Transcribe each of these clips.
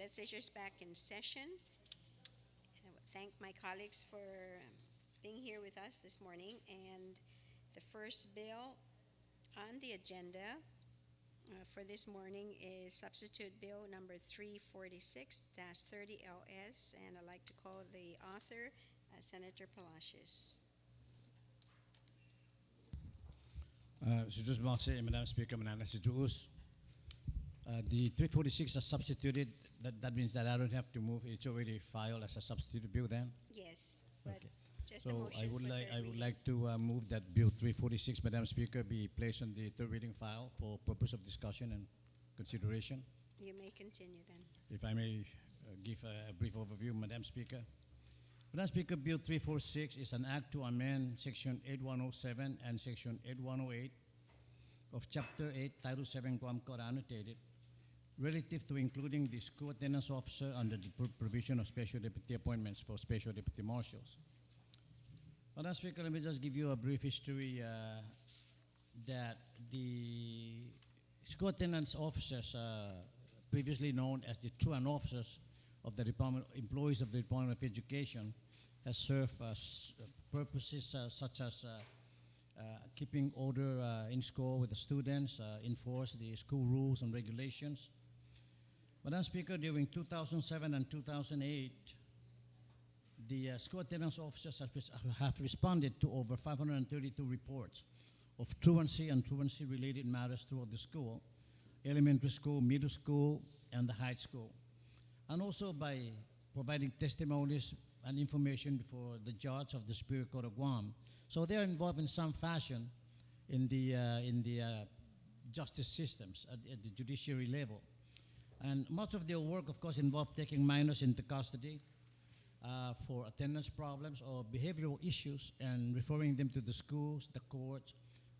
Legislature is back in session. And I would thank my colleagues for being here with us this morning. And the first bill on the agenda for this morning is Substitute Bill number 346-30 LS, and I'd like to call the author Senator Palacios. Sejus Marche, Madam Speaker, Madam Sejus. The 346 is substituted. That means that I don't have to move. It's already filed as a substitute bill then? Yes, but Okay. just a So motion for third I would reading. like to move that Bill 346, Madam Speaker, be placed on the third reading file for purpose of discussion and consideration. You may continue then. If I may give a brief overview, Madam Speaker. Madam Speaker, Bill 346 is an act to amend Section 8107 and Section 8108 of Chapter 8, Title 7, Guam Code Annotated, relative to including the school attendance officer under the provision of special deputy appointments for special deputy marshals. Madam Speaker, let me just give you a brief history that the school attendance officers, previously known as the truant officers of the Department, employees of the Department of Education, has served purposes such as keeping order in school with the students, enforce the school rules and regulations. Madam Speaker, during 2007 and 2008, the school attendance officers have responded to over 532 reports of truancy and truancy-related matters throughout the school, elementary school, middle school, and the high school, and also by providing testimonies and information before the judge of the Superior Court of Guam. So they are involved in some fashion in the justice systems at the judiciary level. And much of their work, of course, involved taking minors into custody for attendance problems or behavioral issues and referring them to the schools, the courts,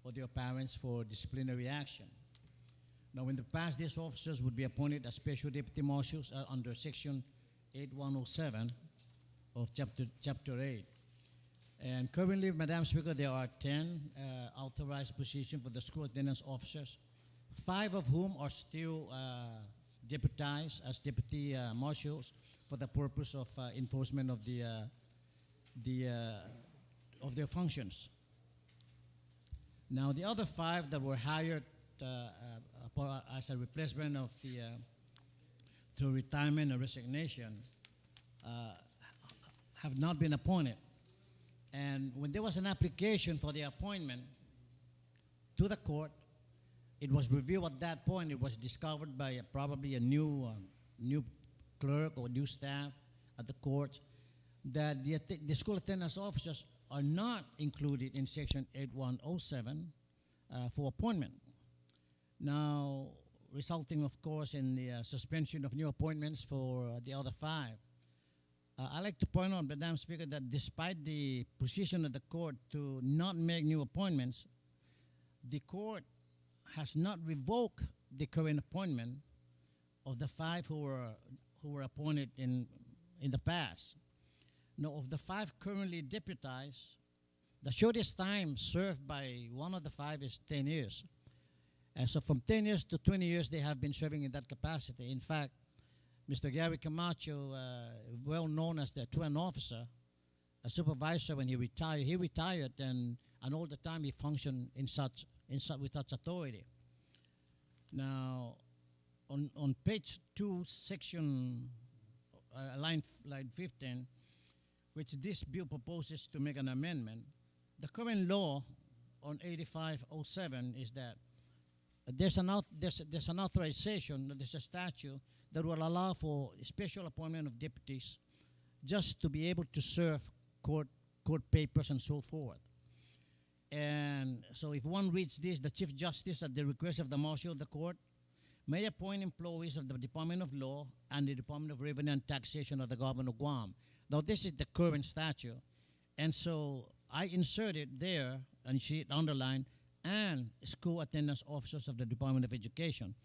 or their parents for disciplinary action. Now, in the past, these officers would be appointed as special deputy marshals under Section 8107 of Chapter 8. And currently, Madam Speaker, there are 10 authorized positions for the school attendance officers, 5 of whom are still deputized as deputy marshals for the purpose of enforcement of their functions. Now, the other 5 that were hired as a replacement of through retirement or resignation have not been appointed. And when there was an application for the appointment to the court, it was reviewed at that point. It was discovered by probably a new clerk or new staff at the court that the school attendance officers are not included in Section 8107 for appointment. Now, resulting, of course, in the suspension of new appointments for the other 5. I'd like to point out, Madam Speaker, that despite the position of the court to not make new appointments, the court has not revoked the current appointment of the 5 who were appointed in the past. Now, of the 5 currently deputized, the shortest time served by one of the 5 is 10 years. And so from 10 years to 20 years, they have been serving in that capacity. In fact, Mr. Gary Camacho, well known as the truant officer, a supervisor when he retired and all the time he functioned with such authority. Now, on page 2, section line 15, which this bill proposes to make an amendment, the current law on 8507 is that there's an authorization, there's a statute that will allow for special appointment of deputies just to be able to serve court papers and so forth. And so if one reads this, the Chief Justice, at the request of the Marshal of the Court, may appoint employees of the Department of Law and the Department of Revenue and Taxation of the Government of Guam. Now, this is the current statute. And so I inserted there, and see it underlined, and school attendance officers of the Department of Education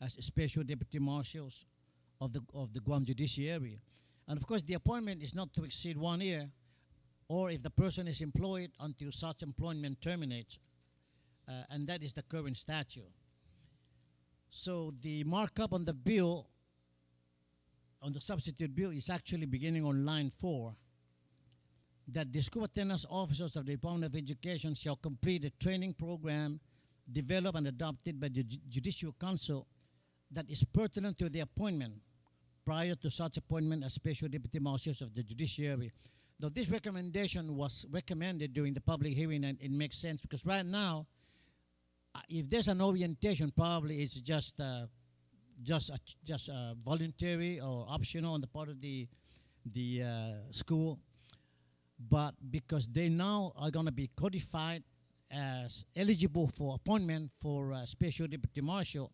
as special deputy marshals of the Guam Judiciary. And of course, the appointment is not to exceed 1 year, or if the person is employed until such employment terminates, and that is the current statute. So the markup on the bill on the substitute bill is actually beginning on line 4, that the school attendance officers of the Department of Education shall complete a training program developed and adopted by the Judicial Council that is pertinent to the appointment prior to such appointment as special deputy marshals of the judiciary. Now, this recommendation was recommended during the public hearing, and it makes sense because right now, if there's an orientation, probably it's just voluntary or optional on the part of the school. But because they now are going to be codified as eligible for appointment for special deputy marshal,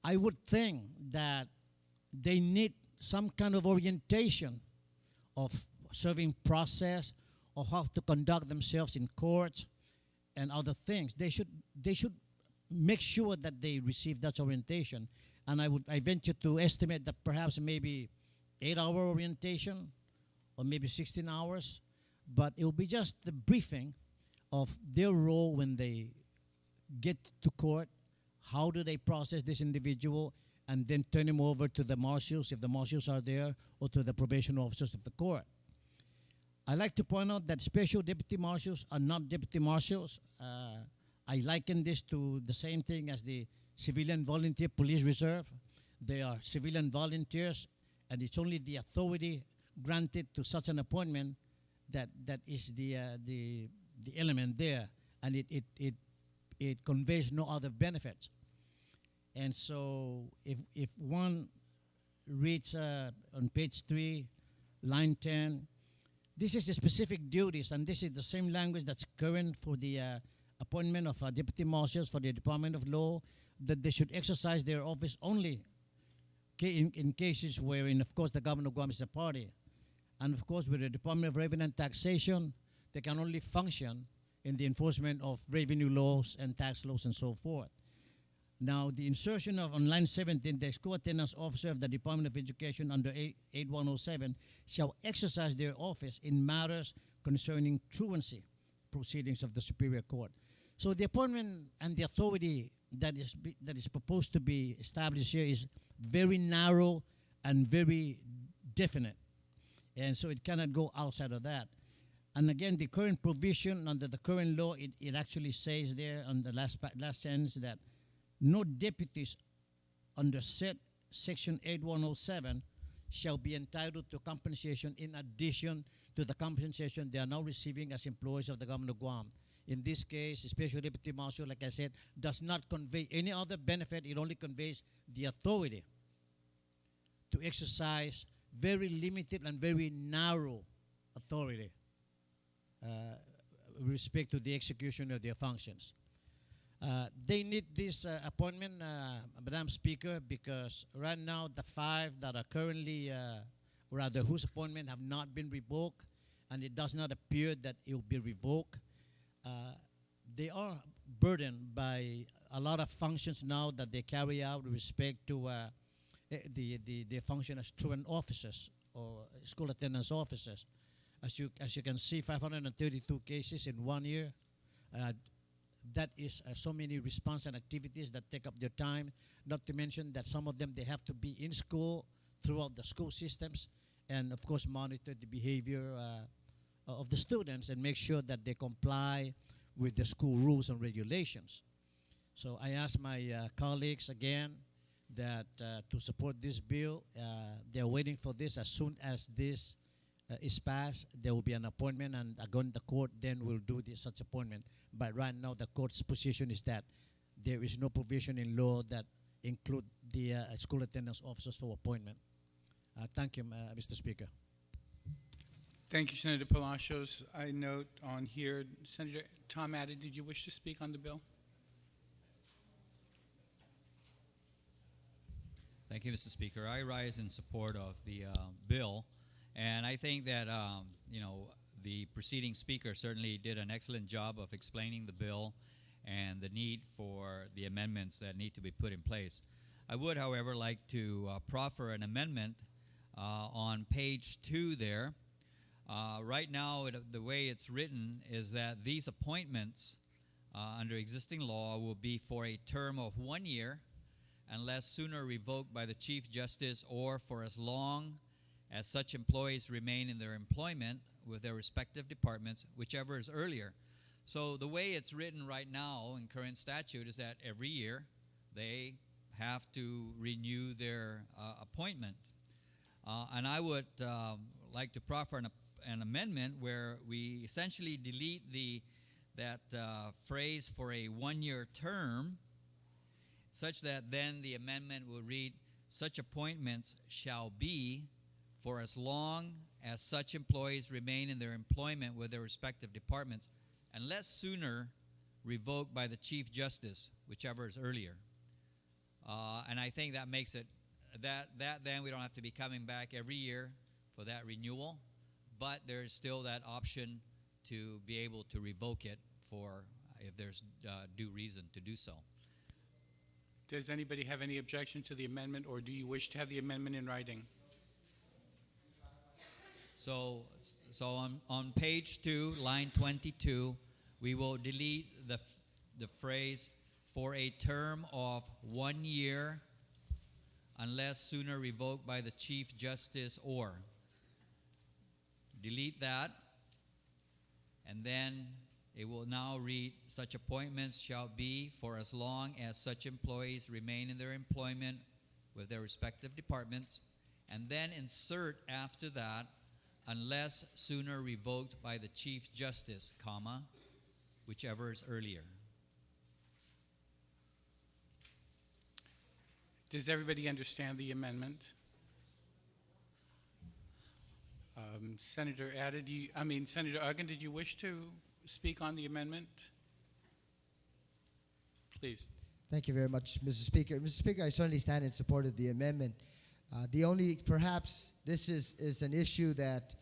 I would think that they need some kind of orientation of serving process, or how to conduct themselves in courts and other things. They should make sure that they receive that orientation. And I venture to estimate that perhaps maybe 8-hour orientation or maybe 16 hours, but it will be just the briefing of their role when they get to court, how do they process this individual, and then turn him over to the marshals, if the marshals are there, or to the probation officers of the court. I like to point out that special deputy marshals are not deputy marshals. I liken this to the same thing as the civilian volunteer police reserve. They are civilian volunteers, and it's only the authority granted to such an appointment that is the element there, and it conveys no other benefits. And so if one reads on page 3, line 10, this is the specific duties, and this is the same language that's current for the appointment of deputy marshals for the Department of Law, that they should exercise their office only in cases wherein, of course, the government of Guam is a party. And, of course, with the Department of Revenue and Taxation, they can only function in the enforcement of revenue laws and tax laws and so forth. Now, the insertion of on line 17, the school attendance officer of the Department of Education under 8107 shall exercise their office in matters concerning truancy proceedings of the Superior Court. So the appointment and the authority that is proposed to be established here is very narrow and very definite. And so it cannot go outside of that. And again, the current provision under the current law, it actually says there on the last sentence that no deputies under section 8107 shall be entitled to compensation in addition to the compensation they are now receiving as employees of the government of Guam. In this case, Special Deputy Marshal, like I said, does not convey any other benefit. It only conveys the authority to exercise very limited and very narrow authority with respect to the execution of their functions. They need this appointment, Madam Speaker, because right now the 5 that are currently, rather whose appointment have not been revoked, and it does not appear that it will be revoked, they are burdened by a lot of functions now that they carry out with respect to their function as truant officers or school attendance officers. As you can see, 532 cases in 1 year. That is so many response and activities that take up their time, not to mention that some of them, they have to be in school throughout the school systems and, of course, monitor the behavior of the students and make sure that they comply with the school rules and regulations. So I ask my colleagues again that to support this bill. They're waiting for this. As soon as this is passed, there will be an appointment, and again, the court then will do such appointment. But right now, the court's position is that there is no provision in law that include the school attendance officers for appointment. Thank you, Mr. Speaker. Thank you, Senator Palacios. I note on here, Senator Tom Addy, did you wish to speak on the bill? Thank you, Mr. Speaker. I rise in support of the bill, and I think that the preceding speaker certainly did an excellent job of explaining the bill and the need for the amendments that need to be put in place. I would, however, like to proffer an amendment on page 2 there. Right now, the way it's written is that these appointments under existing law will be for a term of 1 year, unless sooner revoked by the Chief Justice or for as long as such employees remain in their employment with their respective departments, whichever is earlier. So the way it's written right now in current statute is that every year they have to renew their appointment. And I would like to proffer an amendment where we essentially delete that phrase for a one-year term, such that then the amendment will read, such appointments shall be for as long as such employees remain in their employment with their respective departments, unless sooner revoked by the Chief Justice, whichever is earlier. And I think that makes it, that then we don't have to be coming back every year for that renewal, but there's still that option to be able to revoke it for if there's due reason to do so. Does anybody have any objection to the amendment, or do you wish to have the amendment in writing? So on page 2, line 22, we will delete the phrase for a term of 1 year unless sooner revoked by the Chief Justice or. Delete that, and then it will now read, such appointments shall be for as long as such employees remain in their employment with their respective departments, and then insert after that, unless sooner revoked by the Chief Justice, comma, whichever is earlier. Does everybody understand the amendment? Senator Uggan, did you wish to speak on the amendment? Please. Thank you very much, Mr. Speaker. Mr. Speaker, I certainly stand in support of the amendment. The only, perhaps, this is an issue that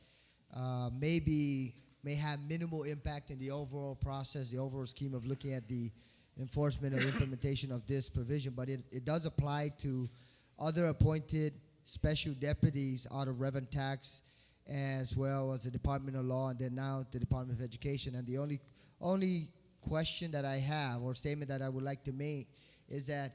may have minimal impact in the overall process, the overall scheme of looking at the enforcement or implementation of this provision, but it does apply to other appointed special deputies out of Revenue Tax, as well as the Department of Law, and then now the Department of Education. And the only question that I have, or statement that I would like to make, is that,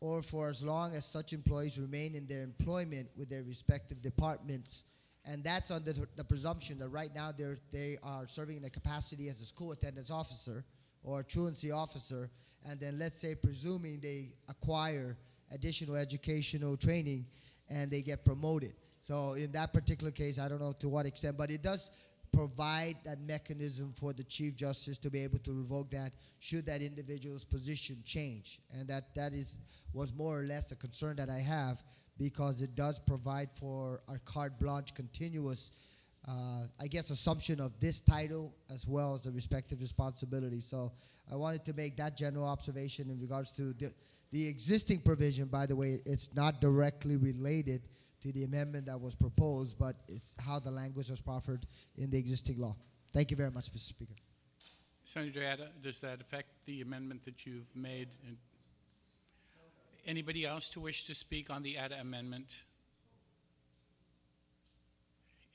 or for as long as such employees remain in their employment with their respective departments, and that's under the presumption that right now they are serving in a capacity as a school attendance officer or a truancy officer, and then let's say presuming they acquire additional educational training and they get promoted. So in that particular case, I don't know to what extent, but it does provide that mechanism for the Chief Justice to be able to revoke that should that individual's position change. And that was more or less a concern that I have, because it does provide for our carte blanche continuous assumption of this title as well as the respective responsibility. So I wanted to make that general observation in regards to the existing provision. By the way, it's not directly related to the amendment that was proposed, but it's how the language was proffered in the existing law. Thank you very much, Mr. Speaker. Senator Atta, does that affect the amendment that you've made? And anybody else to wish to speak on the Atta amendment?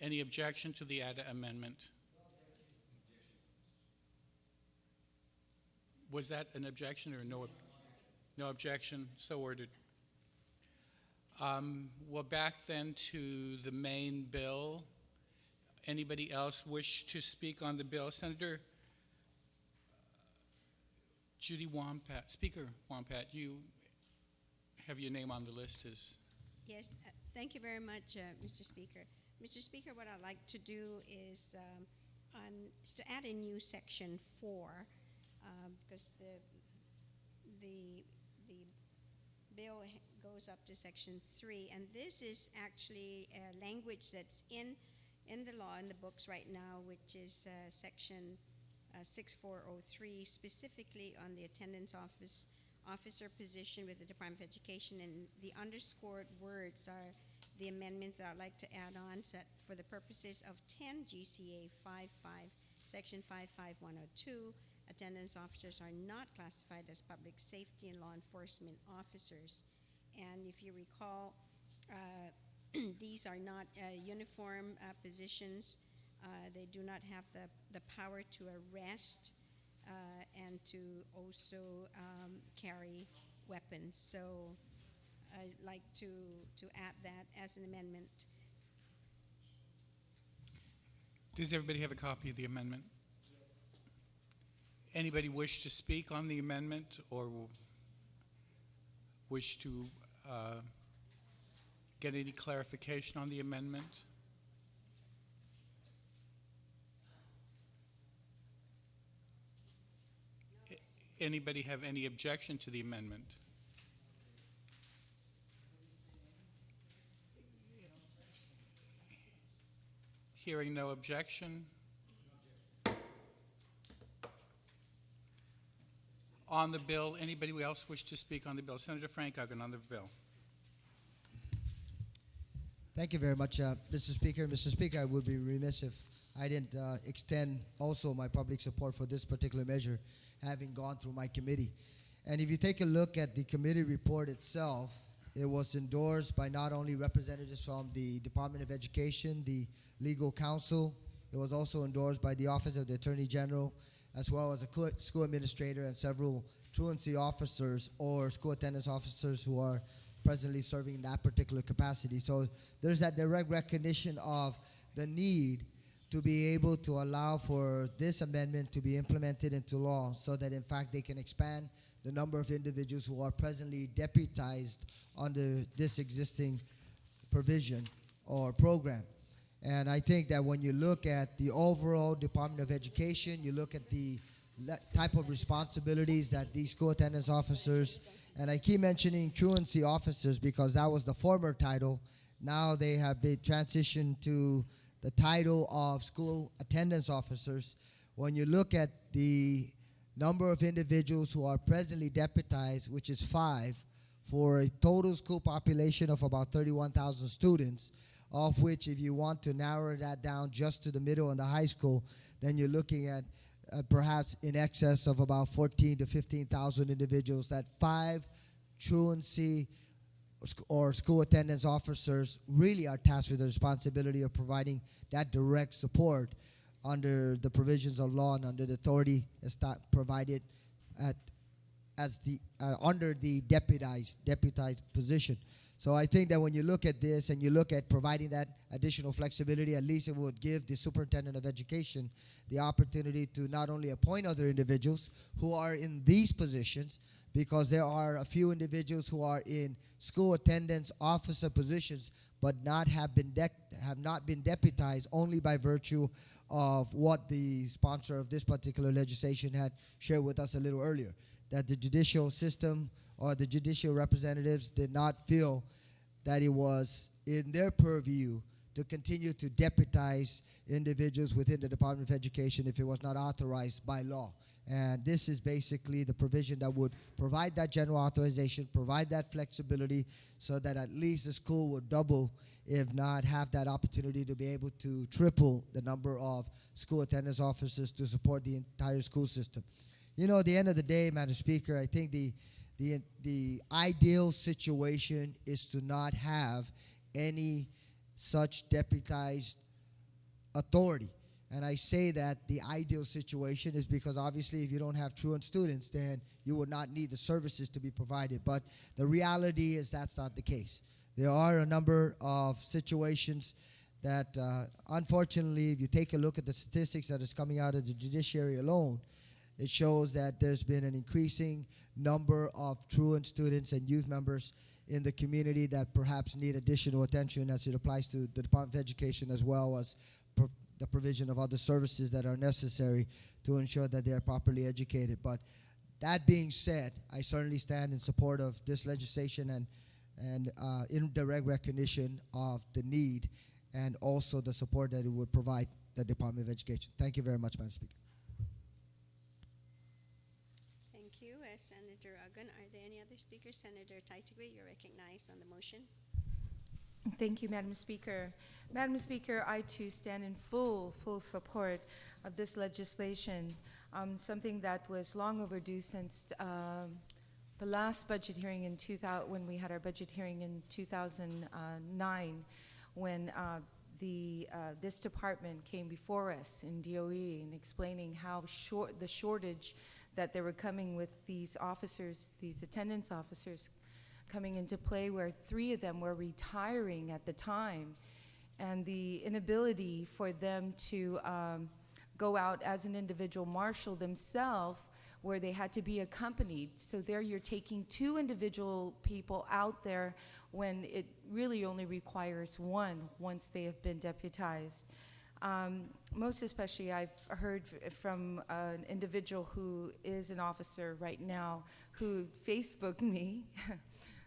Any objection to the Atta amendment? Was that an objection or no? No objection, so ordered. We're back then to the main bill. Anybody else wish to speak on the bill? Senator Judy Wampat, Speaker Wampat, you have your name on the list as. Yes, thank you very much, Mr. Speaker. Mr. Speaker, what I'd like to do is to add a new section 4, because the bill goes up to section 3, and this is actually a language that's in the law, in the books right now, which is section 6403, specifically on the attendance officer position with the Department of Education, and the underscored words are the amendments that I'd like to add on for the purposes of 10 GCA 55, section 55102. Attendance officers are not classified as public safety and law enforcement officers. And if you recall, these are not uniform positions. They do not have the power to arrest and to also carry weapons. So I'd like to add that as an amendment. Does everybody have a copy of the amendment? Anybody wish to speak on the amendment or wish to get any clarification on the amendment? Anybody have any objection to the amendment? Hearing no objection. On the bill, anybody else wish to speak on the bill? Senator Frank Uggan on the bill. Thank you very much, Mr. Speaker. Mr. Speaker, I would be remiss if I didn't extend also my public support for this particular measure, having gone through my committee. And if you take a look at the committee report itself, it was endorsed by not only representatives from the Department of Education, the legal counsel, it was also endorsed by the Office of the Attorney General, as well as a school administrator and several truancy officers or school attendance officers who are presently serving in that particular capacity. So there's that direct recognition of the need to be able to allow for this amendment to be implemented into law so that in fact they can expand the number of individuals who are presently deputized under this existing provision or program. And I think that when you look at the overall Department of Education, you look at the type of responsibilities that these school attendance officers, and I keep mentioning truancy officers because that was the former title. Now they have been transitioned to the title of school attendance officers. When you look at the number of individuals who are presently deputized, which is 5, for a total school population of about 31,000 students, of which if you want to narrow that down just to the middle and the high school, then you're looking at perhaps in excess of about 14 to 15,000 individuals, that 5 truancy or school attendance officers really are tasked with the responsibility of providing that direct support under the provisions of law and under the authority provided under the deputized position. So I think that when you look at this and you look at providing that additional flexibility, at least it would give the superintendent of education the opportunity to not only appoint other individuals who are in these positions, because there are a few individuals who are in school attendance officer positions but have not been deputized only by virtue of what the sponsor of this particular legislation had shared with us a little earlier, that the judicial system or the judicial representatives did not feel that it was in their purview to continue to deputize individuals within the Department of Education if it was not authorized by law. And this is basically the provision that would provide that general authorization, provide that flexibility, so that at least the school would double, if not have that opportunity to be able to triple the number of school attendance officers to support the entire school system. You know, at the end of the day, Madam Speaker, I think the ideal situation is to not have any such deputized authority. And I say that the ideal situation is because obviously if you don't have truant students, then you would not need the services to be provided. But the reality is that's not the case. There are a number of situations that unfortunately, if you take a look at the statistics that is coming out of the judiciary alone, it shows that there's been an increasing number of truant students and youth members in the community that perhaps need additional attention as it applies to the Department of Education, as well as the provision of other services that are necessary to ensure that they are properly educated. But that being said, I certainly stand in support of this legislation and in direct recognition of the need and also the support that it would provide the Department of Education. Thank you very much, Madam Speaker. Thank you, Senator Uggan. Are there any other speakers? Senator Taitigui, you're recognized on the motion. Thank you, Madam Speaker. Madam Speaker, I too stand in full support of this legislation, something that was long overdue since the last budget hearing in 2000, when we had our budget hearing in 2009, when this department came before us in DOE and explaining how the shortage that they were coming with these officers, these attendance officers coming into play, where 3 of them were retiring at the time, and the inability for them to go out as an individual marshal themselves, where they had to be accompanied. So there you're taking 2 individual people out there when it really only requires 1 once they have been deputized. Most especially, I've heard from an individual who is an officer right now who Facebooked me.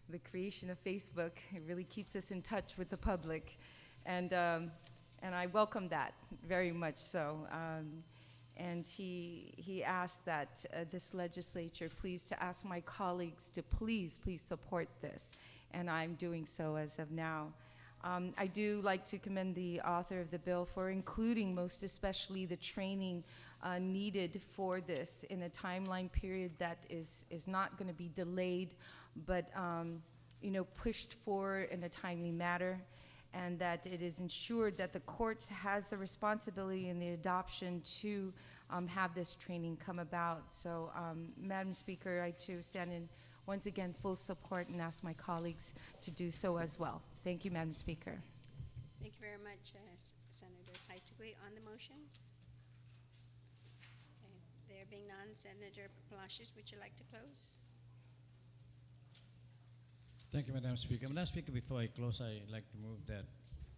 The creation of Facebook, it really keeps us in touch with the public. And I welcome that very much so. And he asked that this legislature please to ask my colleagues to please support this. And I'm doing so as of now. I do like to commend the author of the bill for including most especially the training needed for this in a timeline period that is not going to be delayed, but pushed forward in a timely manner, and that it is ensured that the courts has the responsibility in the adoption to have this training come about. So, Madam Speaker, I too stand in once again full support and ask my colleagues to do so as well. Thank you, Madam Speaker. Thank you very much, Senator Taitigui. On the motion? Okay. There being none, Senator Palacios, would you like to close? Thank you, Madam Speaker. Madam Speaker, before I close, I'd like to move that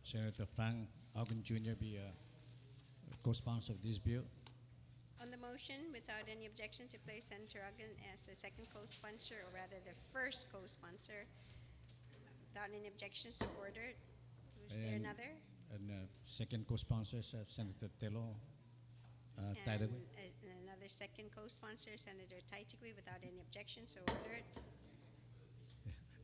Senator Frank Augen Jr. be a co-sponsor of this bill. On the motion, without any objection to place Senator Ogden as the second co-sponsor, or rather the first co-sponsor, without any objections, so ordered. Was there And- another? And second co-sponsor is Senator Telo And Taitigui. another second co-sponsor, Senator Taitigui, without any objections, so ordered.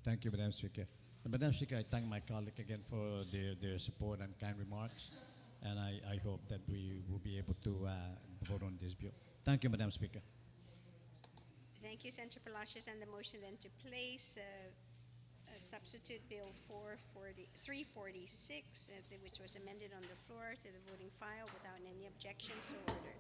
Thank you, Madam Speaker. And Madam Speaker, I thank my colleague again for their support and kind remarks, and I hope that we will be able to vote on this bill. Thank you, Madam Speaker. Thank you, Senator Palacios. And the motion then to place substitute Bill 346, which was amended on the floor, to the voting file without any objection, so ordered.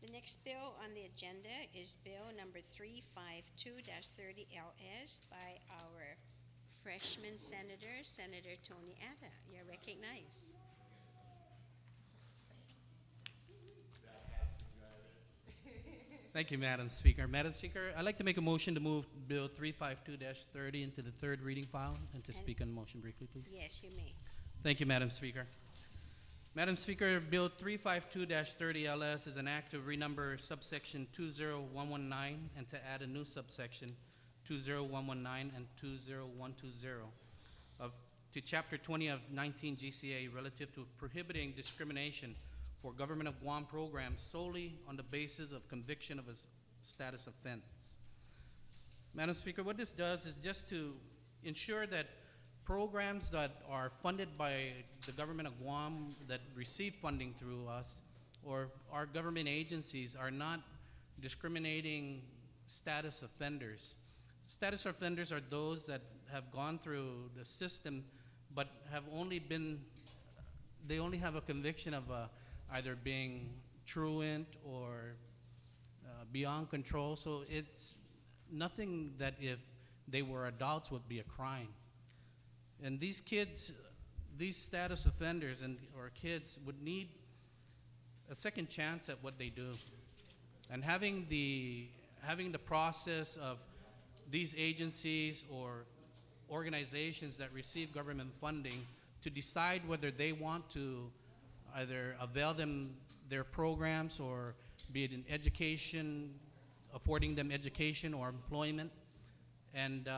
The next bill on the agenda is Bill number 352-30 by our freshman senator, Senator Tony Atta. You're recognized. Thank you, Madam Speaker. Madam Speaker, I'd like to make a motion to move Bill 352-30 into the 3rd reading file and to speak on the motion briefly, please. Yes, you may. Thank you, Madam Speaker. Madam Speaker, Bill 352-30 LS is an act to renumber subsection 20119 and to add a new subsection 20119 and 20120 to Chapter 20 of 19 GCA relative to prohibiting discrimination for Government of Guam programs solely on the basis of conviction of a status offense. Madam Speaker, what this does is just to ensure that programs that are funded by the Government of Guam that receive funding through us or our government agencies are not discriminating status offenders. Status offenders are those that have gone through the system but have only they only have a conviction of either being truant or beyond control. So it's nothing that if they were adults would be a crime. And these kids, these status offenders or kids would need a second chance at what they do. And having the process of these agencies or organizations that receive government funding to decide whether they want to either avail them their programs or be it in education, affording them education or employment, and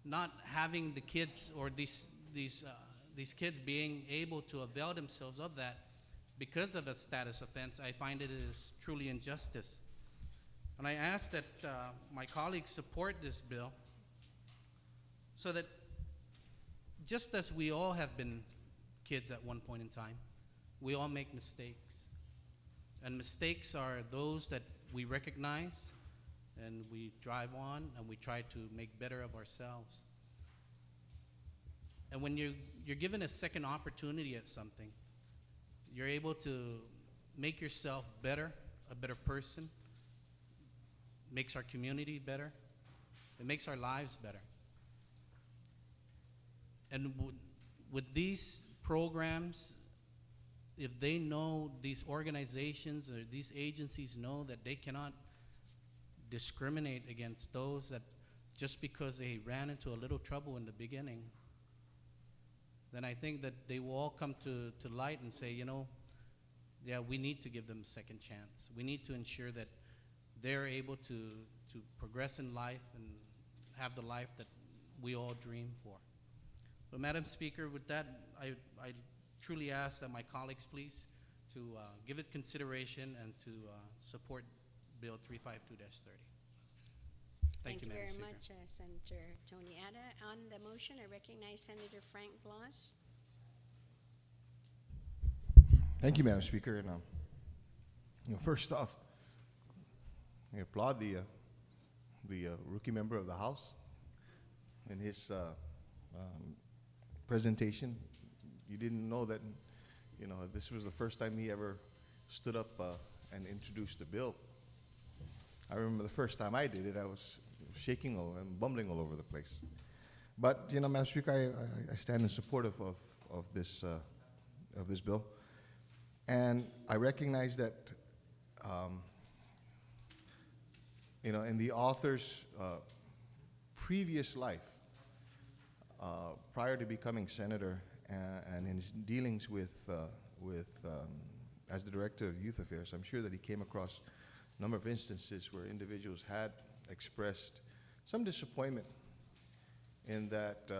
not having the kids or these kids being able to avail themselves of that because of a status offense, I find it is truly injustice. And I ask that my colleagues support this bill so that just as we all have been kids at one point in time, we all make mistakes. And mistakes are those that we recognize and we drive on and we try to make better of ourselves. And when you're given a second opportunity at something, you're able to make yourself better, a better person, makes our community better, it makes our lives better. And with these programs, if they know, these organizations or these agencies know that they cannot discriminate against those that just because they ran into a little trouble in the beginning, then I think that they will all come to light and say, you know, yeah, we need to give them a second chance. We need to ensure that they're able to progress in life and have the life that we all dream for. But Madam Speaker, with that, I truly ask that my colleagues please to give it consideration and to support Bill 352-30. Thank you, Madam very Speaker. much, Senator Tony Ada. On the motion, I recognize Senator Frank Blas. Thank you, Madam Speaker. And first off, I applaud the rookie member of the House in his presentation. You didn't know that, this was the first time he ever stood up and introduced the bill. I remember the first time I did it, I was shaking and bumbling all over the place. But, Madam Speaker, I stand in support of this bill. And I recognize that, in the author's previous life, prior to becoming senator, and in his dealings with as the director of youth affairs, I'm sure that he came across a number of instances where individuals had expressed some disappointment in that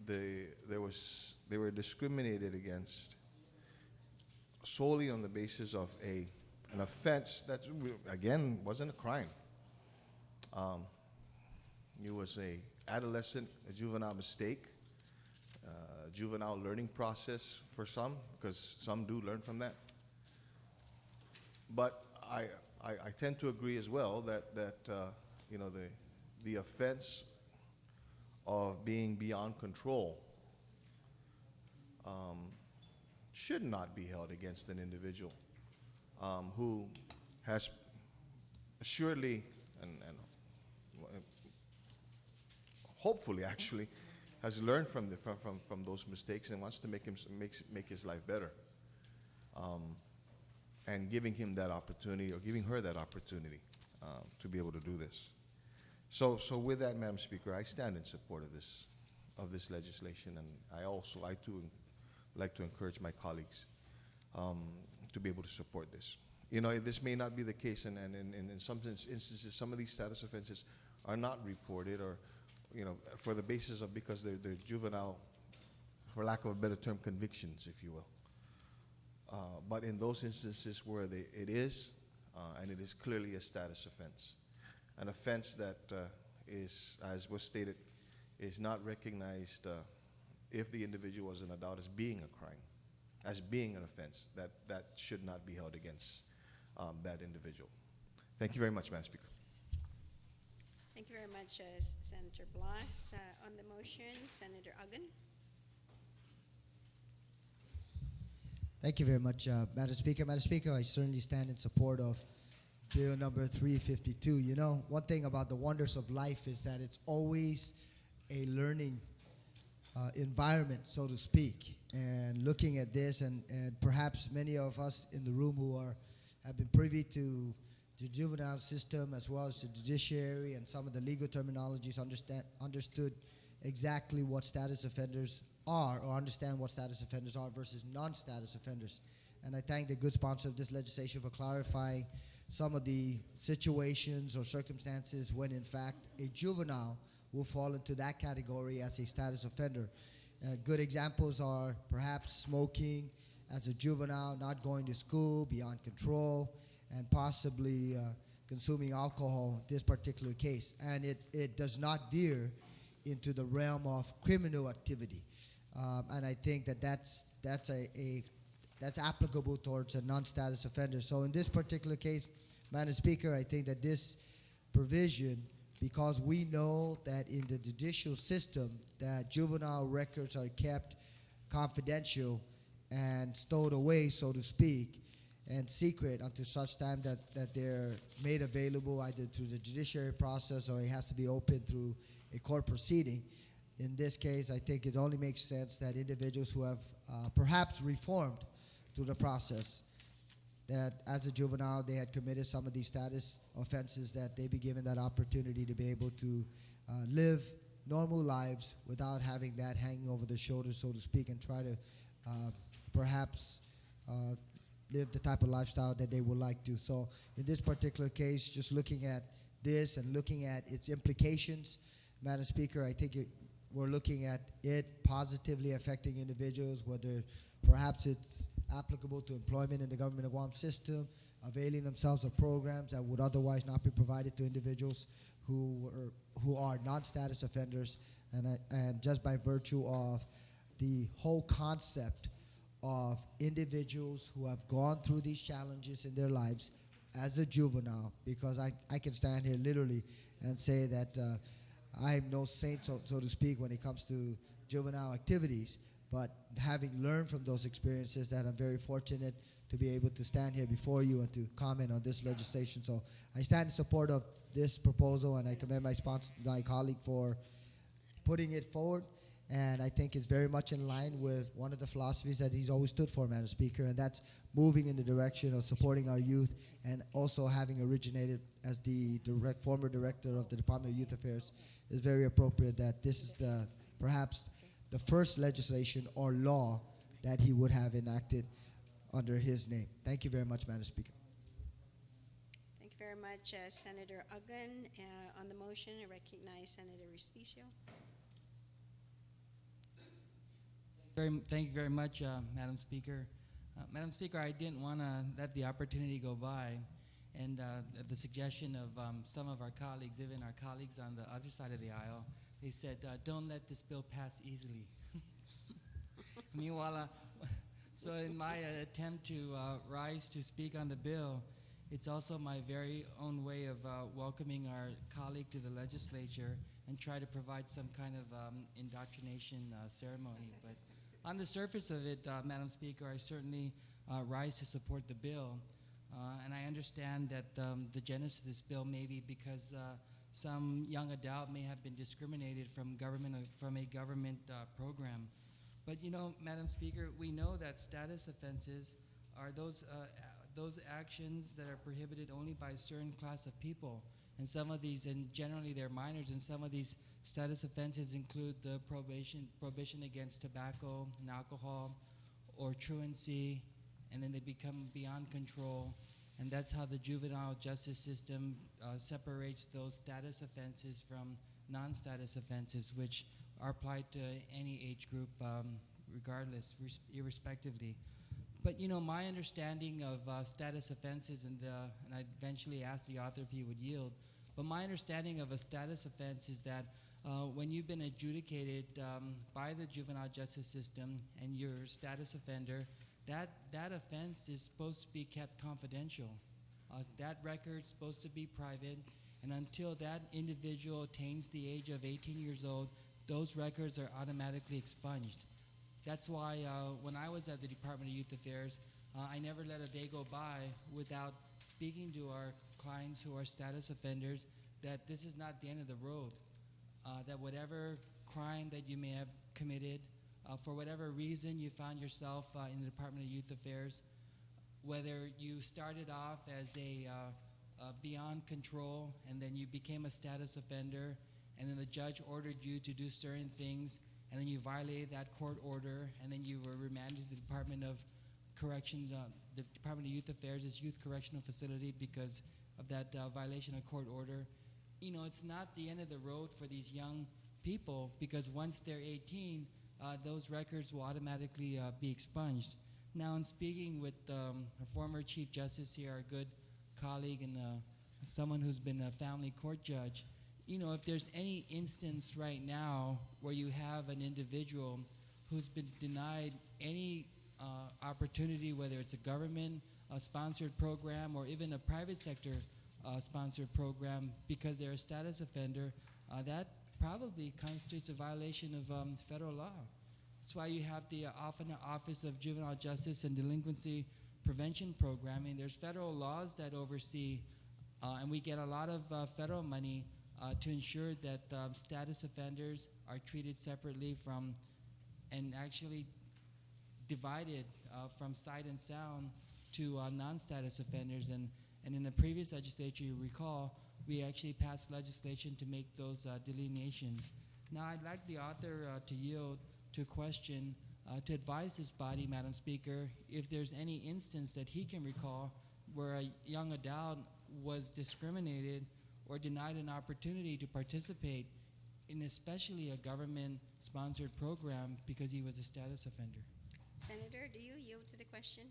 they were discriminated against solely on the basis of an offense that, again, wasn't a crime. It was a juvenile mistake, juvenile learning process for some, because some do learn from that. But I tend to agree as well that the offense of being beyond control should not be held against an individual who has assuredly and hopefully actually has learned from those mistakes and wants to make his life better, and giving him that opportunity or giving her that opportunity to be able to do this. So with that, Madam Speaker, I stand in support of this legislation, and I too like to encourage my colleagues to be able to support this. This may not be the case, and in some instances, some of these status offenses are not reported, or for the basis of because they're juvenile, for lack of a better term, convictions, if you will. But in those instances where it is, and it is clearly a status offense, an offense that is, as was stated, is not recognized if the individual was an adult as being a crime, as being an offense, that should not be held against that individual. Thank you very much, Madam Speaker. Thank you very much, Senator Blas. On the motion, Senator Uggan. Thank you very much, Madam Speaker. Madam Speaker, I certainly stand in support of Bill number 352. One thing about the wonders of life is that it's always a learning environment, so to speak. And looking at this, and perhaps many of us in the room who have been privy to the juvenile system as well as the judiciary and some of the legal terminologies, understood exactly what status offenders are, or understand what status offenders are versus non-status offenders. And I thank the good sponsor of this legislation for clarifying some of the situations or circumstances when, in fact, a juvenile will fall into that category as a status offender. Good examples are perhaps smoking as a juvenile, not going to school, beyond control, and possibly consuming alcohol in this particular case. And it does not veer into the realm of criminal activity. And I think that's applicable towards a non-status offender. So in this particular case, Madam Speaker, I think that this provision, because we know that in the judicial system that juvenile records are kept confidential and stowed away, so to speak, and secret until such time that they're made available either through the judiciary process or it has to be opened through a court proceeding. In this case, I think it only makes sense that individuals who have perhaps reformed through the process, that as a juvenile they had committed some of these status offenses, that they be given that opportunity to be able to live normal lives without having that hanging over their shoulders, so to speak, and try to perhaps live the type of lifestyle that they would like to. So in this particular case, just looking at this and looking at its implications, Madam Speaker, I think we're looking at it positively affecting individuals, whether perhaps it's applicable to employment in the government of Guam system, availing themselves of programs that would otherwise not be provided to individuals who are non-status offenders, and just by virtue of the whole concept of individuals who have gone through these challenges in their lives as a juvenile, because I can stand here literally and say that I'm no saint, so to speak, when it comes to juvenile activities, but having learned from those experiences, that I'm very fortunate to be able to stand here before you and to comment on this legislation. So I stand in support of this proposal, and I commend my colleague for putting it forward. And I think it's very much in line with one of the philosophies that he's always stood for, Madam Speaker, and that's moving in the direction of supporting our youth, and also having originated as the former director of the Department of Youth Affairs. Is very appropriate that this is perhaps the first legislation or law that he would have enacted under his name. Thank you very much, Madam Speaker. Thank you very much, Senator Uggan. On the motion, I recognize Senator Respicio. Thank you very much, Madam Speaker. Madam Speaker, I didn't want to let the opportunity go by, and at the suggestion of some of our colleagues, even our colleagues on the other side of the aisle, they said, don't let this bill pass easily. Meanwhile, so in my attempt to rise to speak on the bill, it's also my very own way of welcoming our colleague to the legislature and try to provide some kind of indoctrination ceremony. But on the surface of it, Madam Speaker, I certainly rise to support the bill. And I understand that the genesis of this bill may be because some young adult may have been discriminated from a government program. But you know, Madam Speaker, we know that status offenses are those actions that are prohibited only by a certain class of people. And some of these, and generally they're minors, and some of these status offenses include the prohibition against tobacco and alcohol, or truancy, and then they become beyond control. And that's how the juvenile justice system separates those status offenses from non-status offenses, which are applied to any age group regardless, irrespectively. But you know, my understanding of status offenses, and I eventually asked the author if he would yield, but my understanding of a status offense is that when you've been adjudicated by the juvenile justice system and you're a status offender, that offense is supposed to be kept confidential. That record's supposed to be private, and until that individual attains the age of 18 years old, those records are automatically expunged. That's why when I was at the Department of Youth Affairs, I never let a day go by without speaking to our clients who are status offenders that this is not the end of the road, that whatever crime that you may have committed, for whatever reason you found yourself in the Department of Youth Affairs, whether you started off as a beyond control and then you became a status offender and then the judge ordered you to do certain things and then you violated that court order and then you were remanded to the Department of Correction, the Department of Youth Affairs, this youth correctional facility, because of that violation of court order. You know, it's not the end of the road for these young people, because once they're 18, those records will automatically be expunged. Now, in speaking with a former Chief Justice here, our good colleague and someone who's been a family court judge, you know, if there's any instance right now where you have an individual who's been denied any opportunity, whether it's a government-sponsored program or even a private sector sponsored program because they're a status offender, that probably constitutes a violation of federal law. That's why you have the often Office of Juvenile Justice and Delinquency prevention programming. There's federal laws that oversee, and we get a lot of federal money to ensure that status offenders are treated separately from, and actually divided from sight and sound to non-status offenders. And in the previous legislature, you recall, we actually passed legislation to make those delineations. Now, I'd like the author to yield to a question to advise this body, Madam Speaker, if there's any instance that he can recall where a young adult was discriminated or denied an opportunity to participate in especially a government-sponsored program because he was a status offender. Senator, do you yield to the question?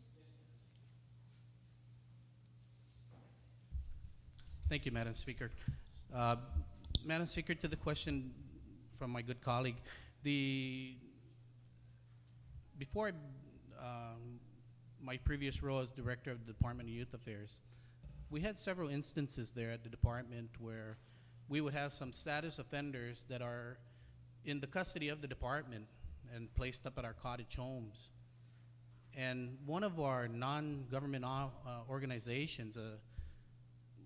Thank you, Madam Speaker. Madam Speaker, to the question from my good colleague, before my previous role as Director of the Department of Youth Affairs, we had several instances there at the department where we would have some status offenders that are in the custody of the department and placed up at our cottage homes. And one of our non-government organizations,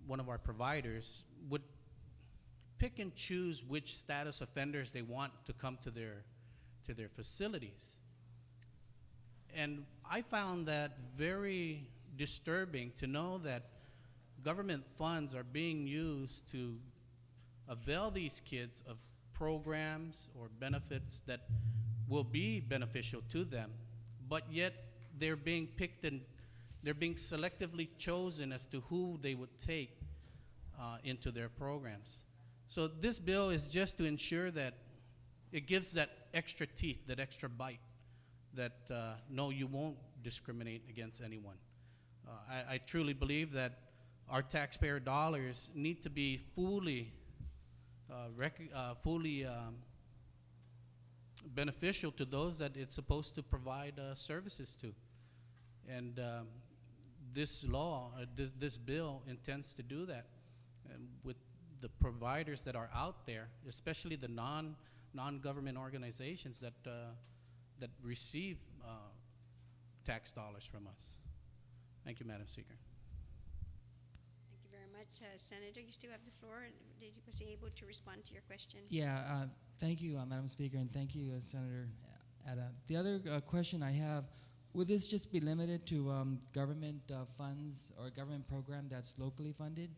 one of our providers, would pick and choose which status offenders they want to come to their facilities. And I found that very disturbing to know that government funds are being used to avail these kids of programs or benefits that will be beneficial to them, but yet they're being picked and they're being selectively chosen as to who they would take into their programs. So this bill is just to ensure that it gives that extra teeth, that extra bite, that no, you won't discriminate against anyone. I truly believe that our taxpayer dollars need to be fully beneficial to those that it's supposed to provide services to. And this law, this bill intends to do that. And with the providers that are out there, especially the non-government organizations that receive tax dollars from us. Thank you, Madam Speaker. Thank you very much. Senator, you still have the floor. Was he able to respond to your question? Yeah, thank you, Madam Speaker, and thank you, Senator Ada. The other question I have, would this just be limited to government funds or government program that's locally funded?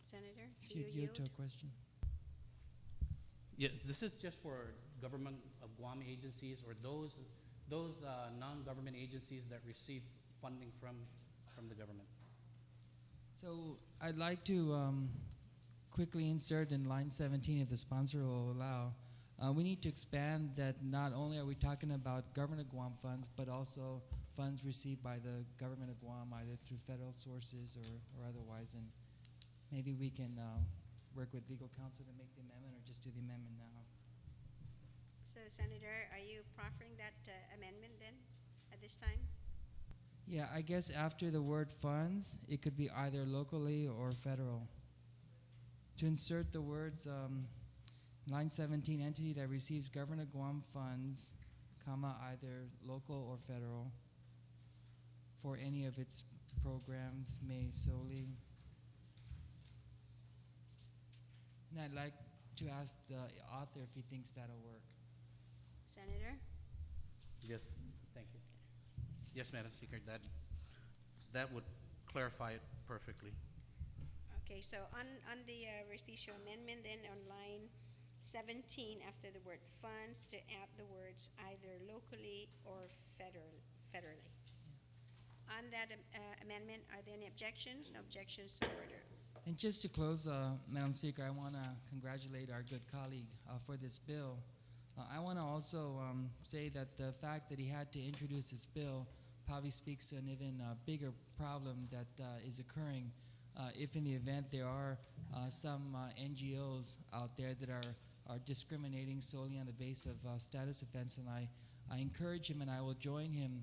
Senator, If do you'd you yield to yield? a question. Yes, this is just for government of Guam agencies or those non-government agencies that receive funding from the government. So I'd like to quickly insert in line 17, if the sponsor will allow, we need to expand that not only are we talking about government of Guam funds, but also funds received by the government of Guam, either through federal sources or otherwise. And maybe we can work with legal counsel to make the amendment or just do the amendment now. So, Senator, are you proffering that amendment then at this time? Yeah, I guess after the word funds, it could be either locally or federal. To insert the words, line 17, entity that receives government of Guam funds, comma, either local or federal, for any of its programs may solely. And I'd like to ask the author if he thinks that'll work. Senator? Yes, thank you. Yes, Madam Speaker, that would clarify it perfectly. Okay, so on the Respicio amendment, then on line 17, after the word funds, to add the words either locally or federally. On that amendment, are there any objections? No objections, so ordered. And just to close, Madam Speaker, I want to congratulate our good colleague for this bill. I want to also say that the fact that he had to introduce this bill probably speaks to an even bigger problem that is occurring if in the event there are some NGOs out there that are discriminating solely on the basis of status offense. And I encourage him and I will join him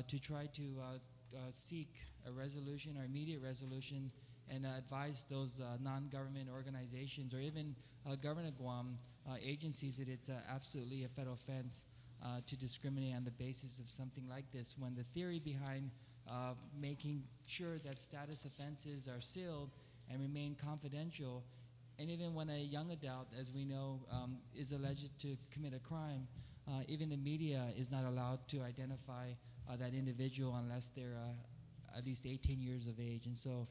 to try to seek a resolution or immediate resolution and advise those non-government organizations or even government of Guam agencies that it's absolutely a federal offense to discriminate on the basis of something like this, when the theory behind making sure that status offenses are sealed and remain confidential. And even when a young adult, as we know, is alleged to commit a crime, even the media is not allowed to identify that individual unless they're at least 18 years of age. And so,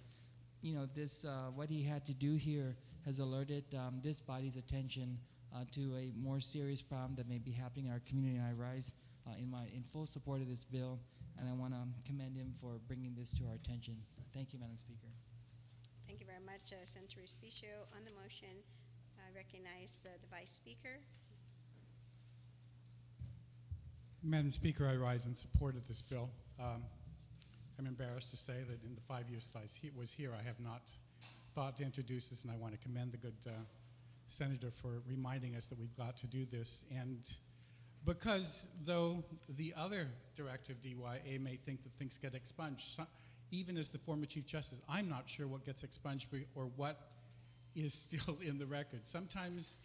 this what he had to do here has alerted this body's attention to a more serious problem that may be happening in our community. And I rise in full support of this bill, and I want to commend him for bringing this to our attention. Thank you, Madam Speaker. Thank you very much, Senator Espicio. On the motion, I recognize the Vice Speaker. Madam Speaker, I rise in support of this bill. I'm embarrassed to say that in the 5 years that I was here, I have not thought to introduce this, and I want to commend the good senator for reminding us that we've got to do this. And because though the other director of DYA may think that things get expunged, even as the former Chief Justice, I'm not sure what gets expunged or what is still in the record. Sometimes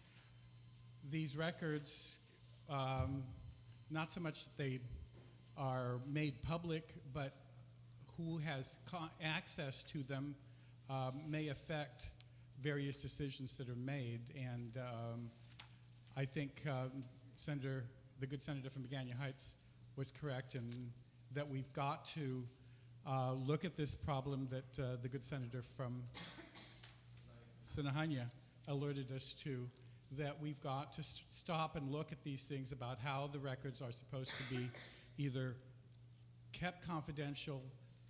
these records, not so much that they are made public, but who has access to them may affect various decisions that are made. And I think the good senator from Magana Heights was correct in that we've got to look at this problem that the good senator from Sinahanya alerted us to, that we've got to stop and look at these things about how the records are supposed to be either kept confidential,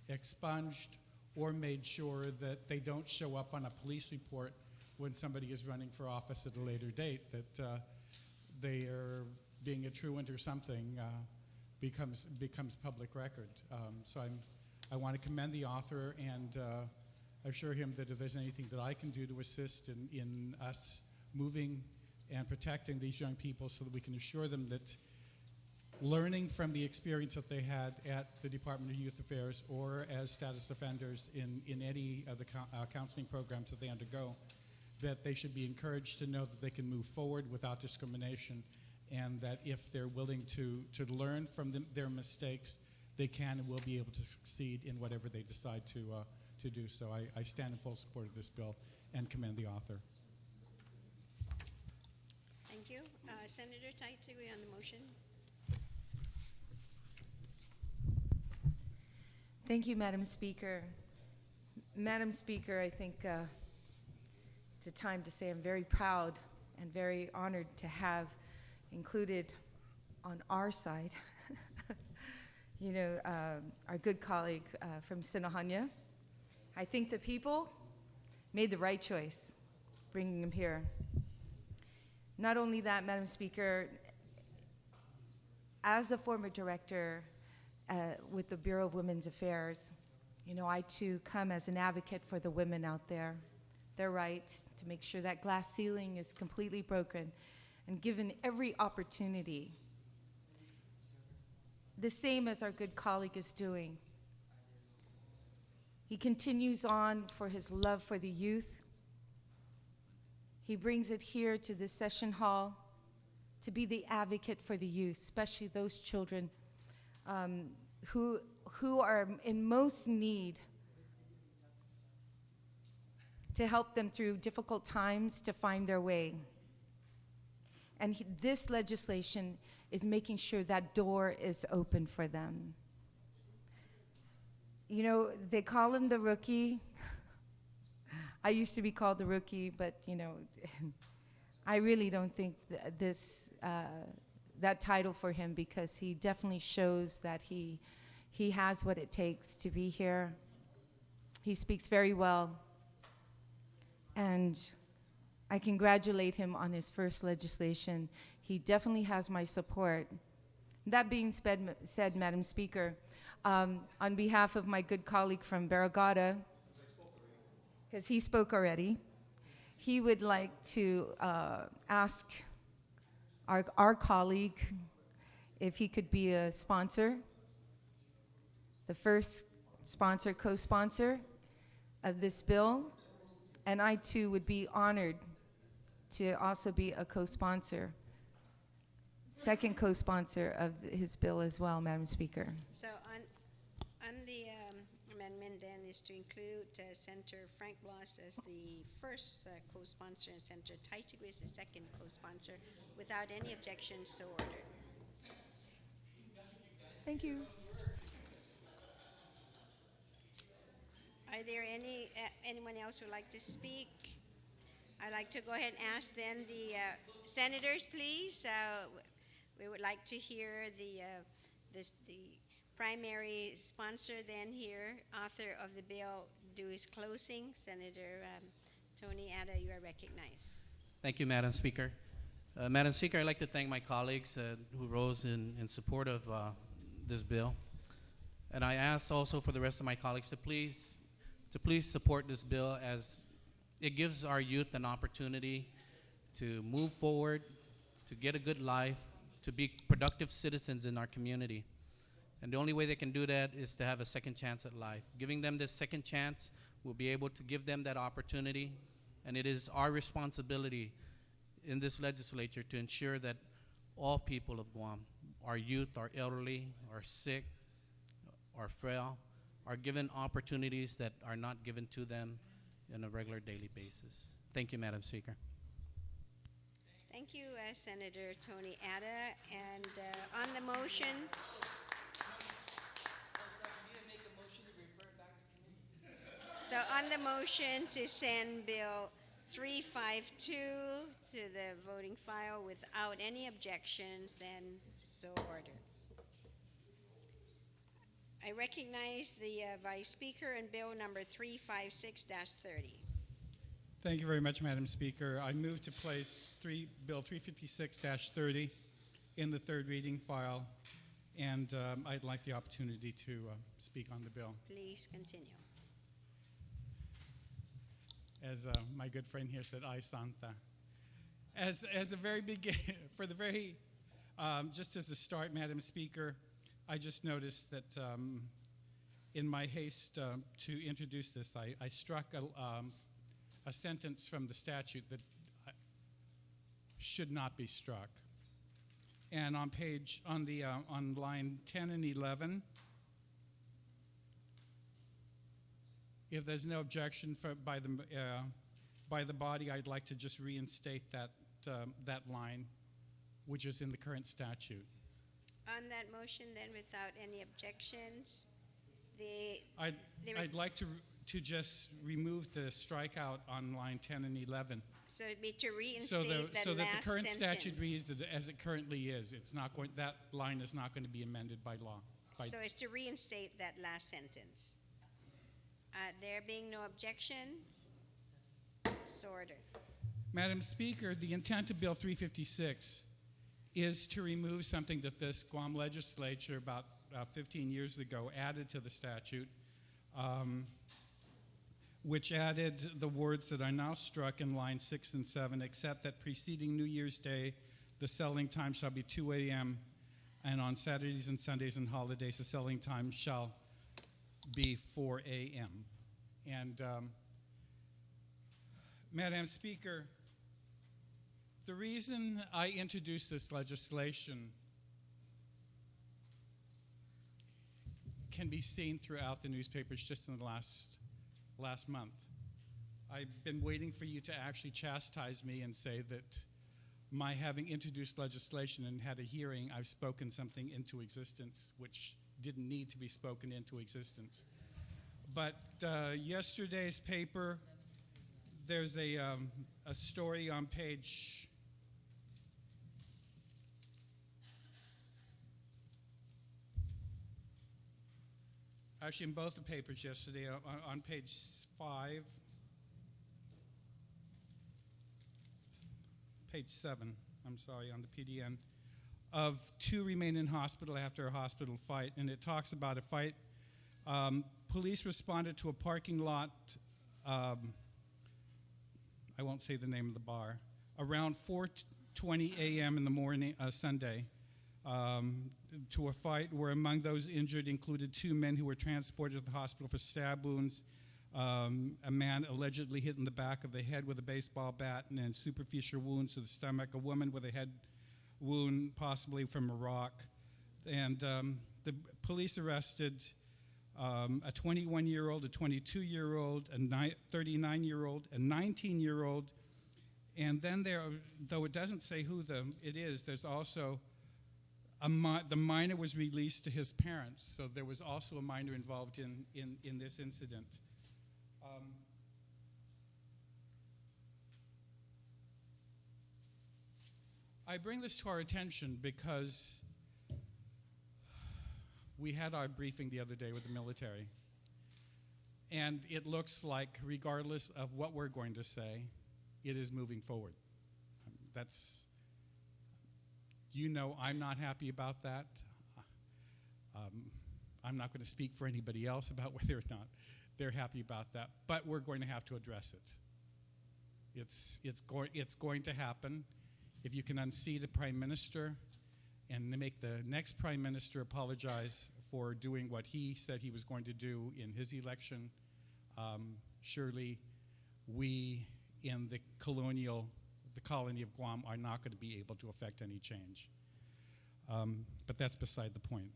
expunged, or made sure that they don't show up on a police report when somebody is running for office at a later date, that they are being a truant or something becomes public record. So I want to commend the author and assure him that if there's anything that I can do to assist in us moving and protecting these young people so that we can assure them that learning from the experience that they had at the Department of Youth Affairs or as status offenders in any of the counseling programs that they undergo, that they should be encouraged to know that they can move forward without discrimination, and that if they're willing to learn from their mistakes, they can and will be able to succeed in whatever they decide to do. So I stand in full support of this bill and commend the author. Thank you. Senator Taitui on the motion. Thank you, Madam Speaker. Madam Speaker, I think it's a time to say I'm very proud and very honored to have included on our side, our good colleague from Sinahanya. I think the people made the right choice bringing him here. Not only that, Madam Speaker, as a former director with the Bureau of Women's Affairs, I too come as an advocate for the women out there, their rights, to make sure that glass ceiling is completely broken and given every opportunity, the same as our good colleague is doing. He continues on for his love for the youth. He brings it here to this session hall to be the advocate for the youth, especially those children who are in most need, to help them through difficult times to find their way. And this legislation is making sure that door is open for them. They call him the rookie. I used to be called the rookie, but I really don't think that title for him, because he definitely shows that he has what it takes to be here. He speaks very well, and I congratulate him on his first legislation. He definitely has my support. That being said, Madam Speaker, on behalf of my good colleague from Barragata, because he spoke already, he would like to ask our colleague if he could be a sponsor, the first sponsor, co-sponsor of this bill, and I too would be honored to also be a co-sponsor, second co-sponsor of his bill as well, Madam Speaker. So on the amendment then is to include Senator Frank Blas as the first co-sponsor and Senator Taitigui as the second co-sponsor. Without any objection, so ordered. Thank you. Are there anyone else who would like to speak? I'd like to go ahead and ask then the senators, please. We would like to hear the primary sponsor then here, author of the bill, do his closing. Senator Tony Ada, you are recognized. Thank you, Madam Speaker. Madam Speaker, I'd like to thank my colleagues who rose in support of this bill. And I ask also for the rest of my colleagues to please support this bill, as it gives our youth an opportunity to move forward, to get a good life, to be productive citizens in our community. And the only way they can do that is to have a second chance at life. Giving them this second chance, we'll be able to give them that opportunity. And it is our responsibility in this legislature to ensure that all people of Guam, our youth, our elderly, our sick, our frail, are given opportunities that are not given to them on a regular daily basis. Thank you, Madam Speaker. Thank you, Senator Tony Ada. And on the motion, so on the motion to send Bill 352 to the voting file without any objections, then so ordered. I recognize the Vice Speaker and Bill number 356-30. Thank you very much, Madam Speaker. I move to place Bill 356-30 in the third reading file, and I'd like the opportunity to speak on the bill. Please continue. As my good friend here said, "Ay Santa." As the very beginning, just as a start, Madam Speaker, I just noticed that in my haste to introduce this, I struck a sentence from the statute that should not be struck. And on line 10 and 11, if there's no objection by the body, I'd like to just reinstate that line, which is in the current statute. On that motion, then, without any objections, I'd like to just remove the strikeout on line 10 and 11. so it'd be to reinstate So that last the current sentence. statute reads as it currently is. That line is not going to be amended by law. So it's to reinstate that last sentence. There being no objection, so ordered. Madam Speaker, the intent of Bill 356 is to remove something that this Guam Legislature about 15 years ago added to the statute, which added the words that are now struck in line 6 and 7, except that preceding New Year's Day, the selling time shall be 2 a.m., and on Saturdays and Sundays and holidays, the selling time shall be 4 a.m. And Madam Speaker, the reason I introduced this legislation can be seen throughout the newspapers just in the last month. I've been waiting for you to actually chastise me and say that my having introduced legislation and had a hearing, I've spoken something into existence which didn't need to be spoken into existence. But yesterday's paper, there's a story on page actually in both the papers yesterday, on page 5, page 7, I'm sorry, on the PDN, of 2 remain in hospital after a hospital fight, and it talks about a fight. Police responded to a parking lot, I won't say the name of the bar, around 4:20 a.m. in the morning, Sunday, to a fight where among those injured included 2 men who were transported to the hospital for stab wounds, a man allegedly hit in the back of the head with a baseball bat and then superficial wounds to the stomach, a woman with a head wound possibly from a rock. And the police arrested a 21-year-old, a 22-year-old, a 39-year-old, a 19-year-old, and then there, though it doesn't say who it is, there's also the minor was released to his parents, so there was also a minor involved in this incident. I bring this to our attention because we had our briefing the other day with the military, and it looks like, regardless of what we're going to say, it is moving forward. I'm not happy about that. I'm not going to speak for anybody else about whether or not they're happy about that, but we're going to have to address it. It's going to happen. If you can unseat the Prime Minister and make the next Prime Minister apologize for doing what he said he was going to do in his election, surely we in the colony of Guam are not going to be able to affect any change. But that's beside the point.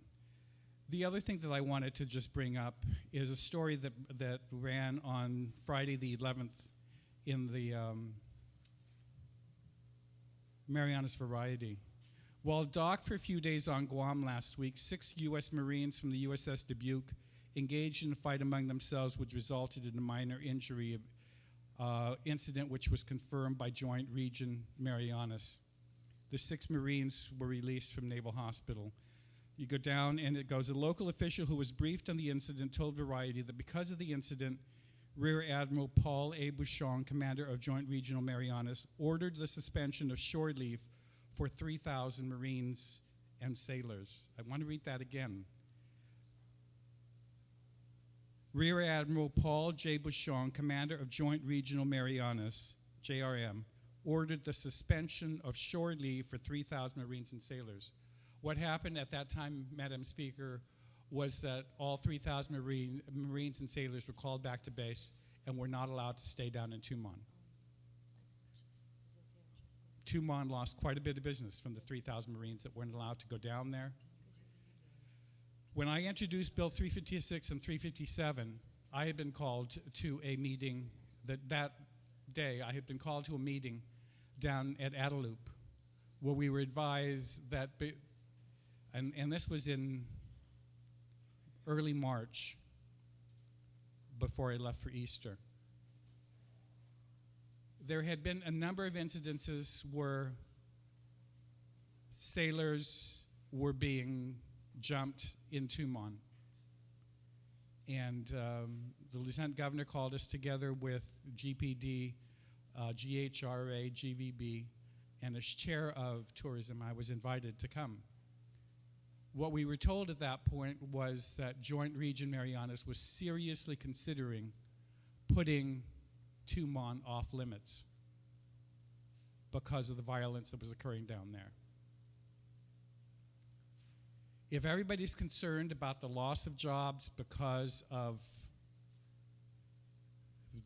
The other thing that I wanted to just bring up is a story that ran on Friday the 11th in the Marianas Variety. While docked for a few days on Guam last week, 6 U.S. Marines from the USS Dubuque engaged in a fight among themselves, which resulted in a minor injury incident which was confirmed by Joint Region Marianas. The 6 Marines were released from Naval Hospital. You go down and it goes, a local official who was briefed on the incident told Variety that because of the incident, Rear Admiral Paul A. Bouchon, commander of Joint Regional Marianas, ordered the suspension of shore leave for 3,000 Marines and sailors. I want to read that again. Rear Admiral Paul J. Bouchon, commander of Joint Regional Marianas, JRM, ordered the suspension of shore leave for 3,000 Marines and sailors. What happened at that time, Madam Speaker, was that all 3,000 Marines and sailors were called back to base and were not allowed to stay down in Tumon. Tumon lost quite a bit of business from the 3,000 Marines that weren't allowed to go down there. When I introduced Bill 356 and 357, I had been called to a meeting that day. I had been called to a meeting down at Adelup where we were advised that, and this was in early March before I left for Easter. There had been a number of incidences where sailors were being jumped in Tumon. And the Lieutenant Governor called us together with GPD, GHRA, GVB, and as chair of tourism, I was invited to come. What we were told at that point was that Joint Region Marianas was seriously considering putting Tumon off limits because of the violence that was occurring down there. If everybody's concerned about the loss of jobs because of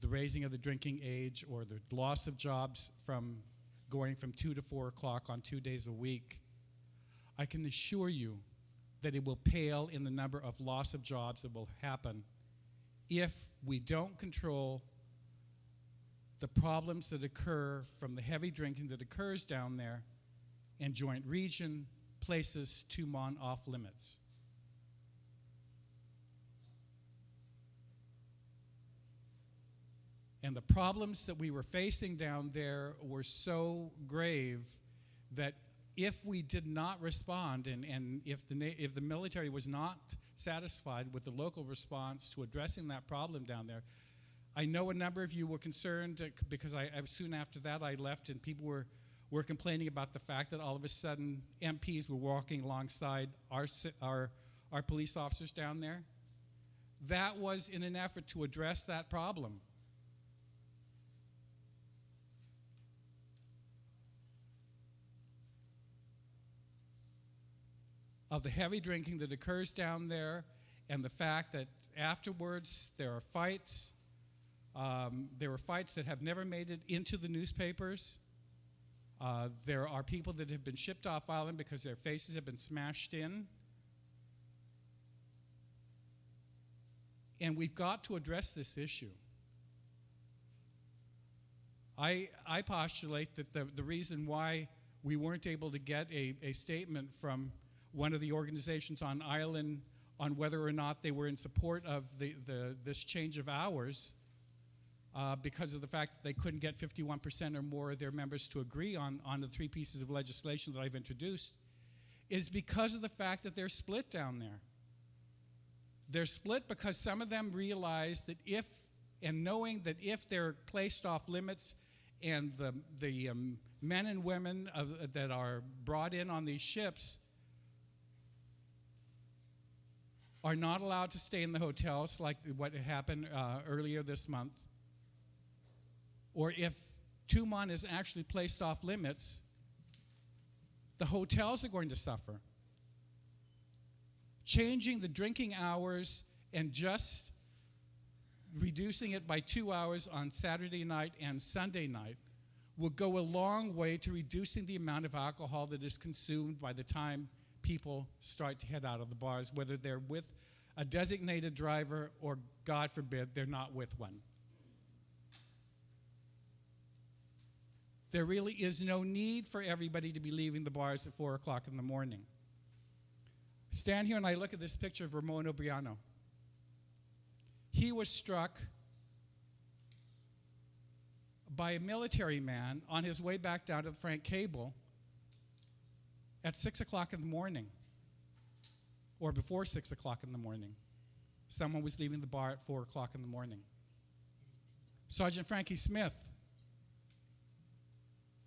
the raising of the drinking age or the loss of jobs from going from 2 to 4 o'clock on 2 days a week, I can assure you that it will pale in the number of loss of jobs that will happen if we don't control the problems that occur from the heavy drinking that occurs down there, and Joint Region places Tumon off limits. And the problems that we were facing down there were so grave that if we did not respond, and if the military was not satisfied with the local response to addressing that problem down there, I know a number of you were concerned because soon after that I left and people were complaining about the fact that all of a sudden MPs were walking alongside our police officers down there. That was in an effort to address that problem. Of the heavy drinking that occurs down there and the fact that afterwards there are fights. There were fights that have never made it into the newspapers. There are people that have been shipped off island because their faces have been smashed in. And we've got to address this issue. I postulate that the reason why we weren't able to get a statement from one of the organizations on island on whether or not they were in support of this change of hours because of the fact that they couldn't get 51% or more of their members to agree on the 3 pieces of legislation that I've introduced, is because of the fact that they're split down there. They're split because some of them realize that knowing that if they're placed off limits and the men and women that are brought in on these ships are not allowed to stay in the hotels like what happened earlier this month, or if Tumon is actually placed off limits, the hotels are going to suffer. Changing the drinking hours and just reducing it by 2 hours on Saturday night and Sunday night will go a long way to reducing the amount of alcohol that is consumed by the time people start to head out of the bars, whether they're with a designated driver or, God forbid, they're not with one. There really is no need for everybody to be leaving the bars at 4 o'clock in the morning. Stand here and I look at this picture of Ramon Obriano. He was struck by a military man on his way back down to the Frank Cable at 6 o'clock in the morning, or before 6 o'clock in the morning. Someone was leaving the bar at 4 o'clock in the morning. Sergeant Frankie Smith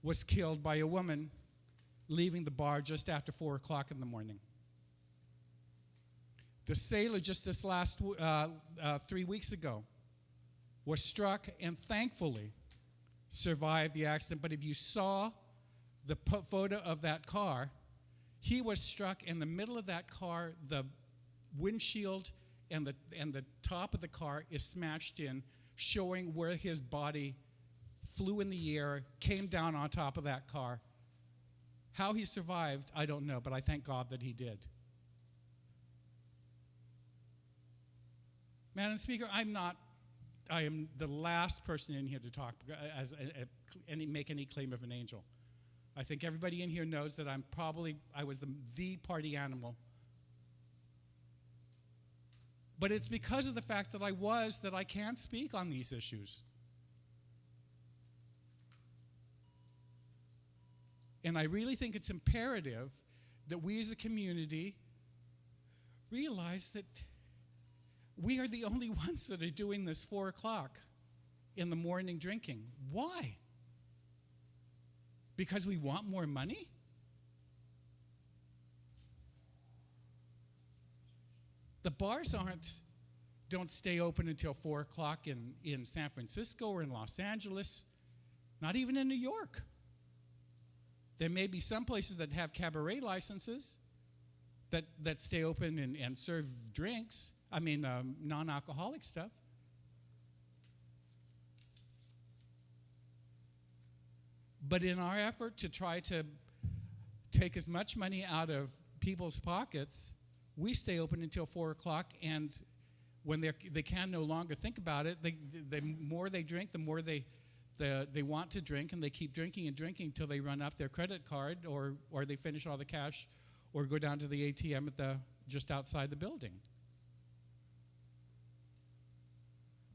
was killed by a woman leaving the bar just after 4 o'clock in the morning. The sailor just this last 3 weeks ago was struck and thankfully survived the accident. But if you saw the photo of that car, he was struck in the middle of that car. The windshield and the top of the car is smashed in, showing where his body flew in the air, came down on top of that car. How he survived, I don't know, but I thank God that he did. Madam Speaker, I am the last person in here to talk make any claim of an angel. I think everybody in here knows that I was the party animal. But it's because of the fact that I can't speak on these issues. And I really think it's imperative that we as a community realize that we are the only ones that are doing this 4 o'clock in the morning drinking. Why? Because we want more money? The bars don't stay open until 4 o'clock in San Francisco or in Los Angeles, not even in New York. There may be some places that have cabaret licenses that stay open and serve drinks, non-alcoholic stuff. But in our effort to try to take as much money out of people's pockets, we stay open until 4 o'clock, and when they can no longer think about it, the more they drink, the more they want to drink, and they keep drinking and drinking until they run up their credit card, or they finish all the cash, or go down to the ATM just outside the building.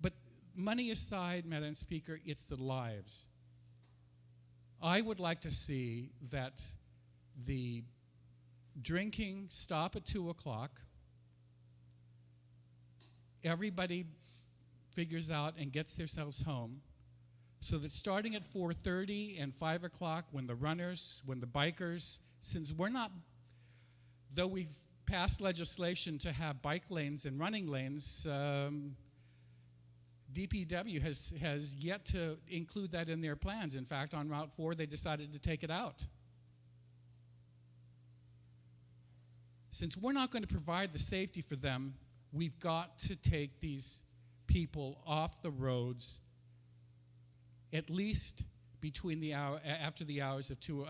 But money aside, Madam Speaker, it's the lives. I would like to see that the drinking stop at 2 o'clock. Everybody figures out and gets themselves home, so that starting at 4:30 and 5 o'clock, when the bikers, since though we've passed legislation to have bike lanes and running lanes, DPW has yet to include that in their plans. In fact, on Route 4, they decided to take it out. Since we're not going to provide the safety for them, we've got to take these people off the roads at least after the hours of 2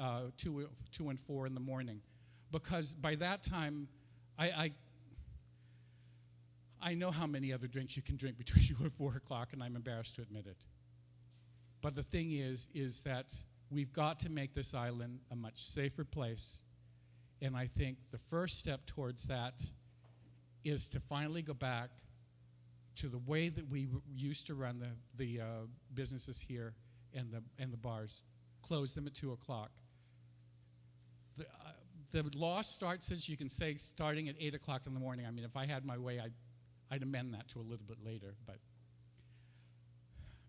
and 4 in the morning. Because by that time, I know how many other drinks you can drink between 2 and 4 o'clock, and I'm embarrassed to admit it. But the thing is that we've got to make this island a much safer place. And I think the first step towards that is to finally go back to the way that we used to run the businesses here and the bars. Close them at 2 o'clock. The law starts, as you can say, starting at 8 o'clock in the morning. I mean, if I had my way, I'd amend that to a little bit later, but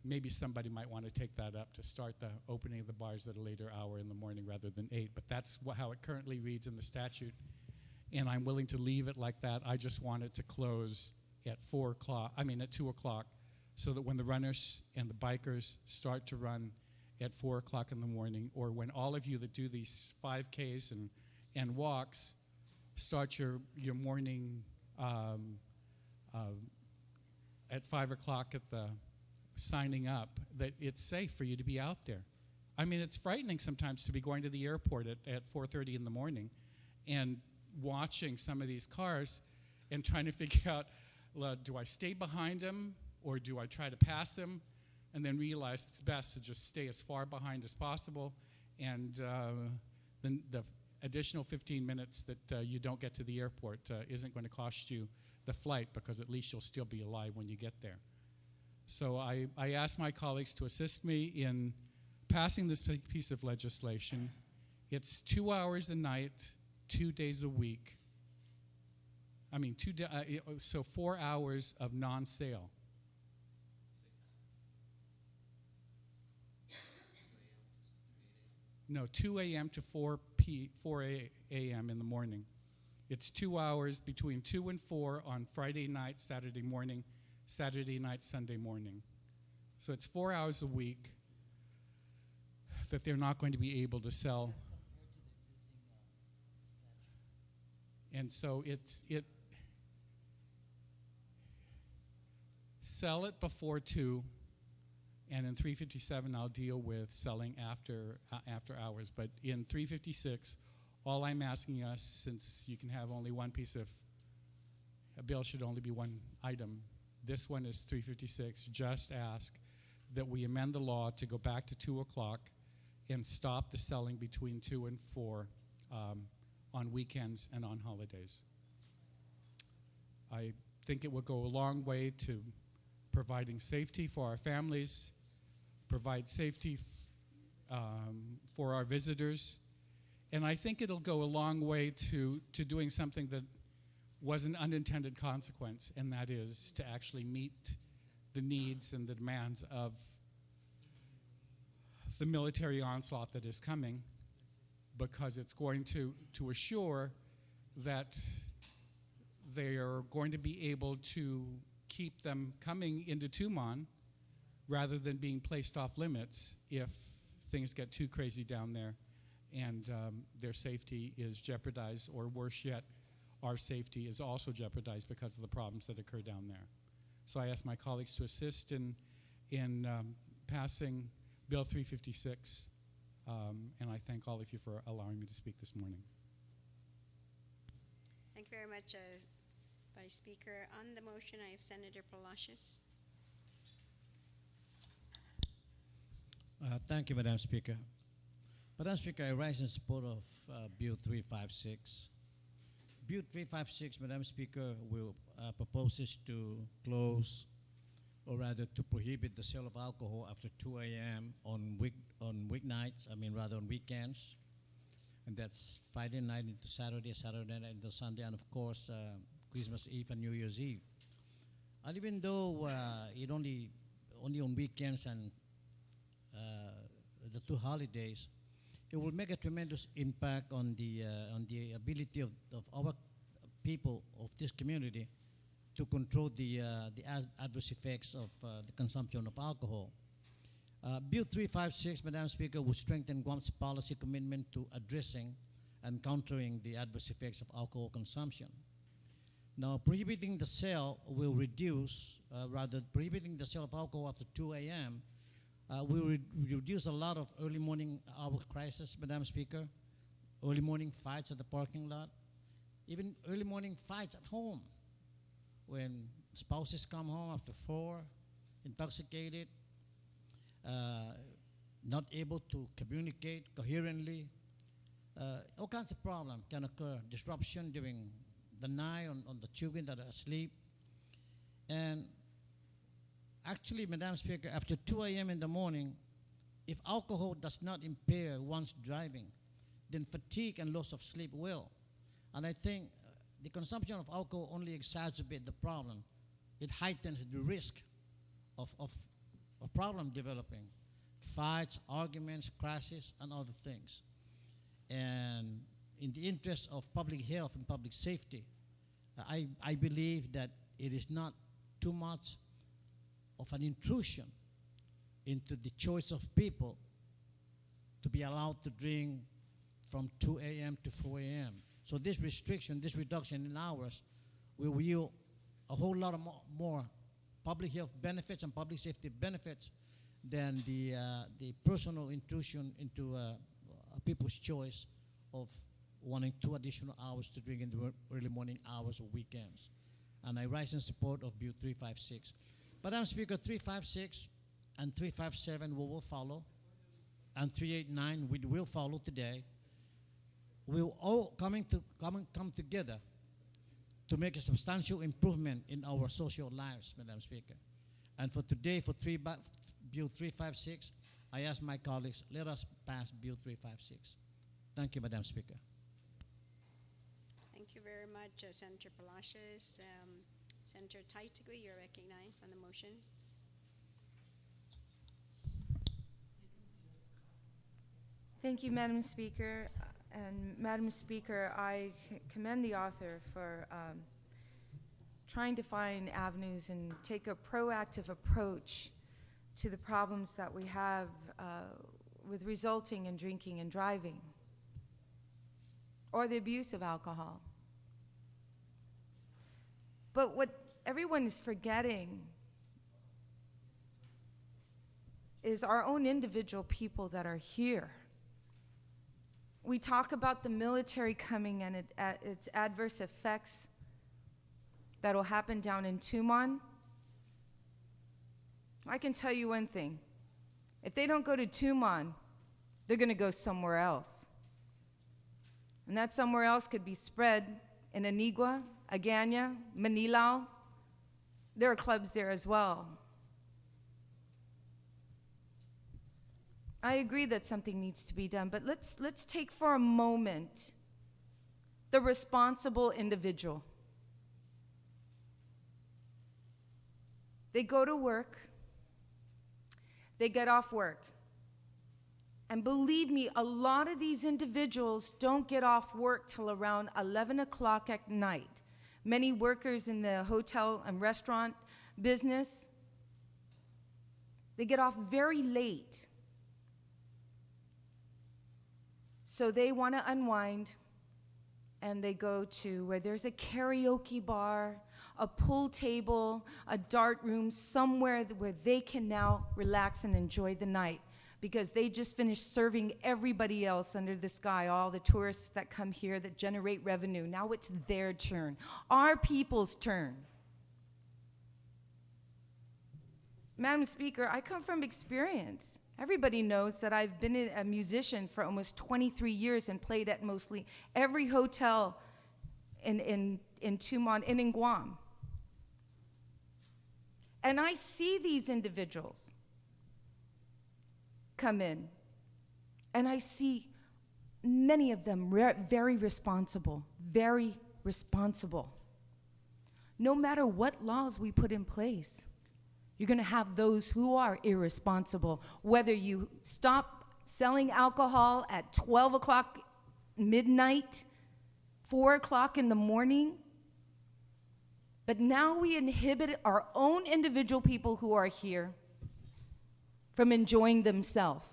maybe somebody might want to take that up to start the opening of the bars at a later hour in the morning rather than 8. But that's how it currently reads in the statute, and I'm willing to leave it like that. I just want it to close at 2 o'clock, so that when the runners and the bikers start to run at 4 o'clock in the morning, or when all of you that do these 5Ks and walks start your morning at 5 o'clock at the signing up, that it's safe for you to be out there. I mean, it's frightening sometimes to be going to the airport at 4:30 in the morning and watching some of these cars and trying to figure out, do I stay behind them or do I try to pass them? And then realize it's best to just stay as far behind as possible, and then the additional 15 minutes that you don't get to the airport isn't going to cost you the flight, because at least you'll still be alive when you get there. So I asked my colleagues to assist me in passing this piece of legislation. It's 2 hours a night, 2 days a week. I mean, so 4 hours of non-sale. No, 2 a.m. to 4 a.m. in the morning. It's 2 hours between 2 and 4 on Friday night, Saturday morning, Saturday night, Sunday morning. So it's 4 hours a week that they're not going to be able to sell. And so sell it before 2, and in 357 I'll deal with selling after hours. But in 356, all I'm asking us, since you can have only one piece of a bill, should only be one item. This one is 356. Just ask that we amend the law to go back to 2 o'clock and stop the selling between 2 and 4 on weekends and on holidays. I think it will go a long way to providing safety for our families, provide safety for our visitors, and I think it'll go a long way to doing something that was an unintended consequence, and that is to actually meet the needs and the demands of the military onslaught that is coming, because it's going to assure that they are going to be able to keep them coming into Tumon rather than being placed off limits if things get too crazy down there and their safety is jeopardized, or worse yet, our safety is also jeopardized because of the problems that occur down there. So I ask my colleagues to assist in passing Bill 356, and I thank all of you for allowing me to speak this morning. Thank you very much, Vice Speaker. On the motion, I have Senator Palacios. Thank you, Madam Speaker. Madam Speaker, I rise in support of Bill 356. Bill 356, Madam Speaker, will proposes to close, or rather to prohibit the sale of alcohol after 2 a.m. on weeknights, rather on weekends. And that's Friday night into Saturday, Saturday night into Sunday, and of course, Christmas Eve and New Year's Eve. And even though it only on weekends and the two holidays, it will make a tremendous impact on the ability of our people of this community to control the adverse effects of the consumption of alcohol. Bill 356, Madam Speaker, will strengthen Guam's policy commitment to addressing and countering the adverse effects of alcohol consumption. Now, prohibiting the sale will reduce, prohibiting the sale of alcohol after 2 a.m. Will reduce a lot of early morning hour crisis, Madam Speaker, early morning fights at the parking lot, even early morning fights at home when spouses come home after 4, intoxicated, not able to communicate coherently. All kinds of problems can occur. Disruption during the night on the children that are asleep. And actually, Madam Speaker, after 2 a.m. in the morning, if alcohol does not impair one's driving, then fatigue and loss of sleep will. And I think the consumption of alcohol only exacerbates the problem. It heightens the risk of a problem developing. Fights, arguments, crashes, and other things. And in the interest of public health and public safety, I believe that it is not too much of an intrusion into the choice of people to be allowed to drink from 2 a.m. to 4 a.m. So this restriction, this reduction in hours will yield a whole lot of more public health benefits and public safety benefits than the personal intrusion into people's choice of wanting 2 additional hours to drink in the early morning hours or weekends. And I rise in support of Bill 356. Madam Speaker, 356 and 357 we will follow, and 389 we will follow today. We'll all come together to make a substantial improvement in our social lives, Madam Speaker. And for today, for Bill 356, I ask my colleagues, let us pass Bill 356. Thank you, Madam Speaker. Thank you very much, Senator Palacios. Senator Taitigui, you're recognized on the motion. Thank you, Madam Speaker. And Madam Speaker, I commend the author for trying to find avenues and take a proactive approach to the problems that we have with resulting in drinking and driving, or the abuse of alcohol. But what everyone is forgetting is our own individual people that are here. We talk about the military coming and its adverse effects that will happen down in Tumon. I can tell you one thing. If they don't go to Tumon, they're going to go somewhere else. And that somewhere else could be spread in Anigua, Agana, Manilao. There are clubs there as well. I agree that something needs to be done, but let's take for a moment the responsible individual. They go to work, they get off work, and believe me, a lot of these individuals don't get off work till around 11 o'clock at night. Many workers in the hotel and restaurant business, they get off very late. So they want to unwind, and they go to where there's a karaoke bar, a pool table, a dart room, somewhere where they can now relax and enjoy the night, because they just finished serving everybody else under the sky, all the tourists that come here that generate revenue. Now it's their turn, our people's turn. Madam Speaker, I come from experience. Everybody knows that I've been a musician for almost 23 years and played at mostly every hotel in Tumon and in Guam. And I see these individuals come in, and I see many of them very responsible, very responsible. No matter what laws we put in place, you're going to have those who are irresponsible. Whether you stop selling alcohol at 12 o'clock midnight, 4 o'clock in the morning, but now we inhibit our own individual people who are here from enjoying themselves.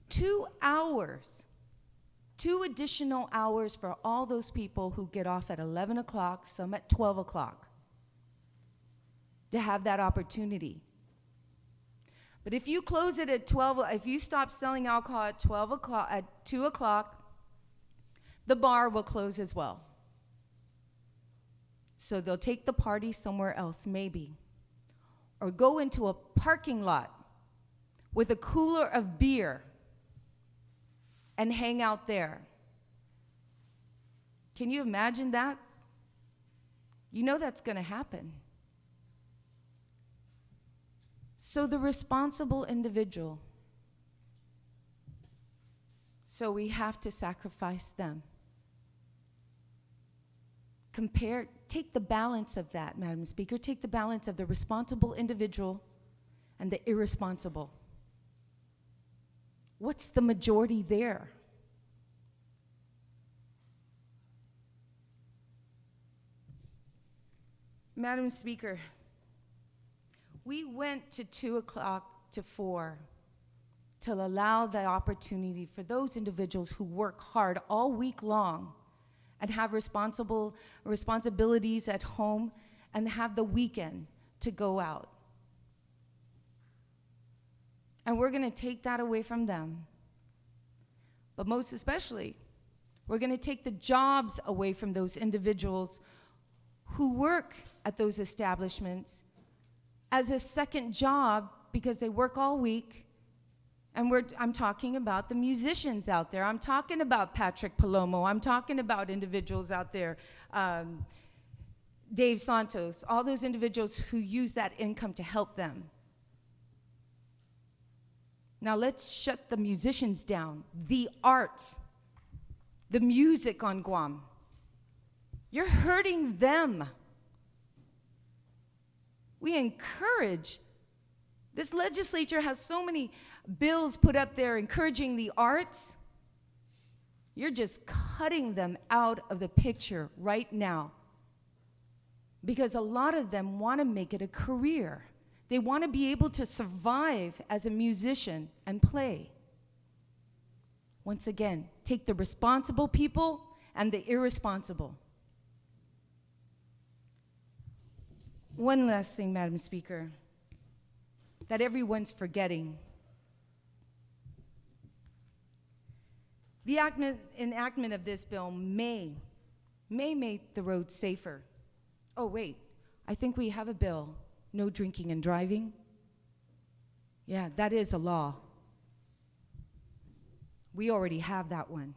2 hours, 2 additional hours for all those people who get off at 11 o'clock, some at 12 o'clock. To have that opportunity. But if you close it at 12, if you stop selling alcohol at 12 o'clock, at 2 o'clock, the bar will close as well. So they'll take the party somewhere else, maybe, or go into a parking lot with a cooler of beer and hang out there. Can you imagine that? You know that's going to happen. So the responsible individual, so we have to sacrifice them. Take the balance of that, Madam Speaker. Take the balance of the responsible individual and the irresponsible. What's the majority there? Madam Speaker, we went to 2 o'clock to 4 to allow the opportunity for those individuals who work hard all week long and have responsibilities at home and have the weekend to go out. And we're going to take that away from them. But most especially, we're going to take the jobs away from those individuals who work at those establishments as a second job because they work all week. And I'm talking about the musicians out there. I'm talking about Patrick Palomo. I'm talking about individuals out there, Dave Santos, all those individuals who use that income to help them. Now let's shut the musicians down, the arts, the music on Guam. You're hurting them. We encourage. This legislature has so many bills put up there encouraging the arts. You're just cutting them out of the picture right now because a lot of them want to make it a career. They want to be able to survive as a musician and play. Once again, take the responsible people and the irresponsible. One last thing, Madam Speaker, that everyone's forgetting. The enactment of this bill may make the roads safer. Oh, wait, I think we have a bill, no drinking and driving. Yeah, that is a law. We already have that one.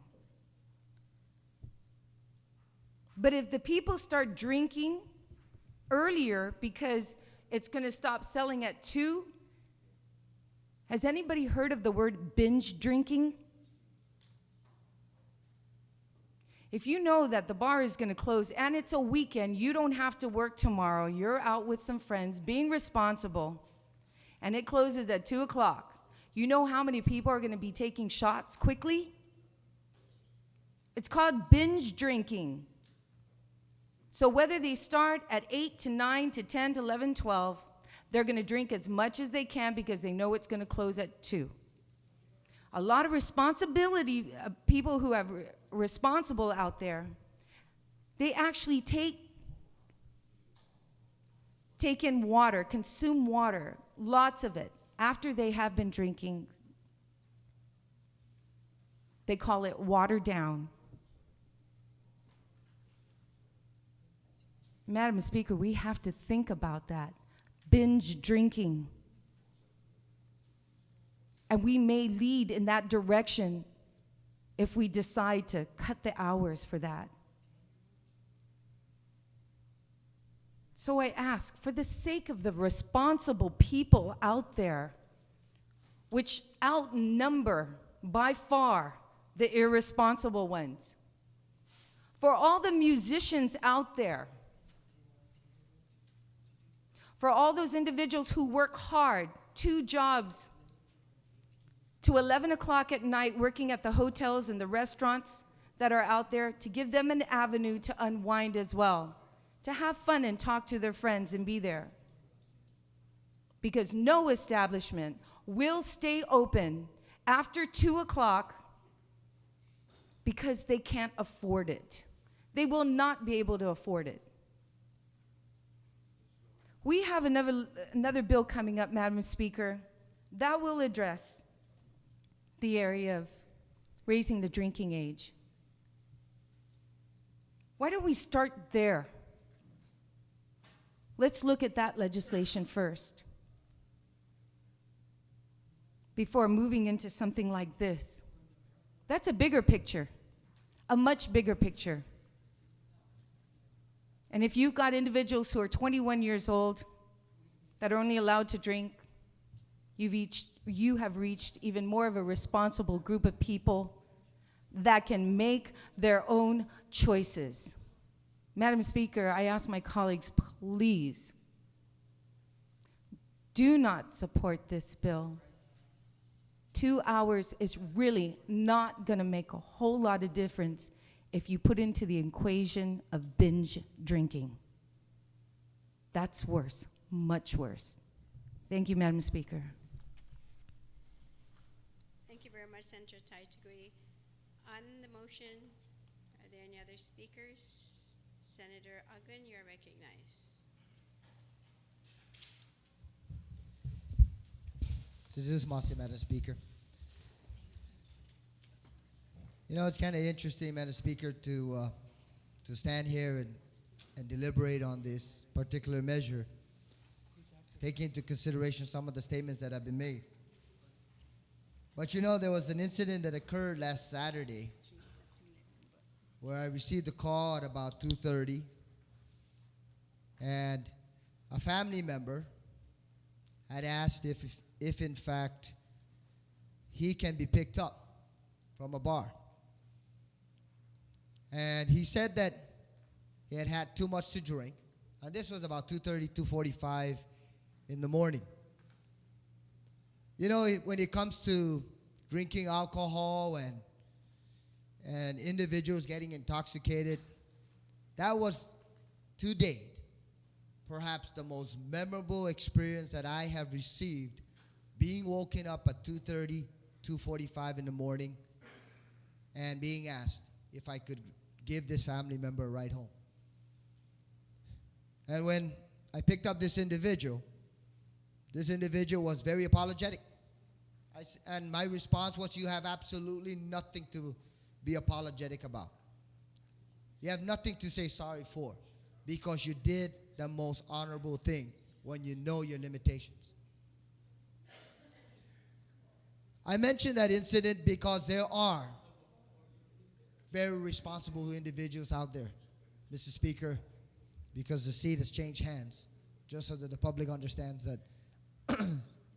But if the people start drinking earlier because it's going to stop selling at 2, has anybody heard of the word binge drinking? If you know that the bar is going to close and it's a weekend, you don't have to work tomorrow, you're out with some friends, being responsible, and it closes at 2 o'clock, you know how many people are going to be taking shots quickly? It's called binge drinking. So whether they start at 8 to 9 to 10 to 11, 12, they're going to drink as much as they can because they know it's going to close at 2. A lot of responsibility, people who have responsible out there, they actually take in water, consume water, lots of it, after they have been drinking. They call it water down. Madam Speaker, we have to think about that. Binge drinking. And we may lead in that direction if we decide to cut the hours for that. So I ask, for the sake of the responsible people out there, which outnumber by far the irresponsible ones, for all the musicians out there, for all those individuals who work hard, 2 jobs, to 11 o'clock at night working at the hotels and the restaurants that are out there, to give them an avenue to unwind as well, to have fun and talk to their friends and be there. Because no establishment will stay open after 2 o'clock because they can't afford it. They will not be able to afford it. We have another bill coming up, Madam Speaker, that will address the area of raising the drinking age. Why don't we start there? Let's look at that legislation first before moving into something like this. That's a bigger picture, a much bigger picture. And if you've got individuals who are 21 years old that are only allowed to drink, you have reached even more of a responsible group of people that can make their own choices. Madam Speaker, I ask my colleagues, please do not support this bill. 2 hours is really not going to make a whole lot of difference if you put into the equation of binge drinking. That's worse, much worse. Thank you, Madam Speaker. Thank you very much, Senator Taitagui. On the motion, are there any other speakers? Senator Uggan, you are recognized. Madam Speaker. You know, it's kind of interesting, Madam Speaker, to stand here and deliberate on this particular measure, taking into consideration some of the statements that have been made. But you know, there was an incident that occurred last Saturday where I received a call at about 2:30, and a family member had asked if in fact he can be picked up from a bar. And he said that he had had too much to drink, and this was about 2:30, 2:45 in the morning. You know, when it comes to drinking alcohol and individuals getting intoxicated, that was, to date, perhaps the most memorable experience that I have received, being woken up at 2:30, 2:45 in the morning and being asked if I could give this family member a ride home. And when I picked up this individual was very apologetic. And my response was, you have absolutely nothing to be apologetic about. You have nothing to say sorry for, because you did the most honorable thing when you know your limitations. I mentioned that incident because there are very responsible individuals out there, Mr. Speaker, because the seat has changed hands, just so that the public understands that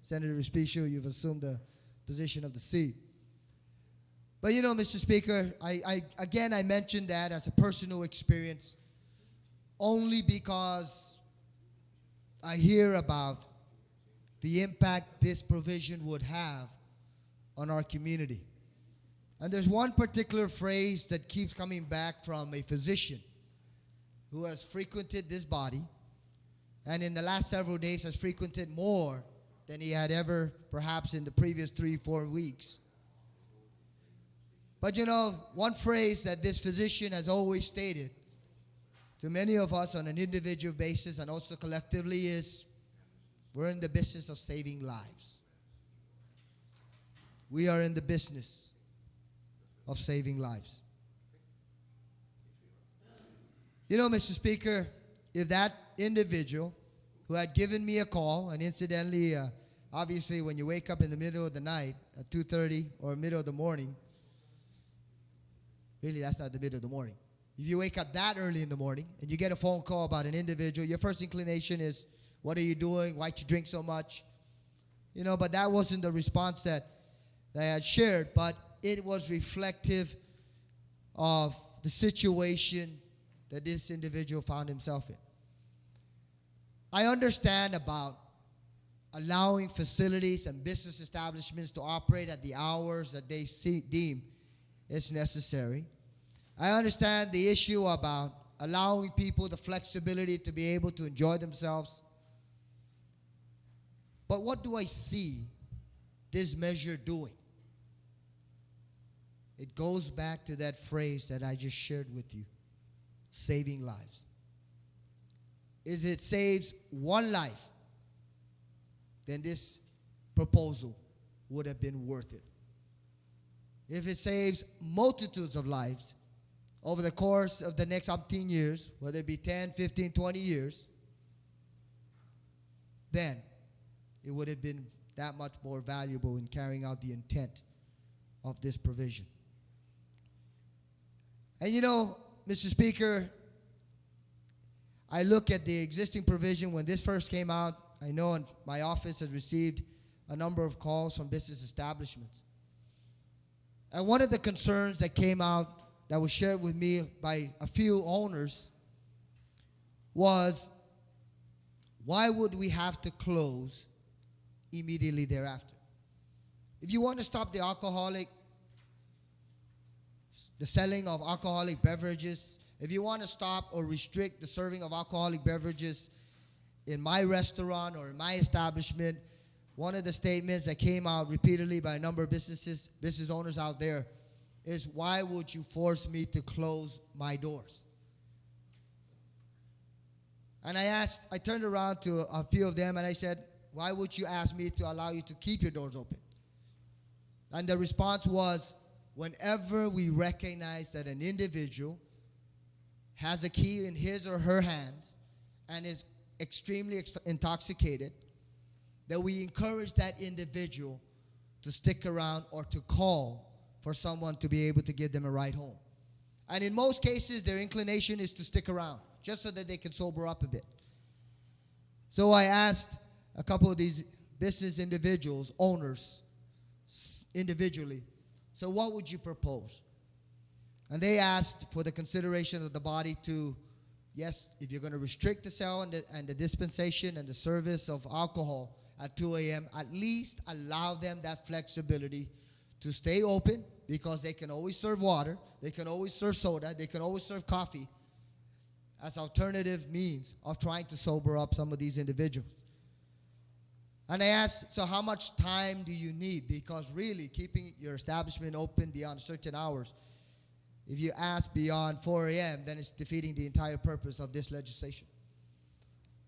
Senator Respicio, you've assumed the position of the seat. But you know, Mr. Speaker, I mentioned that as a personal experience only because I hear about the impact this provision would have on our community. And there's one particular phrase that keeps coming back from a physician who has frequented this body, and in the last several days has frequented more than he had ever perhaps in the previous 3-4 weeks. But you know, one phrase that this physician has always stated to many of us on an individual basis and also collectively is, we're in the business of saving lives. We are in the business of saving lives. You know, Mr. Speaker, if that individual who had given me a call, and incidentally, obviously when you wake up in the middle of the night at 2:30 or middle of the morning, really that's not the middle of the morning. If you wake up that early in the morning and you get a phone call about an individual, your first inclination is, what are you doing? Why'd you drink so much? You know, but that wasn't the response that I had shared, but it was reflective of the situation that this individual found himself in. I understand about allowing facilities and business establishments to operate at the hours that they deem is necessary. I understand the issue about allowing people the flexibility to be able to enjoy themselves. But what do I see this measure doing? It goes back to that phrase that I just shared with you, saving lives. If it saves one life, then this proposal would have been worth it. If it saves multitudes of lives over the course of the next umpteen years, whether it be 10, 15, 20 years, then it would have been that much more valuable in carrying out the intent of this provision. And you know, Mr. Speaker, I look at the existing provision when this first came out. I know my office has received a number of calls from business establishments. And one of the concerns that came out that was shared with me by a few owners was, why would we have to close immediately thereafter? If you want to stop the selling of alcoholic beverages, if you want to stop or restrict the serving of alcoholic beverages in my restaurant or in my establishment, one of the statements that came out repeatedly by a number of business owners out there is, why would you force me to close my doors? And I turned around to a few of them and I said, why would you ask me to allow you to keep your doors open? And the response was, whenever we recognize that an individual has a key in his or her hands and is extremely intoxicated, that we encourage that individual to stick around or to call for someone to be able to give them a ride home. And in most cases, their inclination is to stick around just so that they can sober up a bit. So I asked a couple of these business individuals, owners, individually, so what would you propose? And they asked for the consideration of the body to, yes, if you're going to restrict the sale and the dispensation and the service of alcohol at 2 a.m., at least allow them that flexibility to stay open, because they can always serve water, they can always serve soda, they can always serve coffee as alternative means of trying to sober up some of these individuals. And I asked, so how much time do you need? Because really, keeping your establishment open beyond certain hours, if you ask beyond 4 a.m., then it's defeating the entire purpose of this legislation.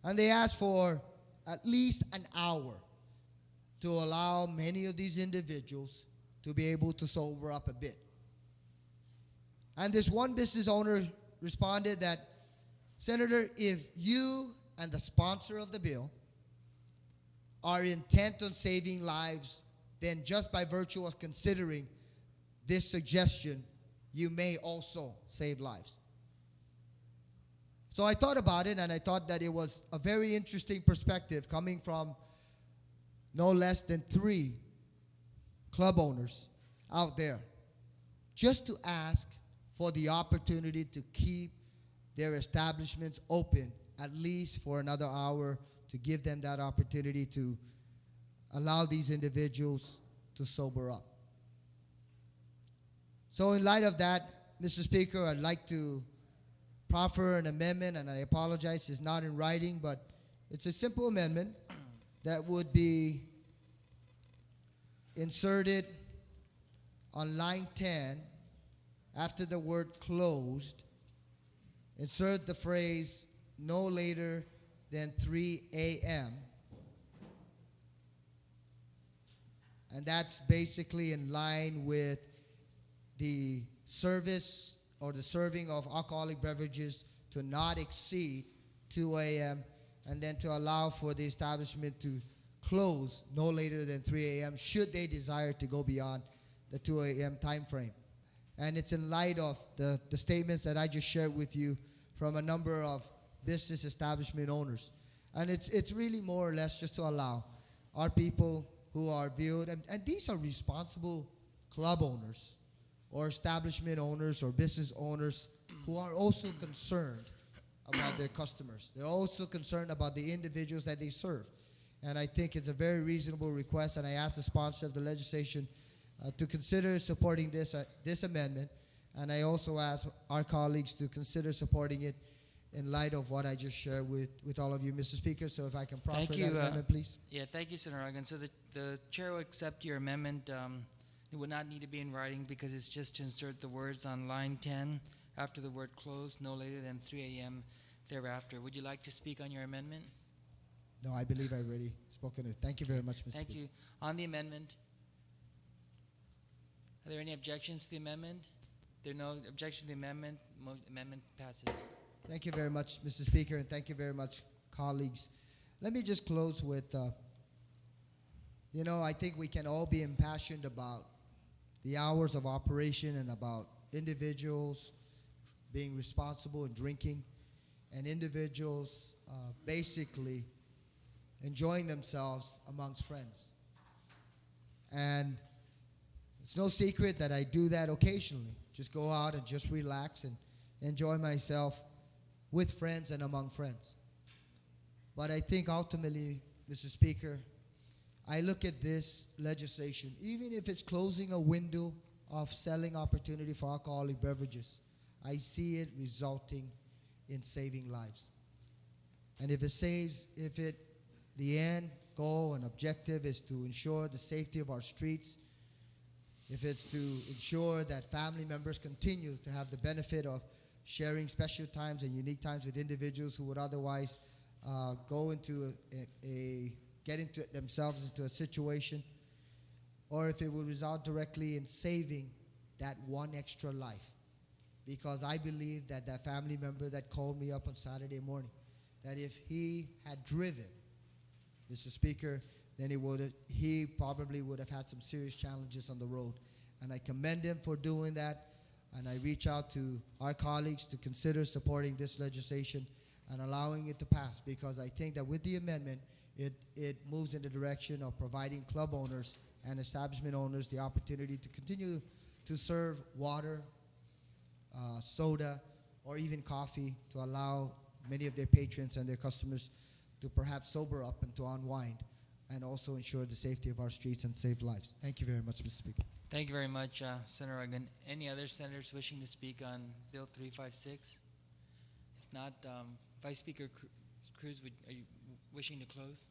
And they asked for at least an hour to allow many of these individuals to be able to sober up a bit. And this one business owner responded that, Senator, if you and the sponsor of the bill are intent on saving lives, then just by virtue of considering this suggestion, you may also save lives. So I thought about it, and I thought that it was a very interesting perspective coming from no less than 3 club owners out there, just to ask for the opportunity to keep their establishments open at least for another hour, to give them that opportunity to allow these individuals to sober up. So in light of that, Mr. Speaker, I'd like to proffer an amendment, and I apologize, it's not in writing, but it's a simple amendment that would be inserted on line 10 after the word closed. Insert the phrase no later than 3 a.m. And that's basically in line with the service or the serving of alcoholic beverages to not exceed 2 a.m. and then to allow for the establishment to close no later than 3 a.m. should they desire to go beyond the 2 a.m. time frame. And it's in light of the statements that I just shared with you from a number of business establishment owners. And it's really more or less just to allow our people who are viewed, and these are responsible club owners or establishment owners or business owners who are also concerned about their customers. They're also concerned about the individuals that they serve. And I think it's a very reasonable request, and I ask the sponsor of the legislation to consider supporting this amendment, and I also ask our colleagues to consider supporting it in light of what I just shared with all of you, Mr. Speaker. So if I can proffer that amendment, please. Yeah, thank you, Senator Ogden. So the chair will accept your amendment. It would not need to be in writing because it's just to insert the words on line 10 after the word close, no later than 3 a.m. thereafter. Would you like to speak on your amendment? No, I believe I already spoken it. Thank you very much, Mr. Thank Speaker. you. On the amendment, are there any objections to the amendment? There are no objections to the amendment. Amendment passes. Thank you very much, Mr. Speaker, and thank you very much, colleagues. let me just close with, I think we can all be impassioned about the hours of operation and about individuals being responsible in drinking and individuals basically enjoying themselves amongst friends. And it's no secret that I do that occasionally. Just go out and just relax and enjoy myself with friends and among friends. But I think ultimately, Mr. Speaker, I look at this legislation, even if it's closing a window of selling opportunity for alcoholic beverages, I see it resulting in saving lives. And if the end goal and objective is to ensure the safety of our streets, if it's to ensure that family members continue to have the benefit of sharing special times and unique times with individuals who would otherwise go into get into themselves into a situation, or if it would result directly in saving that one extra life. Because I believe that that family member that called me up on Saturday morning, that if he had driven, Mr. Speaker, then he probably would have had some serious challenges on the road. And I commend him for doing that, and I reach out to our colleagues to consider supporting this legislation and allowing it to pass, because I think that with the amendment, it moves in the direction of providing club owners and establishment owners the opportunity to continue to serve water, soda, or even coffee, to allow many of their patrons and their customers to perhaps sober up and to unwind, and also ensure the safety of our streets and save lives. Thank you very much, Mr. Speaker. Thank you very much, Senator Ruggan. Any other senators wishing to speak on Bill 356? If not, Vice Speaker Cruz, are you wishing to close?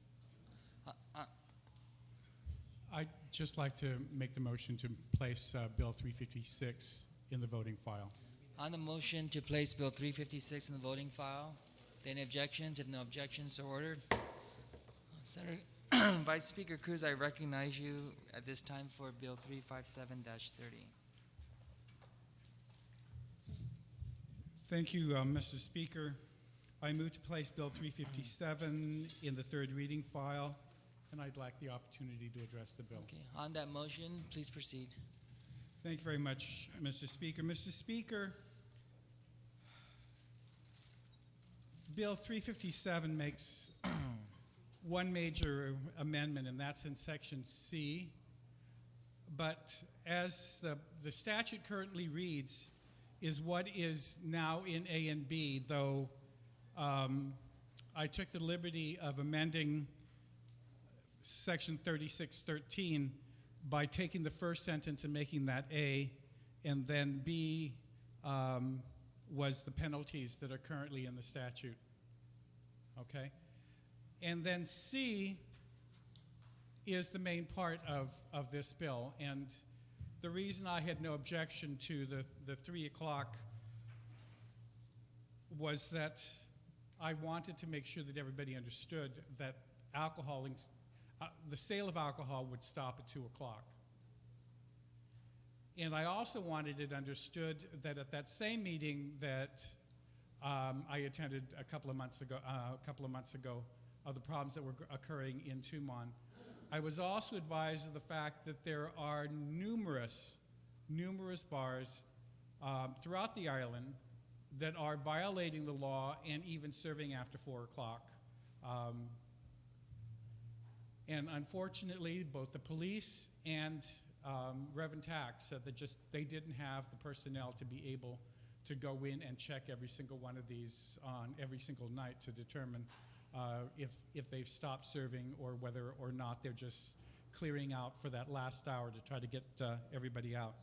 I'd just like to make the motion to place Bill 356 in the voting file. On the motion to place Bill 356 in the voting file, are there any objections? If no objections, so ordered. Senator Vice Speaker Cruz, I recognize you at this time for Bill 357-30. Thank you, Mr. Speaker. I move to place Bill 357 in the third reading file, and I'd like the opportunity to address the bill. Okay. On that motion, please proceed. Thank you very much, Mr. Speaker. Mr. Speaker, Bill 357 makes one major amendment, and that's in Section C. But as the statute currently reads, is what is now in A and B, though I took the liberty of amending Section 3613 by taking the first sentence and making that A, and then B was the penalties that are currently in the statute. Okay? And then C is the main part of this bill. And the reason I had no objection to the 3 o'clock was that I wanted to make sure that everybody understood that the sale of alcohol would stop at 2 o'clock. And I also wanted it understood that at that same meeting that I attended a couple of months ago, of the problems that were occurring in Tumon, I was also advised of the fact that there are numerous bars throughout the island that are violating the law and even serving after 4 o'clock. And unfortunately, both the police and Reverend Tax said that they didn't have the personnel to be able to go in and check every single one of these on every single night to determine if they've stopped serving or whether or not they're just clearing out for that last hour to try to get everybody out.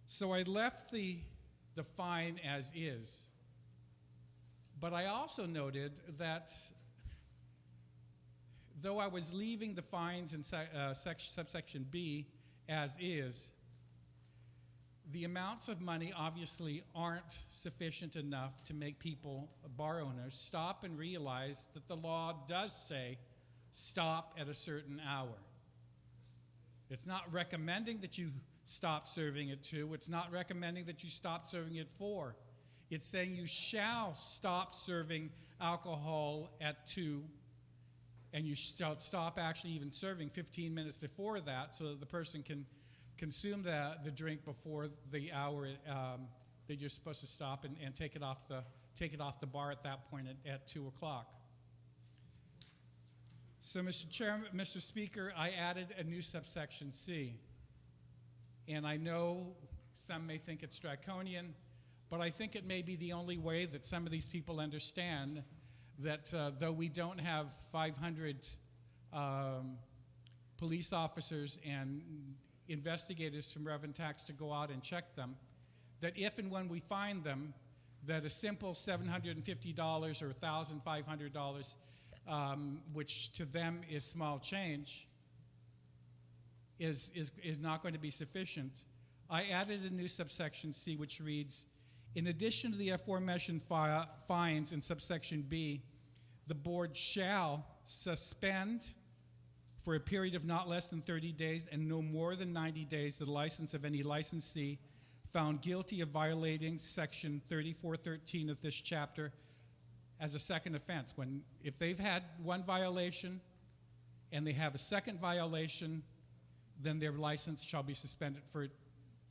So I left the fine as is, but I also noted that though I was leaving the fines in subsection B as is, the amounts of money obviously aren't sufficient enough to make people, bar owners, stop and realize that the law does say stop at a certain hour. It's not recommending that you stop serving at 2. It's not recommending that you stop serving at 4. It's saying you shall stop serving alcohol at 2 and you shall stop actually even serving 15 minutes before that so that the person can consume the drink before the hour that you're supposed to stop and take it off the bar at that point at 2 o'clock. So, Mr. Speaker, I added a new subsection C. And I know some may think it's draconian, but I think it may be the only way that some of these people understand that though we don't have 500 police officers and investigators from Reverend Tax to go out and check them, that if and when we find them, that a simple $750 or $1,500, which to them is small change, is not going to be sufficient. I added a new subsection C, which reads, in addition to the aforementioned fines in subsection B, the board shall suspend for a period of not less than 30 days and no more than 90 days the license of any licensee found guilty of violating section 3413 of this chapter as a second offense. If they've had one violation and they have a second violation, then their license shall be suspended for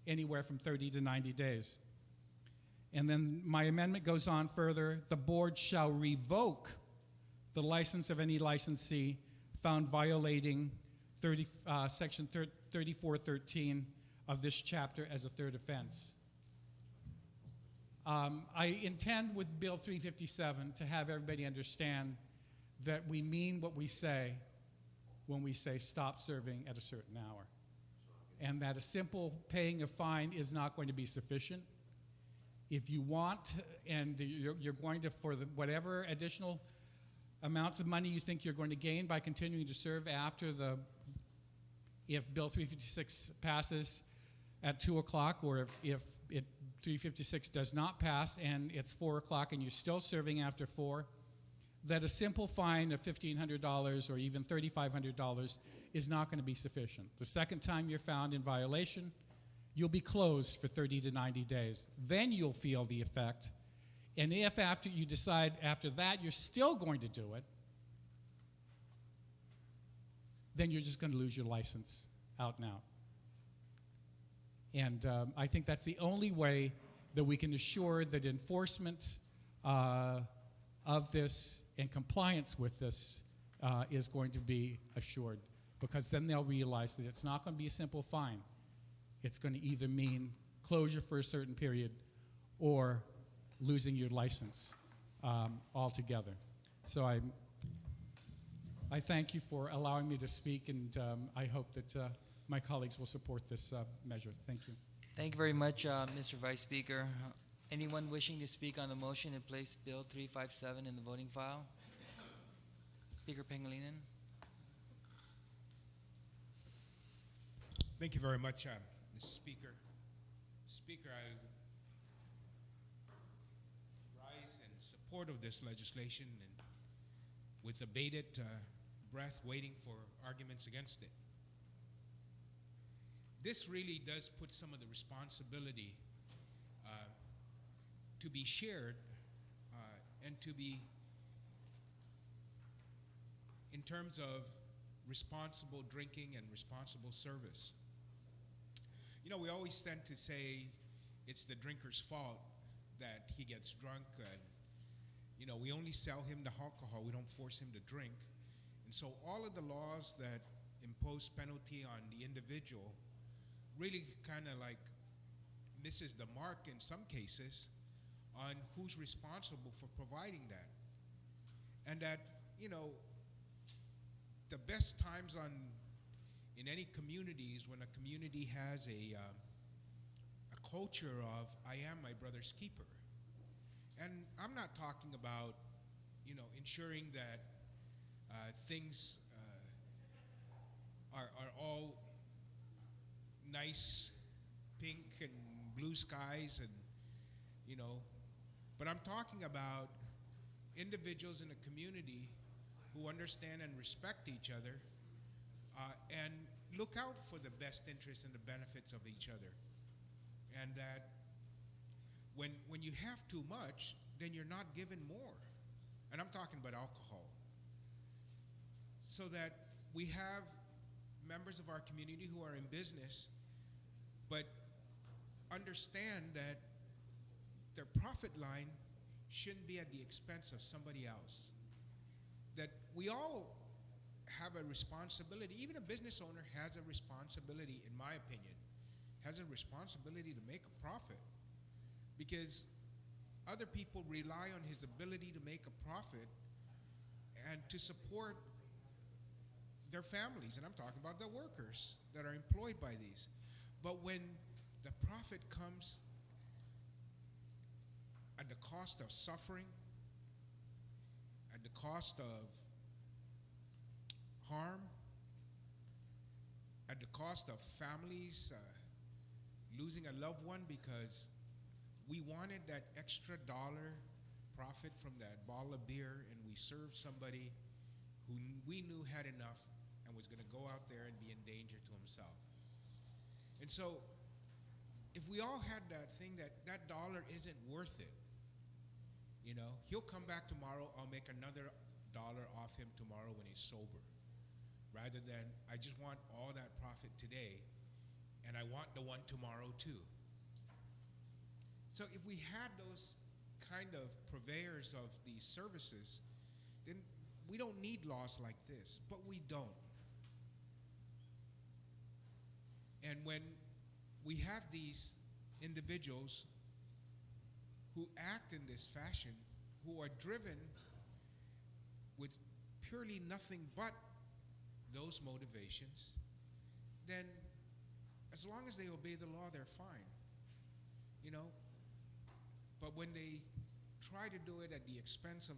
anywhere from 30 to 90 days. And then my amendment goes on further. The board shall revoke the license of any licensee found violating section 3413 of this chapter as a third offense. I intend with Bill 357 to have everybody understand that we mean what we say when we say stop serving at a certain hour. And that a simple paying a fine is not going to be sufficient. If you want, and you're going to, for whatever additional amounts of money you think you're going to gain by continuing to serve after if Bill 356 passes at 2 o'clock, or if 356 does not pass and it's 4 o'clock and you're still serving after 4, that a simple fine of $1,500 or even $3,500 is not going to be sufficient. The second time you're found in violation, you'll be closed for 30 to 90 days. Then you'll feel the effect. And if after you decide after that you're still going to do it, then you're just going to lose your license out and out. And I think that's the only way that we can assure that enforcement of this and compliance with this is going to be assured, because then they'll realize that it's not going to be a simple fine. It's going to either mean closure for a certain period or losing your license altogether. So I thank you for allowing me to speak, and I hope that my colleagues will support this measure. Thank you. Thank you very much, Mr. Vice Speaker. Anyone wishing to speak on the motion to place Bill 357 in the voting file? Speaker Pangilinan. Thank you very much, Mr. Speaker. Speaker, I rise in support of this legislation and with a bated breath waiting for arguments against it. This really does put some of the responsibility to be shared and to be in terms of responsible drinking and responsible service. You know, we always tend to say it's the drinker's fault that he gets drunk, and you know, we only sell him the alcohol, we don't force him to drink. And so all of the laws that impose penalty on the individual really kind of like misses the mark in some cases on who's responsible for providing that. And that, you know, the best times in any community is when a community has a culture of, I am my brother's keeper. And I'm not talking about, you know, ensuring that things are all nice pink and blue skies and, you know, but I'm talking about individuals in a community who understand and respect each other and look out for the best interests and the benefits of each other. And that when you have too much, then you're not given more. And I'm talking about alcohol. so that we have members of our community who are in business but understand that their profit line shouldn't be at the expense of somebody else. That we all have a responsibility, even a business owner has a responsibility, in my opinion, has a responsibility to make a profit, because other people rely on his ability to make a profit and to support their families, and I'm talking about the workers that are employed by these. But when the profit comes at the cost of suffering, at the cost of harm, at the cost of families losing a loved one because we wanted that extra dollar profit from that bottle of beer, and we served somebody who we knew had enough and was going to go out there and be in danger to himself. And so if we all had that thing that that dollar isn't worth it, you know, he'll come back tomorrow, I'll make another dollar off him tomorrow when he's sober, rather than I just want all that profit today and I want the one tomorrow too. So if we had those kind of purveyors of these services, then we don't need laws like this, but we don't. And when we have these individuals who act in this fashion, who are driven with purely nothing but those motivations, then as long as they obey the law, they're fine, you know. But when they try to do it at the expense of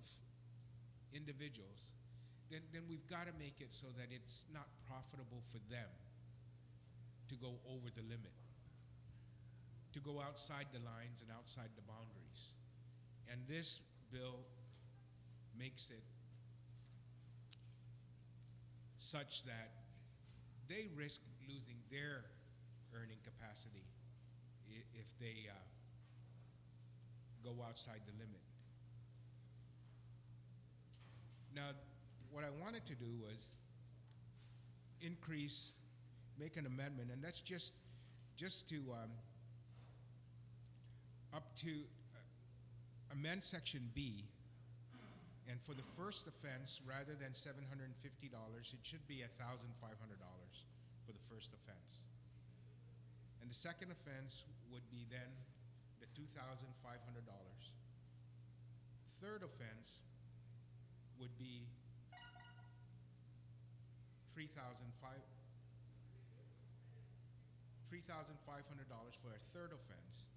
individuals, then we've got to make it so that it's not profitable for them to go over the limit, to go outside the lines and outside the boundaries. And this bill makes it such that they risk losing their earning capacity if they go outside the limit. Now, what I wanted to do was make an amendment, and that's just to amend Section B, and for the first offense, rather than $750, it should be $1,500 for the first offense. And the second offense would be then the $2,500. Third offense would be $3,500 for a third offense.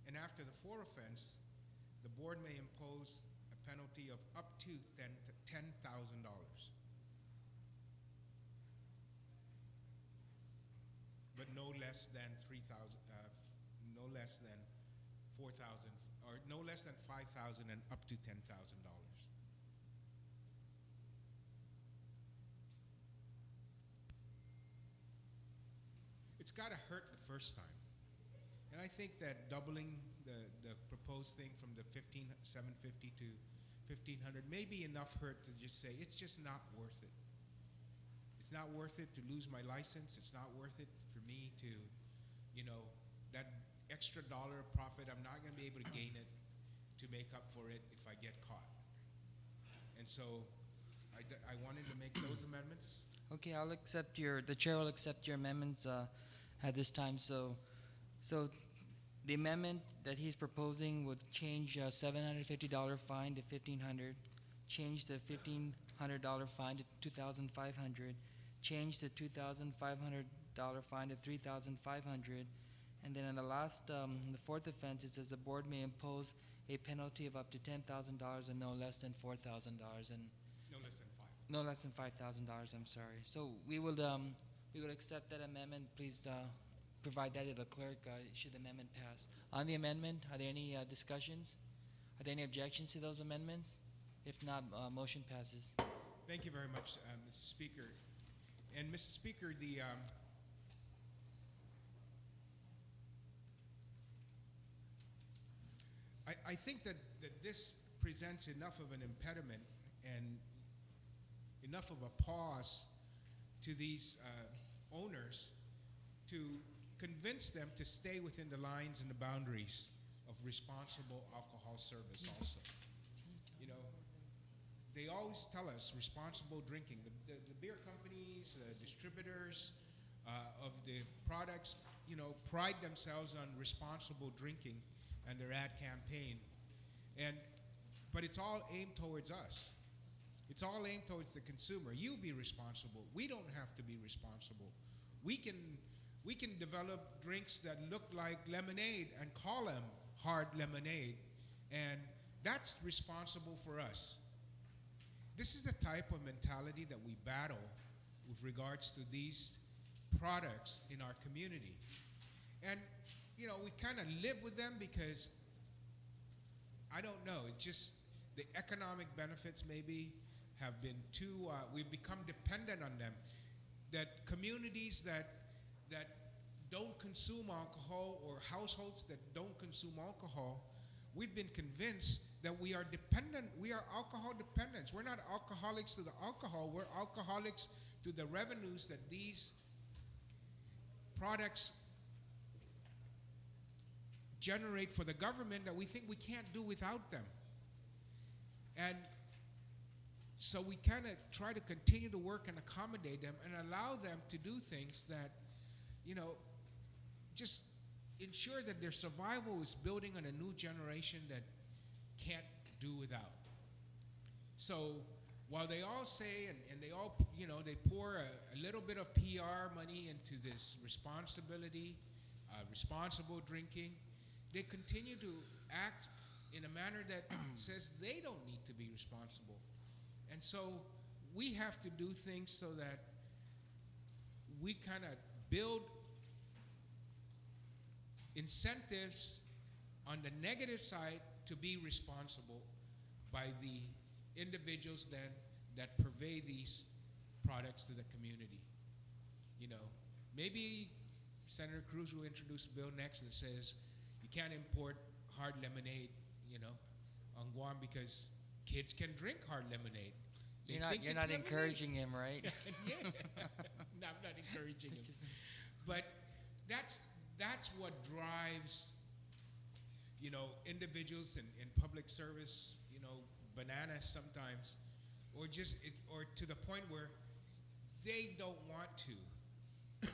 And after the fourth offense, the board may impose a penalty of up to $10,000. But no less than 4,000, or no less than 5,000 and up to $10,000. It's got to hurt the first time. And I think that doubling the proposed thing from the $750 to $1,500 may be enough hurt to just say it's just not worth it. It's not worth it to lose my license. It's not worth it for me to, you know, that extra dollar of profit, I'm not going to be able to gain it to make up for it if I get caught. And so I wanted to make those amendments. Okay, the chair will accept your amendments at this time. So the amendment that he's proposing would change $750 fine to $1,500, change the $1,500 fine to $2,500, change the $2,500 fine to $3,500, and then in the last, the fourth offense, it says the board may impose a penalty of up to $10,000 and no less than $4,000 and No less than $5,000. I'm sorry. So we will accept that amendment. Please provide that to the clerk should the amendment pass. On the amendment, are there any discussions? Are there any objections to those amendments? If not, motion passes. Thank you very much, Mr. Speaker. And Mr. Speaker, I think that this presents enough of an impediment and enough of a pause to these owners to convince them to stay within the lines and the boundaries of responsible alcohol service also. You know, they always tell us responsible drinking. The beer companies, distributors of the products, you know, pride themselves on responsible drinking and their ad campaign. But it's all aimed towards us. It's all aimed towards the consumer. You be responsible. We don't have to be responsible. We can develop drinks that look like lemonade and call them hard lemonade, and that's responsible for us. This is the type of mentality that we battle with regards to these products in our community. And, you know, we kind of live with them because, I don't know, it just, the economic benefits maybe have been too, we've become dependent on them. That communities that don't consume alcohol, or households that don't consume alcohol, we've been convinced that we are dependent, we are alcohol dependents. We're not alcoholics to the alcohol, we're alcoholics to the revenues that these products generate for the government, that we think we can't do without them. And so we kind of try to continue to work and accommodate them and allow them to do things that, you know, just ensure that their survival is building on a new generation that can't do without. So while they all say, and they all, you know, they pour a little bit of PR money into this responsibility, responsible drinking, they continue to act in a manner that says they don't need to be responsible. And so we have to do things so that we kind of build incentives on the negative side to be responsible by the individuals that purvey these products to the community. You know, maybe Senator Cruz will introduce a bill next that says you can't import hard lemonade, you know, on Guam because kids can drink hard lemonade. They think You're it's not lemonade. encouraging him, right? Yeah. No, I'm not encouraging him. But that's what drives, you know, individuals in public service, you know, bananas sometimes, or to the point where they don't want to.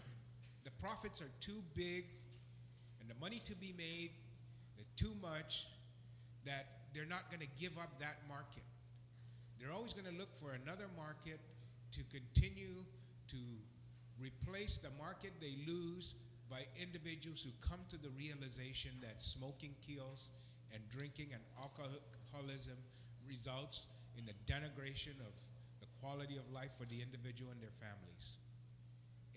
The profits are too big, and the money to be made is too much, that they're not going to give up that market. They're always going to look for another market to continue to replace the market they lose by individuals who come to the realization that smoking kills and drinking and alcoholism results in the denigration of the quality of life for the individual and their families.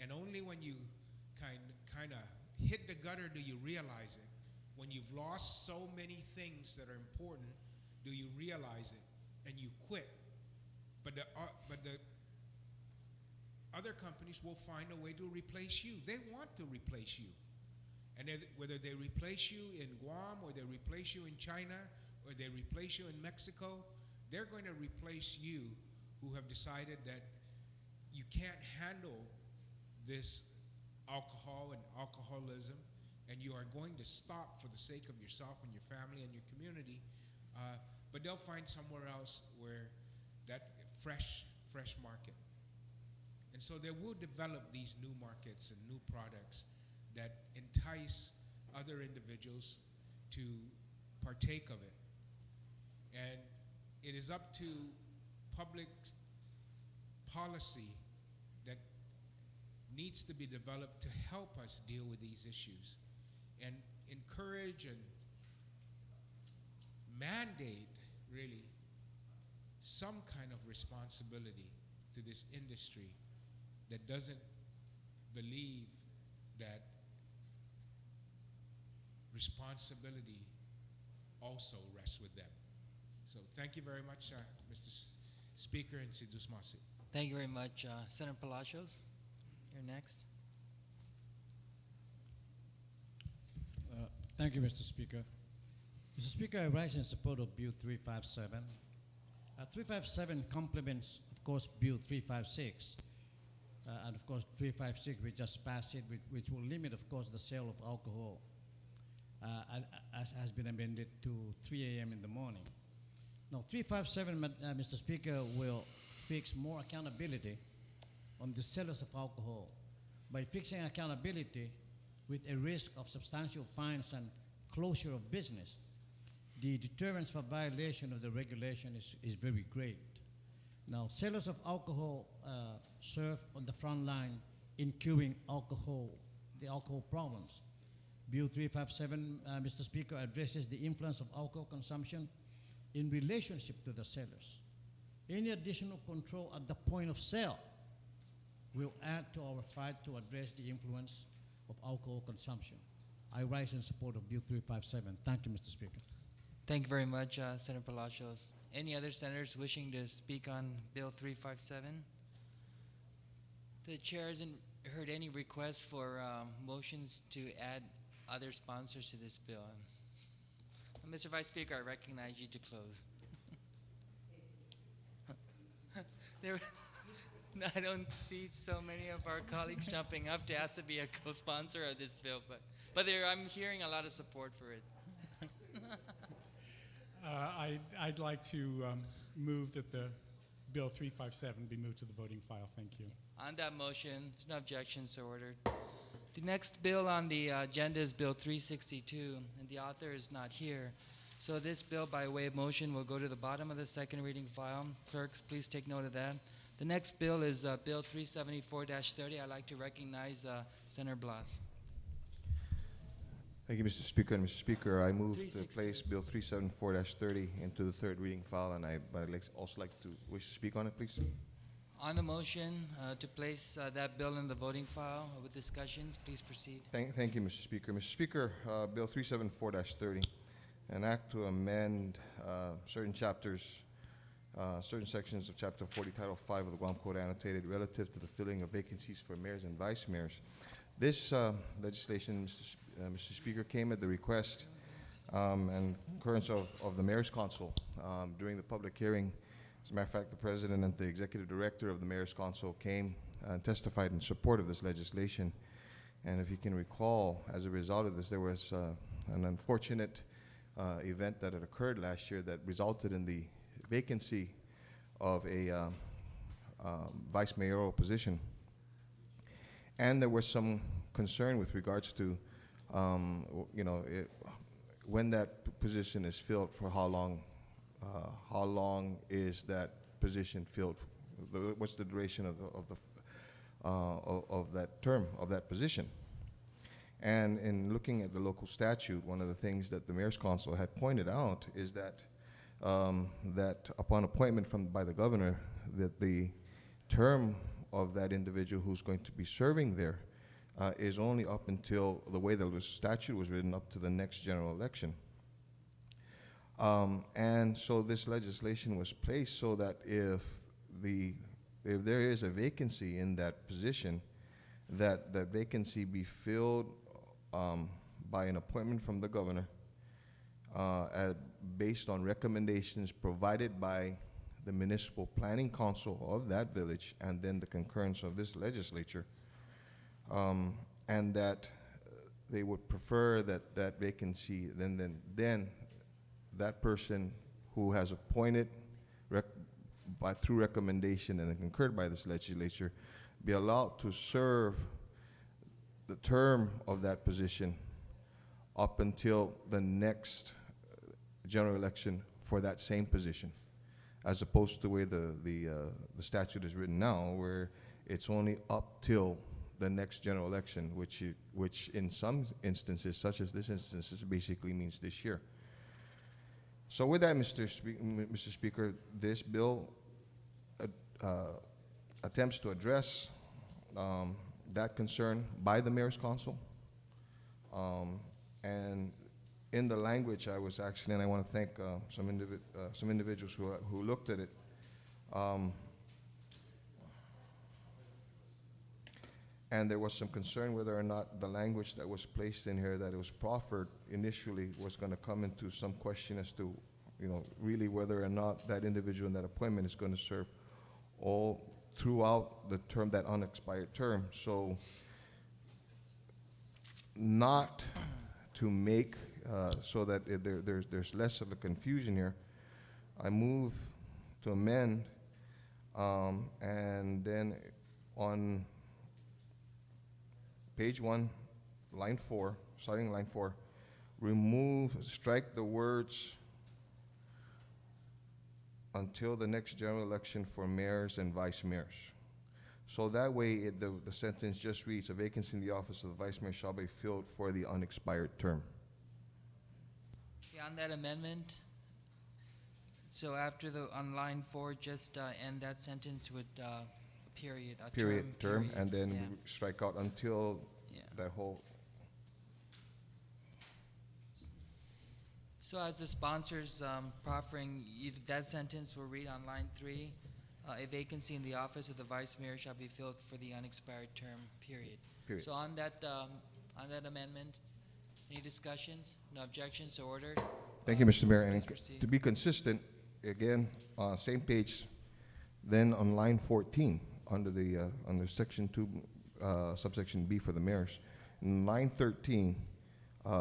And only when you kind of hit the gutter do you realize it. When you've lost so many things that are important, do you realize it, and you quit. But the other companies will find a way to replace you. They want to replace you. And whether they replace you in Guam, or they replace you in China, or they replace you in Mexico, they're going to replace you who have decided that you can't handle this alcohol and alcoholism, and you are going to stop for the sake of yourself and your family and your community, but they'll find somewhere else where that fresh market. And so they will develop these new markets and new products that entice other individuals to partake of it. And it is up to public policy that needs to be developed to help us deal with these issues and encourage and mandate, really, some kind of responsibility to this industry that doesn't believe that responsibility also rests with them. So thank you very much, Mr. Speaker, and Sidus Masi. Thank you very much. Senator Palacios, you're next. Thank you, Mr. Speaker. Mr. Speaker, I rise in support of Bill 357. 357 complements, of of course, Bill 356. And of course, 356, we just passed it, which will limit, of course, the sale of alcohol, as has been amended to 3 a.m. in the morning. Now, 357, Mr. Speaker, will fix more accountability on the sellers of alcohol. By fixing accountability with a risk of substantial fines and closure of business, the deterrence for violation of the regulation is very great. Now, sellers of alcohol serve on the front line in curing the alcohol problems. Bill 357, Mr. Speaker, addresses the influence of alcohol consumption in relationship to the sellers. Any additional control at the point of sale will add to our fight to address the influence of alcohol consumption. I rise in support of Bill 357. Thank you, Mr. Speaker. Thank you very much, Senator Palacios. Any other senators wishing to speak on Bill 357? The chair hasn't heard any requests for motions to add other sponsors to this bill. Mr. Vice Speaker, I recognize you to close. I don't see so many of our colleagues jumping up to ask to be a co-sponsor of this bill, but I'm hearing a lot of support for it. I'd like to move that the Bill 357 be moved to the voting file. Thank you. On that motion, there's no objections, so ordered. The next bill on the agenda is Bill 362, and the author is not here. So this bill, by way of motion, will go to the bottom of the second reading file. Clerks, please take note of that. The next bill is Bill 374-30. I'd like to recognize Senator Blas. Thank you, Mr. Speaker. And Mr. Speaker, I move to 360. place Bill 374-30 into the third reading file, and I'd also like to wish to speak on it, please. On the motion to place that bill in the voting file with discussions, please proceed. Thank you, Mr. Speaker. Mr. Speaker, Bill 374-30, an act to amend certain chapters, certain sections of Chapter 40, Title 5 of the Guam Code Annotated relative to the filling of vacancies for mayors and vice mayors. This legislation, Mr. Speaker, came at the request and concurrence of the Mayor's Council during the public hearing. As a matter of fact, the President and the Executive Director of the Mayor's Council came and testified in support of this legislation. And if you can recall, as a result of this, there was an unfortunate event that had occurred last year that resulted in the vacancy of a vice mayoral position. And there was some concern with regards to, when that position is filled, for how long is that position filled? What's the duration of that term, of that position? And in looking at the local statute, one of the things that the Mayor's Council had pointed out is that that upon appointment by the governor, that the term of that individual who's going to be serving there is only up until, the way the statute was written, up to the next general election. And so this legislation was placed so that if there is a vacancy in that position, that vacancy be filled by an appointment from the governor based on recommendations provided by the Municipal Planning Council of that village, and then the concurrence of this legislature, and that they would prefer that vacancy, then that person who has appointed through recommendation and then concurred by this legislature be allowed to serve the term of that position up until the next general election for that same position, as opposed to the way the statute is written now, where it's only up till the next general election, which in some instances, such as this instance, basically means this year. So with that, Mr. Speaker, this bill attempts to address that concern by the Mayor's Council. And in the language, I was actually, and I want to thank some individuals who looked at it. And there was some concern whether or not the language that was placed in here, that it was proffered initially, was going to come into some question as to, really whether or not that individual in that appointment is going to serve all throughout the term, that unexpired term. So not to make so that there's less of a confusion here, I move to amend, and then on page 1, line 4, starting line 4, strike the words until the next general election for mayors and vice mayors. So that way, the sentence just reads, a vacancy in the office of the vice mayor shall be filled for the unexpired term. Okay, on that amendment, so after on line 4, just end that sentence with period. Term, and then yeah. we strike out until Yeah. that whole. So as the sponsors proffering, that sentence will read on line 3, a vacancy in the office of the vice mayor shall be filled for the unexpired term, period. So on that amendment, any discussions? No objections, so ordered. Thank you, Mr. Mayor. Please And proceed. to be consistent, again, same page, then on line 14, under section 2, subsection B for the mayors, in line 13,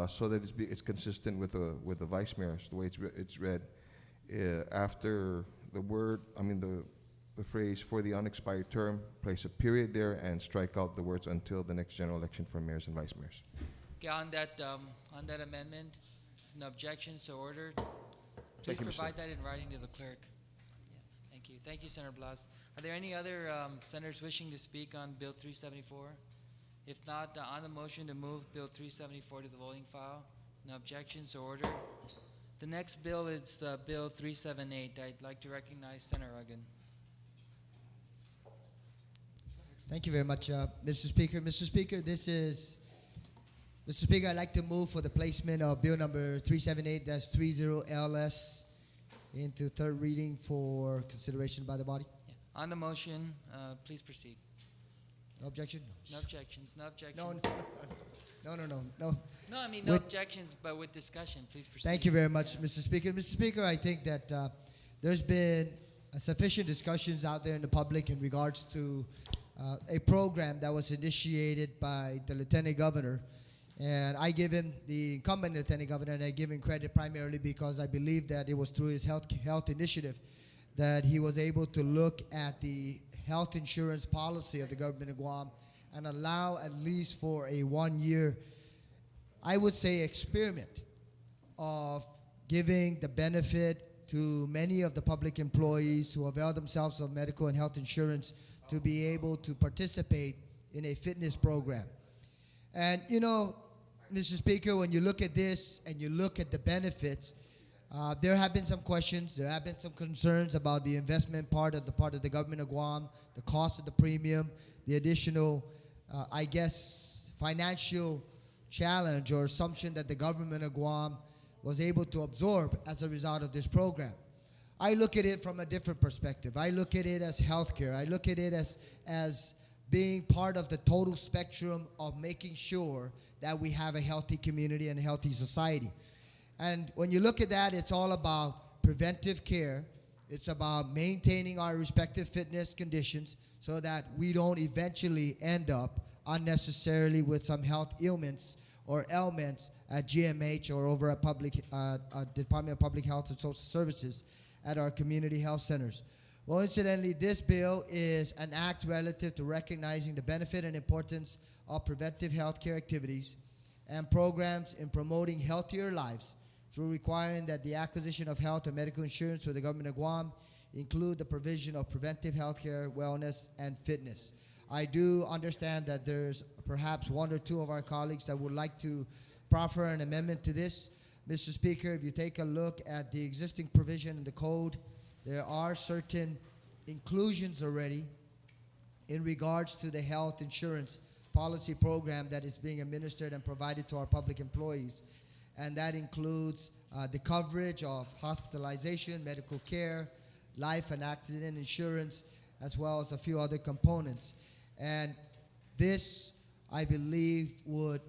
so that it's consistent with the vice mayors, the way it's read, after the word, the phrase for the unexpired term, place a period there and strike out the words until the next general election for mayors and vice mayors. Okay, on that amendment, no objections, so ordered. Please Thank you, Mr. provide that in writing to the clerk. Yeah, thank you. Thank you, Senator Blas. Are there any other senators wishing to speak on Bill 374? If not, on the motion to move Bill 374 to the voting file, no objections, so ordered. The next bill is Bill 378. I'd like to recognize Senator Ruggan. Thank you very much, Mr. Speaker. Mr. Speaker, Mr. Speaker, I'd like to move for the placement of Bill number 378-30LS into third reading for consideration by the body. Yeah. On the motion, please proceed. No objection? No objections, no objections. No. No, I mean, no With- objections, but with discussion, please proceed. Thank you very much, Mr. Speaker. Mr. Speaker, I think that there's been sufficient discussions out there in the public in regards to a program that was initiated by the Lieutenant Governor. And I give him, the incumbent Lieutenant Governor, and I give him credit primarily because I believe that it was through his health initiative that he was able to look at the health insurance policy of the government of Guam and allow, at least for a 1-year, I would say, experiment of giving the benefit to many of the public employees who avail themselves of medical and health insurance to be able to participate in a fitness program. And you know, Mr. Speaker, when you look at this and you look at the benefits, there have been some questions, there have been some concerns about the investment part of the government of Guam, the cost of the premium, the additional, I guess, financial challenge or assumption that the government of Guam was able to absorb as a result of this program. I look at it from a different perspective. I look at it as healthcare. I look at it as being part of the total spectrum of making sure that we have a healthy community and a healthy society. And when you look at that, it's all about preventive care. It's about maintaining our respective fitness conditions so that we don't eventually end up unnecessarily with some health ailments or ailments at GMH or over at Department of Public Health and Social Services at our community health centers. Well, incidentally, this bill is an act relative to recognizing the benefit and importance of preventive health care activities and programs in promoting healthier lives through requiring that the acquisition of health and medical insurance for the government of Guam include the provision of preventive health care, wellness, and fitness. I do understand that there's perhaps one or two of our colleagues that would like to proffer an amendment to this. Mr. Speaker, if you take a look at the existing provision in the code, there are certain inclusions already in regards to the health insurance policy program that is being administered and provided to our public employees. And that includes the coverage of hospitalization, medical care, life and accident insurance, as well as a few other components. And this, I believe, would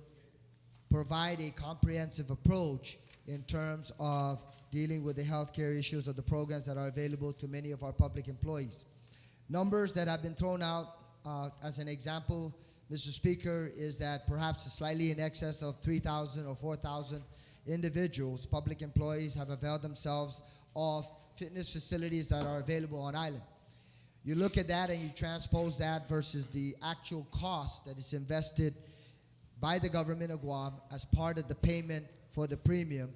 provide a comprehensive approach in terms of dealing with the healthcare issues of the programs that are available to many of our public employees. numbers that have been thrown out as an example, Mr. Speaker, is that perhaps slightly in excess of 3,000 or 4,000 individuals, public employees, have availed themselves of fitness facilities that are available on island. You look at that and you transpose that versus the actual cost that is invested by the government of Guam as part of the payment for the premium.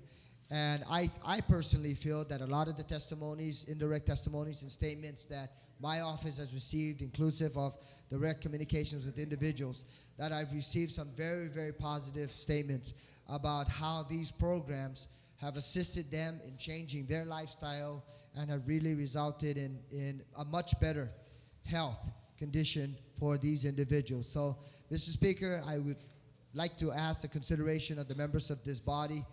And I personally feel that a lot of the testimonies, indirect testimonies and statements that my office has received, inclusive of direct communications with individuals, that I've received some very, very positive statements about how these programs have assisted them in changing their lifestyle and have really resulted in a much better health condition for these individuals. So, Mr. Speaker, I would like to ask the consideration of the members of this body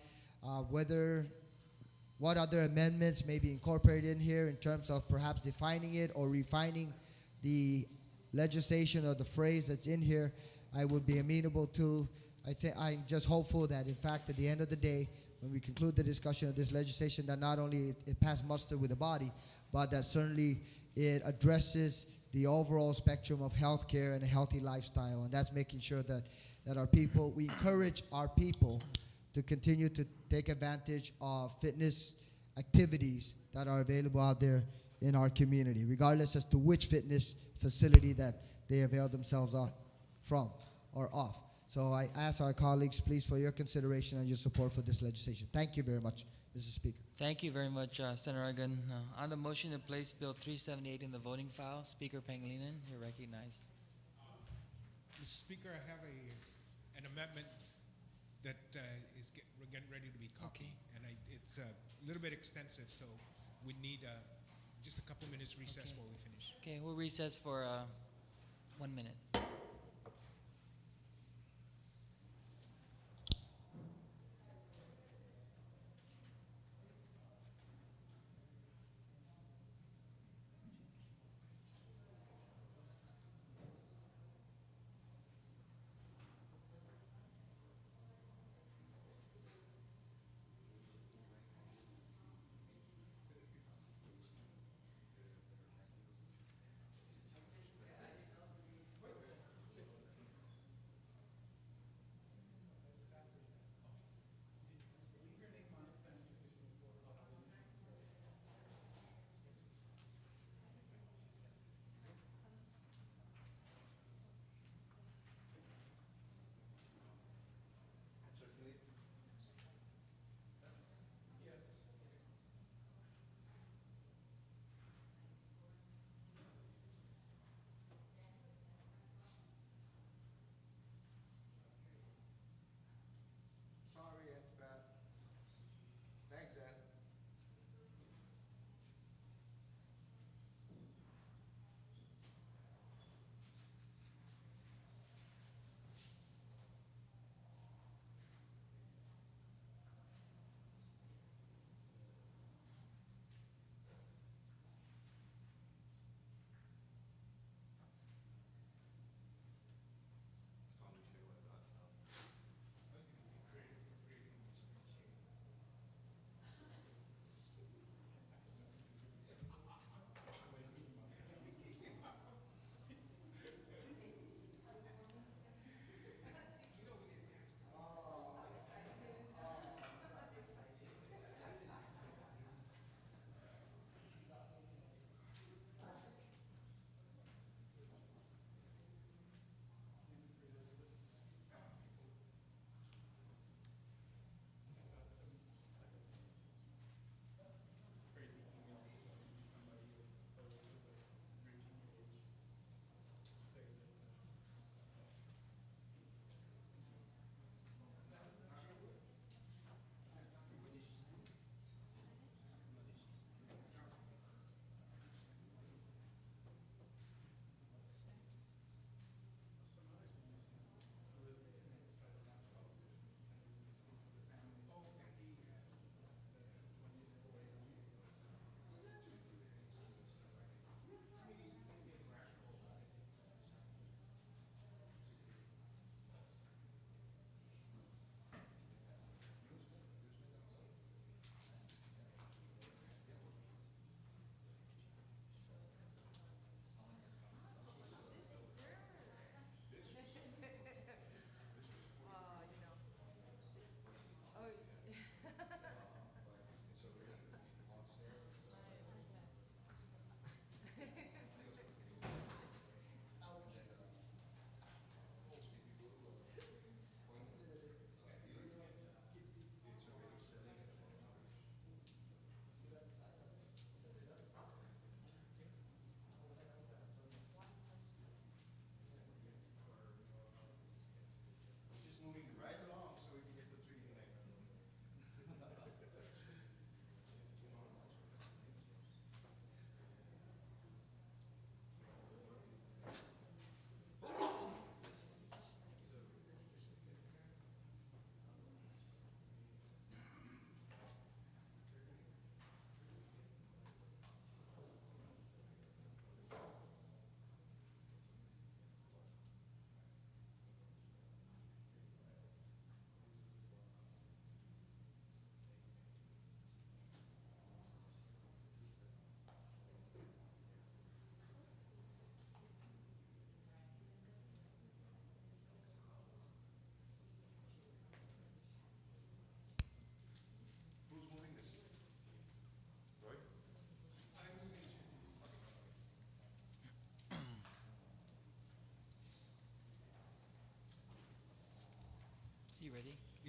what other amendments may be incorporated in here in terms of perhaps defining it or refining the legislation or the phrase that's in here. I would be amenable to. I'm just hopeful that, in fact, at the end of the day, when we conclude the discussion of this legislation, that not only it passed muster with the body, but that certainly it addresses the overall spectrum of health care and a healthy lifestyle. And that's making sure that our people, we encourage our people to continue to take advantage of fitness activities that are available out there in our community, regardless as to which fitness facility that they avail themselves from or of. So I ask our colleagues, please, for your consideration and your support for this legislation. Thank you very much, Mr. Speaker. Thank you very much, Senator Argan. On the motion to place Bill 378 in the voting file, Speaker Pangilinan, you're recognized. Mr. Speaker, I have an amendment that we're getting ready to be copied, and it's a little bit extensive, so we need just a couple minutes recess while we finish. Okay, we'll recess for 1 minute.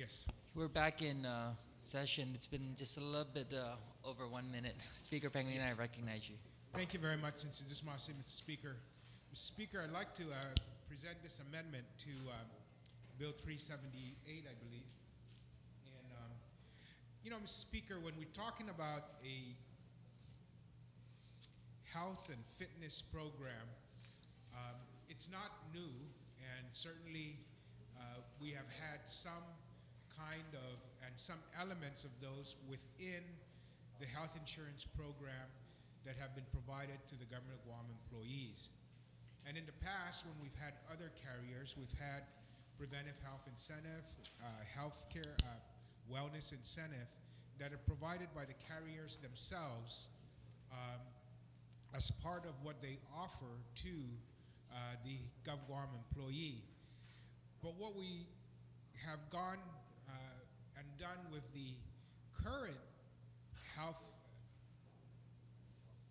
Yes. We're back in session. It's been just a little bit over 1 minute. Speaker Pangilinan, I recognize you. Thank you very much, Mr. Mr. Speaker. Mr. Speaker, I'd like to present this amendment to Bill 378, I believe. And, you know, Mr. Speaker, when we're talking about a health and fitness program, it's not new, and certainly we have had some kind of, and some elements of those within the health insurance program that have been provided to the government of Guam employees. And in the past, when we've had other carriers, we've had preventive health incentive, healthcare, wellness incentive that are provided by the carriers themselves as part of what they offer to the GovGuam employee. But what we have gone and done with the current health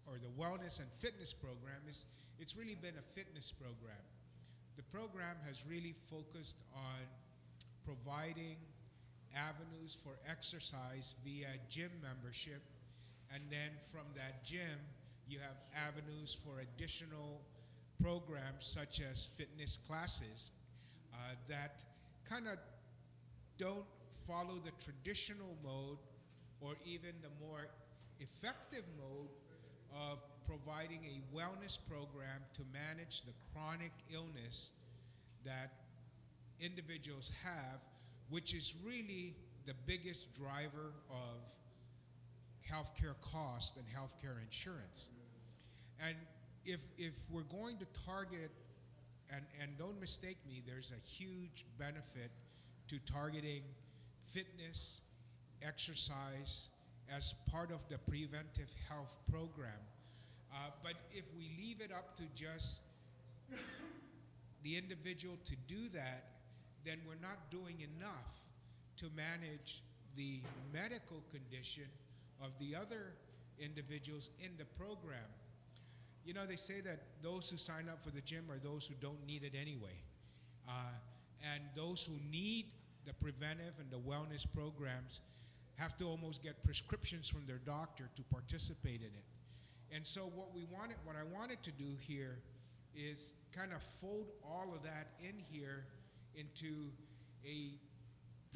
or the wellness and fitness program is it's really been a fitness program. The program has really focused on providing avenues for exercise via gym membership, and then from that gym you have avenues for additional programs such as fitness classes that kind of don't follow the traditional mode or even the more effective mode of providing a wellness program to manage the chronic illness that individuals have, which is really the biggest driver of healthcare costs and healthcare insurance. And if we're going to target, and don't mistake me, there's a huge benefit to targeting fitness, exercise as part of the preventive health program. But if we leave it up to just the individual to do that, then we're not doing enough to manage the medical condition of the other individuals in the program. You know, they say that those who sign up for the gym are those who don't need it anyway. And those who need the preventive and the wellness programs have to almost get prescriptions from their doctor to participate in it. And so what I wanted to do here is kind of fold all of that in here into a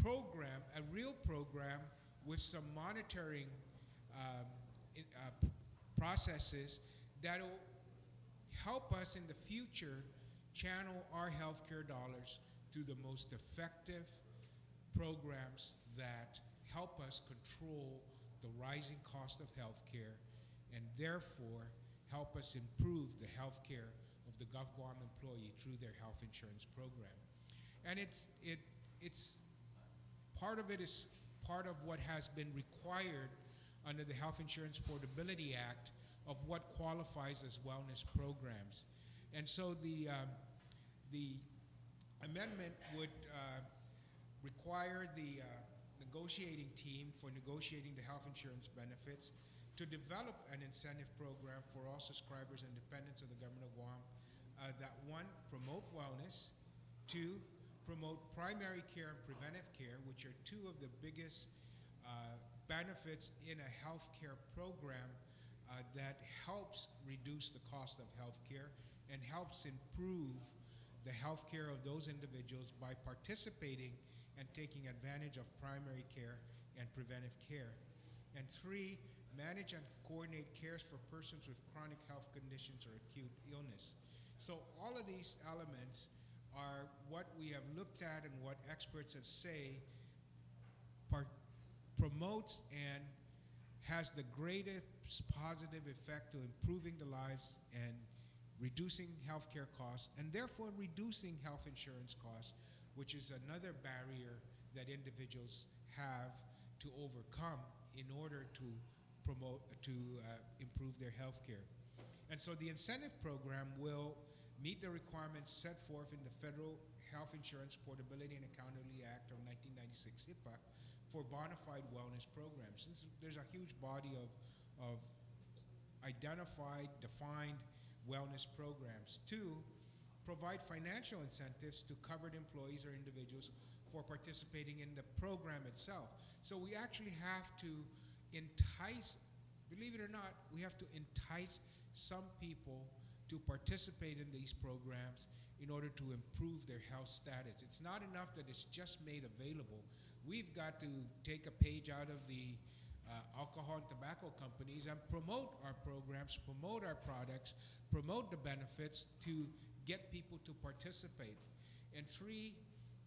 program, a real program with some monitoring processes that'll help us in the future channel our healthcare dollars to the most effective programs that help us control the rising cost of healthcare and therefore help us improve the healthcare of the GovGuam employee through their health insurance program. And it's part of it is part of what has been required under the Health Insurance Portability Act of what qualifies as wellness programs. And so the amendment would require the negotiating team for negotiating the health insurance benefits to develop an incentive program for all subscribers and dependents of the government of Guam that, one, promote wellness, two, promote primary care and preventive care, which are two of the biggest benefits in a health care program that helps reduce the cost of health care and helps improve the health care of those individuals by participating and taking advantage of primary care and preventive care. And three, manage and coordinate cares for persons with chronic health conditions or acute illness. So all of these elements are what we have looked at and what experts have say promotes and has the greatest positive effect to improving the lives and reducing healthcare costs and therefore reducing health insurance costs, which is another barrier that individuals have to overcome in order to improve their health care. And so the incentive program will meet the requirements set forth in the Federal Health Insurance Portability and Accountability Act of 1996, HIPAA, for bona fide wellness programs. Since there's a huge body of identified, defined wellness programs. Two, provide financial incentives to covered employees or individuals for participating in the program itself. So we actually have to entice, believe it or not, we have to entice some people to participate in these programs in order to improve their health status. It's not enough that it's just made available. We've got to take a page out of the alcohol and tobacco companies and promote our programs, promote our products, promote the benefits to get people to participate. And 3,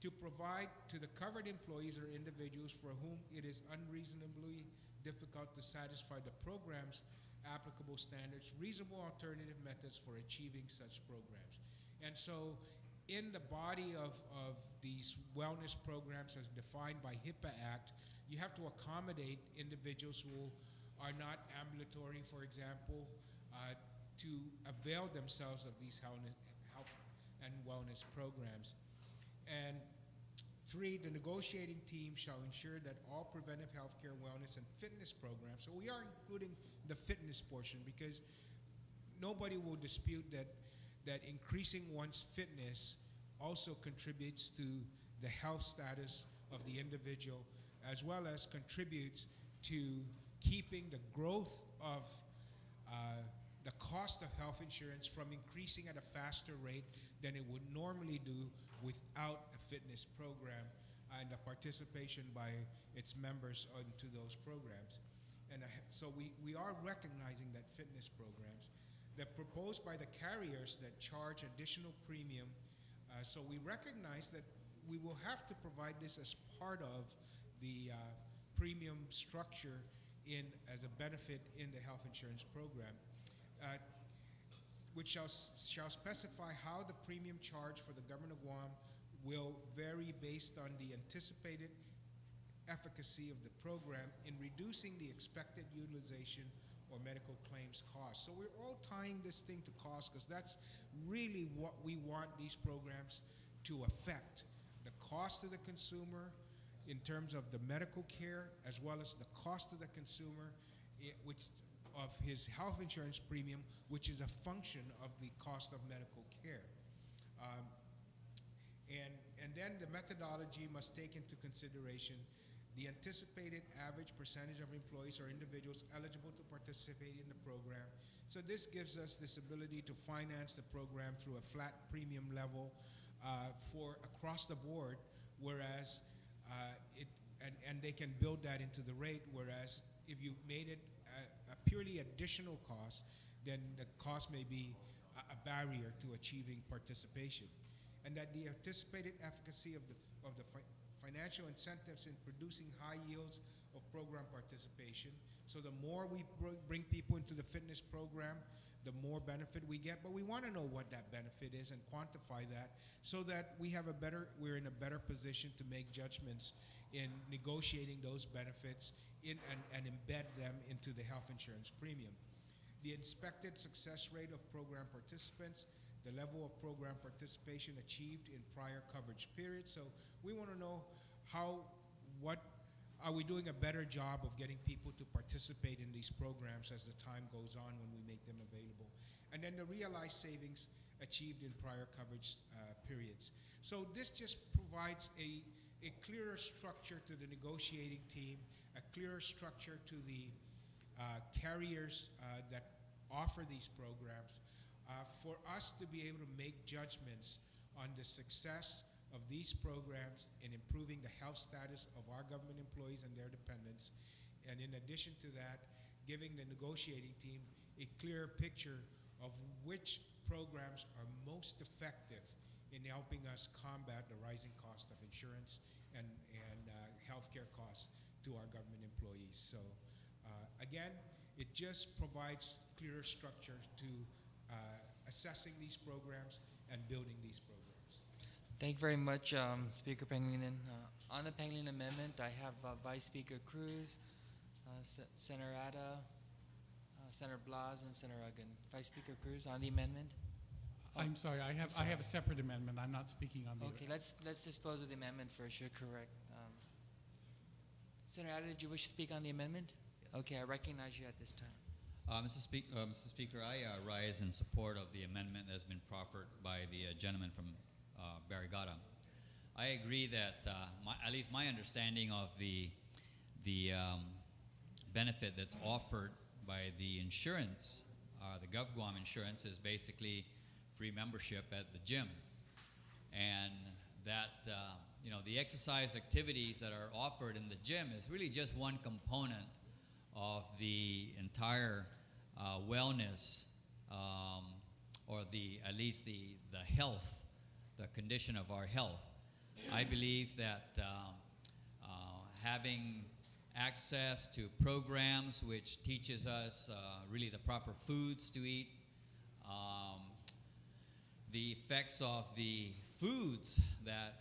to provide to the covered employees or individuals for whom it is unreasonably difficult to satisfy the program's applicable standards, reasonable alternative methods for achieving such programs. And so in the body of these wellness programs as defined by HIPAA Act, you have to accommodate individuals who are not ambulatory, for example, to avail themselves of these health and wellness programs. And 3, the negotiating team shall ensure that all preventive healthcare, wellness, and fitness programs, so we are including the fitness portion because nobody will dispute that increasing one's fitness also contributes to the health status of the individual as well as contributes to keeping the growth of the cost of health insurance from increasing at a faster rate than it would normally do without a fitness program and the participation by its members into those programs. And so we are recognizing that fitness programs that proposed by the carriers that charge additional premium, so we recognize that we will have to provide this as part of the premium structure as a benefit in the health insurance program, which shall specify how the premium charge for the government of Guam will vary based on the anticipated efficacy of the program in reducing the expected utilization or medical claims costs. So we're all tying this thing to cost because that's really what we want these programs to affect. The cost to the consumer in terms of the medical care as well as the cost to the consumer of his health insurance premium, which is a function of the cost of medical care. And then the methodology must take into consideration the anticipated average percentage of employees or individuals eligible to participate in the program. So this gives us this ability to finance the program through a flat premium level for across the board, whereas and they can build that into the rate, whereas if you made it a purely additional cost, then the cost may be a barrier to achieving participation. And that the anticipated efficacy of the financial incentives in producing high yields of program participation. So the more we bring people into the fitness program, the more benefit we get. But we want to know what that benefit is and quantify that so that we're in a better position to make judgments in negotiating those benefits and embed them into the health insurance premium. The expected success rate of program participants, the level of program participation achieved in prior coverage periods. So we want to know are we doing a better job of getting people to participate in these programs as the time goes on when we make them available. And then the realized savings achieved in prior coverage periods. So this just provides a clearer structure to the negotiating team, a clearer structure to the carriers that offer these programs, for us to be able to make judgments on the success of these programs in improving the health status of our government employees and their dependents. And in addition to that, giving the negotiating team a clear picture of which programs are most effective in helping us combat the rising cost of insurance and healthcare costs to our government employees. So again, it just provides clearer structure to assessing these programs and building these programs. Thank you very much, Speaker Pangilinan. On the Pangilinan Amendment, I have Vice Speaker Cruz, Senator Ada, Senator Blas, and Senator Uggan. Vice Speaker Cruz, on the amendment? I'm sorry, I have a separate amendment. I'm not speaking on the Okay, let's dispose of the amendment first. You're correct. Senator Ada, did you wish to speak on the amendment? Yes. Okay, I recognize you at this time. Mr. Speaker, I rise in support of the amendment that has been proffered by the gentleman from Barrigada. I agree that at least my understanding of the benefit that's offered by the insurance, the GovGuam insurance, is basically free membership at the gym, and that the exercise activities that are offered in the gym is really just one component of the entire wellness, or at least the health, the condition of our health. I believe that having access to programs which teaches us really the proper foods to eat, the effects of the foods that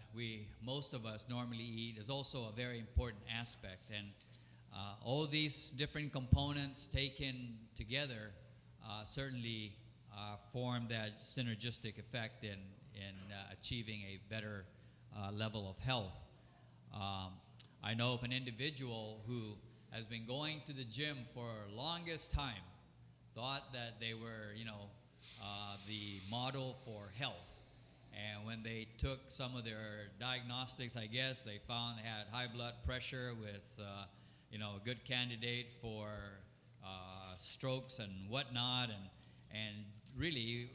most of us normally eat is also a very important aspect. And all these different components taken together certainly form that synergistic effect in achieving a better level of health. I know of an individual who has been going to the gym for longest time, thought that they were, the model for health. And when they took some of their diagnostics, I guess, they found they had high blood pressure with, a good candidate for strokes and whatnot. And really,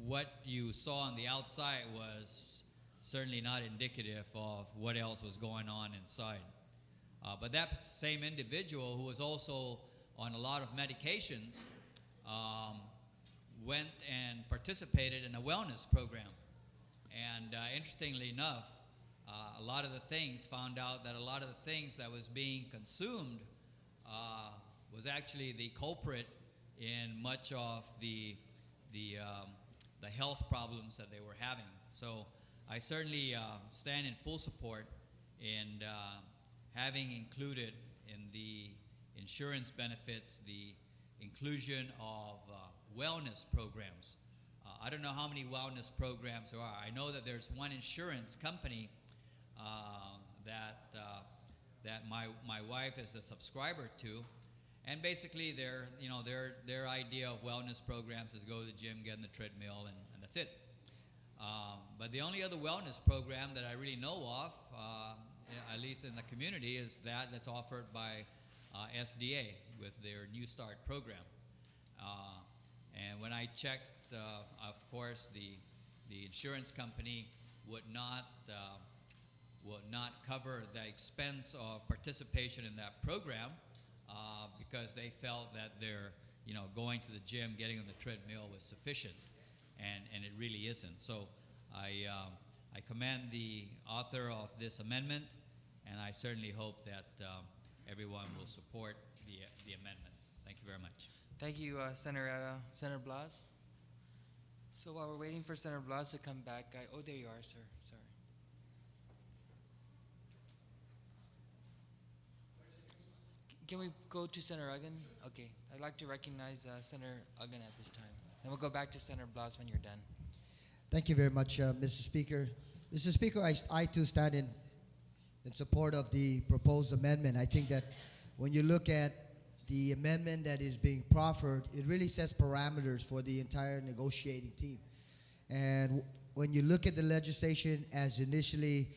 what you saw on the outside was certainly not indicative of what else was going on inside. But that same individual, who was also on a lot of medications, went and participated in a wellness program. And interestingly enough, found out that a lot of the things that was being consumed was actually the culprit in much of the health problems that they were having. So I certainly stand in full support in having included in the insurance benefits the inclusion of wellness programs. I don't know how many wellness programs there are. I know that there's one insurance company that my wife is a subscriber to, and basically their idea of wellness programs is go to the gym, get in the treadmill, and that's it. But the only other wellness program that I really know of, at least in the community, is that's offered by SDA with their New Start program. And when I checked, of course, the insurance company would not cover the expense of participation in that program because they felt that their going to the gym, getting on the treadmill was sufficient, and it really isn't. So I commend the author of this amendment, and I certainly hope that everyone will support the amendment. Thank you very much. Thank you, Senator Blas. So while we're waiting for Senator Blas to come back, there you are, sir. Sorry. Can we go to Senator Uggan? Okay. I'd like to recognize Senator Uggan at this time. And we'll go back to Senator Blas when you're done. Thank you very much, Mr. Speaker. Mr. Speaker, I too stand in support of the proposed amendment. I think that when you look at the amendment that is being proffered, it really sets parameters for the entire negotiating team. And when you look at the legislation as initially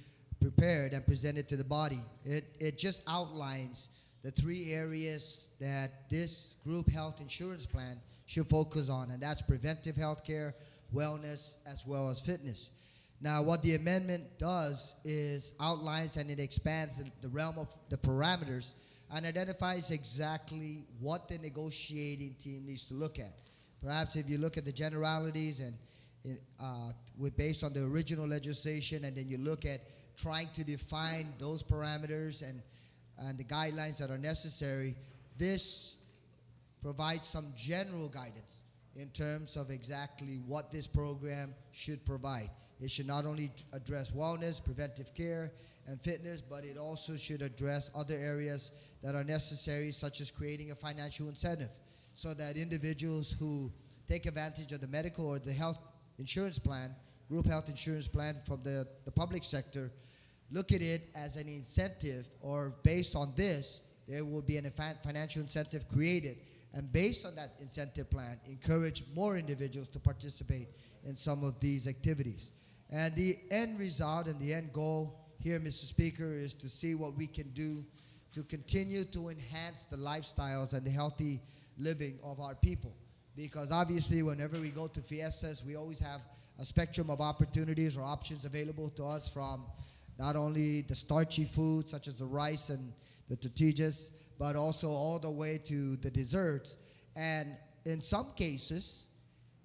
prepared and presented to the body, it just outlines the three areas that this group health insurance plan should focus on, and that's preventive health care, wellness, as well as fitness. Now, what the amendment does is outlines and it expands the realm of the parameters and identifies exactly what the negotiating team needs to look at. Perhaps if you look at the generalities and based on the original legislation, and then you look at trying to define those parameters and the guidelines that are necessary, this provides some general guidance in terms of exactly what this program should provide. It should not only address wellness, preventive care, and fitness, but it also should address other areas that are necessary, such as creating a financial incentive so that individuals who take advantage of the medical or the health insurance plan, group health insurance plan from the public sector, look at it as an incentive, or based on this, there will be a financial incentive created. And based on that incentive plan, encourage more individuals to participate in some of these activities. And the end result and the end goal here, Mr. Speaker, is to see what we can do to continue to enhance the lifestyles and the healthy living of our people. Because obviously, whenever we go to fiestas, we always have a spectrum of opportunities or options available to us, from not only the starchy food, such as the rice and the tortillas, but also all the way to the desserts. And in some cases,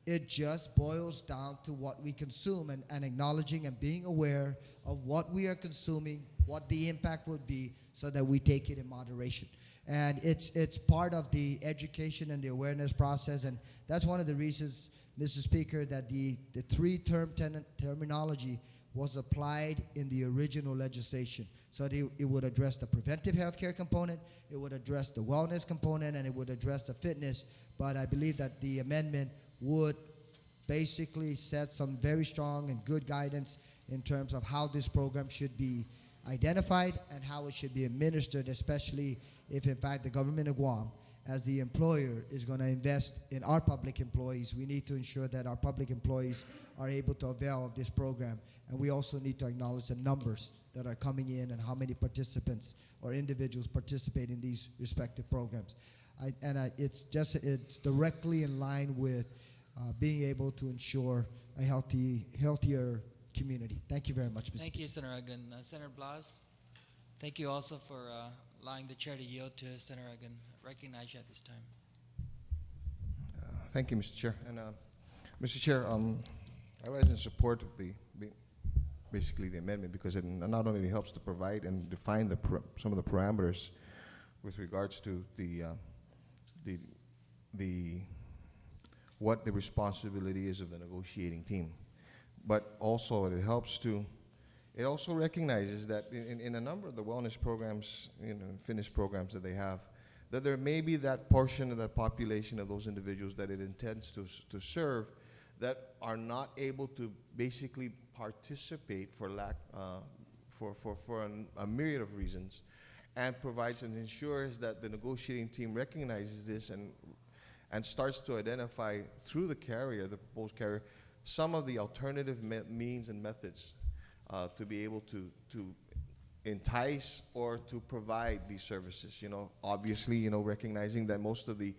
it just boils down to what we consume, and acknowledging and being aware of what we are consuming, what the impact would be, so that we take it in moderation. And it's part of the education and the awareness process, and that's one of the reasons, Mr. Speaker, that the three-term terminology was applied in the original legislation. So it would address the preventive health care component, it would address the wellness component, and it would address the fitness. But I believe that the amendment would basically set some very strong and good guidance in terms of how this program should be identified and how it should be administered, especially if, in fact, the government of Guam, as the employer, is going to invest in our public employees. We need to ensure that our public employees are able to avail of this program. And we also need to acknowledge the numbers that are coming in and how many participants or individuals participate in these respective programs. It's directly in line with being able to ensure a healthier community. Thank you very much, Mr. Thank you, Senator Uggan. Senator Blas, thank you also for allowing the chair to yield to Senator Uggan. Recognize you at this time. Thank you, Mr. Chair. And Mr. Chair, I was in support of basically the amendment, because it not only helps to provide and define some of the parameters with regards to what the responsibility is of the negotiating team, but also it also recognizes that in a number of the wellness programs, fitness programs that they have, that there may be that portion of that population of those individuals that it intends to serve that are not able to basically participate for a myriad of reasons, and provides and ensures that the negotiating team recognizes this and starts to identify through the proposed carrier, some of the alternative means and methods to be able to entice or to provide these services. Obviously, recognizing that most of the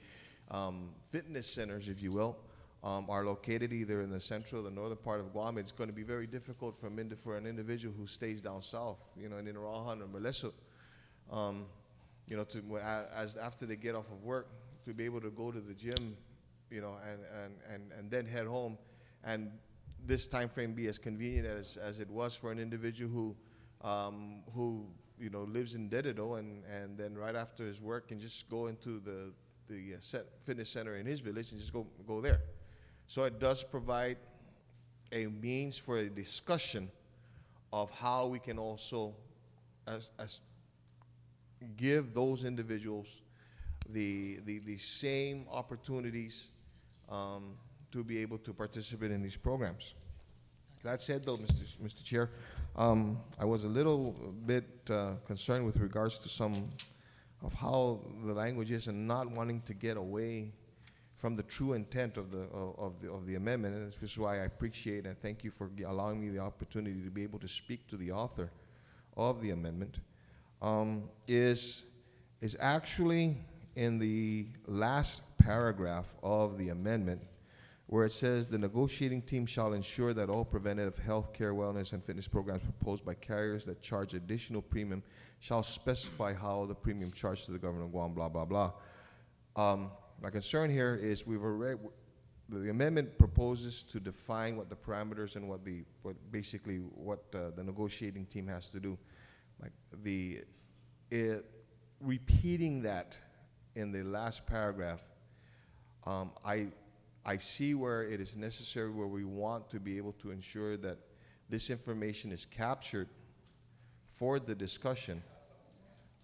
fitness centers, if you will, are located either in the central or the northern part of Guam. It's going to be very difficult for an individual who stays down south, in Irahan or Maleso, after they get off of work, to be able to go to the gym, and then head home, and this time frame be as convenient as it was for an individual who lives in Dededo, and then right after his work can just go into the fitness center in his village and just go there. So it does provide a means for a discussion of how we can also as give those individuals the same opportunities to be able to participate in these programs. That said, though, Mr. Chair, I was a little bit concerned with regards to some of how the language is, and not wanting to get away from the true intent of the amendment, and this is why I appreciate and thank you for allowing me the opportunity to be able to speak to the author of the amendment, is actually in the last paragraph of the amendment, where it says the negotiating team shall ensure that all preventive health care, wellness, and fitness programs proposed by carriers that charge additional premium shall specify how the premium charged to the government of Guam, blah, blah, blah. My concern here is the amendment proposes to define what the parameters and what the negotiating team has to do. Repeating that in the last paragraph, I see where it is necessary, where we want to be able to ensure that this information is captured for the discussion.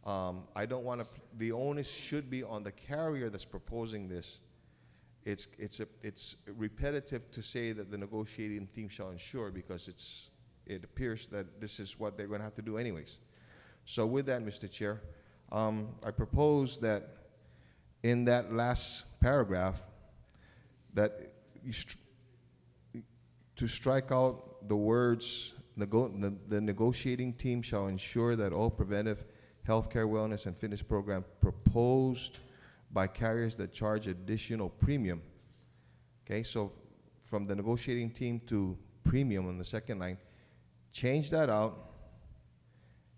I don't want to, the onus should be on the carrier that's proposing this. It's repetitive to say that the negotiating team shall ensure, because it appears that this is what they're going to have to do anyways. So with that, Mr. Chair, I propose that in that last paragraph, that to strike out the words, the negotiating team shall ensure that all preventive healthcare, wellness, and fitness program proposed by carriers that charge additional premium. Okay, so from the negotiating team to premium on the second line, change that out,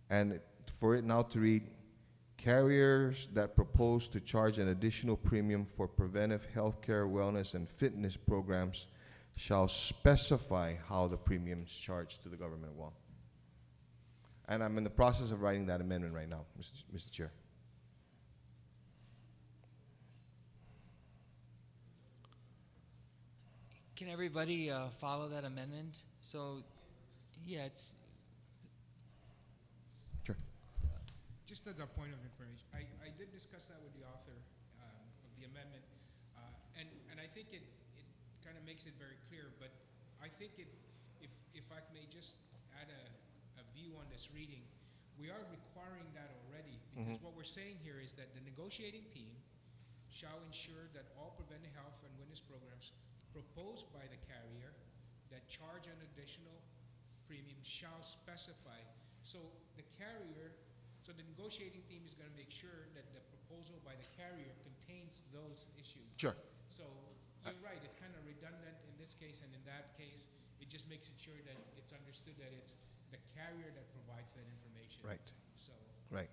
and for it now to read, carriers that propose to charge an additional premium for preventive healthcare, wellness, and fitness programs shall specify how the premium is charged to the government of Guam. And I'm in the process of writing that amendment right now, Mr. Chair. Can everybody follow that amendment? So, yeah, it's Sure. Just as a point of information, I did discuss that with the author of the amendment, and I think it kind of makes it very clear, but I think if I may just add a view on this reading, we are requiring that already, because what we're saying here is that the negotiating team shall ensure that all preventive health and wellness programs proposed by the carrier that charge an additional premium shall specify. So the carrier, so the negotiating team is going to make sure that the proposal by the carrier contains those issues. Sure. So you're right, it's kind of redundant in this case, and in that case, it just makes it sure that it's understood that it's the carrier that provides that information. Right. So Right.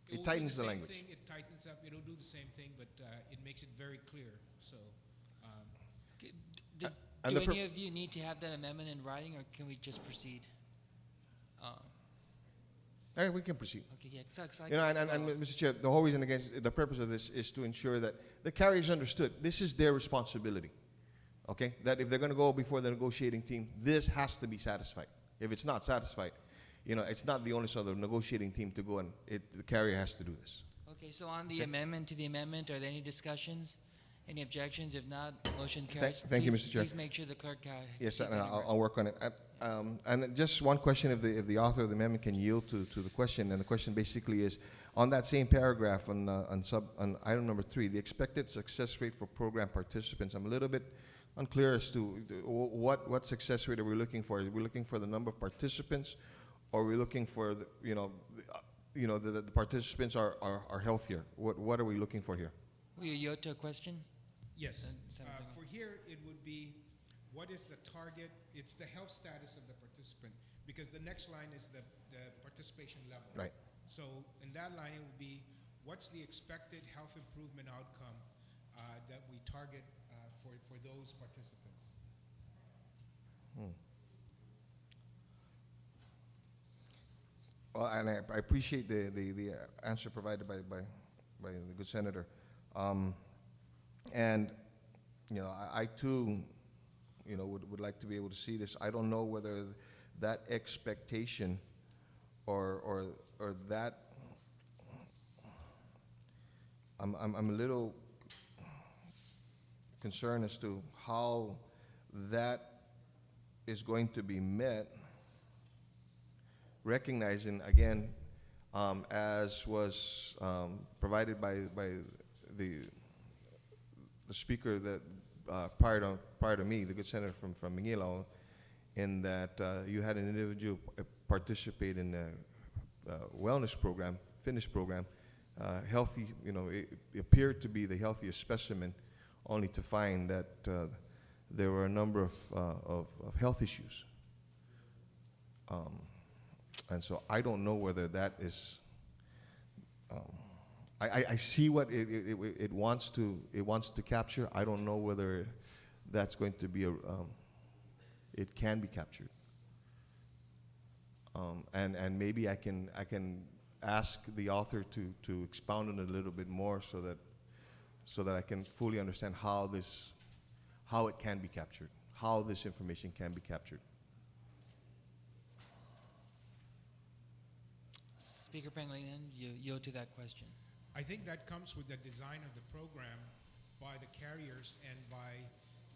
It will tightens do the same language. thing, it tightens up. It'll do the same thing, but it makes it very clear. So, And do the any of you need to have that amendment in writing, or can we just proceed? Hey, we can proceed. Okay, yeah, exactly. You know, and Mr. Chair, the whole reason against the purpose of this is to ensure that the carriers understood this is their responsibility. Okay, that if they're going to go before the negotiating team, this has to be satisfied. If it's not satisfied, you know, it's not the onus of the negotiating team to go and the carrier has to do this. Okay, so on the amendment to the amendment, are there any discussions? Any objections? If not, motion carries. Thank you, Please- Mr. Chair. Please make sure the clerk Yes, sees and any I'll work on it. And just one question, if the author of the amendment can yield to the question, and the question basically is, on that same paragraph on item number 3, the expected success rate for program participants, I'm a little bit unclear as to what success rate are we looking for? Are we looking for the number of participants, or are we looking for the participants are healthier? What are we looking for here? Will you yield to a question? yes, Senator Pingle. for here, it would be, what is the target? It's the health status of the participant, because the next line is the participation level. Right. So in that line, it would be, what's the expected health improvement outcome that we target for those participants? Well, and I appreciate the answer provided by the good senator. And, you know, I too, you know, would like to be able to see this. I don't know whether that expectation or that, I'm a little concerned as to how that is going to be met, recognizing, again, as was provided by the speaker that prior to me, the good senator from Manila, in that you had an individual participate in a wellness program, fitness program, healthy, you know, it appeared to be the healthiest specimen, only to find that there were a number of health issues. And so I don't know whether that is. I see what it wants to capture. I don't know whether that's going to be it can be captured. And maybe I can ask the author to expound on it a little bit more so that I can fully understand how it can be captured, how this information can be captured. Speaker Pangilinan, you yield to that question. I think that comes with the design of the program by the carriers and by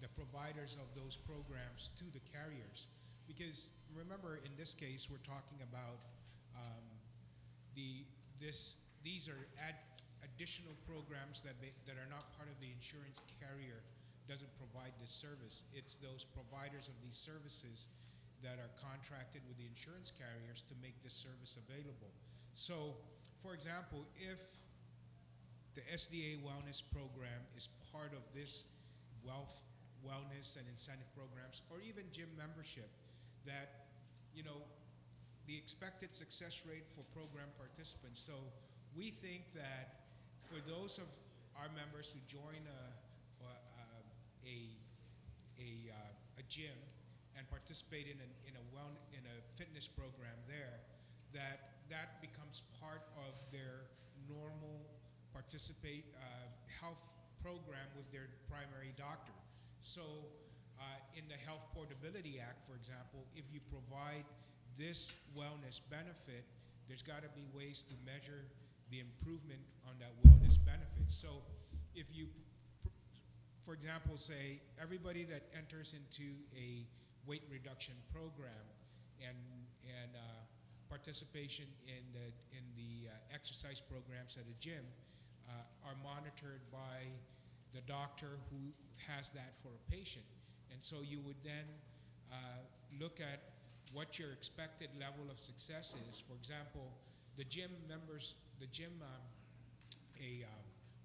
the providers of those programs to the carriers. Because remember, in this case, we're talking about these are additional programs that are not part of the insurance carrier doesn't provide this service. It's those providers of these services that are contracted with the insurance carriers to make this service available. So, for example, if the SDA wellness program is part of this wellness and incentive programs, or even gym membership, that, you know, the expected success rate for program participants. So we think that for those of our members who join a gym and participate in a fitness program there, that becomes part of their normal health program with their primary doctor. So in the Health Portability Act, for example, if you provide this wellness benefit, there's got to be ways to measure the improvement on that wellness benefit. So if you, for example, say everybody that enters into a weight reduction program and participation in the exercise programs at a gym are monitored by the doctor who has that for a patient. And so you would then look at what your expected level of success is. For example, the gym members,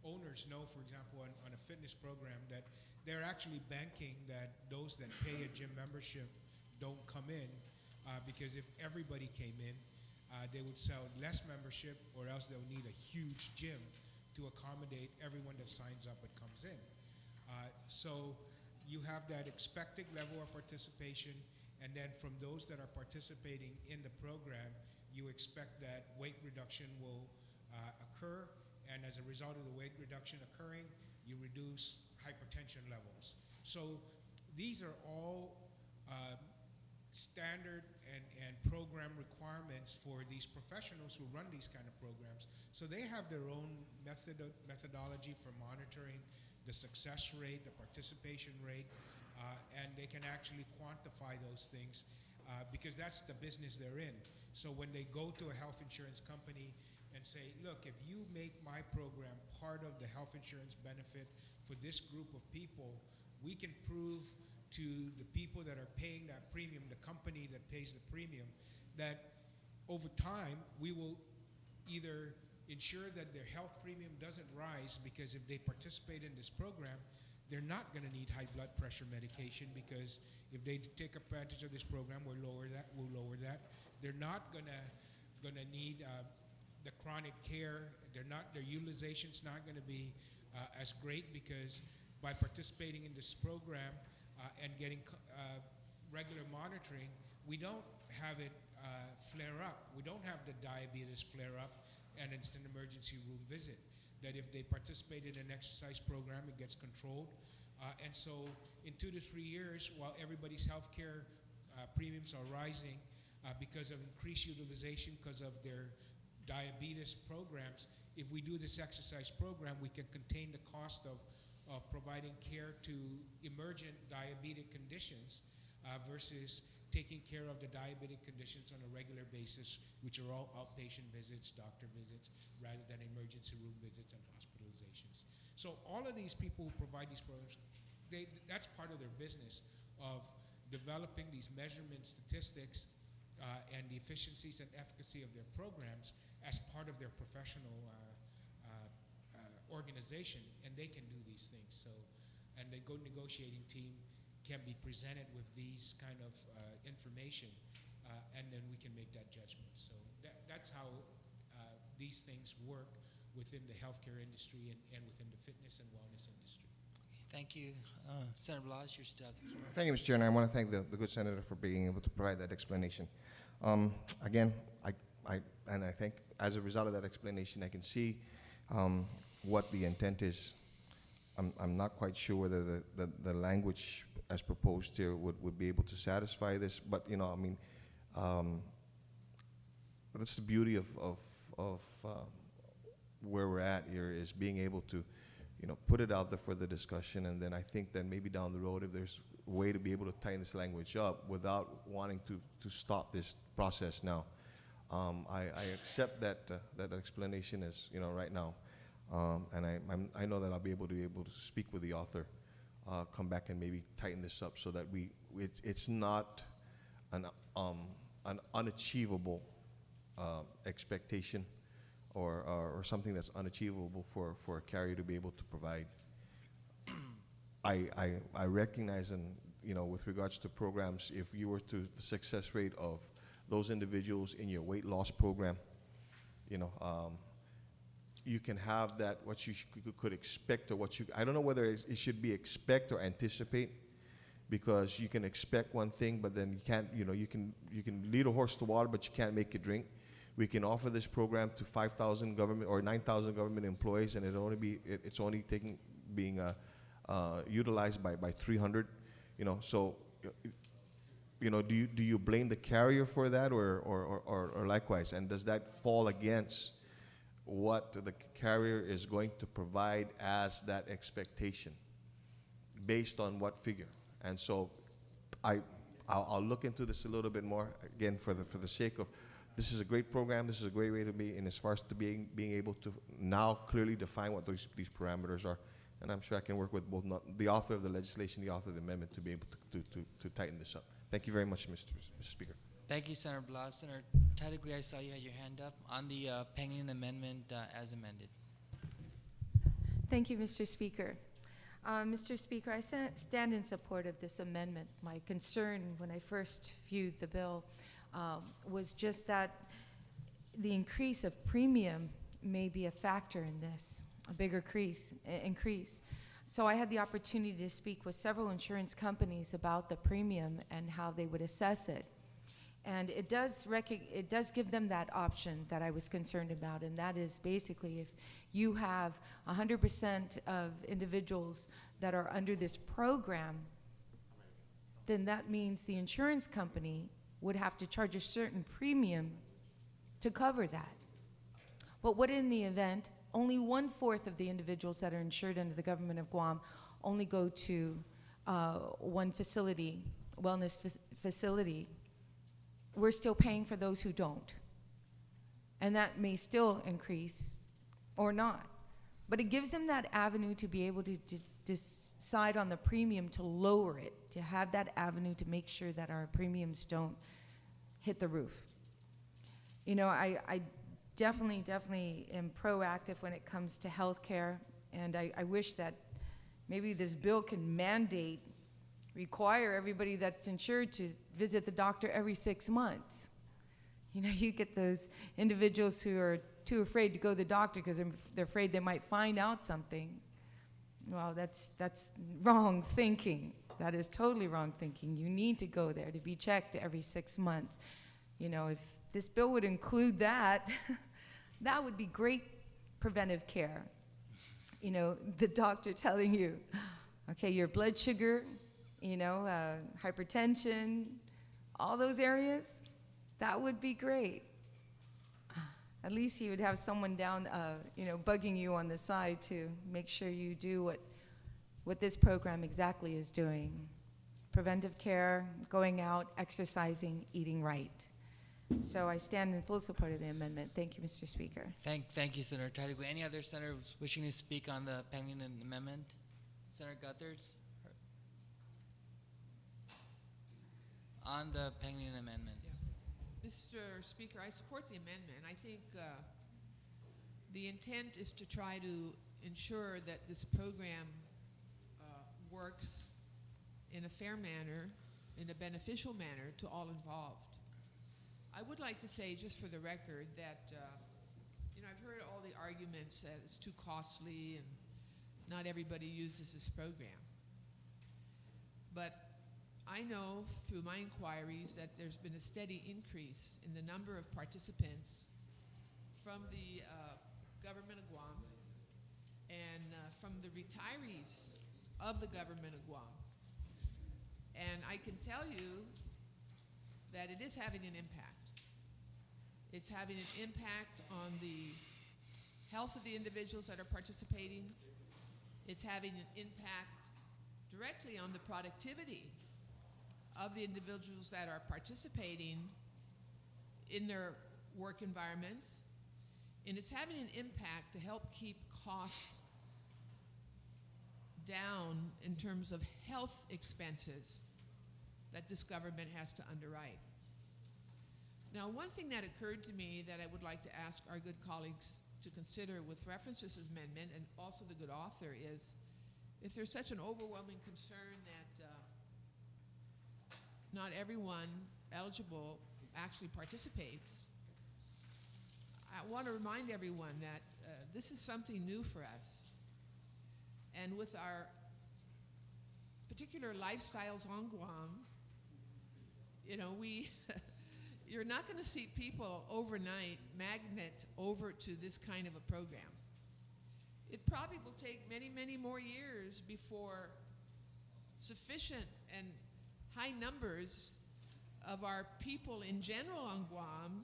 owners know, for example, on a fitness program that they're actually banking that those that pay a gym membership don't come in, because if everybody came in, they would sell less membership, or else they'll need a huge gym to accommodate everyone that signs up and comes in. So you have that expected level of participation, and then from those that are participating in the program, you expect that weight reduction will occur, and as a result of the weight reduction occurring, you reduce hypertension levels. So these are all standard and program requirements for these professionals who run these kind of programs. So they have their own methodology for monitoring the success rate, the participation rate, and they can actually quantify those things because that's the business they're in. So when they go to a health insurance company and say, look, if you make my program part of the health insurance benefit for this group of people, we can prove to the people that are paying that premium, the company that pays the premium, that over time we will either ensure that their health premium doesn't rise, because if they participate in this program, they're not going to need high blood pressure medication, because if they take advantage of this program, we'll lower that. They're not going to need the chronic care. Their utilization's not going to be as great, because by participating in this program and getting regular monitoring, we don't have it flare up. We don't have the diabetes flare up and instant emergency room visit. That if they participate in an exercise program, it gets controlled. And so in 2 to 3 years, while everybody's healthcare premiums are rising because of increased utilization, because of their diabetes programs, if we do this exercise program, we can contain the cost of providing care to emergent diabetic conditions versus taking care of the diabetic conditions on a regular basis, which are all outpatient visits, doctor visits, rather than emergency room visits and hospitalizations. So all of these people who provide these programs, that's part of their business of developing these measurement statistics and the efficiencies and efficacy of their programs as part of their professional organization, and they can do these things. So, and the negotiating team can be presented with these kind of information, and then we can make that judgment. So that's how these things work within the healthcare industry and within the fitness and wellness industry. Thank you. Senator Blas, you still have the floor. Thank you, Mr. Chair, and I want to thank the good senator for being able to provide that explanation. Again, I think as a result of that explanation, I can see what the intent is. I'm not quite sure whether the language as proposed here would be able to satisfy this, but you know, I mean, that's the beauty of where we're at here, is being able to, you know, put it out there for the discussion, and then I think that maybe down the road, if there's a way to be able to tighten this language up without wanting to stop this process now. I accept that explanation as, you know, right now, and I know that I'll be able to speak with the author come back and maybe tighten this up so that it's not an unachievable expectation or something that's unachievable for a carrier to be able to provide. I recognize, and with regards to programs, if you were to the success rate of those individuals in your weight loss program, you can have that what you could expect, or I don't know whether it should be expect or anticipate, because you can expect one thing, but then you can't. You can lead a horse to water, but you can't make it drink. We can offer this program to 5,000 government or 9,000 government employees, and it's only being utilized by 300. So do you blame the carrier for that, or likewise? And does that fall against what the carrier is going to provide as that expectation, based on what figure? And so I'll look into this a little bit more, again, for the sake of, this is a great program, this is a great way to be, and as far as to being able to now clearly define what these parameters are. And I'm sure I can work with both the author of the legislation, the author of the amendment, to be able to tighten this up. Thank you very much, Mr. Speaker. Thank you, Senator Blas. Senator Tadigui, I saw you had your hand up on the Penguin Amendment as amended. Thank you, Mr. Speaker. Mr. Speaker, I stand in support of this amendment. My concern when I first viewed the bill was just that the increase of premium may be a factor in this, a bigger increase. So I had the opportunity to speak with several insurance companies about the premium and how they would assess it. And it does give them that option that I was concerned about, and that is basically if you have 100% of individuals that are under this program, then that means the insurance company would have to charge a certain premium to cover that. But what in the event only 1/4 of the individuals that are insured under the government of Guam only go to one facility, wellness facility? We're still paying for those who don't. And that may still increase or not. But it gives them that avenue to be able to decide on the premium, to lower it, to have that avenue to make sure that our premiums don't hit the roof. I definitely am proactive when it comes to health care, and I wish that maybe this bill can require everybody that's insured to visit the doctor every 6 months. You get those individuals who are too afraid to go to the doctor because they're afraid they might find out something. Well, that's wrong thinking. That is totally wrong thinking. You need to go there to be checked every 6 months. If this bill would include that, that would be great preventive care. The doctor telling you, okay, your blood sugar, hypertension, all those areas, that would be great. At least you would have someone down, bugging you on the side to make sure you do what this program exactly is doing. Preventive care, going out, exercising, eating right. So I stand in full support of the amendment. Thank you, Mr. Speaker. Thank you, Senator Tadigui. Any other senators wishing to speak on the Penguin Amendment? Senator Gutherz? On the Penguin Amendment. Yeah. Mr. Speaker, I support the amendment. I think the intent is to try to ensure that this program works in a fair manner, in a beneficial manner to all involved. I would like to say, just for the record, that I've heard all the arguments that it's too costly and not everybody uses this program. But I know through my inquiries that there's been a steady increase in the number of participants from the government of Guam and from the retirees of the government of Guam. And I can tell you that it is having an impact. It's having an impact on the health of the individuals that are participating. It's having an impact directly on the productivity of the individuals that are participating in their work environments. And it's having an impact to help keep costs down in terms of health expenses that this government has to underwrite. Now, one thing that occurred to me that I would like to ask our good colleagues to consider with reference to this amendment, and also the good author, is if there's such an overwhelming concern that not everyone eligible actually participates, I want to remind everyone that this is something new for us. And with our particular lifestyles on Guam, you know, you're not going to see people overnight magnet over to this kind of a program. It probably will take many, many more years before sufficient and high numbers of our people in general on Guam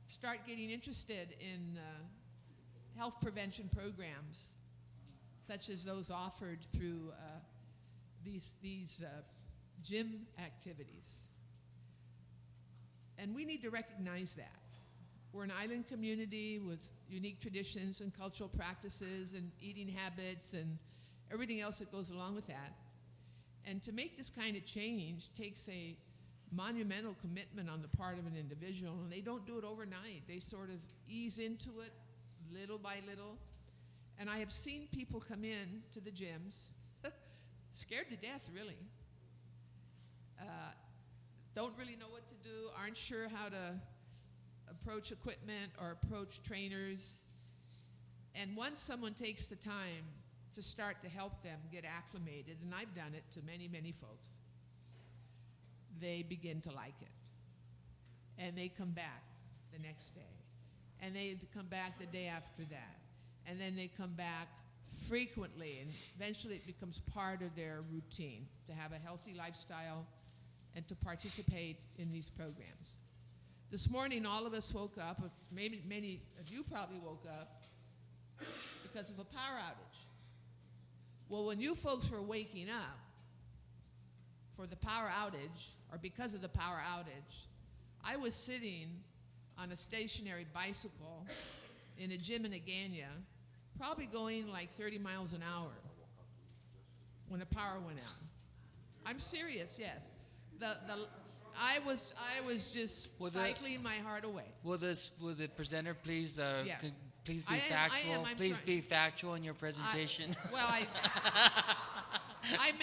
start getting interested in health prevention programs, such as those offered through these gym activities. And we need to recognize that. We're an island community with unique traditions and cultural practices and eating habits and everything else that goes along with that. And to make this kind of change takes a monumental commitment on the part of an individual, and they don't do it overnight. They sort of ease into it little by little. And I have seen people come in to the gyms, scared to death, really. Don't really know what to do, aren't sure how to approach equipment or approach trainers. And once someone takes the time to start to help them get acclimated, and I've done it to many, many folks, they begin to like it. And they come back the next day. And they come back the day after that. And then they come back frequently, and eventually it becomes part of their routine to have a healthy lifestyle and to participate in these programs. This morning, all of us woke up, maybe many of you probably woke up because of a power outage. Well, when you folks were waking up for the power outage, or because of the power outage, I was sitting on a stationary bicycle in a gym in Agana, probably going like 30 miles an hour when the power went out. I'm serious, yes. I was just cycling my heart away. Will the presenter please Yes. please be I factual? am, Please trying. be factual in your presentation. I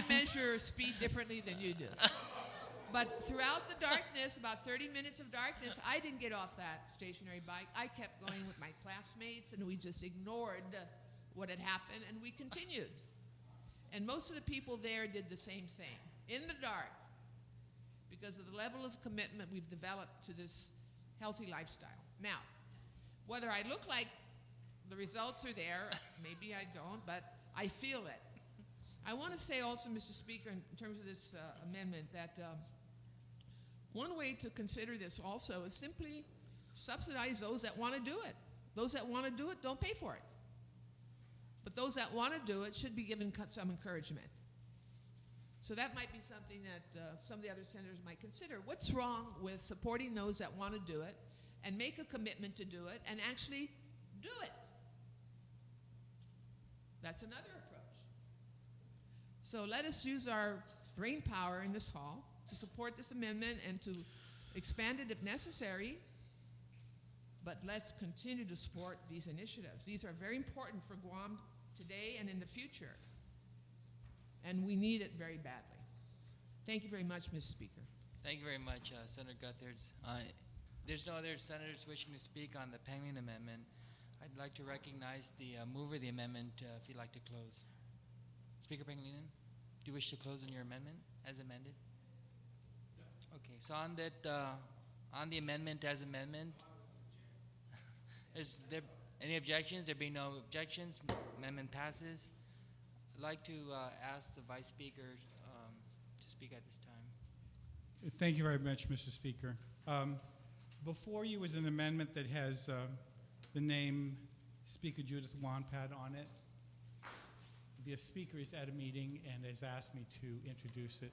measure speed differently than you do. But throughout the darkness, about 30 minutes of darkness, I didn't get off that stationary bike. I kept going with my classmates, and we just ignored what had happened, and we continued. And most of the people there did the same thing, in the dark, because of the level of commitment we've developed to this healthy lifestyle. Now, whether I look like the results are there, maybe I don't, but I feel it. I want to say also, Mr. Speaker, in terms of this amendment, that one way to consider this also is simply subsidize those that want to do it. Those that want to do it, don't pay for it. But those that want to do it should be given some encouragement. So that might be something that some of the other senators might consider. What's wrong with supporting those that want to do it and make a commitment to do it and actually do it? That's another approach. So let us use our brain power in this hall to support this amendment and to expand it if necessary, but let's continue to support these initiatives. These are very important for Guam today and in the future, and we need it very badly. Thank you very much, Mr. Speaker. Thank you very much, Senator Gutherz. There's no other senators wishing to speak on the pending amendment. I'd like to recognize the mover of the amendment if you'd like to close. Speaker Pangilinan, do you wish to close on your amendment as amended? Okay, so on the amendment as amendment, is there any objections? There being no objections, amendment passes. I'd like to ask the Vice Speaker to speak at this time. Thank you very much, Mr. Speaker. Before you is an amendment that has the name Speaker Judith Wanpad on it. The speaker is at a meeting and has asked me to introduce it.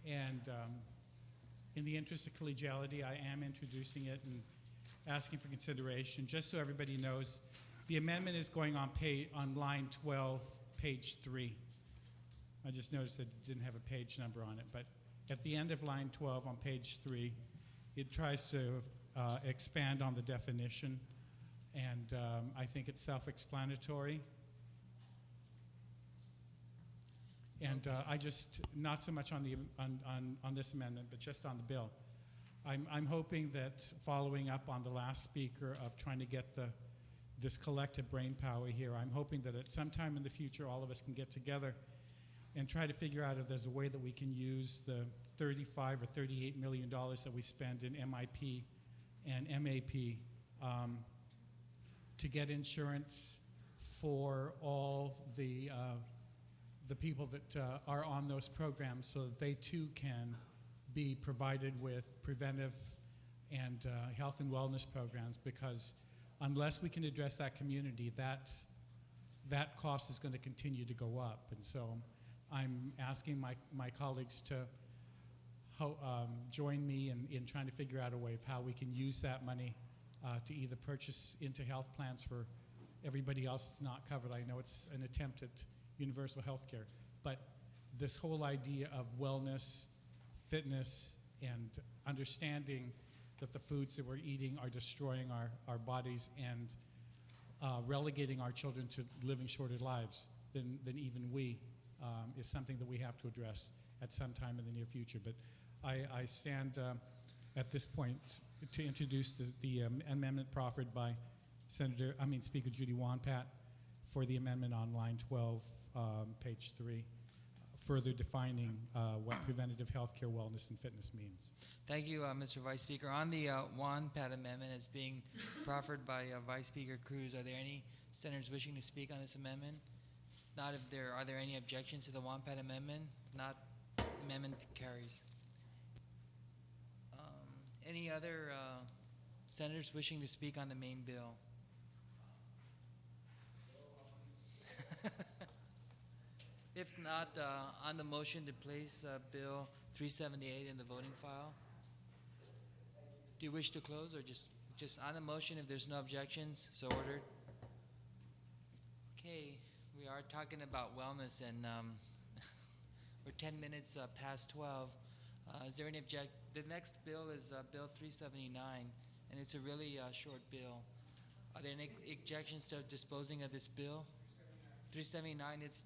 And in the interest of collegiality, I am introducing it and asking for consideration. Just so everybody knows, The amendment is going on line 12, page 3. I just noticed that it didn't have a page number on it, but at the end of line 12 on page 3, it tries to expand on the definition, and I think it's self-explanatory. And I just, not so much on this amendment, but just on the bill. I'm hoping that following up on the last speaker of trying to get this collective brain power here, I'm hoping that at some time in the future all of us can get together and try to figure out if there's a way that we can use the $35 or $38 million that we spend in MIP and MAP to get insurance for all the people that are on those programs so that they too can be provided with preventive and health and wellness programs, because unless we can address that community, that cost is going to continue to go up. And so I'm asking my colleagues to join me in trying to figure out a way of how we can use that money to either purchase into health plans for everybody else that's not covered. I know it's an attempt at universal health care, but this whole idea of wellness, fitness, and understanding that the foods that we're eating are destroying our bodies and relegating our children to living shorter lives than even we is something that we have to address at some time in the near future. But I stand at this point to introduce the amendment proffered by Speaker Judy Wonpat for the amendment on line 12, page 3, further defining what preventative health care, wellness, and fitness means. Thank you, Mr. Vice Speaker. On the WANPAT amendment as being proffered by Vice Speaker Cruz, are there any senators wishing to speak on this amendment? Not if there are there any objections to the WANPAT amendment? Not, the amendment carries. Any other senators wishing to speak on the main bill? If not, on the motion to place Bill 378 in the voting file? Do you wish to close, or just on the motion, if there's no objections, so ordered? Okay, we are talking about wellness, and we're 10 minutes past 12. Is there any the next bill is Bill 379, and it's a really short bill. Are there any objections to disposing of this bill? 379, it's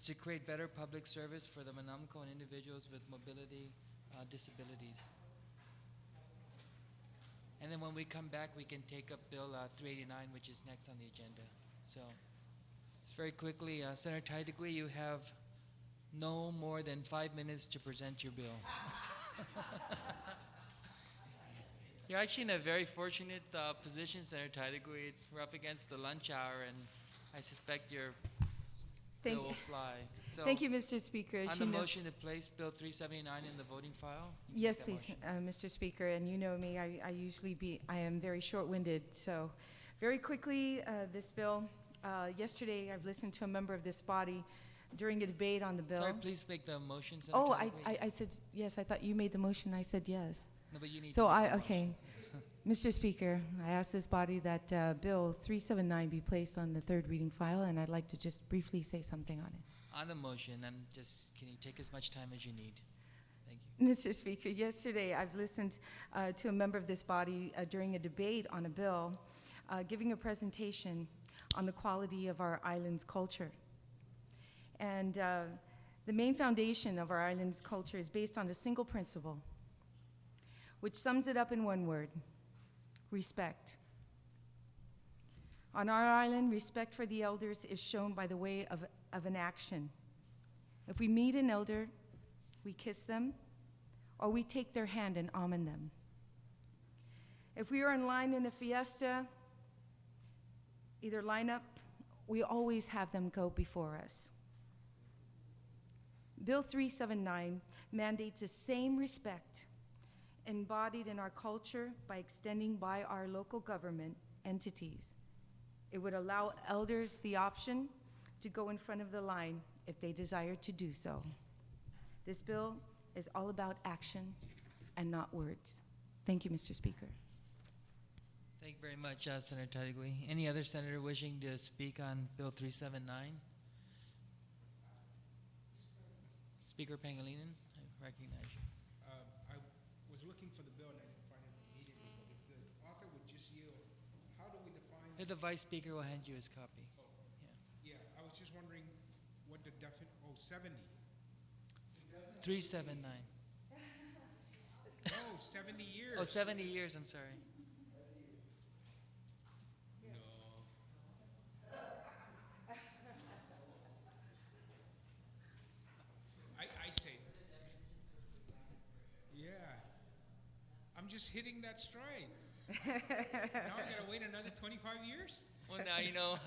to create better public service for the Manamco and individuals with mobility disabilities. And then when we come back, we can take up Bill 389, which is next on the agenda. So, just very quickly, Senator Taitigui, you have no more than 5 minutes to present your bill. You're actually in a very fortunate position, Senator Taitigui. We're up against the lunch hour, and I suspect your bill will fly. So Thank you, Mr. Speaker. As on you the know- motion to place Bill 379 in the voting file? Yes, That please, motion. Mr. Speaker, and you know me, I am very short-winded, so very quickly, this bill, yesterday I've listened to a member of this body during a debate on the bill. Sorry, please make the motion, Senator Oh, Taitigui. I said, yes, I thought you made the motion, I said yes. No, but you need So to make the okay. Mr. Speaker, I ask this body that Bill 379 be placed on the third reading file, and I'd like to just briefly say something on it. On the motion, can you take as much time as you need? Thank you. Mr. Speaker, yesterday I've listened to a member of this body during a debate on a bill giving a presentation on the quality of our island's culture. And the main foundation of our island's culture is based on a single principle, which sums it up in one word: respect. On our island, respect for the elders is shown by the way of an action. If we meet an elder, we kiss them, or we take their hand and amen them. If we are in line in a fiesta, either line up, we always have them go before us. Bill 379 mandates the same respect embodied in our culture by extending by our local government entities. It would allow elders the option to go in front of the line if they desire to do so. This bill is all about action and not words. Thank you, Mr. Speaker. Thank you very much, Senator Tadigui. Any other senator wishing to speak on Bill 379? Speaker Pangilinan, I recognize you. I was looking for the bill and I didn't find it immediately, but if the author would just yield, how do we define? Here, the vice speaker will hand you his copy. Yeah, I was just wondering what the 70. 379. No, 70 years. Oh, 70 years, I'm sorry. I say, yeah, I'm just hitting that stride. Now I gotta wait another 25 years? Well, now you know.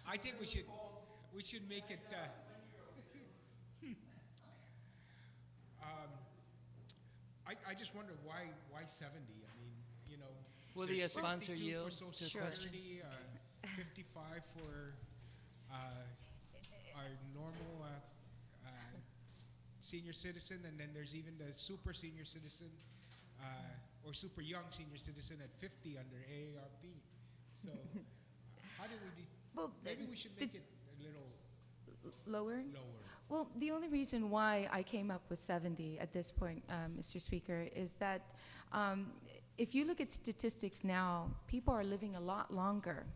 I think we should make it, I just wonder why 70? I mean, you know, Will the there's sponsor 62 yield for to Social the question? Security, 55 for our normal senior citizen, and then there's even the super senior citizen or super young senior citizen at 50 under AARP. So how do we? Well, Maybe we should make it a little Lower? lower. Well, the only reason why I came up with 70 at this point, Mr. Speaker, is that if you look at statistics now, people are living a lot longer,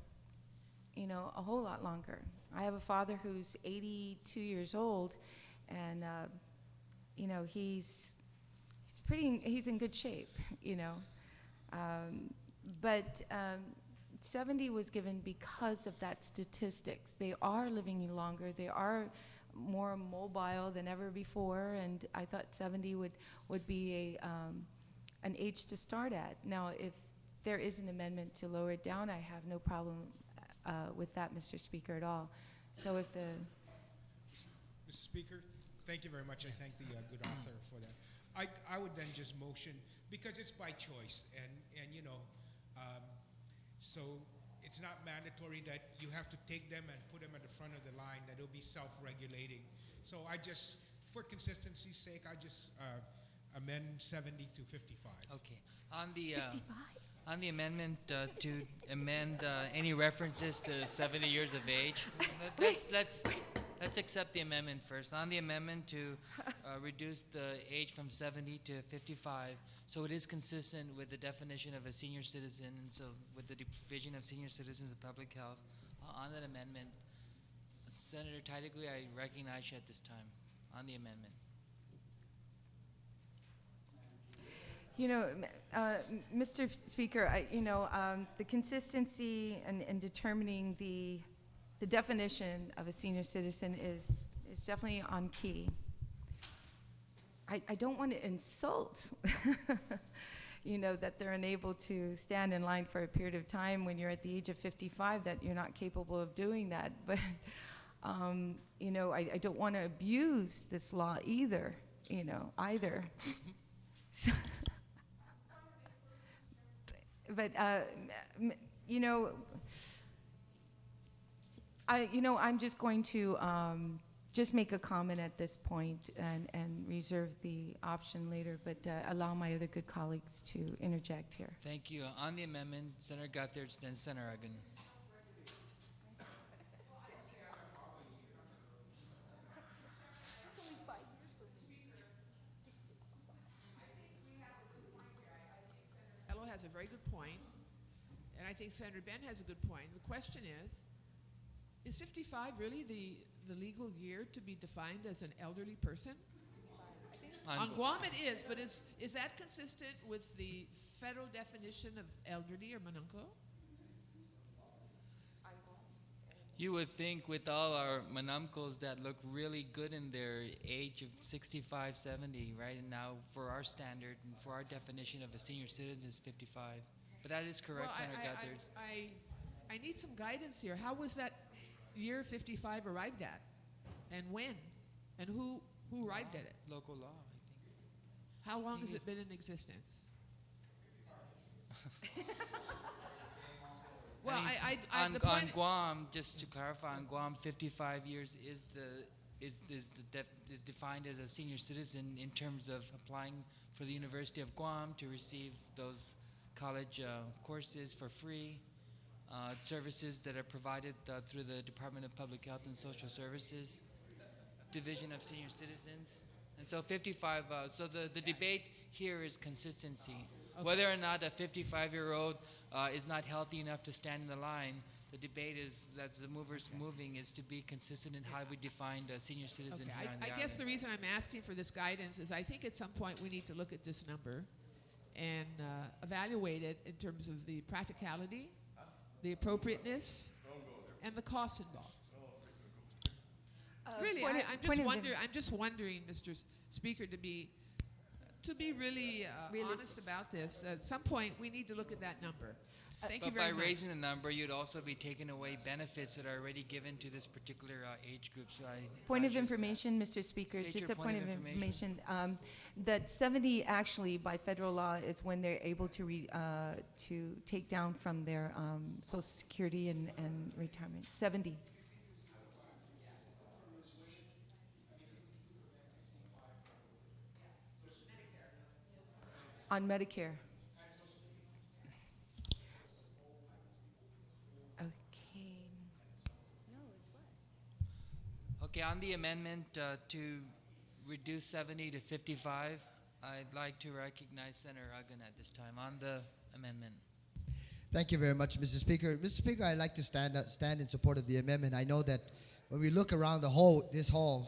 you know, a whole lot longer. I have a father who's 82 years old, and you know, he's in good shape, you know. But 70 was given because of that statistics. They are living longer. They are more mobile than ever before, and I thought 70 would be an age to start at. Now, if there is an amendment to lower it down, I have no problem with that, Mr. Speaker, at all. So if the Mr. Speaker, thank you very much. I thank the good author for that. I would then just motion, because it's by choice, and you know, so it's not mandatory that you have to take them and put them at the front of the line, that it'll be self-regulating. So I just, for consistency's sake, I just amend 70 to 55. Okay. On the amendment to amend any references to 70 years of age, let's accept the amendment first. On the amendment to reduce the age from 70 to 55, so it is consistent with the definition of a senior citizen, and so with the division of senior citizens of public health. On that amendment, Senator Tadigui, I recognize you at this time on the amendment. You know, Mr. Speaker, the consistency in determining the definition of a senior citizen is definitely on key. I don't want to insult, you know, that they're unable to stand in line for a period of time when you're at the age of 55, that you're not capable of doing that. But, you know, I don't want to abuse this law either, you know, either. So, but, you know, I'm just going to just make a comment at this point and reserve the option later, but allow my other good colleagues to interject here. Thank you. On the amendment, Senator Gutierrez, then Senator Uggan. Ello has a very good point, and I think Senator Ben has a good point. The question is 55 really the legal year to be defined as an elderly person? On Guam it is, but is that consistent with the federal definition of elderly or manunko? You would think with all our manamcos that look really good in their age of 65, 70, right? And now for our standard and for our definition of a senior citizen is 55. But that is correct, Well, Senator Gutierrez. I need some guidance here. How was that year 55 arrived at? And when? And who arrived at it? Local law, I think. How long has it been in existence? Well, on, the point on Guam, just to clarify, on Guam, 55 years is defined as a senior citizen in terms of applying for the University of Guam to receive those college courses for free, services that are provided through the Department of Public Health and Social Services, Division of Senior Citizens. And so 55, so the debate here is consistency. Okay. Whether or not a 55-year-old is not healthy enough to stand in the line, the debate is that the movers moving is to be consistent in how we define a senior citizen Okay. here on the I guess island. the reason I'm asking for this guidance is I think at some point we need to look at this number and evaluate it in terms of the practicality, the appropriateness, and the cost involved. Really, point I'm just wondering, Mr. Speaker, to be really honest about this. At some point, we need to look at that number. Thank you But very by much. raising the number, you'd also be taking away benefits that are already given to this particular age group. So Point of information, Mr. Speaker, State just your a point of information. information. That 70 actually by federal law is when they're able to take down from their Social Security and retirement. 70. On Medicare. Okay. Okay, on the amendment to reduce 70 to 55, I'd like to recognize Senator Uggan at this time on the amendment. Thank you very much, Mr. Speaker. Mr. Speaker, I'd like to stand in support of the amendment. I know that when we look around this hall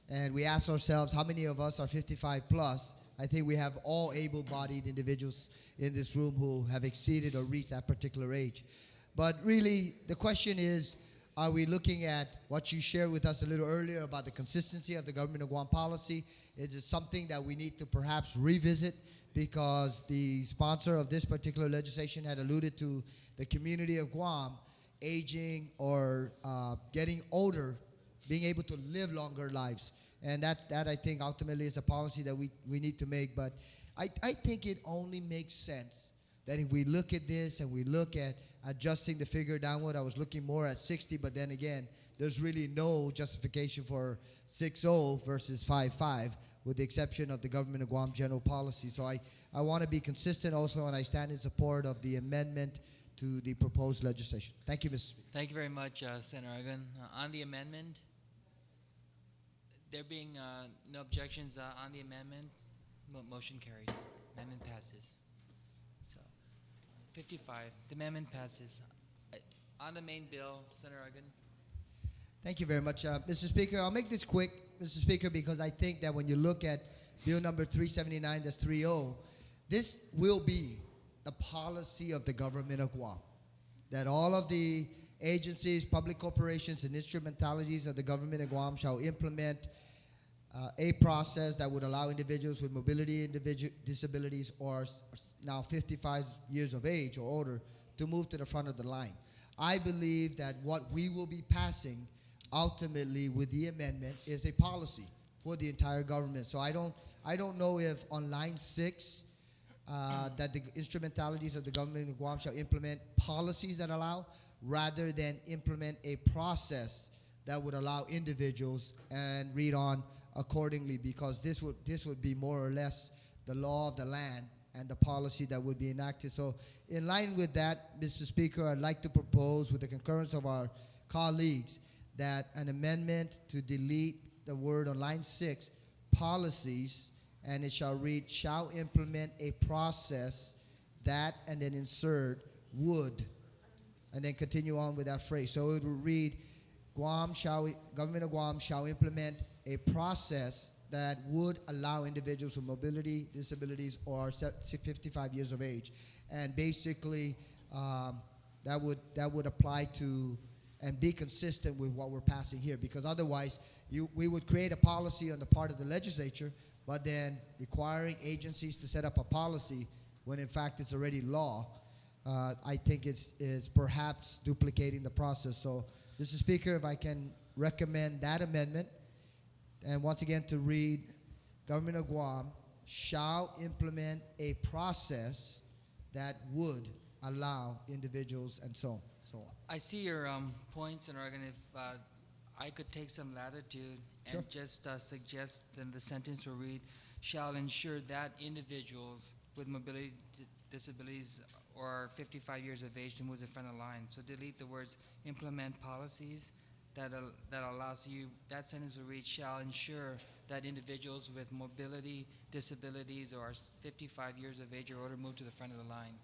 and we ask ourselves how many of us are 55 plus, I think we have all able-bodied individuals in this room who have exceeded or reached that particular age. But really, the question is, are we looking at what you shared with us a little earlier about the consistency of the government of Guam policy? Is it something that we need to perhaps revisit because the sponsor of this particular legislation had alluded to the community of Guam aging or getting older, being able to live longer lives? And that I think ultimately is a policy that we need to make. But I think it only makes sense that if we look at this and we look at adjusting the figure downward, I was looking more at 60, but then again, there's really no justification for 6-0 versus 5-5, with the exception of the government of Guam general policy. So I want to be consistent also, and I stand in support of the amendment to the proposed legislation. Thank you, Mr. Speaker. Thank you very much, Senator Uggan. On the amendment, there being no objections on the amendment, motion carries. Amendment passes. So, 55, the amendment passes. On the main bill, Senator Uggan. Thank you very much, Mr. Speaker. I'll make this quick, Mr. Speaker, because I think that when you look at Bill number 379, that's 3-0, this will be the policy of the government of Guam, that all of the agencies, public corporations, and instrumentalities of the government of Guam shall implement a process that would allow individuals with mobility disabilities or now 55 years of age or older to move to the front of the line. I believe that what we will be passing ultimately with the amendment is a policy for the entire government. So I don't know if on line 6 that the instrumentalities of the government of Guam shall implement policies that allow, rather than implement a process that would allow individuals and read on accordingly, because this would be more or less the law of the land and the policy that would be enacted. So in line with that, Mr. Speaker, I'd like to propose, with the concurrence of our colleagues, that an amendment to delete the word on line 6, policies, and it shall read, shall implement a process that, and then insert would, and then continue on with that phrase. So it would read, government of Guam shall implement a process that would allow individuals with mobility disabilities or 55 years of age. And basically, that would apply to and be consistent with what we're passing here, because otherwise we would create a policy on the part of the legislature, but then requiring agencies to set up a policy when in fact it's already law, I think is perhaps duplicating the process. So, Mr. Speaker, if I can recommend that amendment, and once again to read, government of Guam shall implement a process that would allow individuals and so on. I see your points, and Oregon, if I could take some latitude and just suggest then the sentence will read, shall ensure that individuals with mobility disabilities or 55 years of age to move to the front of the line. So delete the words implement policies that allows you, that sentence will read, shall ensure that individuals with mobility, disabilities, or 55 years of age or older move to the front of the line.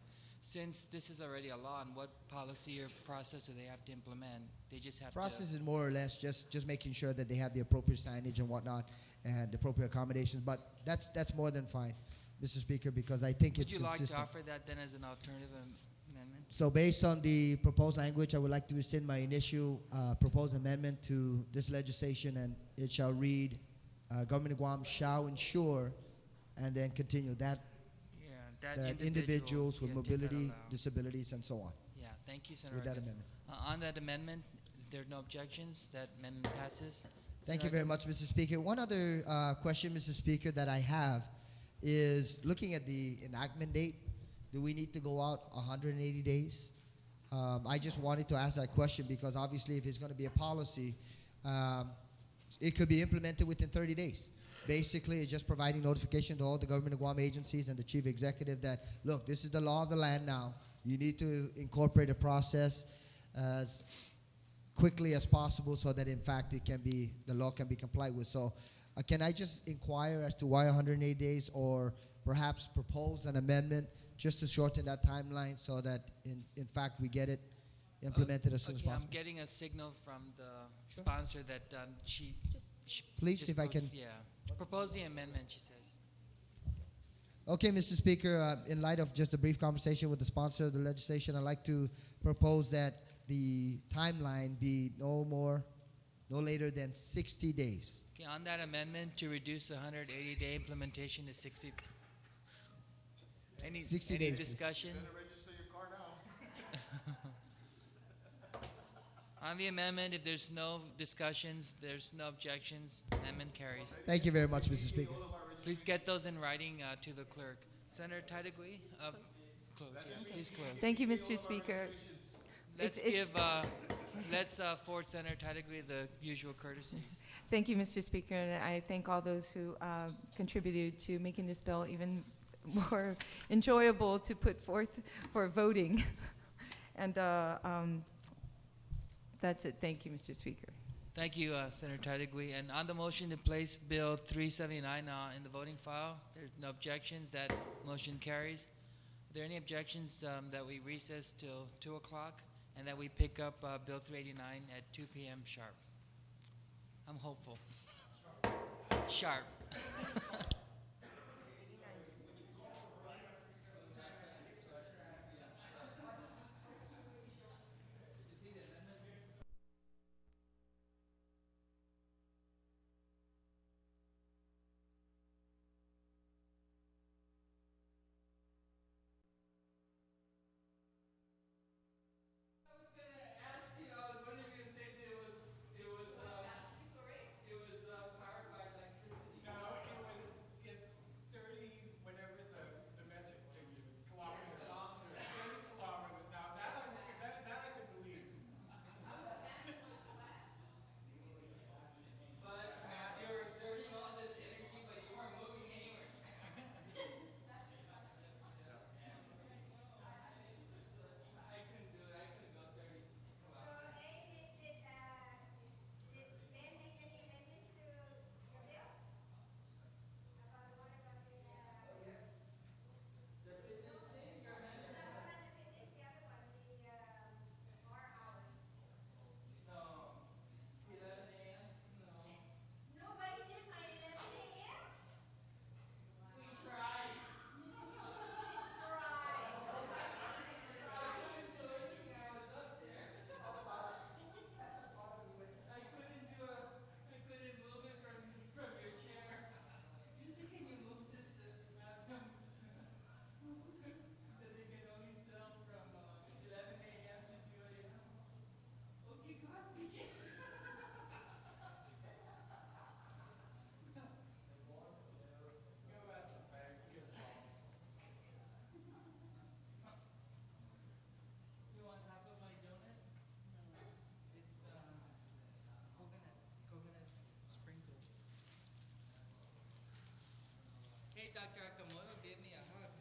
Since this is already a law, and what policy or process do they have to implement? They just have Process is more or less just making sure that they have the appropriate signage and whatnot and appropriate accommodations. But that's more than fine, Mr. Speaker, because I think it's Would you like consistent. to offer that then as an alternative amendment? So based on the proposed language, I would like to rescind my initial proposed amendment to this legislation, and it shall read, Government of Guam shall ensure, and then continue that Yeah, that individuals with yeah, take that mobility, out. disabilities, and so on. Yeah, thank you, Senator. With that Ruggiero. amendment. On that amendment, is there no objections? That amendment passes. Thank you Senator very much, Mr. Speaker. One other question, Mr. Speaker, that I have is looking at the enactment date. Do we need to go out 180 days? I just wanted to ask that question because obviously if it's going to be a policy, it could be implemented within 30 days. Basically, it's just providing notification to all the government of Guam agencies and the chief executive that, look, this is the law of the land now. You need to incorporate a process as quickly as possible so that, in fact, the law can be complied with. So can I just inquire as to why 180 days, or perhaps propose an amendment just to shorten that timeline so that, in fact, we get it implemented as soon as Okay, possible? I'm getting a signal from the sponsor that she Please, just if I can. Yeah, propose the amendment, she says. Okay, Mr. Speaker, in light of just a brief conversation with the sponsor of the legislation, I'd like to propose that the timeline be no later than 60 days. Okay, on that amendment to reduce the 180-day implementation to 60. 60 any days, please. discussion? On the amendment, if there's no discussions, there's no objections, amendment carries. Thank you very much, Mr. Speaker. Please get those in writing to the clerk. Senator Titagui, close. Yeah, please close. Thank you, Mr. Speaker. Let's forward Senator Titagui the usual courtesies. Thank you, Mr. Speaker, and I thank all those who contributed to making this bill even more enjoyable to put forth for voting. And that's it. Thank you, Mr. Speaker. Thank you, Senator Titagui. And on the motion to place Bill 379 in the voting file, there's no objections. That motion carries. Are there any objections that we recess till 2 o'clock and that we pick up Bill 389 at 2 p.m. sharp? I'm hopeful. Sharp. Dr. Akamoto gave me a hug.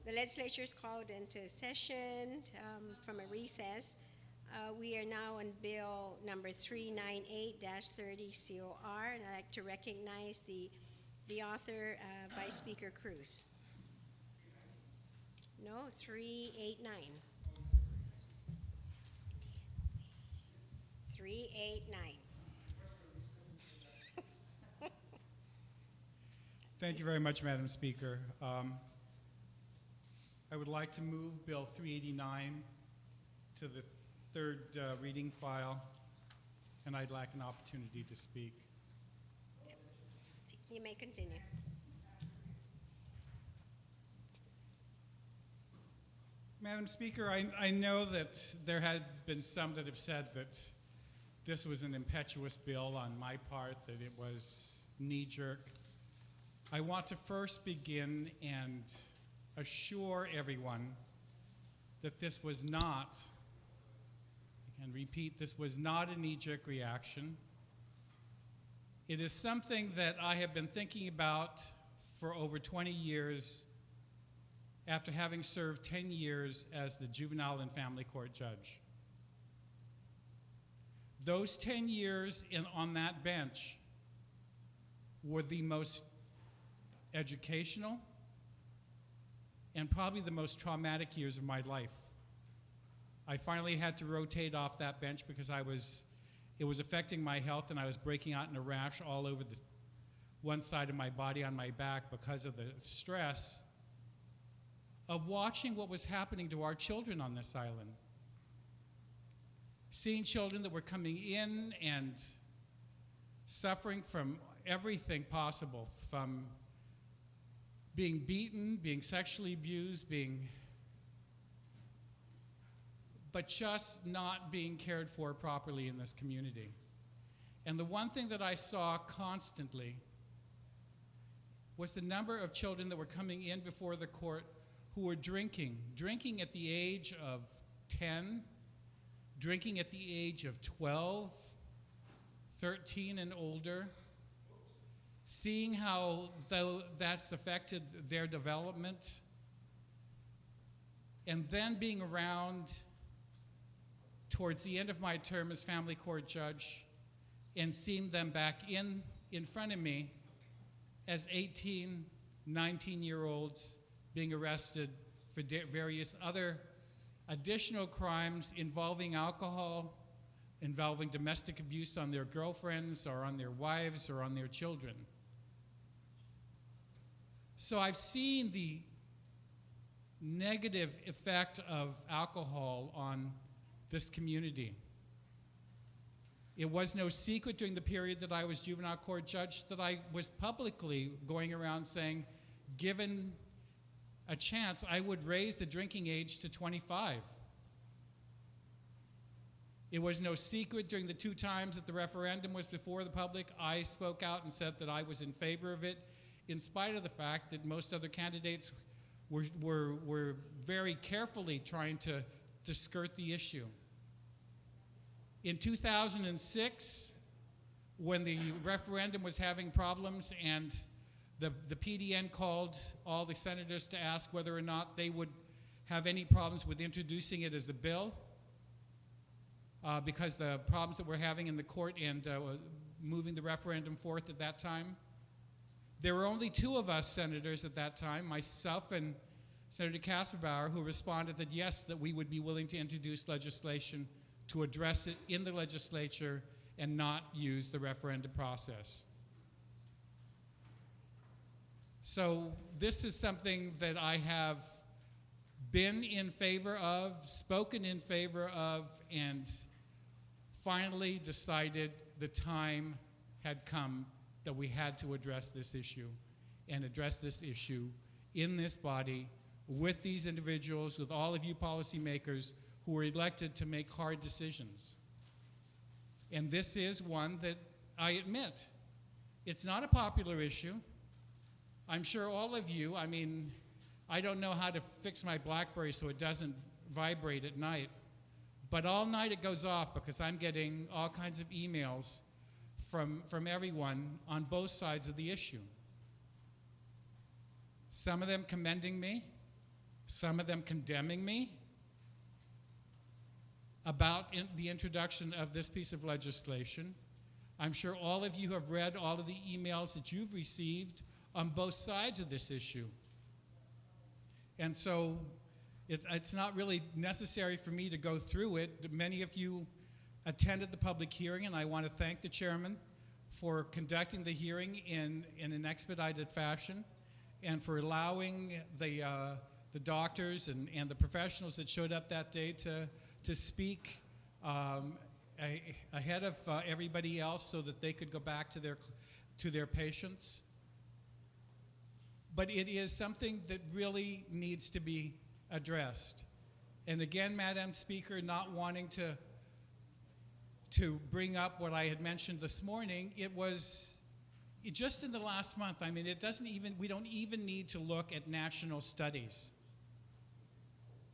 The legislature is called into session from a recess. We are now on Bill number 398-30 COR, and I'd like to recognize the author, Vice Speaker Cruz. No, 389. 389. Thank you very much, Madam Speaker. I would like to move Bill 389 to the third reading file, and I'd like an opportunity to speak. You may continue. Madam Speaker, I know that there had been some that have said that this was an impetuous bill on my part, that it was knee-jerk. I want to first begin and assure everyone that this was not, I can repeat, this was not a knee-jerk reaction. It is something that I have been thinking about for over 20 years after having served 10 years as the juvenile and family court judge. Those 10 years on that bench were the most educational and probably the most traumatic years of my life. I finally had to rotate off that bench because it was affecting my health, and I was breaking out in a rash all over the one side of my body on my back because of the stress of watching what was happening to our children on this island. Seeing children that were coming in and suffering from everything possible, from being beaten, being sexually abused, but just not being cared for properly in this community. And the one thing that I saw constantly was the number of children that were coming in before the court who were drinking at the age of 10, drinking at the age of 12, 13 and older, seeing how that's affected their development, and then being around towards the end of my term as family court judge and seeing them back in front of me as 18, 19-year-olds being arrested for various other additional crimes involving alcohol, involving domestic abuse on their girlfriends or on their wives or on their children. So I've seen the negative effect of alcohol on this community. It was no secret during the period that I was juvenile court judge that I was publicly going around saying, given a chance, I would raise the drinking age to 25. It was no secret during the 2 times that the referendum was before the public, I spoke out and said that I was in favor of it, in spite of the fact that most other candidates were very carefully trying to skirt the issue. In 2006, when the referendum was having problems and the PDN called all the senators to ask whether or not they would have any problems with introducing it as a bill, because the problems that we're having in the court and moving the referendum forth at that time. There were only 2 of us senators at that time, myself and Senator Kasperbauer, who responded that yes, that we would be willing to introduce legislation to address it in the legislature and not use the referendum process. So this is something that I have been in favor of, spoken in favor of, and finally decided the time had come that we had to address this issue, and address this issue in this body with these individuals, with all of you policymakers who were elected to make hard decisions. And this is one that I admit, it's not a popular issue. I'm sure all of you, I don't know how to fix my BlackBerry so it doesn't vibrate at night, but all night it goes off because I'm getting all kinds of emails from everyone on both sides of the issue. Some of them commending me, some of them condemning me about the introduction of this piece of legislation. I'm sure all of you have read all of the emails that you've received on both sides of this issue. And so it's not really necessary for me to go through it. Many of you attended the public hearing, and I want to thank the chairman for conducting the hearing in an expedited fashion and for allowing the doctors and the professionals that showed up that day to speak ahead of everybody else so that they could go back to their patients. But it is something that really needs to be addressed. And again, Madam Speaker, not wanting to bring up what I had mentioned this morning, it was just in the last month. I mean, we don't even need to look at national studies.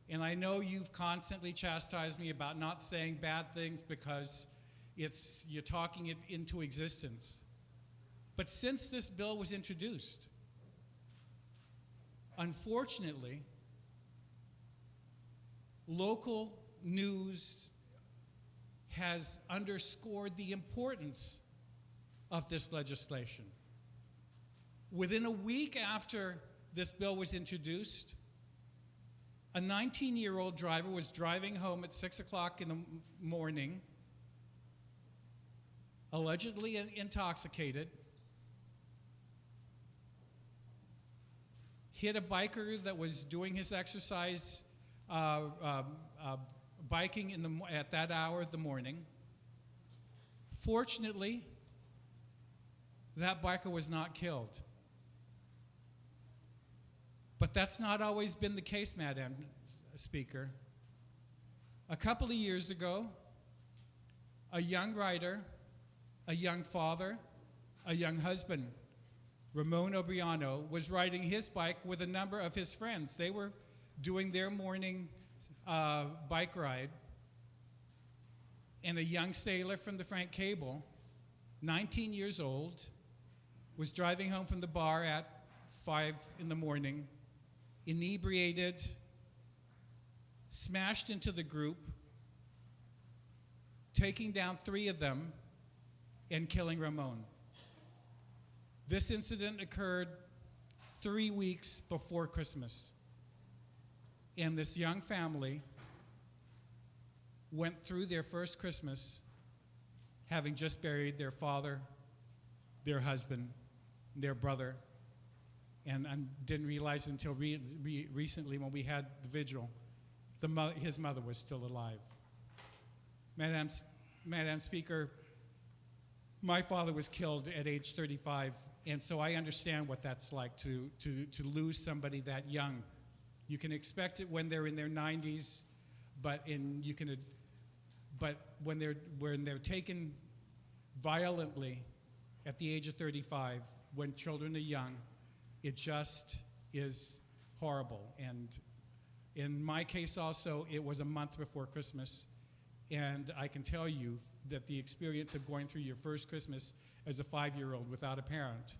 And I know you've constantly chastised me about not saying bad things because you're talking it into existence. But since this bill was introduced, unfortunately, local news has underscored the importance of this legislation. Within a week after this bill was introduced, a 19-year-old driver was driving home at 6 o'clock in the morning, allegedly intoxicated, hit a biker that was doing his exercise, biking at that hour of the morning. Fortunately, that biker was not killed. But that's not always been the case, Madam Speaker. A couple of years ago, a young rider, a young father, a young husband, Ramon Obriano, was riding his bike with a number of his friends. They were doing their morning bike ride, and a young sailor from the Frank Cable, 19 years old, was driving home from the bar at 5 in the morning, inebriated, smashed into the group, taking down 3 of them and killing Ramon. This incident occurred 3 weeks before Christmas. And this young family went through their first Christmas having just buried their father, their husband, their brother, and didn't realize until recently when we had the vigil, his mother was still alive. Madam Speaker, my father was killed at age 35, and so I understand what that's like to lose somebody that young. You can expect it when they're in their 90s, but when they're taken violently at the age of 35, when children are young, it just is horrible. And in my case also, it was a month before Christmas, and I can tell you that the experience of going through your first Christmas as a 5-year-old without a parent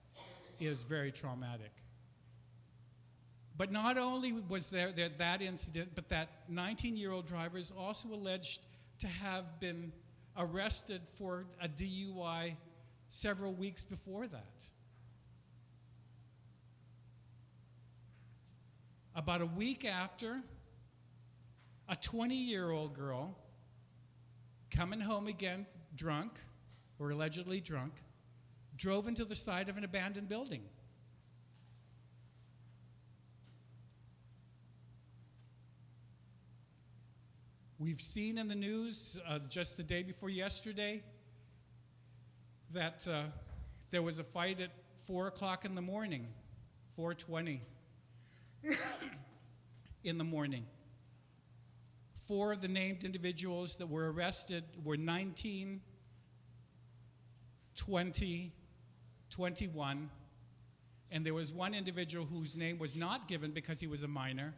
is very traumatic. But not only was there that incident, but that 19-year-old driver is also alleged to have been arrested for a DUI several weeks before that. About a week after, a 20-year-old girl coming home again drunk, or allegedly drunk, drove into the side of an abandoned building. We've seen in the news just the day before yesterday that there was a fight at 4 o'clock in the morning, 4:20 in the morning. 4 of the named individuals that were arrested were 19, 20, 21, and there was one individual whose name was not given because he was a minor.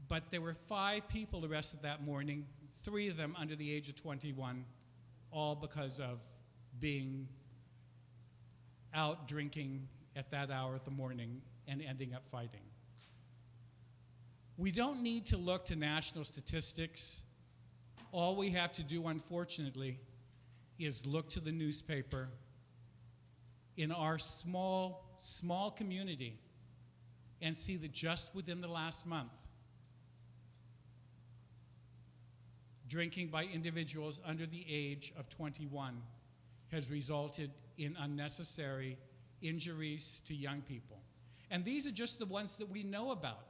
But there were 5 people arrested that morning, 3 of them under the age of 21, all because of being out drinking at that hour of the morning and ending up fighting. We don't need to look to national statistics. All we have to do, unfortunately, is look to the newspaper in our small community and see that just within the last month, drinking by individuals under the age of 21 has resulted in unnecessary injuries to young people. And these are just the ones that we know about.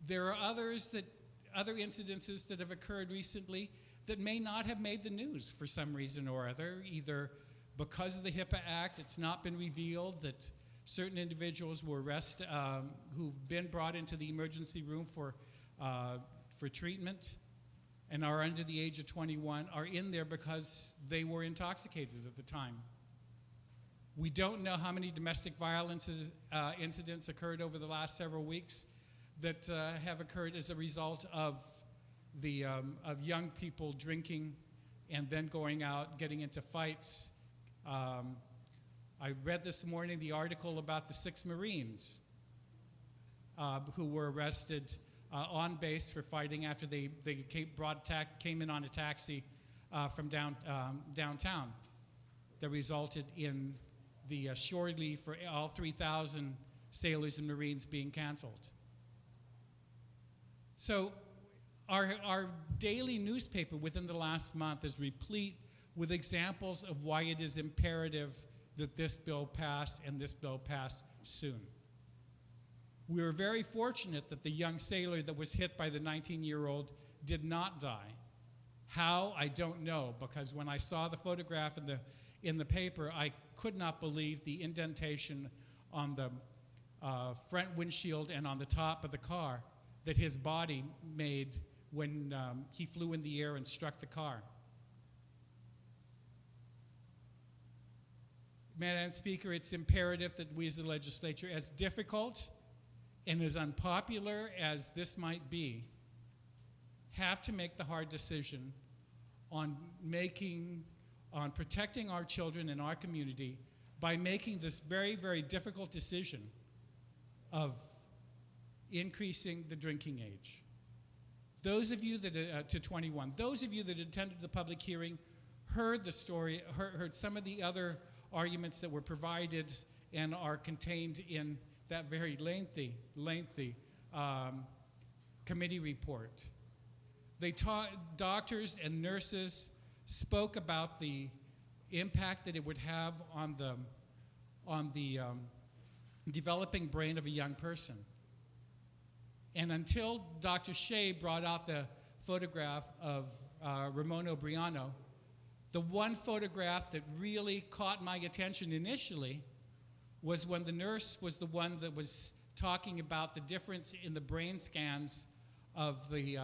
There are other incidences that have occurred recently that may not have made the news for some reason or other, either because of the HIPAA Act, it's not been revealed that certain individuals were arrested, who've been brought into the emergency room for treatment and are under the age of 21 are in there because they were intoxicated at the time. We don't know how many domestic violence incidents occurred over the last several weeks that have occurred as a result of young people drinking and then going out, getting into fights. I read this morning the article about the 6 Marines who were arrested on base for fighting after they came in on a taxi from downtown that resulted in the shore leave for all 3,000 sailors and Marines being canceled. So our daily newspaper within the last month is replete with examples of why it is imperative that this bill pass and this bill pass soon. We were very fortunate that the young sailor that was hit by the 19-year-old did not die. How, I don't know, because when I saw the photograph in the paper, I could not believe the indentation on the front windshield and on the top of the car that his body made when he flew in the air and struck the car. Madam Speaker, it's imperative that we as the legislature, as difficult and as unpopular as this might be, have to make the hard decision on protecting our children and our community by making this very, very difficult decision of increasing the drinking age. Those of you that to 21, those of you that attended the public hearing heard the story, heard some of the other arguments that were provided and are contained in that very lengthy committee report. Doctors and nurses spoke about the impact that it would have on the developing brain of a young person. And until Dr. Shea brought out the photograph of Ramon Obriano, the one photograph that really caught my attention initially was when the nurse was the one that was talking about the difference in the brain scans of the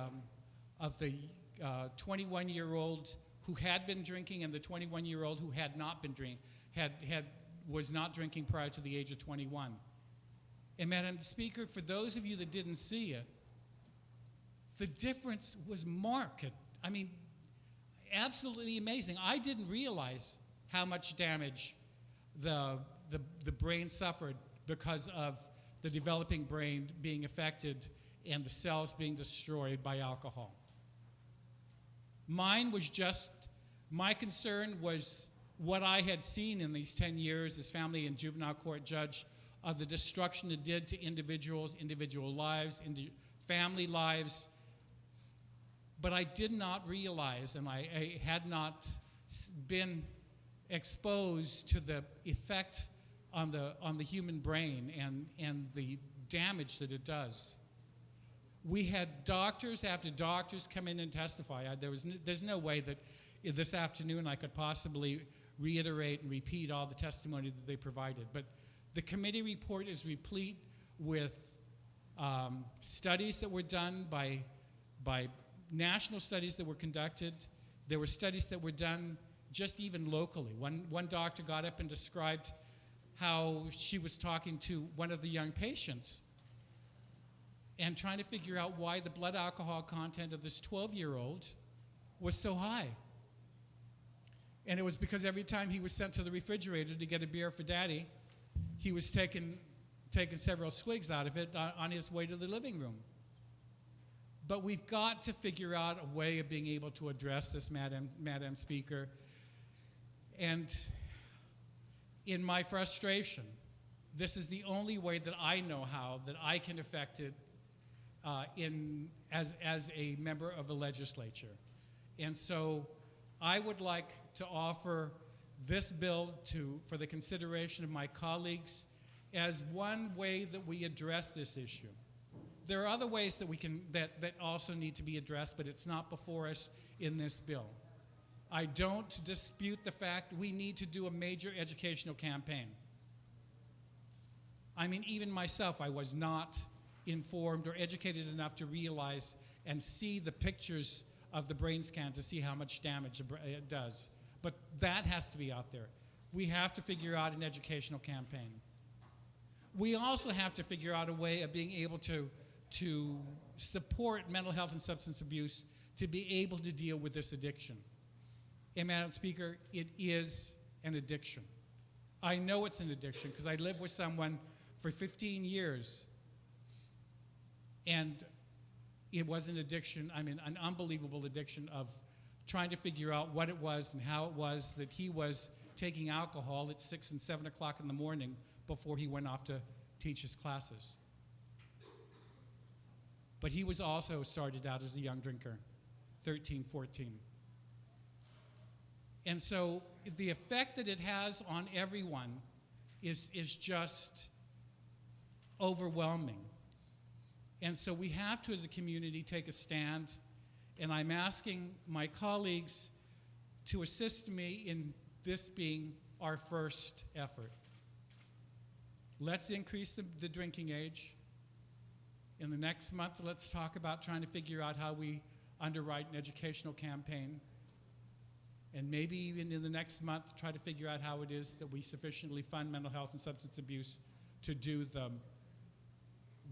21-year-old who had been drinking and the 21-year-old who had not been drinking, was not drinking prior to the age of 21. And Madam Speaker, for those of you that didn't see it, the difference was marked. I mean, absolutely amazing. I didn't realize how much damage the brain suffered because of the developing brain being affected and the cells being destroyed by alcohol. My concern was what I had seen in these 10 years as family and juvenile court judge of the destruction it did to individuals, individual lives, family lives. But I did not realize, and I had not been exposed to the effect on the human brain and the damage that it does. We had doctors after doctors come in and testify. There's no way that this afternoon I could possibly reiterate and repeat all the testimony that they provided. But the committee report is replete with studies that were done by national studies that were conducted. There were studies that were done just even locally. One doctor got up and described how she was talking to one of the young patients and trying to figure out why the blood alcohol content of this 12-year-old was so high. And it was because every time he was sent to the refrigerator to get a beer for daddy, he was taking taken several swigs out of it on his way to the living room. But we've got to figure out a way of being able to address this, Madam Speaker. And in my frustration, this is the only way that I know how that I can affect it as a member of the legislature. And so I would like to offer this bill for the consideration of my colleagues as one way that we address this issue. There are other ways that we can that also need to be addressed, but it's not before us in this bill. I don't dispute the fact we need to do a major educational campaign. I mean, even myself, I was not informed or educated enough to realize and see the pictures of the brain scan to see how much damage it does. But that has to be out there. We have to figure out an educational campaign. We also have to figure out a way of being able to support mental health and substance abuse to be able to deal with this addiction. And Madam Speaker, it is an addiction. I know it's an addiction because I lived with someone for 15 years, and it was an addiction, I mean, an unbelievable addiction of trying to figure out what it was and how it was that he was taking alcohol at 6 and 7 o'clock in the morning before he went off to teach his classes. But he was also started out as a young drinker, 13, 14. And so the effect that it has on everyone is just overwhelming. And so we have to, as a community, take a stand. And I'm asking my colleagues to assist me in this being our first effort. Let's increase the drinking age. In the next month, let's talk about trying to figure out how we underwrite an educational campaign. And maybe even in the next month, try to figure out how it is that we sufficiently fund mental health and substance abuse to do the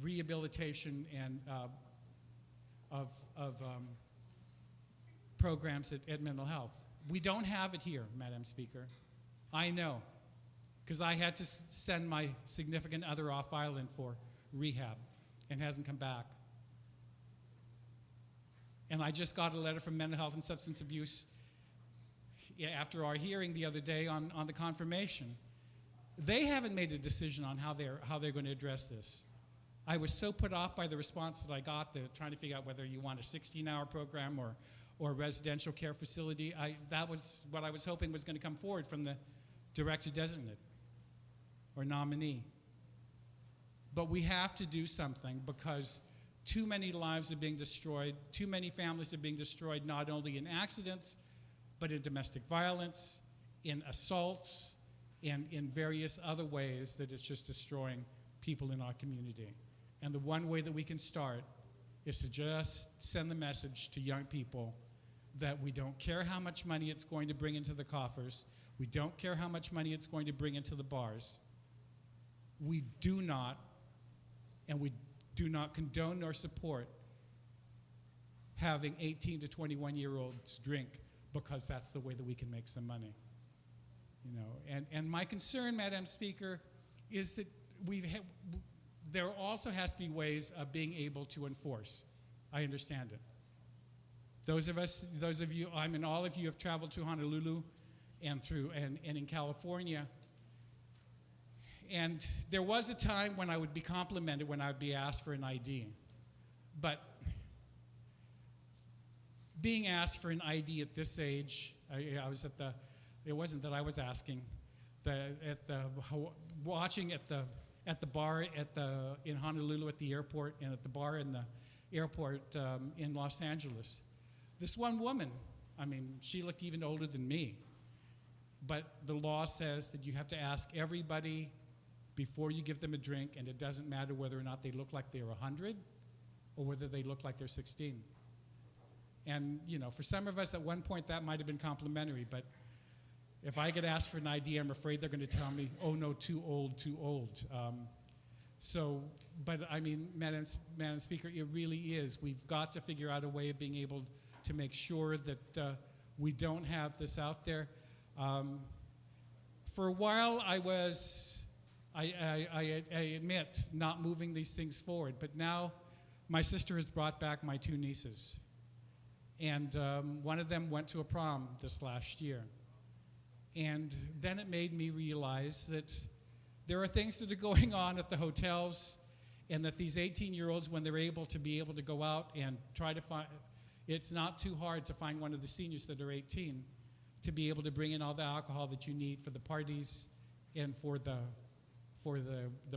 rehabilitation and of programs at mental health. We don't have it here, Madam Speaker. I know, because I had to send my significant other off island for rehab and hasn't come back. And I just got a letter from mental health and substance abuse after our hearing the other day on the confirmation. They haven't made a decision on how they're going to address this. I was so put off by the response that I got, trying to figure out whether you want a 16-hour program or a residential care facility. That was what I was hoping was going to come forward from the director designate or nominee. But we have to do something because too many lives are being destroyed, too many families are being destroyed, not only in accidents, but in domestic violence, in assaults, and in various other ways that it's just destroying people in our community. And the one way that we can start is to just send the message to young people that we don't care how much money it's going to bring into the coffers, we don't care how much money it's going to bring into the bars. We do not condone nor support having 18 to 21-year-olds drink because that's the way that we can make some money. You know, and my concern, Madam Speaker, is that there also has to be ways of being able to enforce. I understand it. Those of you, I mean, all of you have traveled to Honolulu and in California. And there was a time when I would be complimented when I would be asked for an ID. But being asked for an ID at this age, I was at the, it wasn't that I was asking, watching at the bar in Honolulu at the airport and at the bar in the airport in Los Angeles. This one woman, I mean, she looked even older than me. But the law says that you have to ask everybody before you give them a drink, and it doesn't matter whether or not they look like they're 100 or whether they look like they're 16. And, you know, for some of us at one point that might have been complimentary, but if I get asked for an ID, I'm afraid they're going to tell me, oh no, too old, too old. But I mean, Madam Speaker, it really is. We've got to figure out a way of being able to make sure that we don't have this out there. For a while, I was I admit not moving these things forward. But now my sister has brought back my two nieces. And one of them went to a prom this last year. And then it made me realize that there are things that are going on at the hotels, and that these 18-year-olds, when they're able to go out and try to find, it's not too hard to find one of the seniors that are 18 to be able to bring in all the alcohol that you need for the parties and for the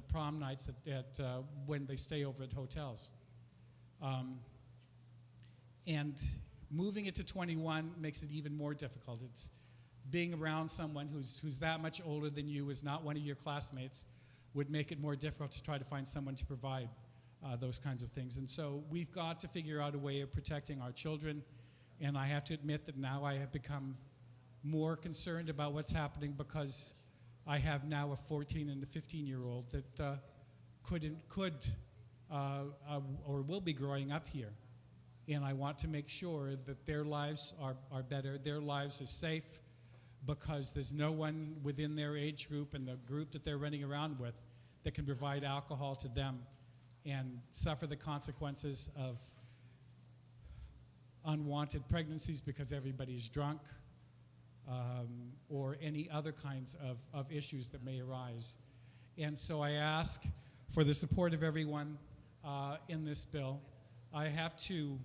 prom nights when they stay over at hotels. And moving it to 21 makes it even more difficult. It's being around someone who's that much older than you, is not one of your classmates, would make it more difficult to try to find someone to provide those kinds of things. And so we've got to figure out a way of protecting our children. And I have to admit that now I have become more concerned about what's happening, because I have now a 14 and a 15-year-old that could or will be growing up here. And I want to make sure that their lives are better, their lives are safe, because there's no one within their age group and the group that they're running around with that can provide alcohol to them and suffer the consequences of unwanted pregnancies because everybody's drunk, or any other kinds of issues that may arise. And so I ask for the support of everyone in this bill. I have to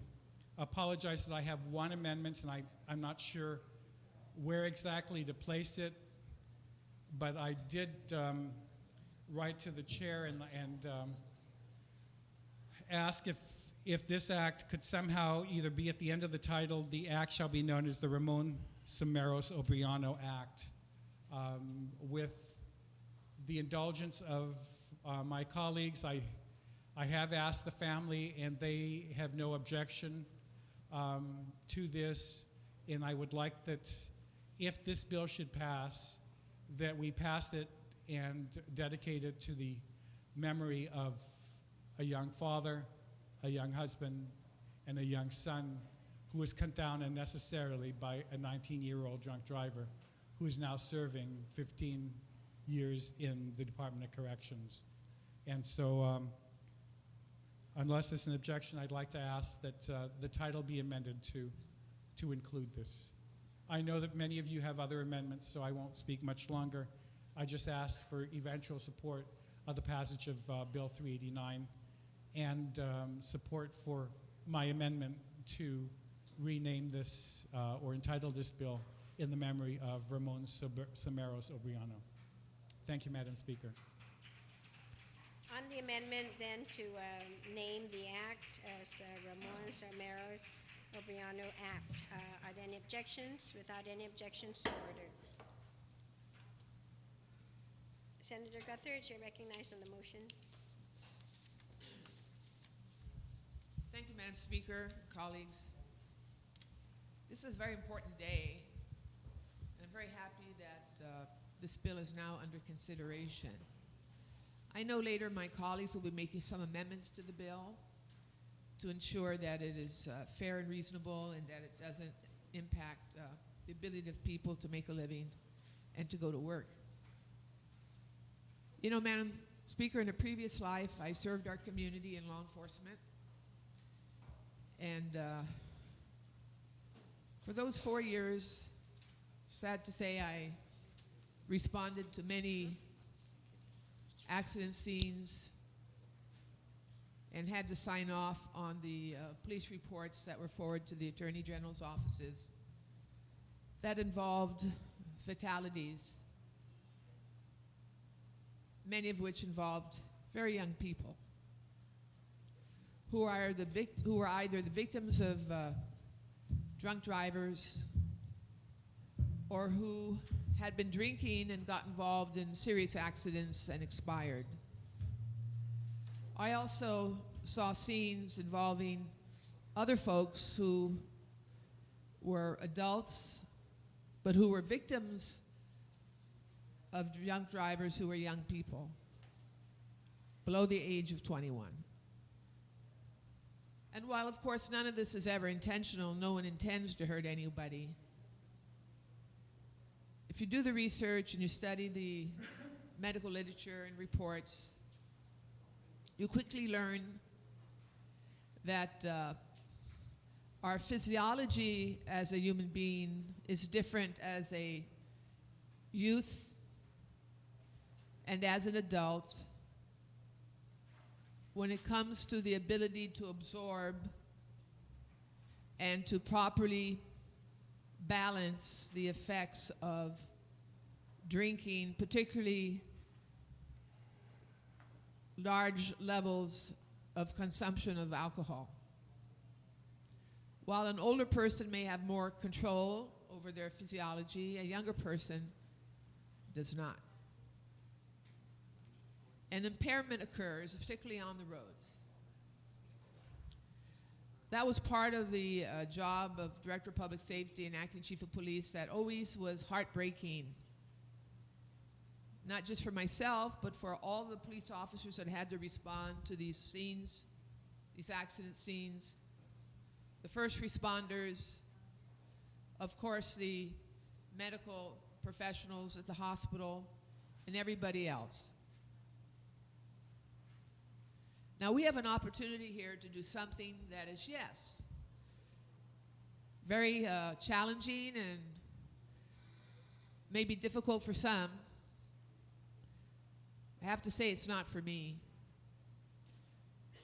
apologize that I have one amendment, and I'm not sure where exactly to place it, but I did write to the chair and ask if this act could somehow either be at the end of the title, the act shall be known as the Ramon Cimeros Obriano Act. With the indulgence of my colleagues, I have asked the family, and they have no objection to this, and I would like that if this bill should pass, that we pass it and dedicate it to the memory of a young father, a young husband, and a young son who was cut down unnecessarily by a 19-year-old drunk driver who is now serving 15 years in the Department of Corrections. And so unless there's an objection, I'd like to ask that the title be amended to include this. I know that many of you have other amendments, so I won't speak much longer. I just ask for eventual support of the passage of Bill 389 and support for my amendment to rename this or entitle this bill in the memory of Ramon Cimeros Obriano. Thank you, Madam Speaker. On the amendment then to name the act as Ramon Cimeros Obriano Act, are there any objections? Without any objections, so ordered. Senator Guthridge, you're recognized on the motion. Thank you, Madam Speaker, colleagues. This is a very important day, and I'm very happy that this bill is now under consideration. I know later my colleagues will be making some amendments to the bill to ensure that it is fair and reasonable and that it doesn't impact the ability of people to make a living and to go to work. You know, Madam Speaker, in a previous life, I served our community in law enforcement. And for those 4 years, sad to say, I responded to many accident scenes and had to sign off on the police reports that were forwarded to the Attorney General's offices that involved fatalities, many of which involved very young people who are either the victims of drunk drivers or who had been drinking and got involved in serious accidents and expired. I also saw scenes involving other folks who were adults but who were victims of drunk drivers who were young people below the age of 21. And while, of course, none of this is ever intentional, no one intends to hurt anybody, if you do the research and you study the medical literature and reports, you quickly learn that our physiology as a human being is different as a youth and as an adult when it comes to the ability to absorb and to properly balance the effects of drinking, particularly large levels of consumption of alcohol. While an older person may have more control over their physiology, a younger person does not. An impairment occurs, particularly on the roads. That was part of the job of Director of Public Safety and Acting Chief of Police that always was heartbreaking. Not just for myself, but for all the police officers that had to respond to these scenes, these accident scenes. The first responders, of course, the medical professionals at the hospital, and everybody else. Now, we have an opportunity here to do something that is, yes, very challenging and maybe difficult for some. I have to say it's not for me.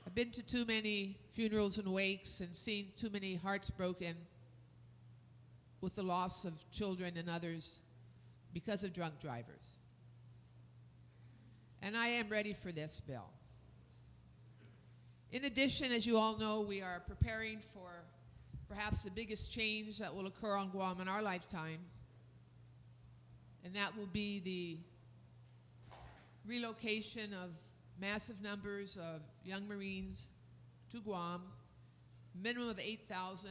I've been to too many funerals and wakes and seen too many hearts broken with the loss of children and others because of drunk drivers. And I am ready for this bill. In addition, as you all know, we are preparing for perhaps the biggest change that will occur on Guam in our lifetime, and that will be the relocation of massive numbers of young Marines to Guam, minimum of 8,000,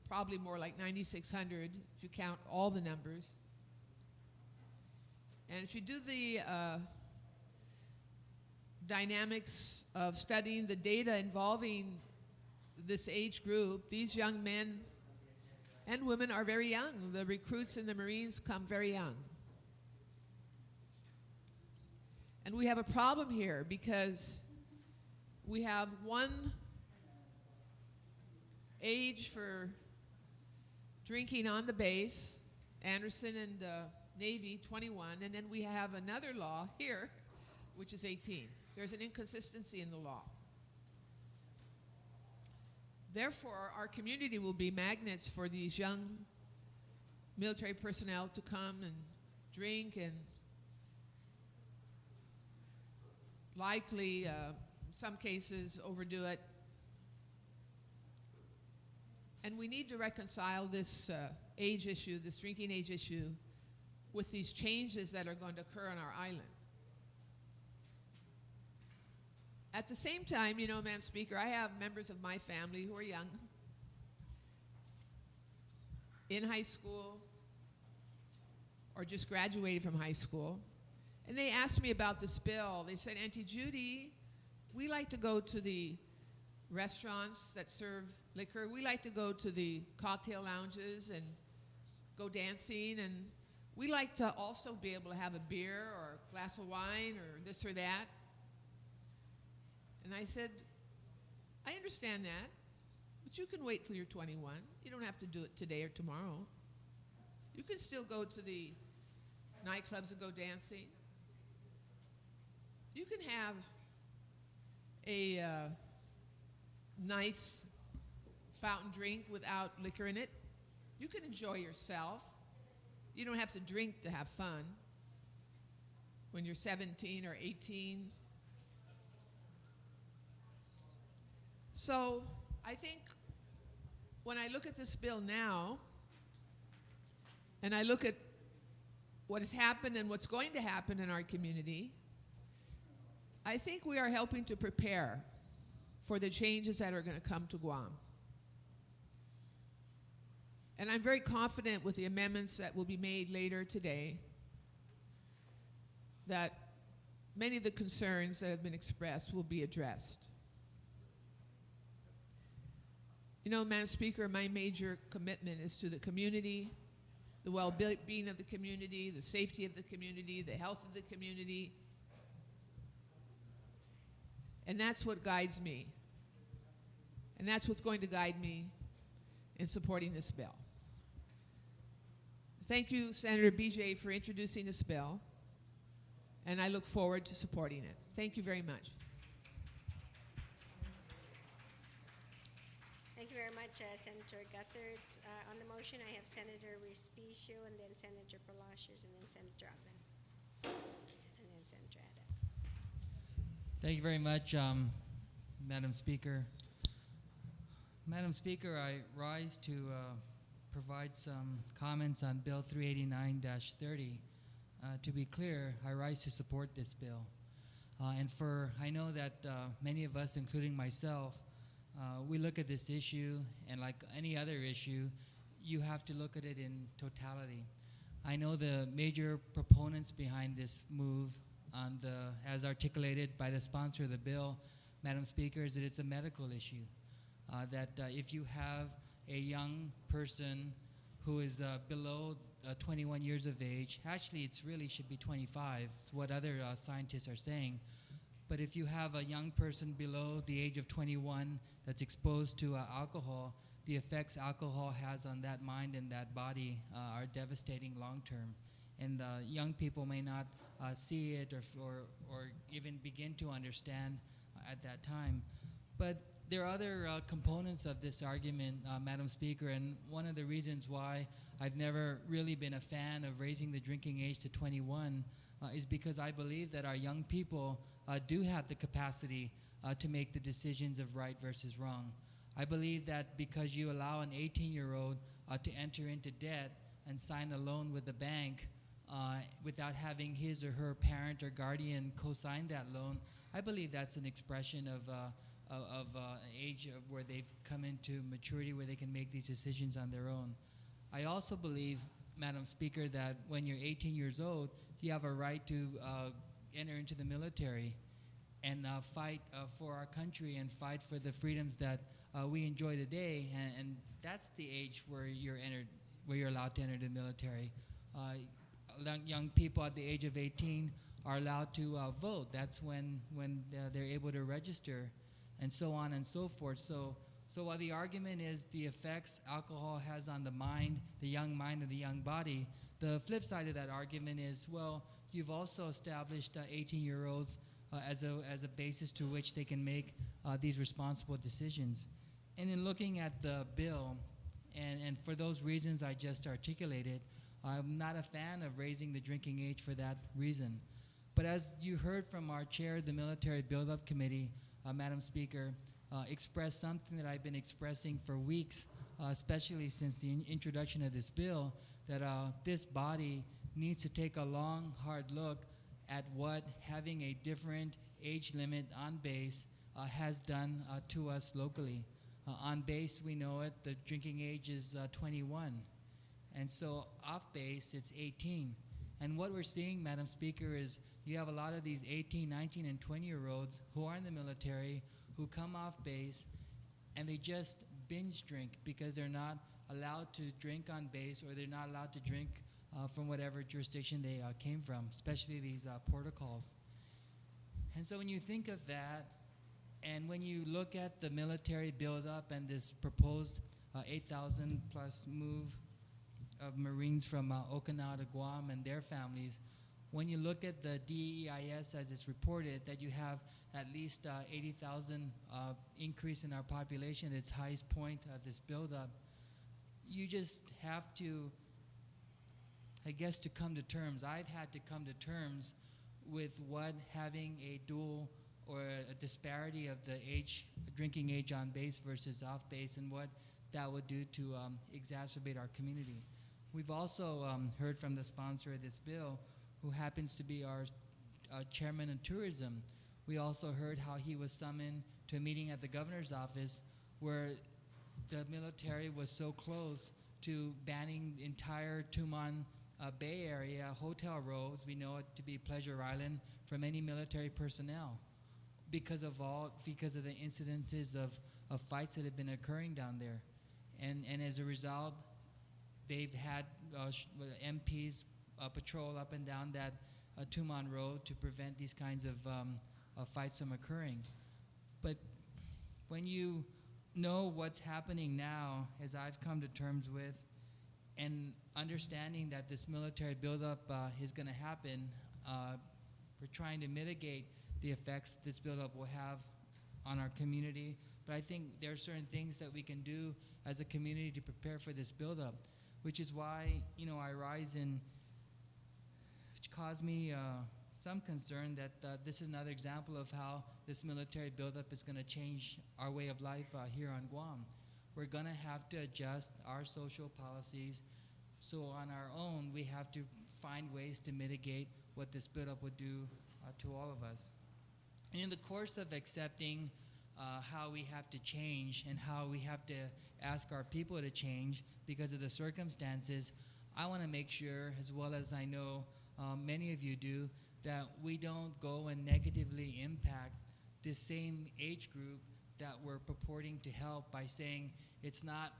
probably more like 9,600 if you count all the numbers. And if you do the dynamics of studying the data involving this age group, these young men and women are very young. The recruits in the Marines come very young. And we have a problem here because we have one age for drinking on the base, Anderson and Navy, 21, and then we have another law here, which is 18. There's an inconsistency in the law. Therefore, our community will be magnets for these young military personnel to come and drink and likely, in some cases, overdo it. And we need to reconcile this age issue, this drinking age issue, with these changes that are going to occur on our island. At the same time, you know, Madam Speaker, I have members of my family who are young, in high school, or just graduated from high school, and they asked me about this bill. They said, Auntie Judy, we like to go to the restaurants that serve liquor. We like to go to the cocktail lounges and go dancing, and we like to also be able to have a beer or a glass of wine or this or that. And I said, I understand that, but you can wait till you're 21. You don't have to do it today or tomorrow. You can still go to the nightclubs and go dancing. You can have a nice fountain drink without liquor in it. You can enjoy yourself. You don't have to drink to have fun when you're 17 or 18. So I think when I look at this bill now, and I look at what has happened and what's going to happen in our community, I think we are helping to prepare for the changes that are going to come to Guam. And I'm very confident with the amendments that will be made later today that many of the concerns that have been expressed will be addressed. You know, Madam Speaker, my major commitment is to the community, the well-being of the community, the safety of the community, the health of the community, And that's what guides me. And that's what's going to guide me in supporting this bill. Thank you, Senator BJ, for introducing this bill, and I look forward to supporting it. Thank you very much. Thank you very much, Senator Gutherts. On the motion, I have Senator Respicio, and then Senator Palacios, and then Senator Upman, and then Senator Ada. Thank you very much, Madam Speaker. Madam Speaker, I rise to provide some comments on Bill 389-30. To be clear, I rise to support this bill. I know that many of us, including myself, we look at this issue, and like any other issue, you have to look at it in totality. I know the major proponents behind this move, as articulated by the sponsor of the bill, Madam Speaker, is that it's a medical issue. That if you have a young person who is below 21 years of age, actually it's really should be 25, it's what other scientists are saying, but if you have a young person below the age of 21 that's exposed to alcohol, the effects alcohol has on that mind and that body are devastating long term. And young people may not see it or even begin to understand at that time. But there are other components of this argument, Madam Speaker, and one of the reasons why I've never really been a fan of raising the drinking age to 21 is because I believe that our young people do have the capacity to make the decisions of right versus wrong. I believe that because you allow an 18-year-old to enter into debt and sign a loan with the bank without having his or her parent or guardian co-sign that loan, I believe that's an expression of an age of where they've come into maturity where they can make these decisions on their own. I also believe, Madam Speaker, that when you're 18 years old, you have a right to enter into the military and fight for our country and fight for the freedoms that we enjoy today. And that's the age where you're allowed to enter the military. Young people at the age of 18 are allowed to vote. That's when they're able to register, and so on and so forth. So while the argument is the effects alcohol has on the mind, the young mind and the young body, the flip side of that argument is, well, you've also established 18-year-olds as a basis to which they can make these responsible decisions. And in looking at the bill, and for those reasons I just articulated, I'm not a fan of raising the drinking age for that reason. But as you heard from our chair of the Military Build-Up Committee, Madam Speaker, express something that I've been expressing for weeks, especially since the introduction of this bill, that this body needs to take a long, hard look at what having a different age limit on base has done to us locally. On base, we know it, the drinking age is 21. And so off base, it's 18. And what we're seeing, Madam Speaker, is you have a lot of these 18, 19, and 20-year-olds who are in the military who come off base and they just binge drink because they're not allowed to drink on base or they're not allowed to drink from whatever jurisdiction they came from, especially these protocols. And so when you think of that, and when you look at the military buildup and this proposed 8,000 plus move of Marines from Okinawa to Guam and their families, when you look at the DEIS as it's reported that you have at least 80,000 increase in our population at its highest point of this buildup, you just have to, I guess, to come to terms. I've had to come to terms with what having a dual or a disparity of the drinking age on base versus off base and what that would do to exacerbate our community. We've also heard from the sponsor of this bill, who happens to be our chairman of tourism. We also heard how he was summoned to a meeting at the governor's office where the military was so close to banning the entire Tumon Bay Area hotel row, as we know it to be Pleasure Island, from any military personnel because of the incidences of fights that have been occurring down there. And as a result, they've had MPs patrol up and down that Tumon Road to prevent these kinds of fights from occurring. But when you know what's happening now, as I've come to terms with, and understanding that this military buildup is going to happen, we're trying to mitigate the effects this buildup will have on our community. But I think there are certain things that we can do as a community to prepare for this buildup, which is why, I rise in, which caused me some concern that this is another example of how this military buildup is going to change our way of life here on Guam. We're going to have to adjust our social policies. So on our own, we have to find ways to mitigate what this buildup would do to all of us. And in the course of accepting how we have to change and how we have to ask our people to change because of the circumstances, I want to make sure, as well as I know many of you do, that we don't go and negatively impact this same age group that we're purporting to help by saying it's not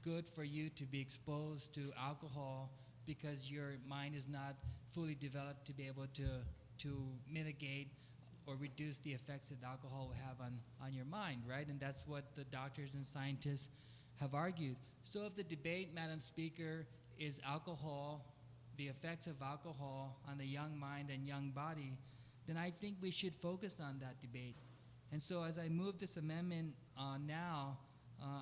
good for you to be exposed to alcohol because your mind is not fully developed to be able to mitigate or reduce the effects that alcohol will have on your mind, right? And that's what the doctors and scientists have argued. So if the debate, Madam Speaker, is alcohol, the effects of alcohol on the young mind and young body, then I think we should focus on that debate. And so as I move this amendment now,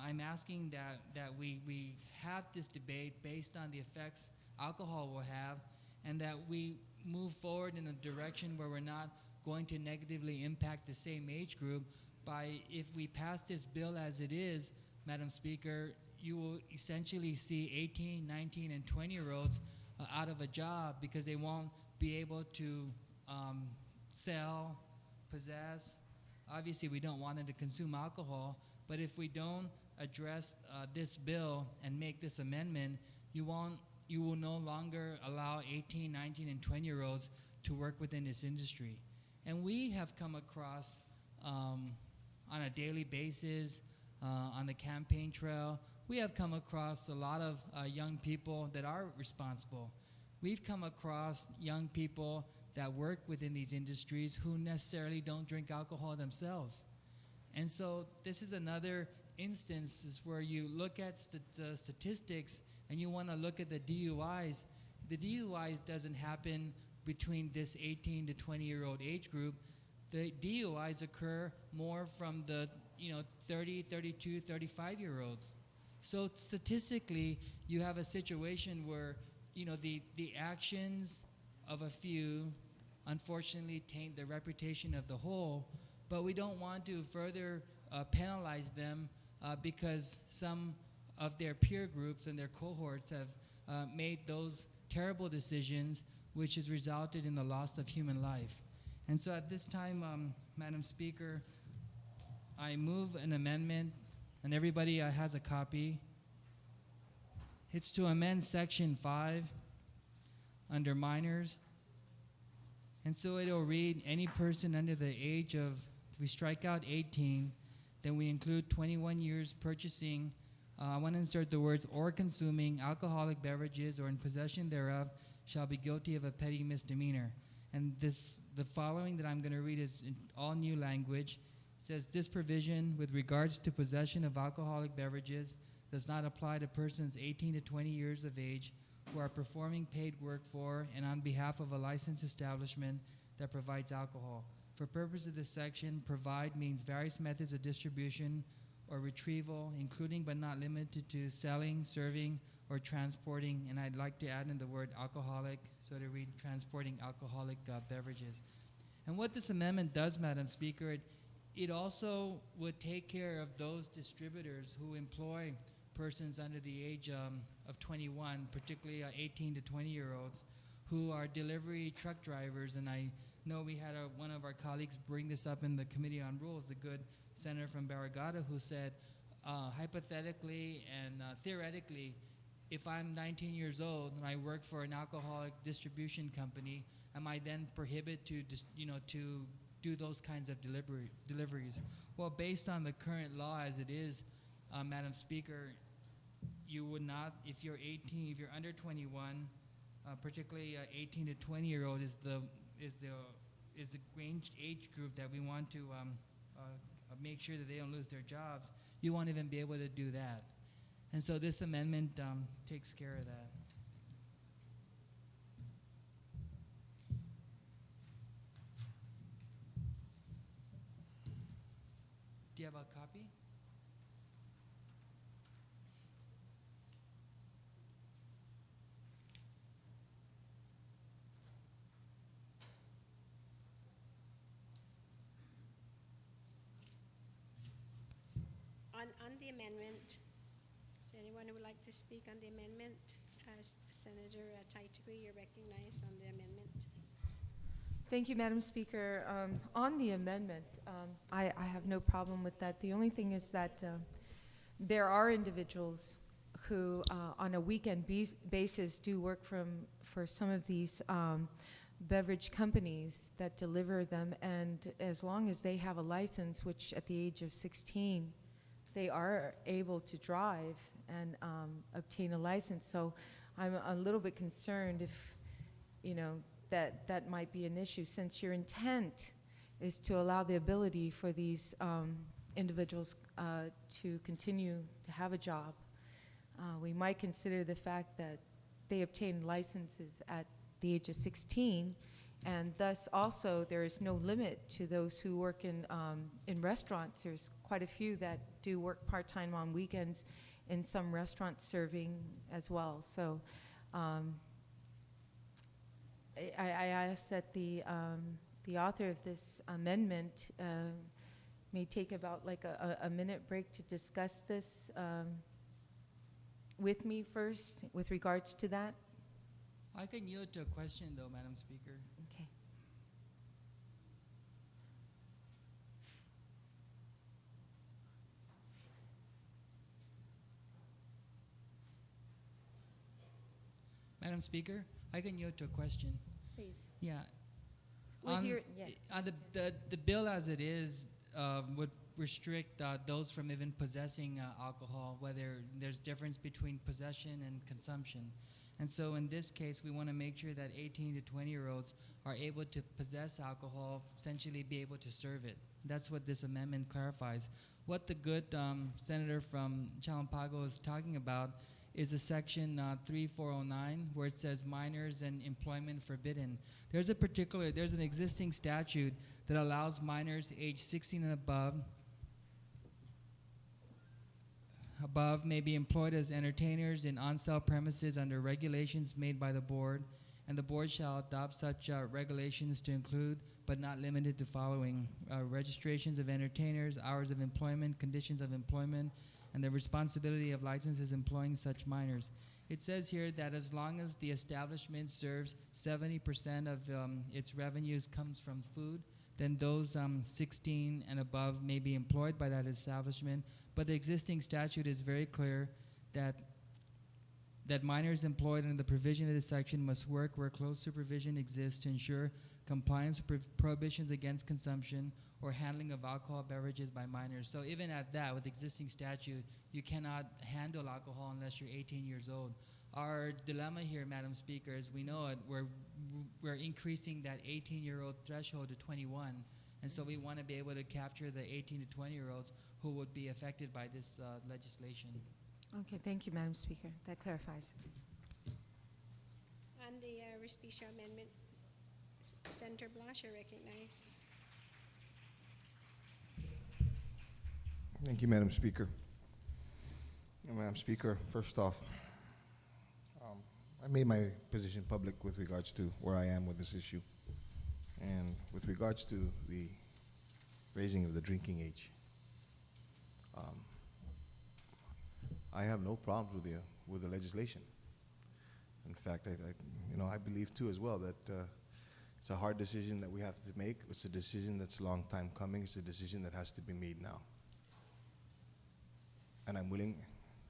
I'm asking that we have this debate based on the effects alcohol will have, and that we move forward in a direction where we're not going to negatively impact the same age group by, if we pass this bill as it is, Madam Speaker, you will essentially see 18, 19, and 20-year-olds out of a job because they won't be able to sell, possess. Obviously, we don't want them to consume alcohol, but if we don't address this bill and make this amendment, you will no longer allow 18, 19, and 20-year-olds to work within this industry. And we have come across on a daily basis, on the campaign trail, we have come across a lot of young people that are responsible. We've come across young people that work within these industries who necessarily don't drink alcohol themselves. And so this is another instance where you look at statistics and you want to look at the DUIs. The DUIs doesn't happen between this 18 to 20-year-old age group. The DUIs occur more from the 30, 32, 35-year-olds. So statistically, you have a situation where the actions of a few unfortunately taint the reputation of the whole, but we don't want to further penalize them because some of their peer groups and their cohorts have made those terrible decisions, which has resulted in the loss of human life. And so at this time, Madam Speaker, I move an amendment, and everybody has a copy. It's to amend Section 5 under minors. And so it'll read, any person under the age of, if we strike out 18, then we include 21 years purchasing, I want to insert the words, or consuming alcoholic beverages or in possession thereof shall be guilty of a petty misdemeanor. And the following that I'm going to read is in all new language. It says, this provision with regards to possession of alcoholic beverages does not apply to persons 18 to 20 years of age who are performing paid work for and on behalf of a licensed establishment that provides alcohol. For purpose of this section, provide means various methods of distribution or retrieval, including but not limited to selling, serving, or transporting, and I'd like to add in the word alcoholic, so to read transporting alcoholic beverages. And what this amendment does, Madam Speaker, it also would take care of those distributors who employ persons under the age of 21, particularly 18 to 20-year-olds, who are delivery truck drivers. And I know we had one of our colleagues bring this up in the Committee on Rules, the good senator from Barragata, who said, hypothetically and theoretically, if I'm 19 years old and I work for an alcoholic distribution company, am I then prohibited to do those kinds of deliveries? Well, based on the current law as it is, Madam Speaker, you would not, if you're 18, if you're under 21, particularly 18 to 20-year-old is the range age group that we want to make sure that they don't lose their jobs, you won't even be able to do that. And so this amendment takes care of that. Do you have a copy? On the amendment, is there anyone who would like to speak on the amendment? Senator Taitagui, you're recognized on the amendment. Thank you, Madam Speaker. On the amendment, I have no problem with that. The only thing is that there are individuals who, on a weekend basis, do work for some of these beverage companies that deliver them, and as long as they have a license, which at the age of 16, they are able to drive and obtain a license. So I'm a little bit concerned if, that might be an issue, since your intent is to allow the ability for these individuals to continue to have a job. We might consider the fact that they obtain licenses at the age of 16, and thus also there is no limit to those who work in restaurants. There's quite a few that do work part-time on weekends in some restaurants serving as well. So I ask that the author of this amendment may take about like a minute break to discuss this with me first with regards to that. I can yield to a question, though, Madam Speaker. Okay. Madam Speaker, I can yield to a question. Please. Yeah. With On your, yeah. the bill as it is would restrict those from even possessing alcohol, whether there's difference between possession and consumption. And so in this case, we want to make sure that 18 to 20-year-olds are able to possess alcohol, essentially be able to serve it. That's what this amendment clarifies. What the good senator from Chalampago is talking about is a section 3409 where it says minors and employment forbidden. There's an existing statute that allows minors age 16 and above may be employed as entertainers in on-sale premises under regulations made by the board, and the board shall adopt such regulations to include, but not limited to following: registrations of entertainers, hours of employment, conditions of employment, and the responsibility of licenses employing such minors. It says here that as long as the establishment serves 70% of its revenues comes from food, then those 16 and above may be employed by that establishment. But the existing statute is very clear that minors employed under the provision of this section must work where close supervision exists to ensure compliance with prohibitions against consumption or handling of alcohol beverages by minors. So even at that, with existing statute, you cannot handle alcohol unless you're 18 years old. Our dilemma here, Madam Speaker, is we know it, we're increasing that 18-year-old threshold to 21, and so we want to be able to capture the 18 to 20-year-olds who would be affected by this legislation. Okay, thank you, Madam Speaker. That clarifies. On the Respicio amendment, Senator Blanche, you're recognized. Thank you, Madam Speaker. Madam Speaker, first off, I made my position public with regards to where I am with this issue. And with regards to the raising of the drinking age, I have no problems with the legislation. In fact, I believe too as well that it's a hard decision that we have to make. It's a decision that's a long time coming. It's a decision that has to be made now. And I'm willing,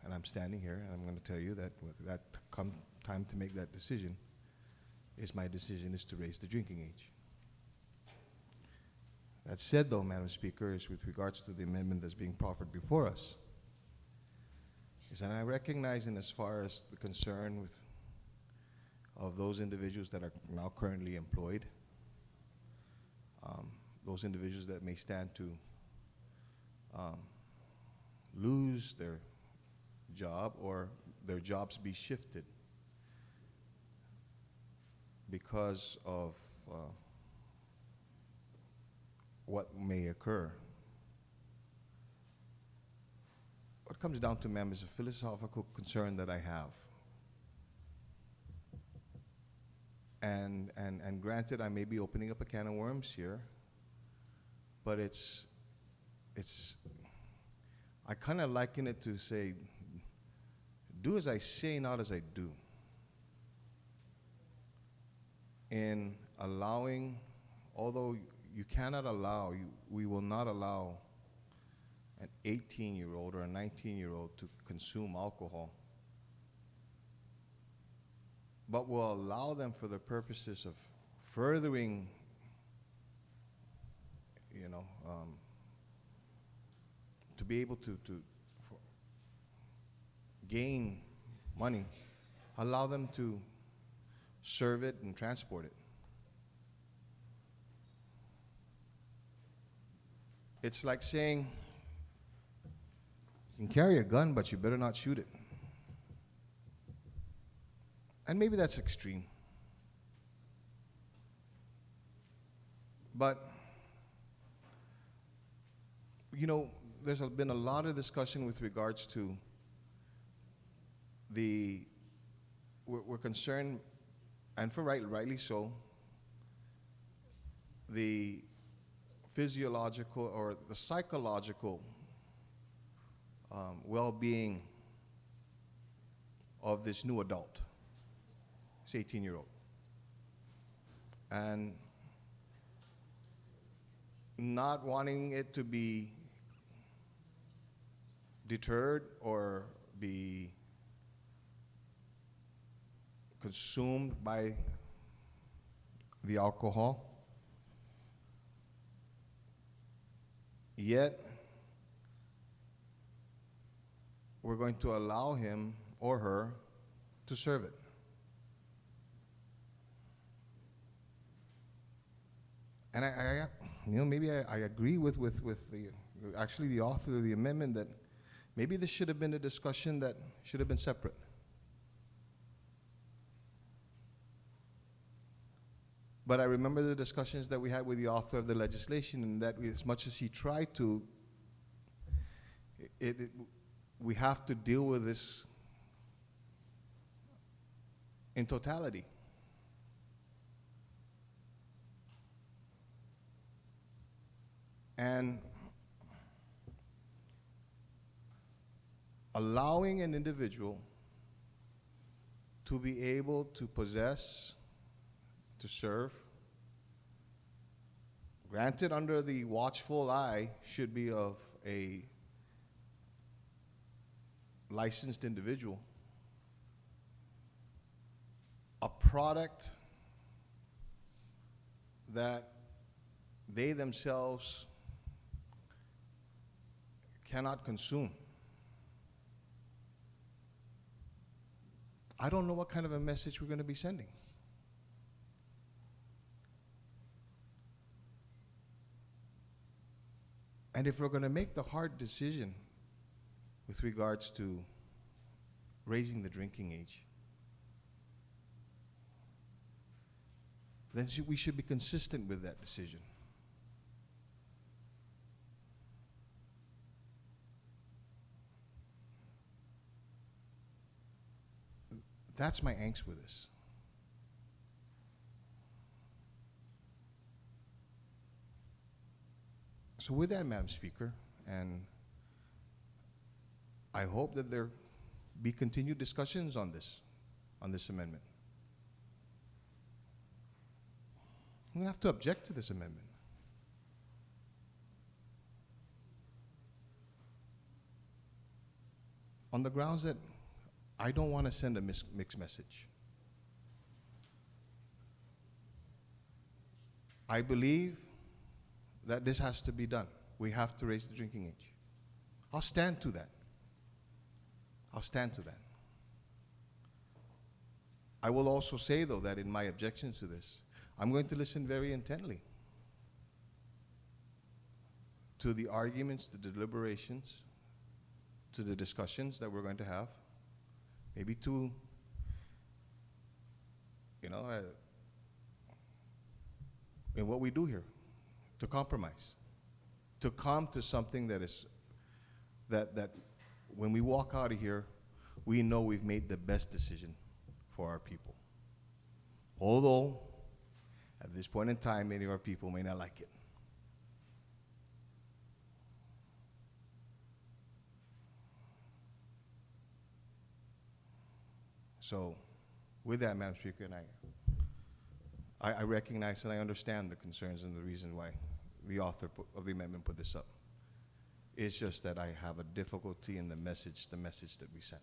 and I'm standing here, and I'm going to tell you that when that come time to make that decision, my decision is to raise the drinking age. That said, though, Madam Speaker, is with regards to the amendment that's being proffered before us, is that I recognize, in as far as the concern of those individuals that are now currently employed, those individuals that may stand to um, lose their job or their jobs be shifted because of what may occur. What comes down to, ma'am, is a philosophical concern that I have. And granted, I may be opening up a can of worms here, but I kind of liken it to say, do as I say, not as I do. In allowing, although you cannot allow, we will not allow an 18-year-old or a 19-year-old to consume alcohol, but will allow them for the purposes of furthering, to be able to gain money, allow them to serve it and transport it. It's like saying, you can carry a gun, but you better not shoot it. And maybe that's extreme. But, there's been a lot of discussion with regards to we're concerned, and for rightly so, the physiological or the psychological well-being of this new adult, this 18-year-old. And not wanting it to be deterred or be consumed by the alcohol, yet we're going to allow him or her to serve it. And maybe I agree with the author of the amendment that maybe this should have been a discussion that should have been separate. But I remember the discussions that we had with the author of the legislation, and that as much as he tried to, we have to deal with this in totality. And allowing an individual to be able to possess, to serve, granted under the watchful eye should be of a licensed individual, a product that they themselves cannot consume. I don't know what kind of a message we're going to be sending. And if we're going to make the hard decision with regards to raising the drinking age, then we should be consistent with that decision. That's my angst with this. So with that, Madam Speaker, and I hope that there be continued discussions on this amendment. I'm going to have to object to this amendment. On the grounds that I don't want to send a mixed message. I believe that this has to be done. We have to raise the drinking age. I'll stand to that. I'll stand to that. I will also say, though, that in my objections to this, I'm going to listen very intently to the arguments, the deliberations, to the discussions that we're going to have, maybe to, in what we do here, to compromise, to come to something that is, that when we walk out of here, we know we've made the best decision for our people. Although, at this point in time, many of our people may not like it. So, with that, Madam Speaker, and I recognize and I understand the concerns and the reason why the author of the amendment put this up. It's just that I have a difficulty in the message that we sent.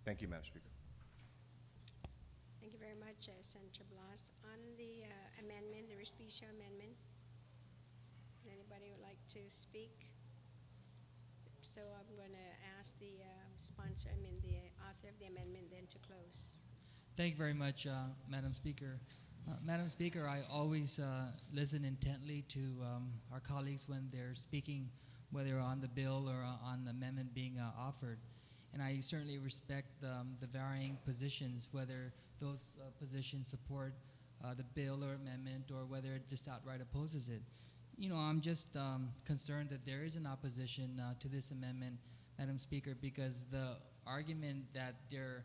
Thank you, Madam Speaker. Thank you very much, Senator Blas. On the amendment, the Respicio amendment, anybody would like to speak? So I'm going to ask the the author of the amendment then to close. Thank you very much, Madam Speaker. Madam Speaker, I always listen intently to our colleagues when they're speaking, whether on the bill or on the amendment being offered. And I certainly respect the varying positions, whether those positions support the bill or amendment or whether it just outright opposes it. I'm just concerned that there is an opposition to this amendment, Madam Speaker, because the argument that they're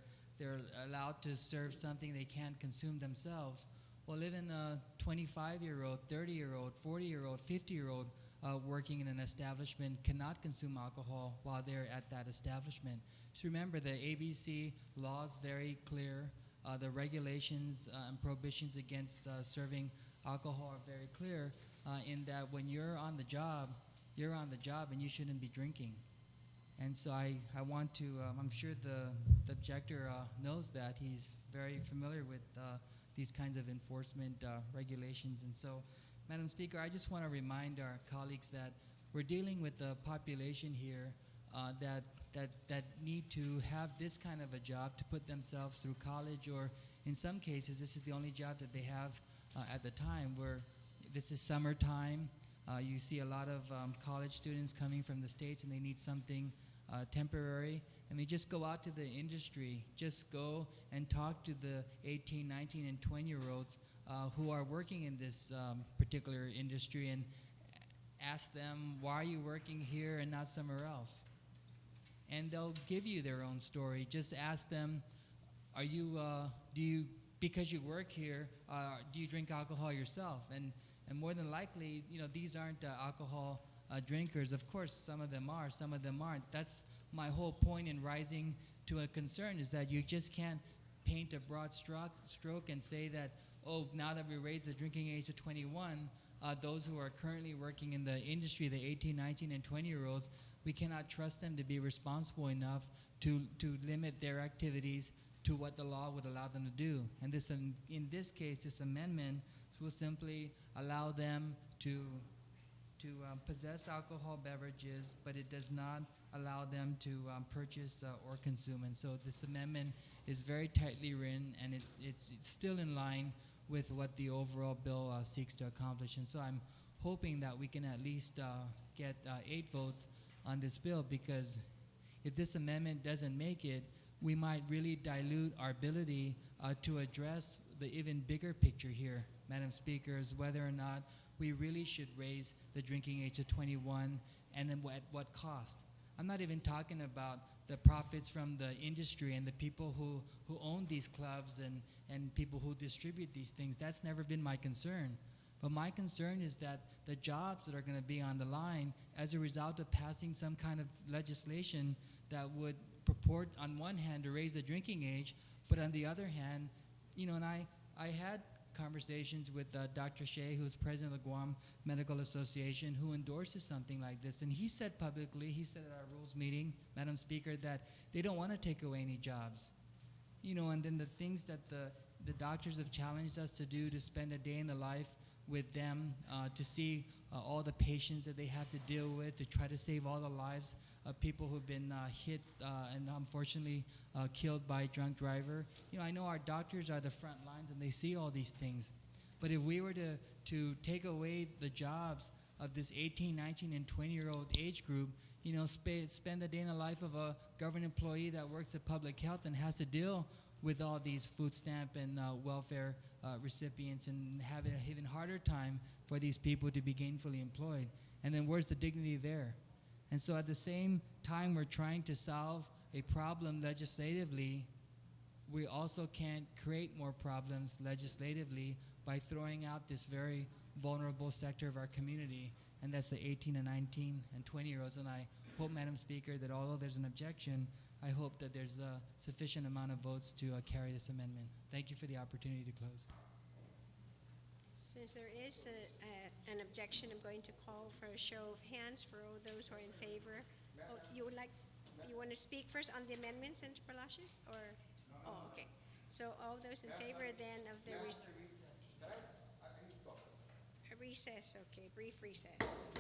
allowed to serve something they can't consume themselves. Well, even a 25-year-old, 30-year-old, 40-year-old, 50-year-old working in an establishment cannot consume alcohol while they're at that establishment. Just remember, the ABC law is very clear. The regulations and prohibitions against serving alcohol are very clear in that when you're on the job and you shouldn't be drinking. And so I want to, I'm sure the objector knows that. He's very familiar with these kinds of enforcement regulations. And so, Madam Speaker, I just want to remind our colleagues that we're dealing with a population here that need to have this kind of a job to put themselves through college, or in some cases, this is the only job that they have at the time, where this is summertime. You see a lot of college students coming from the States and they need something temporary. I mean, just go out to the industry. Just go and talk to the 18, 19, and 20-year-olds who are working in this particular industry and ask them, why are you working here and not somewhere else? And they'll give you their own story. Just ask them, because you work here, do you drink alcohol yourself? And more than likely, these aren't alcohol drinkers. Of course, some of them are, some of them aren't. That's my whole point in rising to a concern, is that you just can't paint a broad stroke and say that, oh, now that we raised the drinking age to 21, those who are currently working in the industry, the 18, 19, and 20-year-olds, we cannot trust them to be responsible enough to limit their activities to what the law would allow them to do. And this, in this case, this amendment will simply allow them to possess alcohol beverages, but it does not allow them to purchase or consume. And so this amendment is very tightly written, and it's still in line with what the overall bill seeks to accomplish. And so I'm hoping that we can at least get 8 votes on this bill, because if this amendment doesn't make it, we might really dilute our ability to address the even bigger picture here, Madam Speaker, is whether or not we really should raise the drinking age to 21, and at what cost. I'm not even talking about the profits from the industry and the people who own these clubs and people who distribute these things. That's never been my concern. But my concern is that the jobs that are going to be on the line as a result of passing some kind of legislation that would purport on one hand to raise the drinking age, but on the other hand, and I had conversations with Dr. Shea, who's president of the Guam Medical Association, who endorses something like this. And he said publicly, he said at our rules meeting, Madam Speaker, that they don't want to take away any jobs. And then the things that the doctors have challenged us to do, to spend a day in the life with them, to see all the patients that they have to deal with, to try to save all the lives of people who've been hit and unfortunately killed by a drunk driver. I know our doctors are the front lines and they see all these things. But if we were to take away the jobs of this 18, 19, and 20-year-old age group, spend the day in the life of a government employee that works at public health and has to deal with all these food stamp and welfare recipients and have an even harder time for these people to be gainfully employed. And then where's the dignity there? And so at the same time we're trying to solve a problem legislatively, we also can't create more problems legislatively by throwing out this very vulnerable sector of our community, and that's the 18 and 19 and 20-year-olds. And I hope, Madam Speaker, that although there's an objection, I hope that there's a sufficient amount of votes to carry this amendment. Thank you for the opportunity to close. Since there is an objection, I'm going to call for a show of hands for all those who are in favor. Oh, you want to speak first on the amendment, Senator Palacios, or? Oh, okay. So all those in favor then of the a recess, okay, brief recess.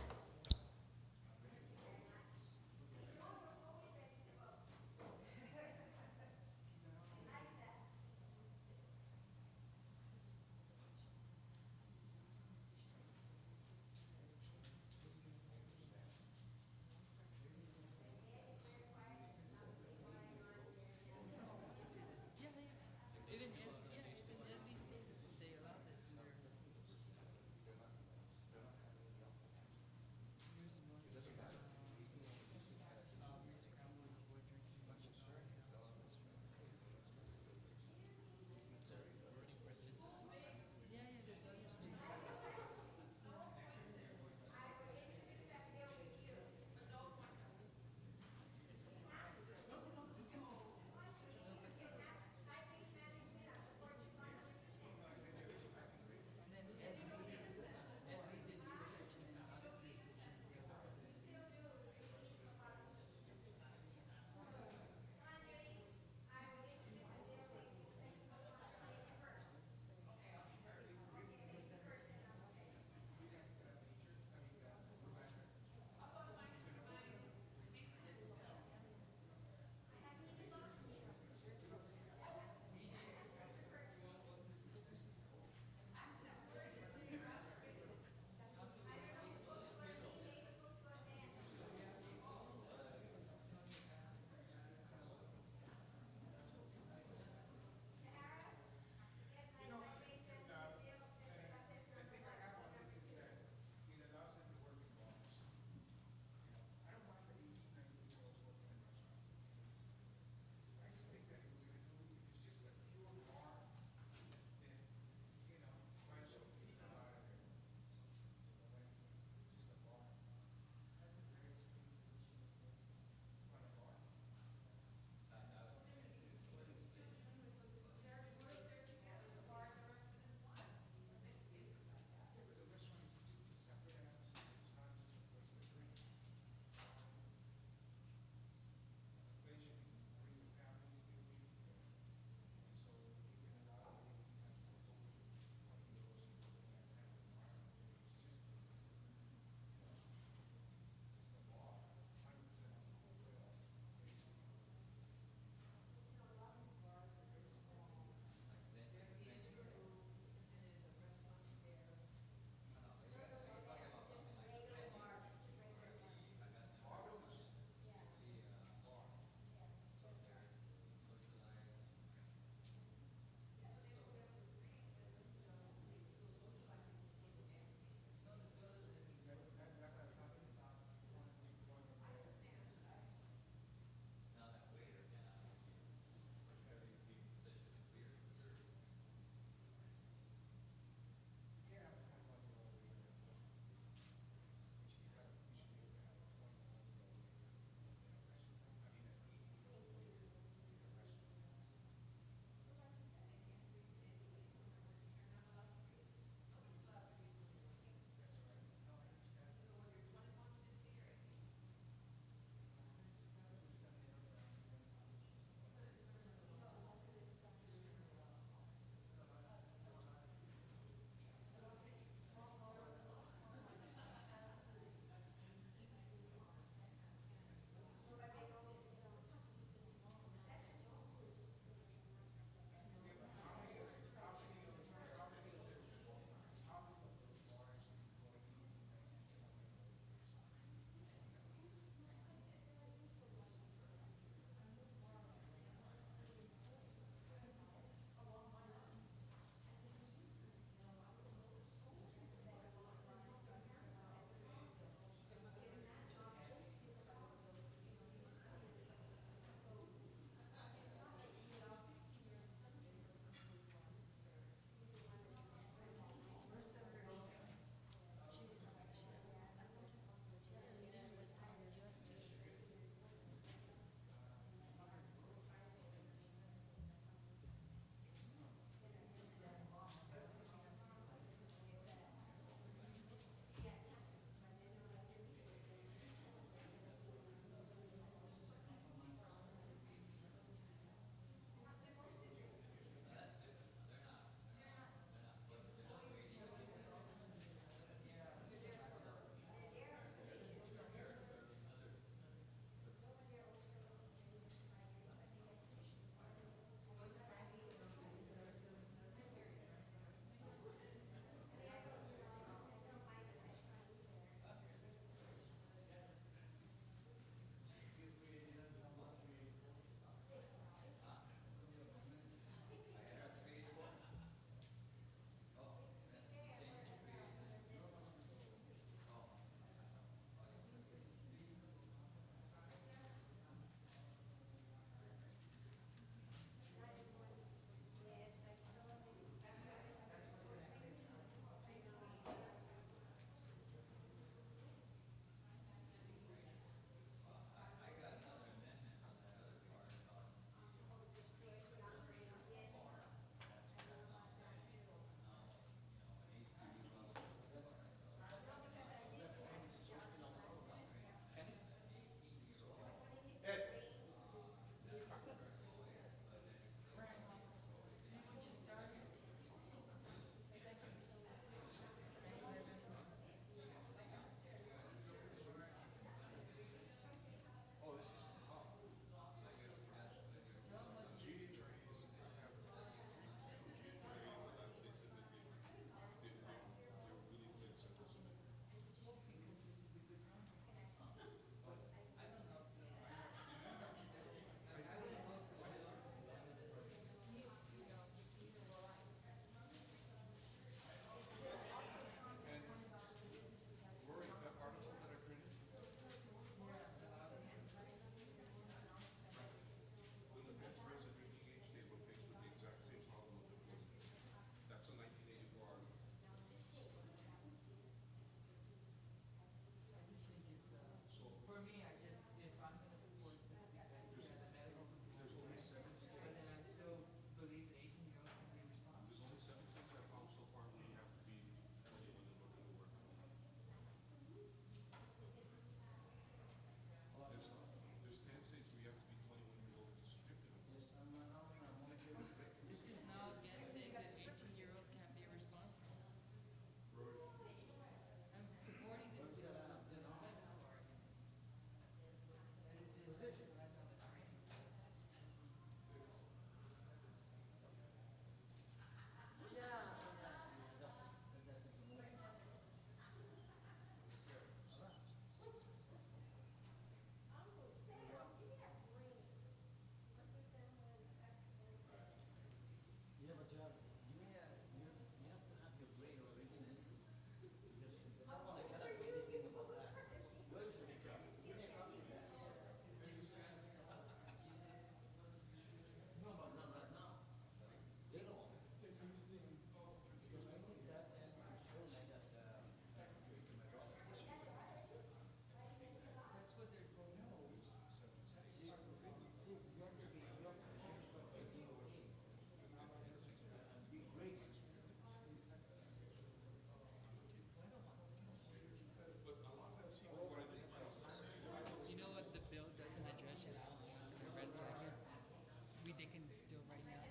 bill right now.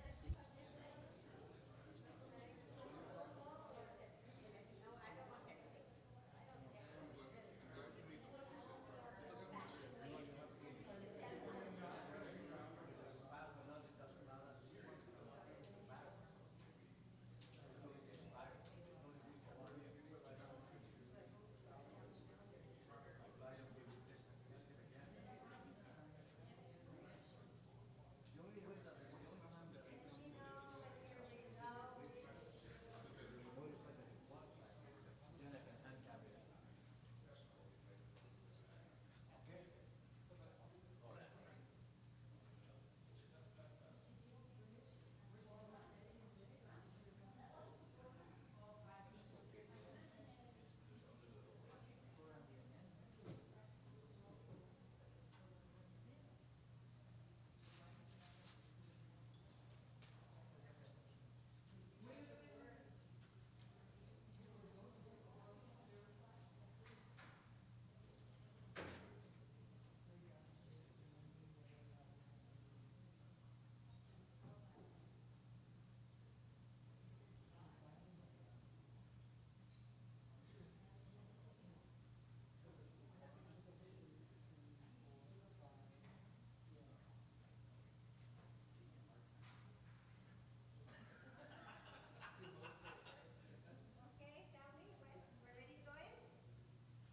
Okay, tell me when we're ready to go in?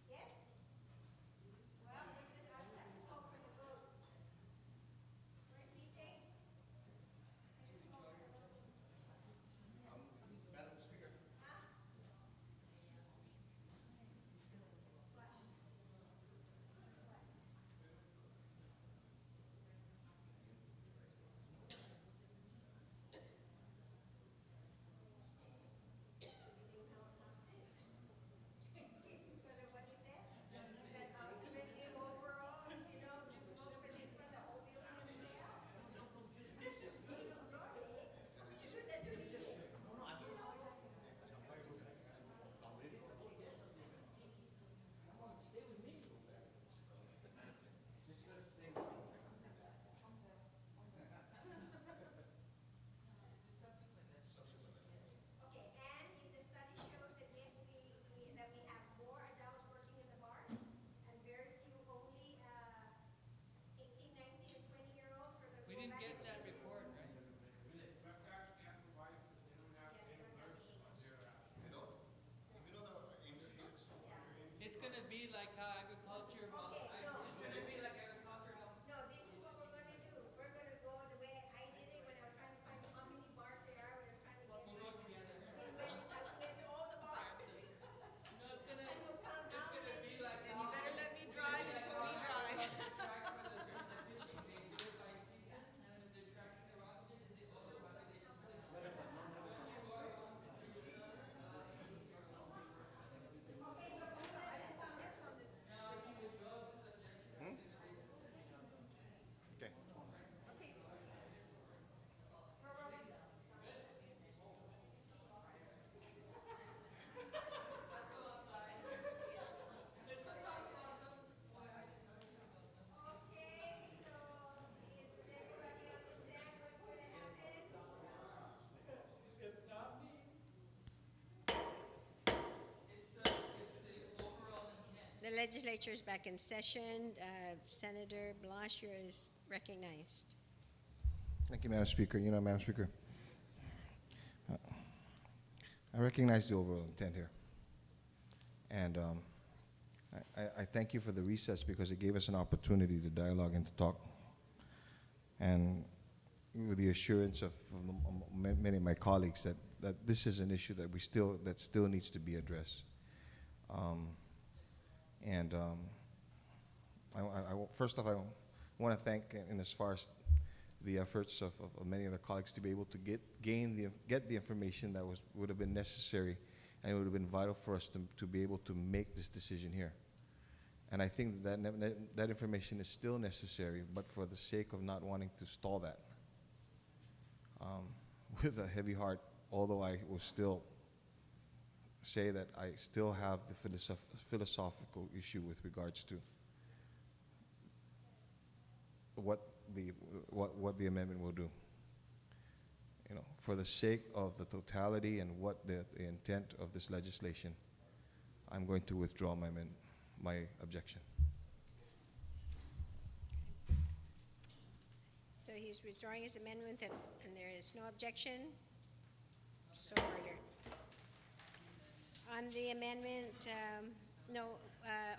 Yes? Well, we just ask that to call for the vote. Where's DJ? Madam Speaker. Because of what you said? That ultimately overall, you know, to vote for this one, the whole bill is gonna fail? You should that to DJ. Okay, and if the study shows that yes, that we have more adults working in the bars and very few only 18, 19, and 20-year-olds, we're gonna We go didn't back get to that the- report, right? It's gonna be like how agriculture. Okay, no. It's gonna be like agriculture. No, this is what we're gonna do. We're gonna go the way I did it when I was trying to find how many bars there are when I was trying to get. We'll go together. I went to all the bars. No, it's gonna. And we'll count It's how gonna many. be like. Then you better let me drive and Tony drive. Track for the fishing. They do it by season, and if they're tracking the rockets, they say, oh, the population's this. Okay. Okay, so does everybody understand what's gonna happen? The legislature is back in session. Senator Blasio is recognized. Thank you, Madam Speaker. You know, Madam Speaker, I recognize the overall intent here. And I thank you for the recess because it gave us an opportunity to dialogue and to talk. And with the assurance of many of my colleagues that this is an issue that still needs to be addressed. First off, I want to thank, in as far as the efforts of many of the colleagues to be able to get the information that would have been necessary, and it would have been vital for us to be able to make this decision here. And I think that information is still necessary, but for the sake of not wanting to stall that, with a heavy heart, although I will still say that I still have the philosophical issue with regards to what the amendment will do. for the sake of the totality and what the intent of this legislation, I'm going to withdraw my objection. So he's withdrawing his amendment and there is no objection. So ordered. On the amendment,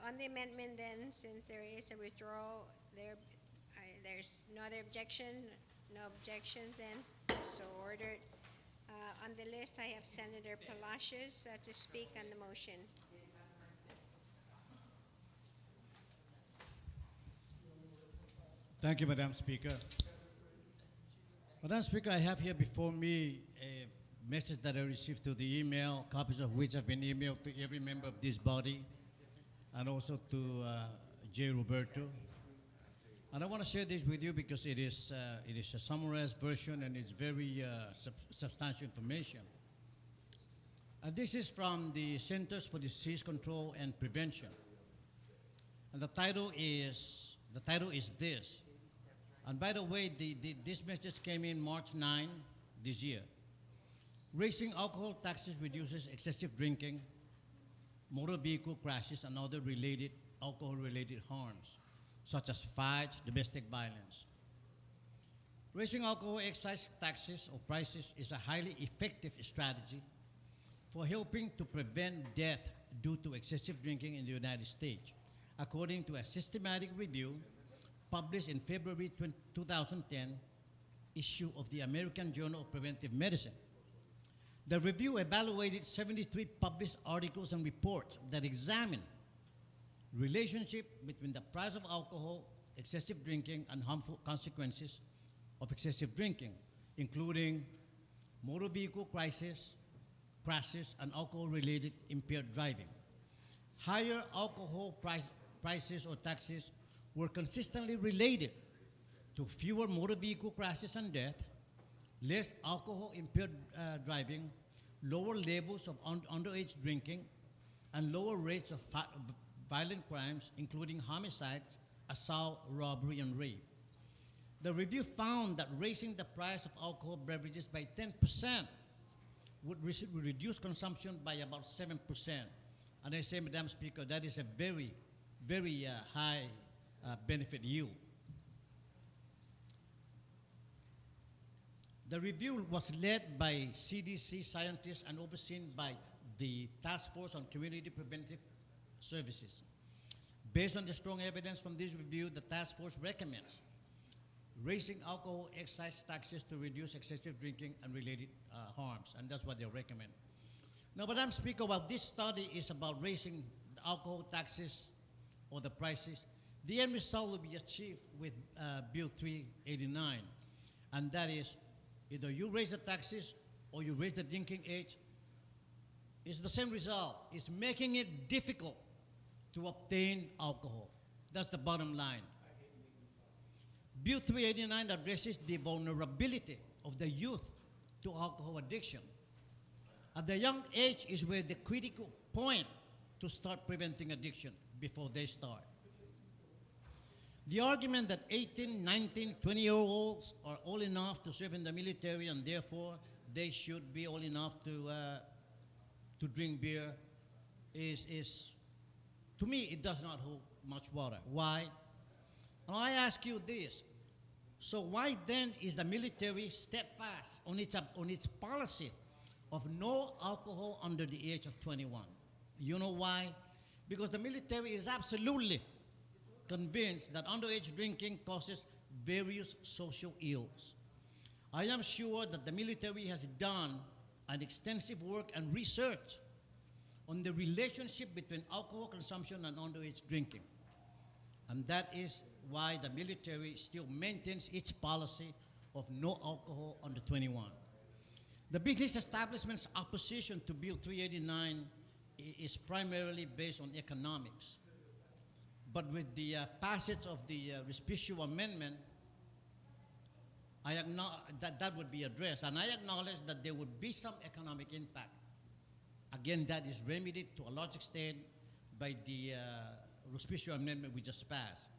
on the amendment then, since there is a withdrawal, there's no other objection, no objections then, so ordered. On the list, I have Senator Palacios to speak on the motion. Thank you, Madam Speaker. Madam Speaker, I have here before me a message that I received through the email, copies of which have been emailed to every member of this body, and also to J. Roberto. And I want to share this with you because it is a summarized version and it's very substantial information. And this is from the Centers for Disease Control and Prevention. And the title is this. And by the way, this message came in March 9 this year. Raising alcohol taxes reduces excessive drinking, motor vehicle crashes, and other alcohol-related harms, such as fights, domestic violence. Raising alcohol excise taxes or prices is a highly effective strategy for helping to prevent death due to excessive drinking in the United States, according to a systematic review published in February 2010 issue of the American Journal of Preventive Medicine. The review evaluated 73 published articles and reports that examine relationship between the price of alcohol, excessive drinking, and harmful consequences of excessive drinking, including motor vehicle crashes, and alcohol-related impaired driving. Higher alcohol prices or taxes were consistently related to fewer motor vehicle crashes and death, less alcohol-impaired driving, lower levels of underage drinking, and lower rates of violent crimes, including homicides, assault, robbery, and rape. The review found that raising the price of alcohol beverages by 10% would reduce consumption by about 7%. And I say, Madam Speaker, that is a very, very high benefit yield. The review was led by CDC scientists and overseen by the Task Force on Community Preventive Services. Based on the strong evidence from this review, the task force recommends raising alcohol excise taxes to reduce excessive drinking and related harms, and that's what they recommend. Now, Madam Speaker, while this study is about raising the alcohol taxes or the prices, the end result will be achieved with Bill 389, and that is either you raise the taxes or you raise the drinking age. It's the same result. It's making it difficult to obtain alcohol. That's the bottom line. Bill 389 addresses the vulnerability of the youth to alcohol addiction. At the young age is where the critical point to start preventing addiction before they start. The argument that 18, 19, 20-year-olds are old enough to serve in the military and therefore they should be old enough to drink beer is, to me, it does not hold much water. Why? Now I ask you this. So why then is the military steadfast on its policy of no alcohol under the age of 21? You know why? Because the military is absolutely convinced that underage drinking causes various social ills. I am sure that the military has done an extensive work and research on the relationship between alcohol consumption and underage drinking. And that is why the military still maintains its policy of no alcohol under 21. The business establishment's opposition to Bill 389 is primarily based on economics. But with the passage of the Respicio Amendment, I acknowledge that would be addressed, and I acknowledge that there would be some economic impact. Again, that is remedied to a large extent by the Respicio Amendment we just passed.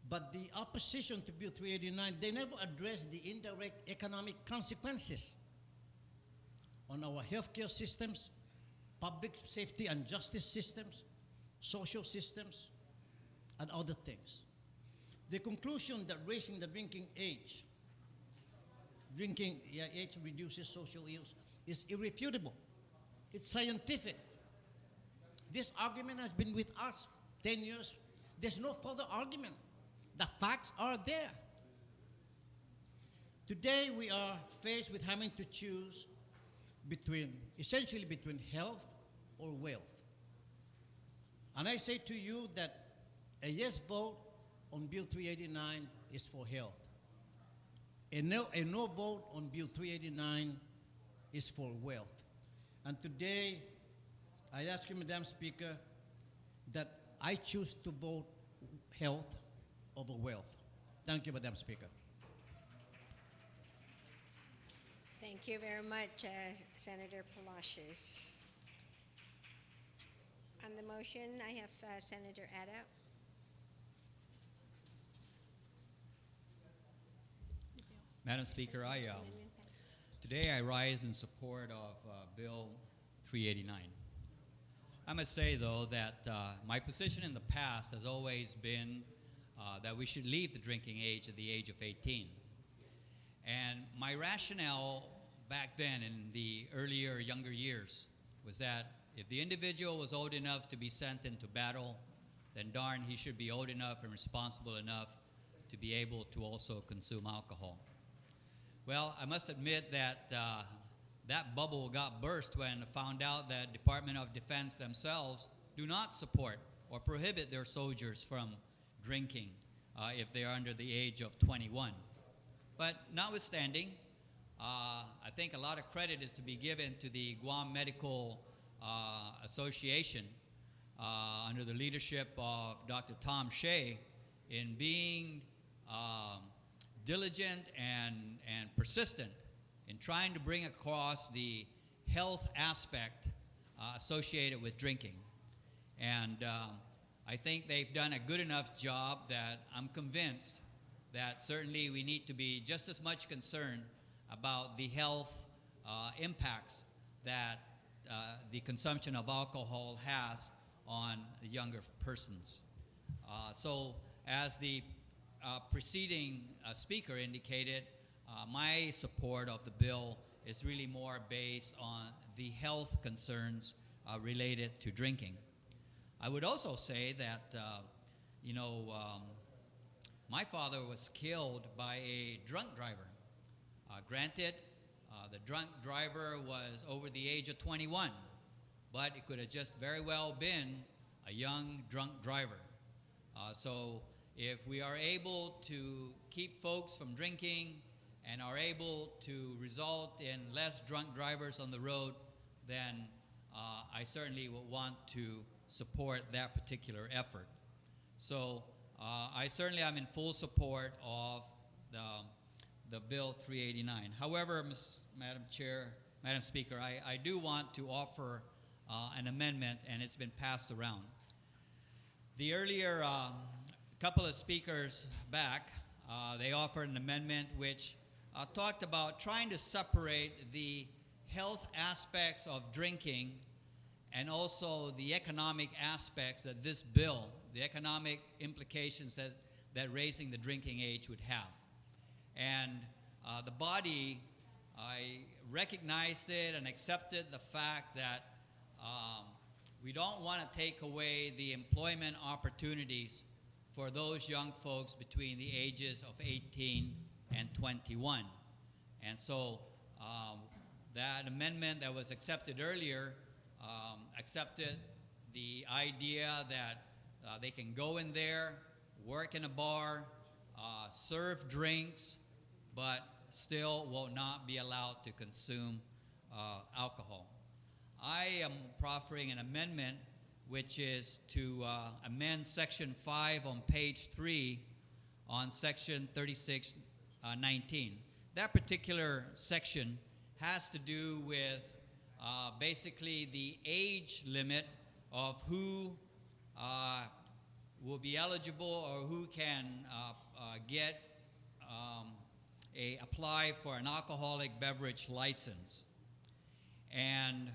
But the opposition to Bill 389, they never addressed the indirect economic consequences on our healthcare systems, public safety and justice systems, social systems, and other things. The conclusion that raising the drinking age reduces social ills is irrefutable. It's scientific. This argument has been with us 10 years. There's no further argument. The facts are there. Today we are faced with having to choose essentially between health or wealth. And I say to you that a yes vote on Bill 389 is for health. A no vote on Bill 389 is for wealth. And today, I ask you, Madam Speaker, that I choose to vote health over wealth. Thank you, Madam Speaker. Thank you very much, Senator Palacios. On the motion, I have Senator Ada. Madam Speaker, today I rise in support of Bill 389. I must say, though, that my position in the past has always been that we should leave the drinking age at the age of 18. And my rationale back then in the earlier, younger years was that if the individual was old enough to be sent into battle, then darn, he should be old enough and responsible enough to be able to also consume alcohol. Well, I must admit that that bubble got burst when I found out that Department of Defense themselves do not support or prohibit their soldiers from drinking if they are under the age of 21. But notwithstanding, I think a lot of credit is to be given to the Guam Medical Association under the leadership of Dr. Tom Shea in being diligent and persistent in trying to bring across the health aspect associated with drinking. And I think they've done a good enough job that I'm convinced that certainly we need to be just as much concerned about the health impacts that the consumption of alcohol has on the younger persons. So as the preceding speaker indicated, my support of the bill is really more based on the health concerns related to drinking. I would also say that, my father was killed by a drunk driver. Granted, the drunk driver was over the age of 21, but it could have just very well been a young drunk driver. So if we are able to keep folks from drinking and are able to result in less drunk drivers on the road, then I certainly would want to support that particular effort. So I certainly am in full support of the Bill 389. However, Madam Speaker, I do want to offer an amendment, and it's been passed around. The earlier couple of speakers back, they offered an amendment which talked about trying to separate the health aspects of drinking and also the economic aspects that this bill, the economic implications that raising the drinking age would have. And the body, I recognized it and accepted the fact that we don't want to take away the employment opportunities for those young folks between the ages of 18 and 21. And so that amendment that was accepted earlier accepted the idea that they can go in there, work in a bar, serve drinks, but still will not be allowed to consume alcohol. I am proffering an amendment which is to amend Section 5 on page 3 on Section 3619. That particular section has to do with basically the age limit of who will be eligible or who can apply for an alcoholic beverage license. And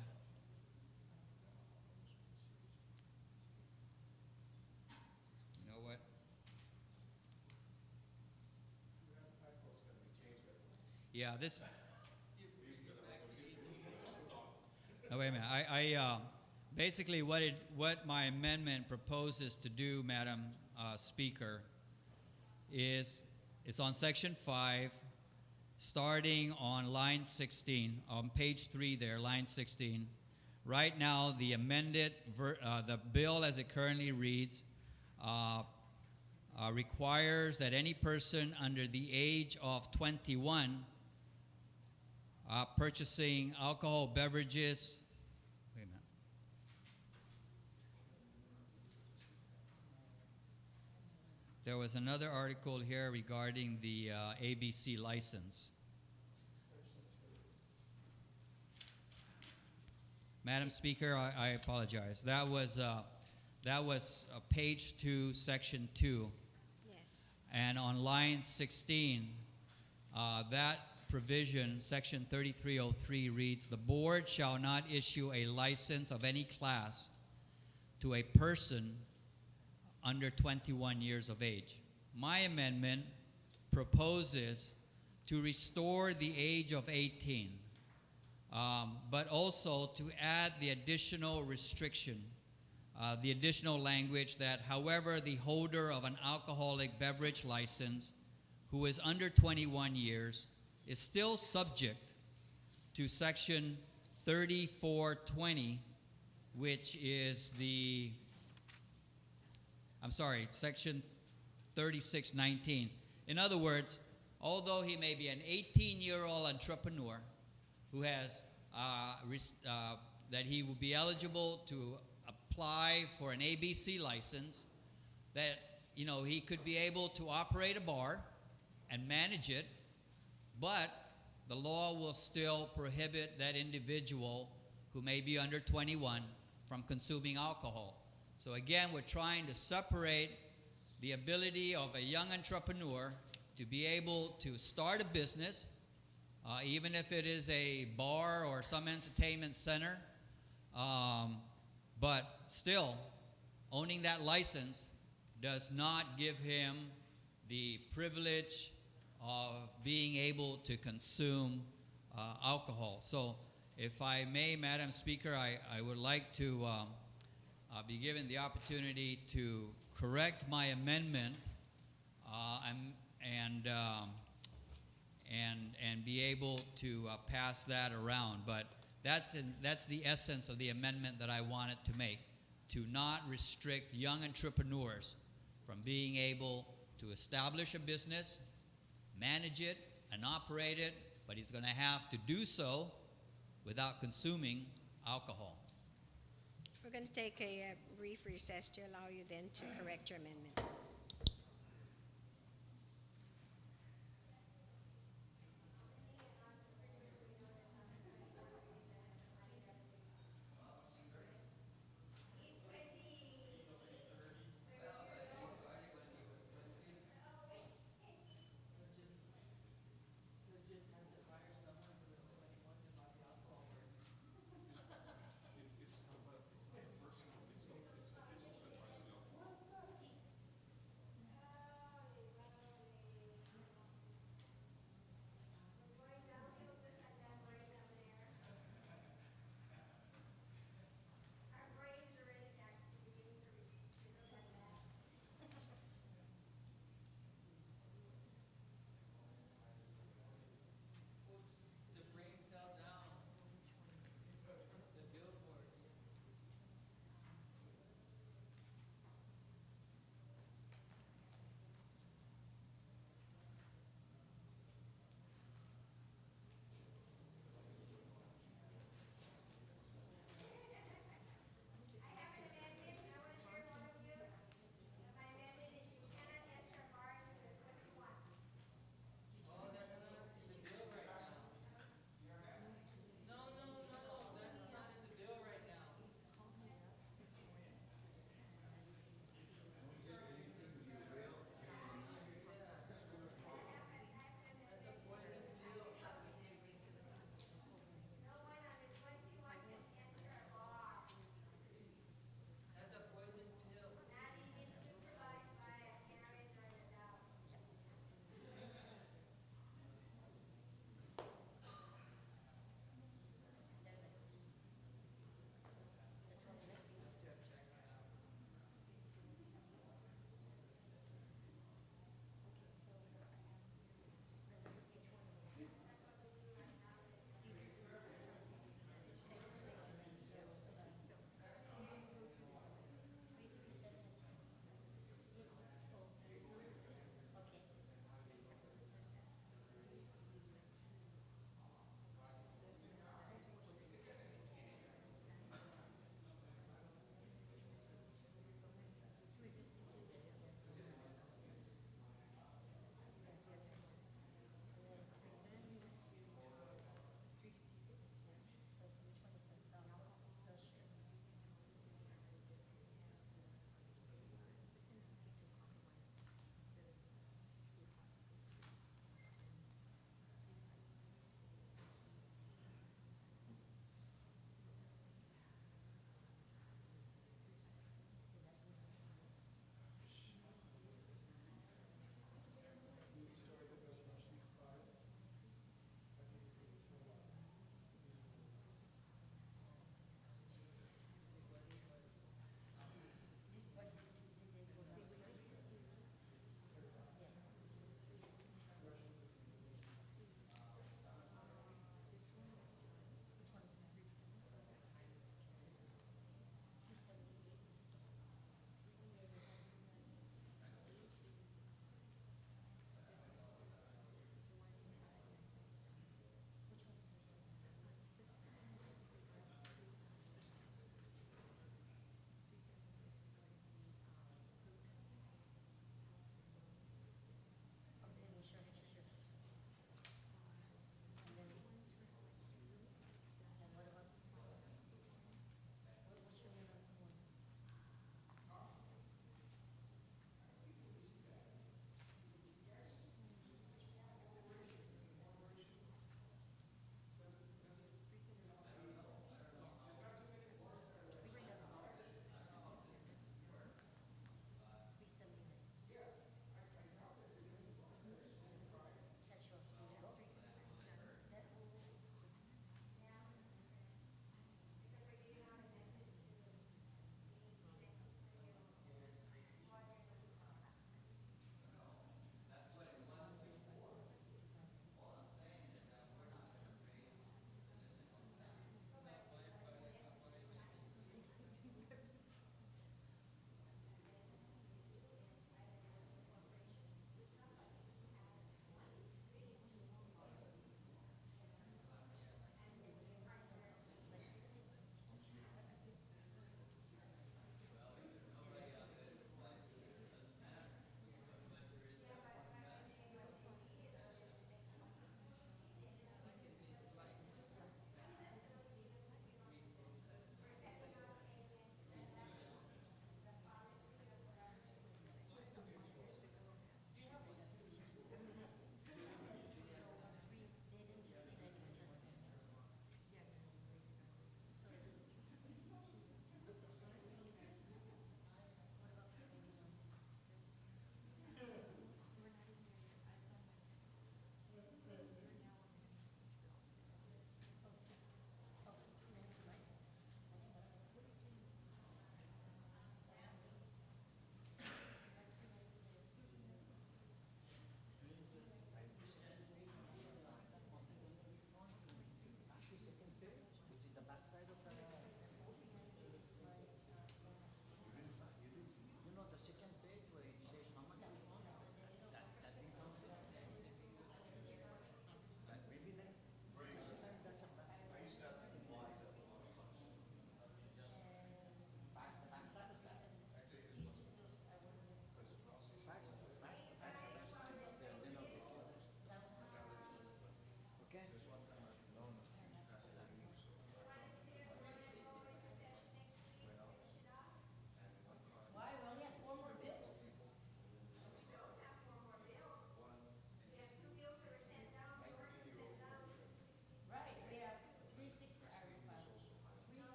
you know what? Yeah, this. No, wait a minute. Basically what my amendment proposes to do, Madam Speaker, is on Section 5, starting on line 16, on page 3 there, line 16. Right now, the the bill as it currently reads requires that any person under the age of 21 purchasing alcohol beverages. Wait a minute. There was another article here regarding the ABC license. Madam Speaker, I apologize. That was page 2, section 2. Yes. And on line 16, that provision, section 3303, reads, "The board shall not issue a license of any class to a person under 21 years of age." My amendment proposes to restore the age of 18, but also to add the additional restriction, the additional language that, however, the holder of an alcoholic beverage license who is under 21 years is still subject to section 3420, which is section 3619. In other words, although he may be an 18-year-old entrepreneur who has that he will be eligible to apply for an ABC license, that he could be able to operate a bar and manage it, but the law will still prohibit that individual who may be under 21 from consuming alcohol. So again, we're trying to separate the ability of a young entrepreneur to be able to start a business, even if it is a bar or some entertainment center, but still, owning that license does not give him the privilege of being able to consume alcohol. So if I may, Madam Speaker, I would like to be given the opportunity to correct my amendment and be able to pass that around. But that's the essence of the amendment that I wanted to make, to not restrict young entrepreneurs from being able to establish a business, manage it, and operate it, but he's going to have to do so without consuming alcohol. We're going to take a brief recess to allow you then to correct your amendment.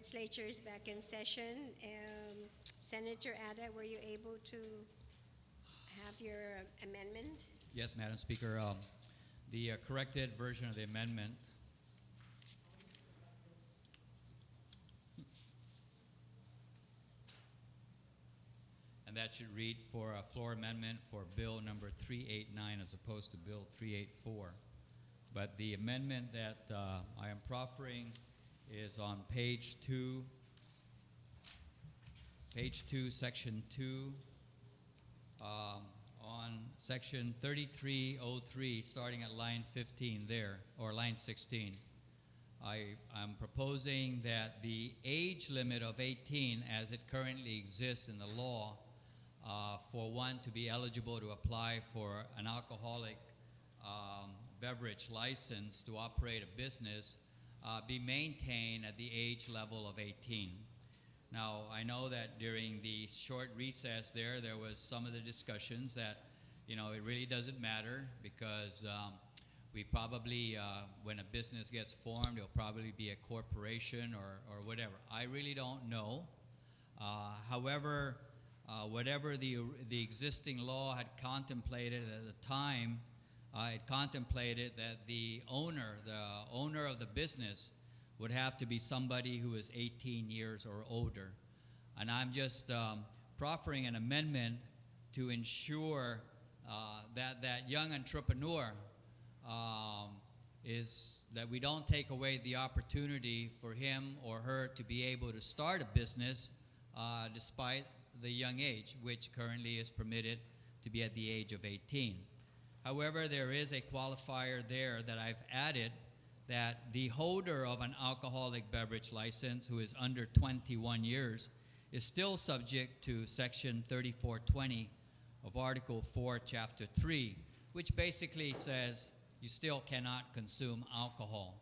legislature is back in session. Senator Ada, were you able to have your amendment? Yes, Madam Speaker. The corrected version of the amendment and that should read for a floor amendment for Bill number 389 as opposed to Bill 384. But the amendment that I am proffering is on page 2, section 2, on section 3303, starting at line 15 there, or line 16. I'm proposing that the age limit of 18, as it currently exists in the law, for one to be eligible to apply for an alcoholic beverage license to operate a business, be maintained at the age level of 18. Now, I know that during the short recess there was some of the discussions that, it really doesn't matter because we probably, when a business gets formed, it'll probably be a corporation or whatever. I really don't know. However, whatever the existing law had contemplated at the time, it contemplated that the owner of the business would have to be somebody who is 18 years or older. And I'm just proffering an amendment to ensure that young entrepreneur is that we don't take away the opportunity for him or her to be able to start a business despite the young age, which currently is permitted to be at the age of 18. However, there is a qualifier there that I've added that the holder of an alcoholic beverage license who is under 21 years is still subject to Section 3420 of Article 4, Chapter 3, which basically says you still cannot consume alcohol.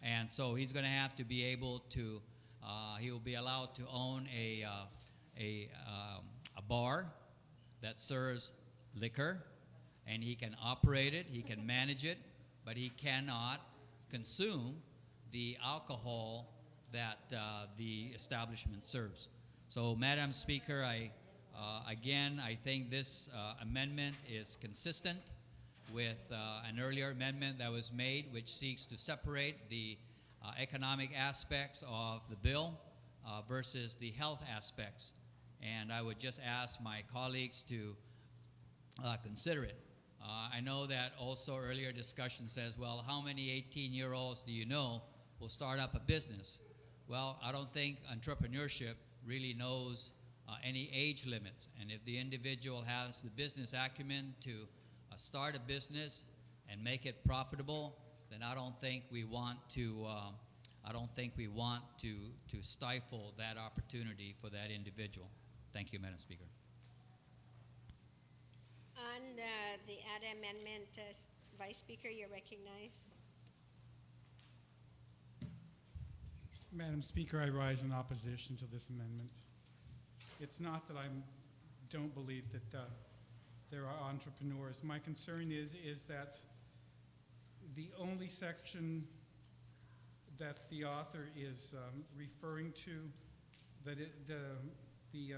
And so he's going to have to be able to, he will be allowed to own a bar that serves liquor, and he can operate it, he can manage it, but he cannot consume the alcohol that the establishment serves. So, Madam Speaker, I think this amendment is consistent with an earlier amendment that was made, which seeks to separate the economic aspects of the bill versus the health aspects. And I would just ask my colleagues to consider it. I know that also earlier discussion says, well, how many 18-year-olds do you know will start up a business? Well, I don't think entrepreneurship really knows any age limits. And if the individual has the business acumen to start a business and make it profitable, then I don't think we want to stifle that opportunity for that individual. Thank you, Madam Speaker. On the ADA amendment, Vice Speaker, you're recognized. Madam Speaker, I rise in opposition to this amendment. It's not that I don't believe that there are entrepreneurs. My concern is that the only section that the author is referring to, that the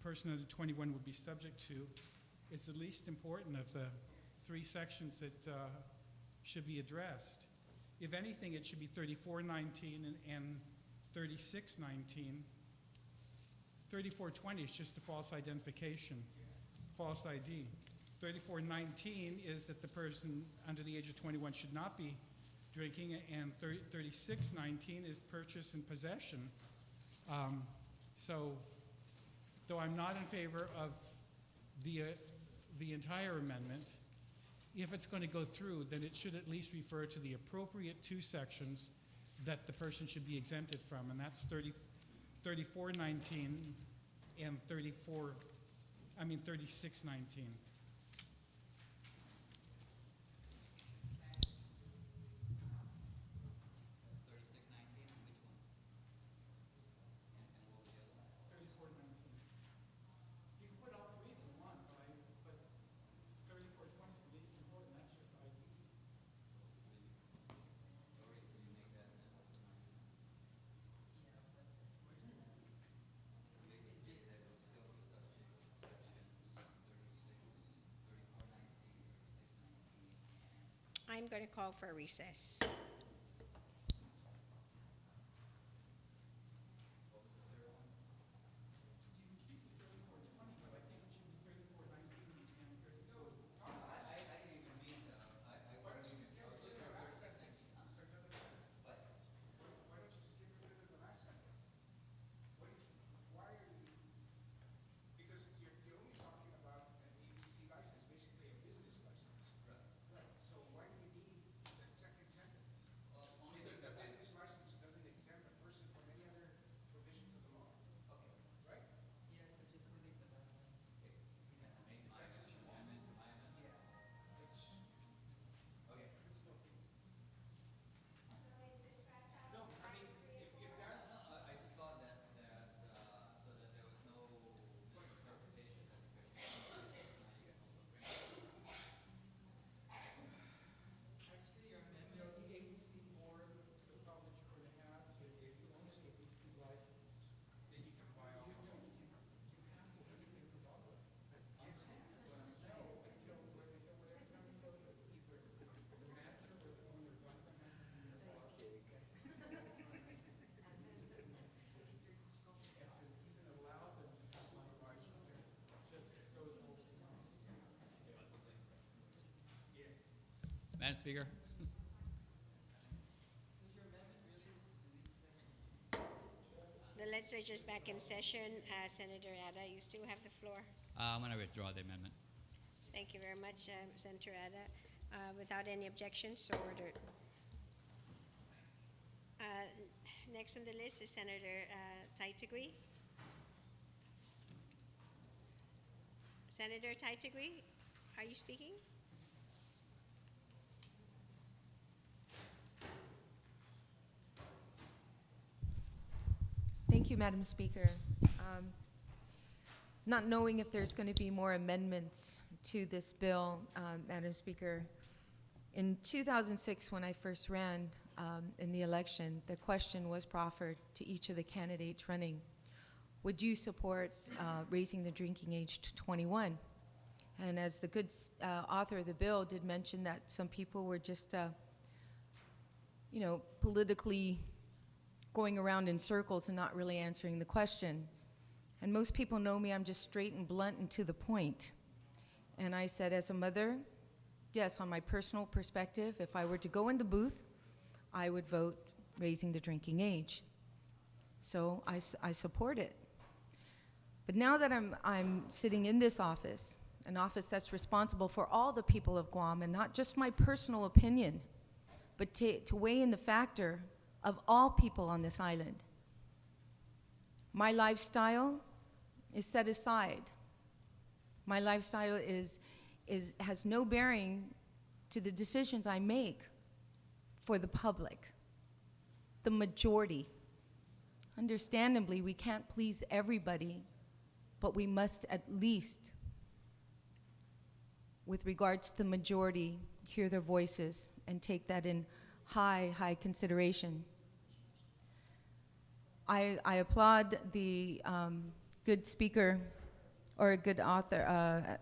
person under 21 would be subject to, is the least important of the three sections that should be addressed. If anything, it should be 3419 and 3619. 3420 is just a false identification, false ID. 3419 is that the person under the age of 21 should not be drinking, and 3619 is purchase and possession. So, though I'm not in favor of the entire amendment, if it's going to go through, then it should at least refer to the appropriate two sections that the person should be exempted from, and that's 3419 and 3619. I'm going to call for a recess. Madam Speaker. The legislature's back in session. Senator Ada, you still have the floor. I'm going to withdraw the amendment. Thank you very much, Senator Ada. Without any objections, so ordered. Next on the list is Senator Taitigui. Senator Taitigui, are you speaking? Thank you, Madam Speaker. Not knowing if there's going to be more amendments to this bill, Madam Speaker, in 2006, when I first ran in the election, the question was proffered to each of the candidates running. Would you support raising the drinking age to 21? And as the good author of the bill did mention that some people were just, politically going around in circles and not really answering the question. And most people know me, I'm just straight and blunt and to the point. And I said, as a mother, yes, on my personal perspective, if I were to go in the booth, I would vote raising the drinking age. So I support it. But now that I'm sitting in this office, an office that's responsible for all the people of Guam, and not just my personal opinion, but to weigh in the factor of all people on this island. My lifestyle is set aside. My lifestyle has no bearing to the decisions I make for the public, the majority. Understandably, we can't please everybody, but we must at least, with regards to the majority, hear their voices and take that in high consideration. I applaud the good speaker or good author.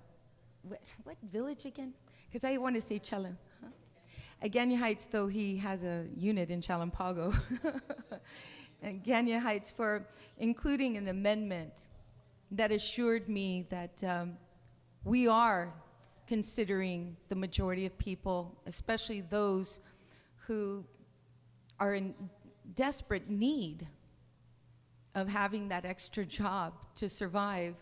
What village again? Because I want to say Chalan. Huh? Aganya Heights, though he has a unit in Chalampago. And Aganya Heights for including an amendment that assured me that we are considering the majority of people, especially those who are in desperate need of having that extra job to survive.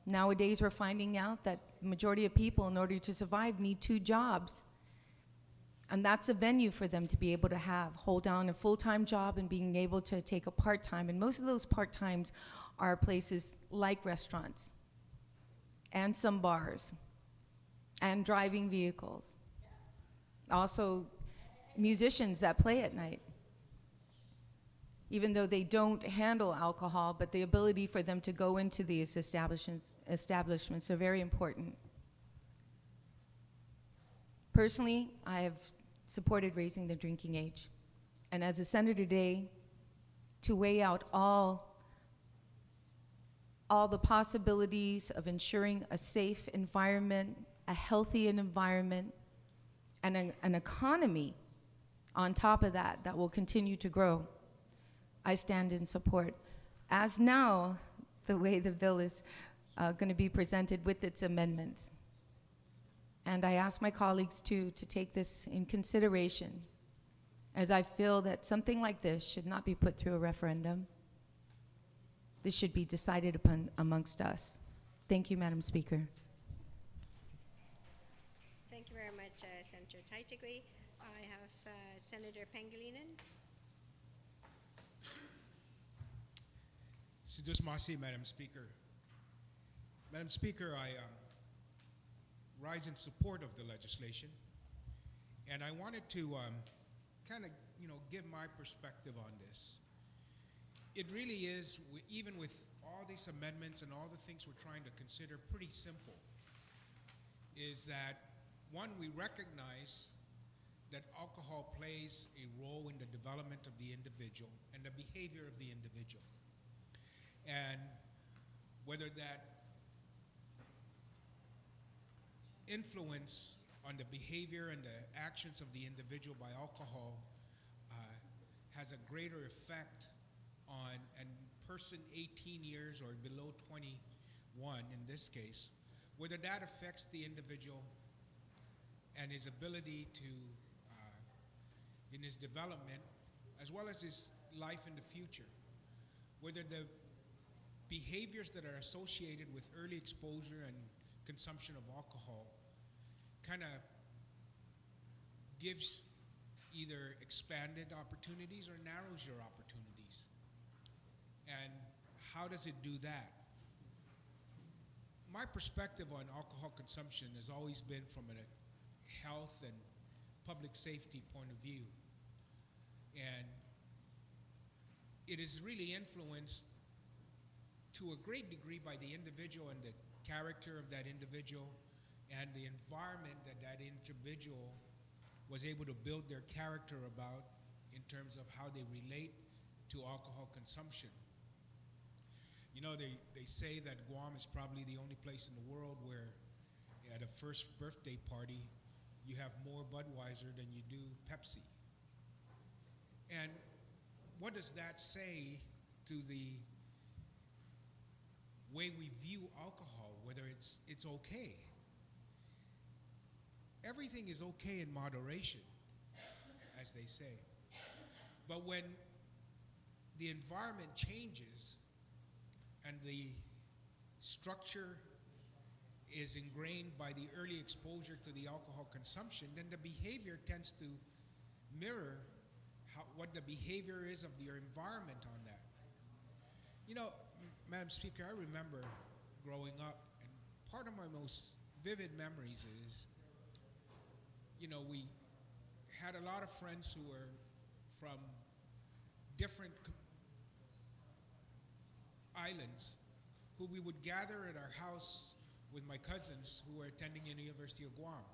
Nowadays, we're finding out that the majority of people, in order to survive, need 2 jobs. And that's a venue for them to be able to hold down a full-time job and being able to take a part-time. And most of those part-times are places like restaurants and some bars and driving vehicles. Also, musicians that play at night. Even though they don't handle alcohol, but the ability for them to go into these establishments are very important. Personally, I have supported raising the drinking age. And as a senator today, to weigh out all the possibilities of ensuring a safe environment, a healthy environment, and an economy on top of that that will continue to grow, I stand in support. As now, the way the bill is going to be presented with its amendments. And I ask my colleagues to take this in consideration, as I feel that something like this should not be put through a referendum. This should be decided upon amongst us. Thank you, Madam Speaker. Thank you very much, Senator Taitigui. I have Senator Pangilinan. Sidus Masi, Madam Speaker. Madam Speaker, I rise in support of the legislation, and I wanted to kind of, give my perspective on this. It really is, even with all these amendments and all the things we're trying to consider, pretty simple. Is that, one, we recognize that alcohol plays a role in the development of the individual and the behavior of the individual. And whether that influence on the behavior and the actions of the individual by alcohol has a greater effect on a person 18 years or below 21 in this case, whether that affects the individual and his ability to, in his development, as well as his life in the future, whether the behaviors that are associated with early exposure and consumption of alcohol kind of gives either expanded opportunities or narrows your opportunities. And how does it do that? My perspective on alcohol consumption has always been from a health and public safety point of view. And it is really influenced to a great degree by the individual and the character of that individual and the environment that that individual was able to build their character about in terms of how they relate to alcohol consumption. They say that Guam is probably the only place in the world where at a first birthday party you have more Budweiser than you do Pepsi. And what does that say to the way we view alcohol, whether it's okay? Everything is okay in moderation, as they say. But when the environment changes and the structure is ingrained by the early exposure to the alcohol consumption, then the behavior tends to mirror what the behavior is of your environment on that. Madam Speaker, I remember growing up, and part of my most vivid memories is, we had a lot of friends who were from different islands who we would gather at our house with my cousins who were attending the University of Guam.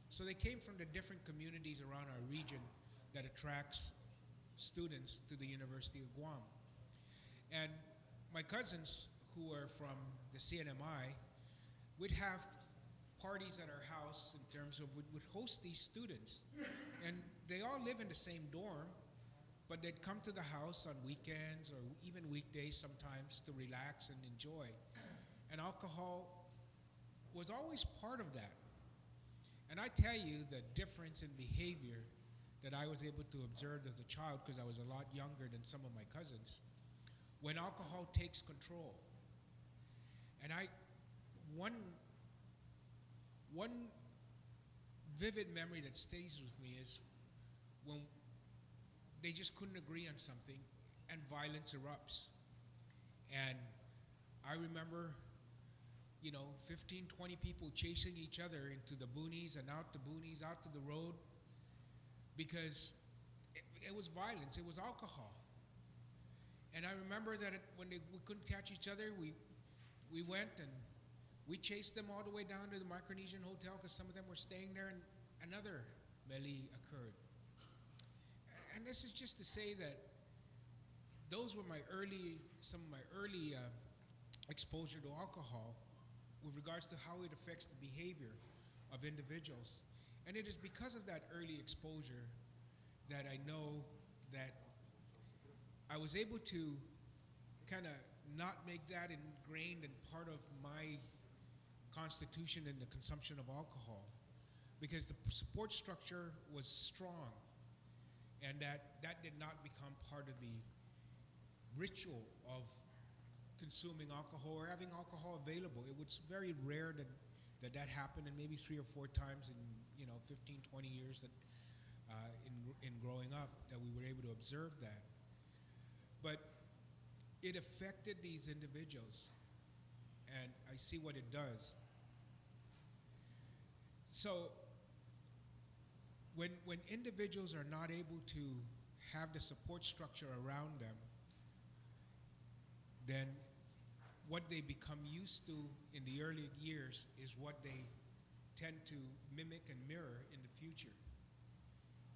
So they came from the different communities around our region that attracts students to the University of Guam. And my cousins who are from the CNMI would have parties at our house in terms of would host these students. And they all live in the same dorm, but they'd come to the house on weekends or even weekdays sometimes to relax and enjoy. And alcohol was always part of that. And I tell you the difference in behavior that I was able to observe as a child, because I was a lot younger than some of my cousins, when alcohol takes control. And one vivid memory that stays with me is when they just couldn't agree on something and violence erupts. And I remember, 15, 20 people chasing each other into the boonies and out the boonies, out to the road, because it was violence, it was alcohol. And I remember that when we couldn't catch each other, we went and we chased them all the way down to the Micronesian Hotel because some of them were staying there, and another melee occurred. And this is just to say that those were some of my early exposure to alcohol with regards to how it affects the behavior of individuals. And it is because of that early exposure that I know that I was able to kind of not make that ingrained and part of my constitution in the consumption of alcohol, because the support structure was strong, and that did not become part of the ritual of consuming alcohol or having alcohol available. It was very rare that happened, and maybe 3 or 4 times in 15, 20 years that in growing up that we were able to observe that. But it affected these individuals, and I see what it does. So when individuals are not able to have the support structure around them, then what they become used to in the early years is what they tend to mimic and mirror in the future.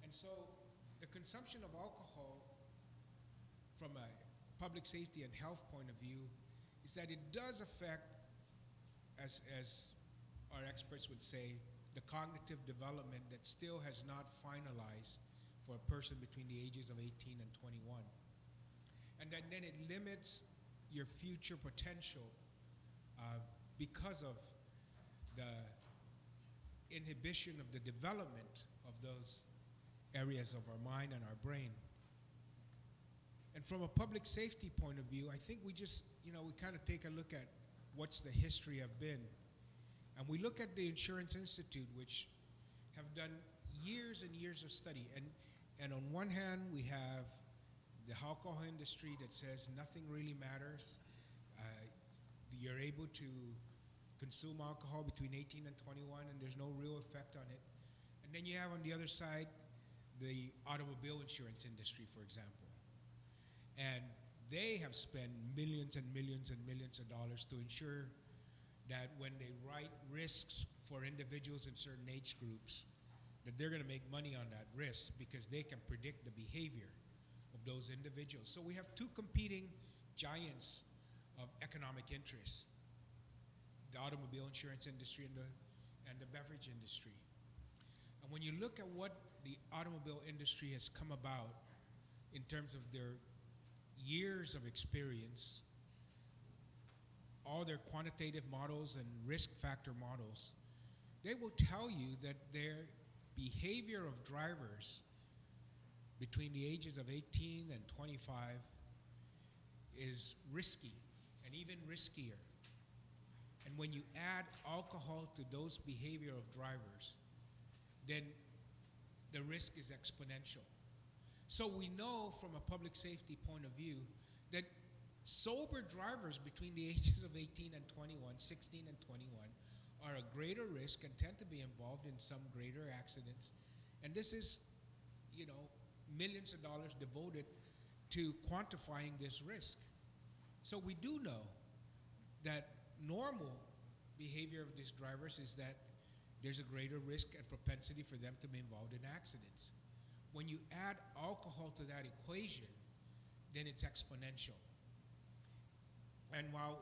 And so the consumption of alcohol from a public safety and health point of view is that it does affect, as our experts would say, the cognitive development that still has not finalized for a person between the ages of 18 and 21. And then it limits your future potential because of the inhibition of the development of those areas of our mind and our brain. And from a public safety point of view, I think we just, we kind of take a look at what's the history have been. And we look at the Insurance Institute, which have done years and years of study. And on one hand, we have the alcohol industry that says nothing really matters. You're able to consume alcohol between 18 and 21, and there's no real effect on it. And then you have on the other side the automobile insurance industry, for example. And they have spent millions and millions and millions of dollars to ensure that when they write risks for individuals in certain age groups, that they're going to make money on that risk because they can predict the behavior of those individuals. So we have two competing giants of economic interest, the automobile insurance industry and the beverage industry. And when you look at what the automobile industry has come about in terms of their years of experience, all their quantitative models and risk factor models, they will tell you that their behavior of drivers between the ages of 18 and 25 is risky and even riskier. And when you add alcohol to those behavior of drivers, then the risk is exponential. So we know from a public safety point of view that sober drivers between the ages of 18 and 21, 16 and 21, are a greater risk and tend to be involved in some greater accidents. And this is, millions of dollars devoted to quantifying this risk. So we do know that normal behavior of these drivers is that there's a greater risk and propensity for them to be involved in accidents. When you add alcohol to that equation, then it's exponential. And while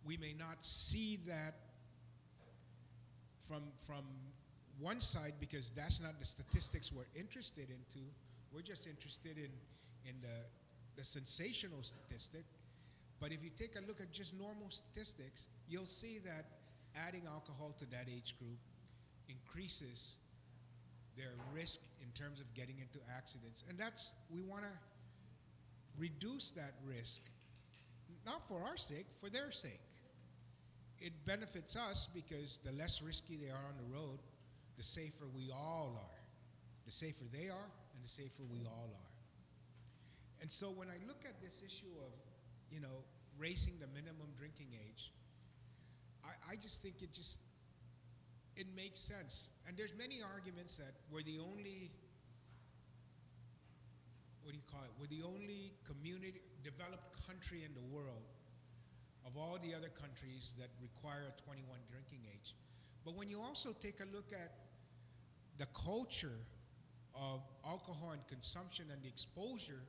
we may not see that from one side, because that's not the statistics we're interested into, we're just interested in the sensational statistic. But if you take a look at just normal statistics, you'll see that adding alcohol to that age group increases their risk in terms of getting into accidents. And we want to reduce that risk, not for our sake, for their sake. It benefits us because the less risky they are on the road, the safer we all are. The safer they are, and the safer we all are. And so when I look at this issue of, raising the minimum drinking age, I just think it makes sense. And there's many arguments that we're the only, we're the only developed country in the world of all the other countries that require a 21 drinking age. But when you also take a look at the culture of alcohol and consumption and the exposure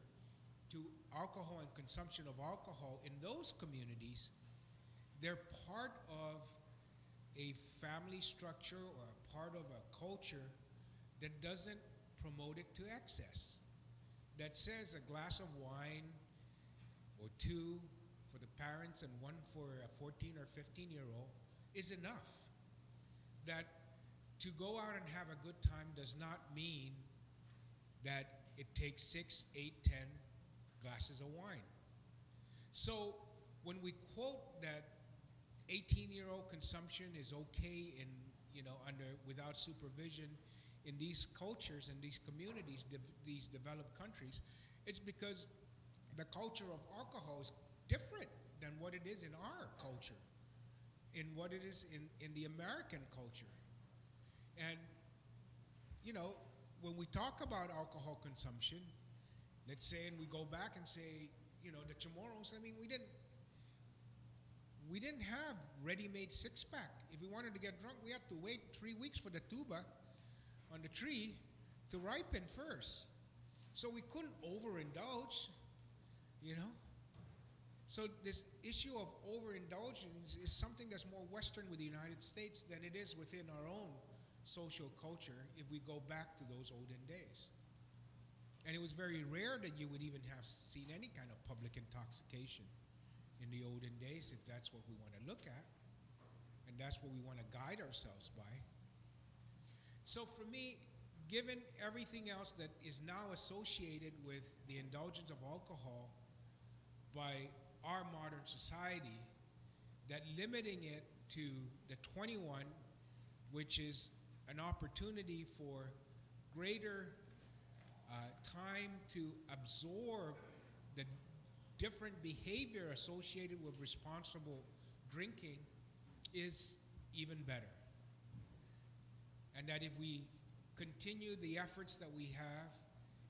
to alcohol and consumption of alcohol in those communities, they're part of a family structure or a part of a culture that doesn't promote it to excess, that says a glass of wine or two for the parents and one for a 14 or 15-year-old is enough. That to go out and have a good time does not mean that it takes 6, 8, 10 glasses of wine. So when we quote that 18-year-old consumption is okay in, without supervision in these cultures and these communities, these developed countries, it's because the culture of alcohol is different than what it is in our culture, in what it is in the American culture. And, when we talk about alcohol consumption, let's say, and we go back and say, the Chamorros, we didn't have ready-made six-pack. If we wanted to get drunk, we had to wait 3 weeks for the tuba on the tree to ripen first. So we couldn't overindulge, So this issue of overindulgence is something that's more Western with the United States than it is within our own social culture if we go back to those olden days. And it was very rare that you would even have seen any kind of public intoxication in the olden days, if that's what we want to look at, and that's what we want to guide ourselves by. So for me, given everything else that is now associated with the indulgence of alcohol by our modern society, that limiting it to the 21, which is an opportunity for greater time to absorb the different behavior associated with responsible drinking, is even better. And that if we continue the efforts that we have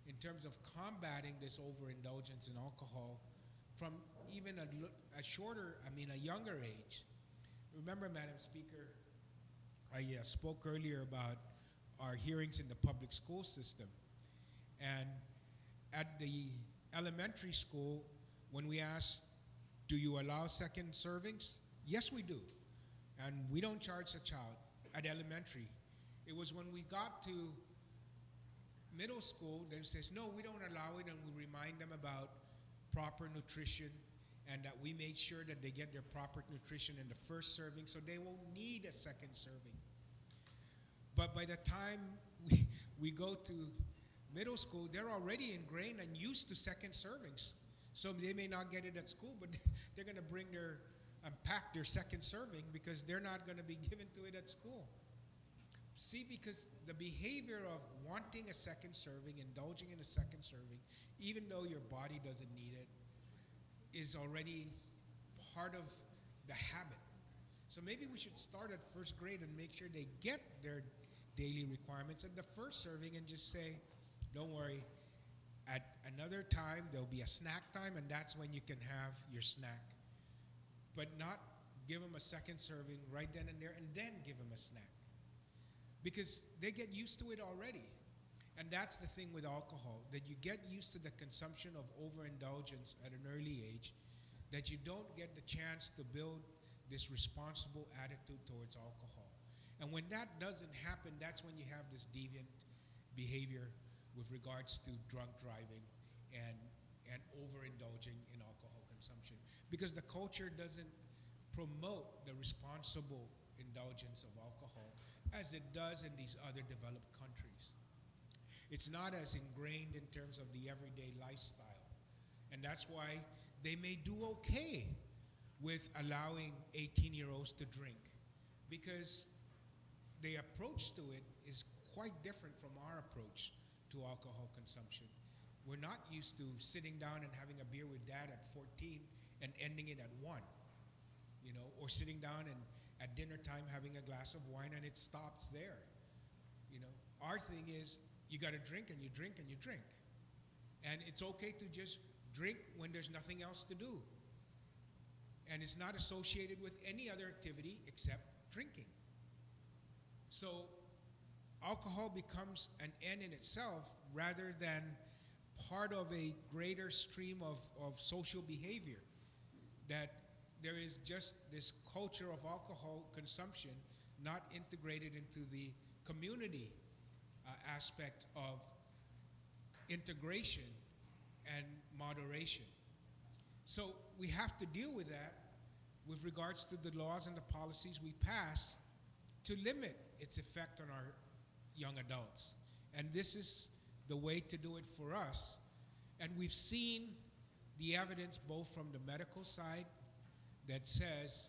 in terms of combating this overindulgence in alcohol from even a younger age. Remember, Madam Speaker, I spoke earlier about our hearings in the public school system. And at the elementary school, when we asked, do you allow second servings? Yes, we do. And we don't charge the child at elementary. It was when we got to middle school, they says, no, we don't allow it, and we remind them about proper nutrition and that we made sure that they get their proper nutrition in the first serving so they won't need a second serving. But by the time we go to middle school, they're already ingrained and used to second servings. So they may not get it at school, but they're going to bring pack their second serving because they're not going to be given to it at school. See, because the behavior of wanting a second serving, indulging in a second serving, even though your body doesn't need it, is already part of the habit. So maybe we should start at first grade and make sure they get their daily requirements at the first serving and just say, don't worry, at another time there'll be a snack time and that's when you can have your snack. But not give them a second serving right then and there and then give them a snack. Because they get used to it already. And that's the thing with alcohol, that you get used to the consumption of overindulgence at an early age, that you don't get the chance to build this responsible attitude towards alcohol. And when that doesn't happen, that's when you have this deviant behavior with regards to drunk driving and overindulging in alcohol consumption. Because the culture doesn't promote the responsible indulgence of alcohol as it does in these other developed countries. It's not as ingrained in terms of the everyday lifestyle. And that's why they may do okay with allowing 18-year-olds to drink, because the approach to it is quite different from our approach to alcohol consumption. We're not used to sitting down and having a beer with dad at 14 and ending it at 1, or sitting down and at dinner time having a glass of wine and it stops there. Our thing is, you got to drink and you drink and you drink. And it's okay to just drink when there's nothing else to do. And it's not associated with any other activity except drinking. So alcohol becomes an end in itself rather than part of a greater stream of social behavior. That there is just this culture of alcohol consumption not integrated into the community aspect of integration and moderation. So we have to deal with that with regards to the laws and the policies we pass to limit its effect on our young adults. And this is the way to do it for us. And we've seen the evidence both from the medical side that says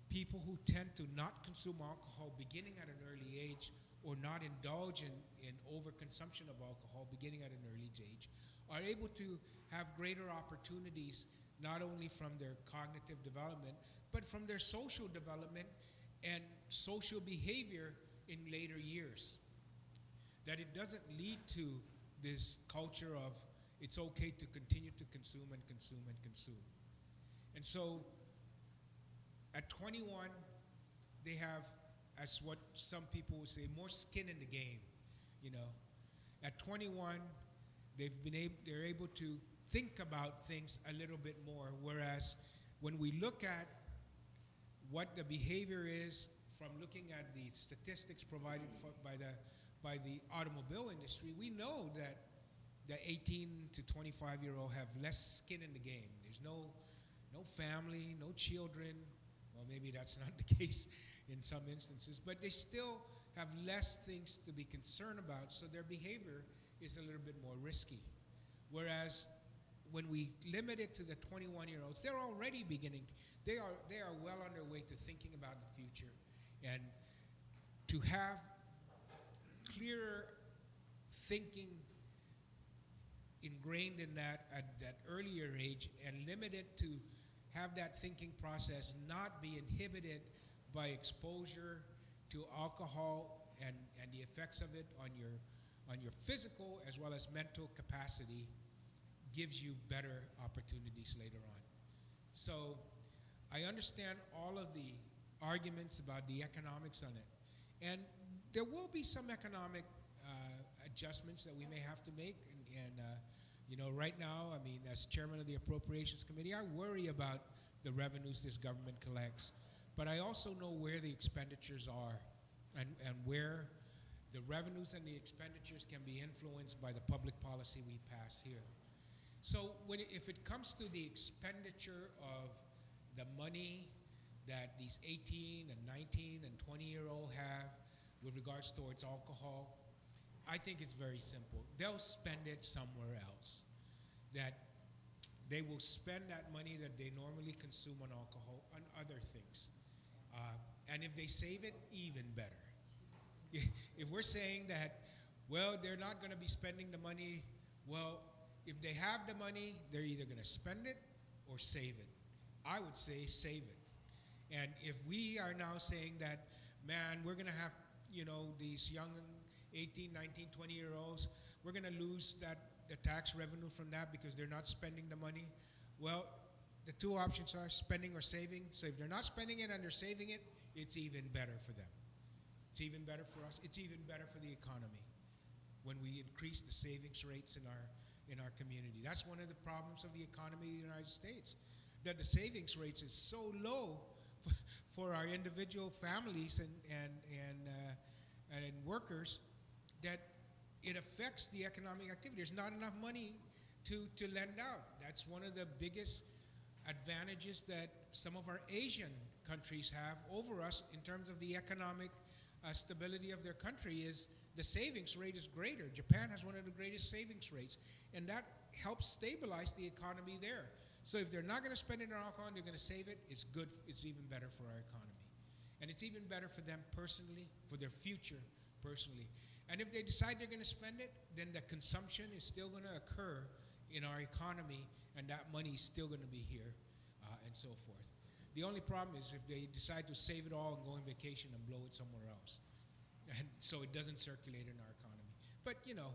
people who tend to not consume alcohol beginning at an early age or not indulge in overconsumption of alcohol beginning at an early age are able to have greater opportunities not only from their cognitive development, but from their social development and social behavior in later years. That it doesn't lead to this culture of it's okay to continue to consume and consume and consume. And so at 21, they have, as what some people would say, more skin in the game, you know. At 21, they're able to think about things a little bit more, whereas when we look at what the behavior is from looking at the statistics provided by the automobile industry, we know that the 18 to 25-year-old have less skin in the game. There's no family, no children. Well, maybe that's not the case in some instances, but they still have less things to be concerned about, so their behavior is a little bit more risky. Whereas when we limit it to the 21-year-olds, they're already beginning, they are well on their way to thinking about the future. And to have clearer thinking ingrained in that at that earlier age and limit it to have that thinking process not be inhibited by exposure to alcohol and the effects of it on your physical as well as mental capacity gives you better opportunities later on. So I understand all of the arguments about the economics on it. And there will be some economic adjustments that we may have to make. You know, right now, I mean, as chairman of the Appropriations Committee, I worry about the revenues this government collects. But I also know where the expenditures are and where the revenues and the expenditures can be influenced by the public policy we pass here. So if it comes to the expenditure of the money that these 18 and 19 and 20-year-old have with regards towards alcohol, I think it's very simple. They'll spend it somewhere else. That they will spend that money that they normally consume on alcohol on other things. And if they save it, even better. If we're saying that, well, they're not going to be spending the money, well, if they have the money, they're either going to spend it or save it. I would say save it. And if we are now saying that, man, we're going to have, you know, these young 18, 19, 20-year-olds, we're going to lose the tax revenue from that because they're not spending the money. Well, the two options are spending or saving. So if they're not spending it and they're saving it, it's even better for them. It's even better for us. It's even better for the economy when we increase the savings rates in our community. That's one of the problems of the economy of the United States, that the savings rates is so low for our individual families and workers that it affects the economic activity. There's not enough money to lend out. That's one of the biggest advantages that some of our Asian countries have over us in terms of the economic stability of their country is the savings rate is greater. Japan has one of the greatest savings rates, and that helps stabilize the economy there. So if they're not going to spend it on alcohol and they're going to save it, it's good. It's even better for our economy. And it's even better for them personally, for their future personally. And if they decide they're going to spend it, then the consumption is still going to occur in our economy, and that money is still going to be here, and so forth. The only problem is if they decide to save it all and go on vacation and blow it somewhere else. And so it doesn't circulate in our economy. But, you know,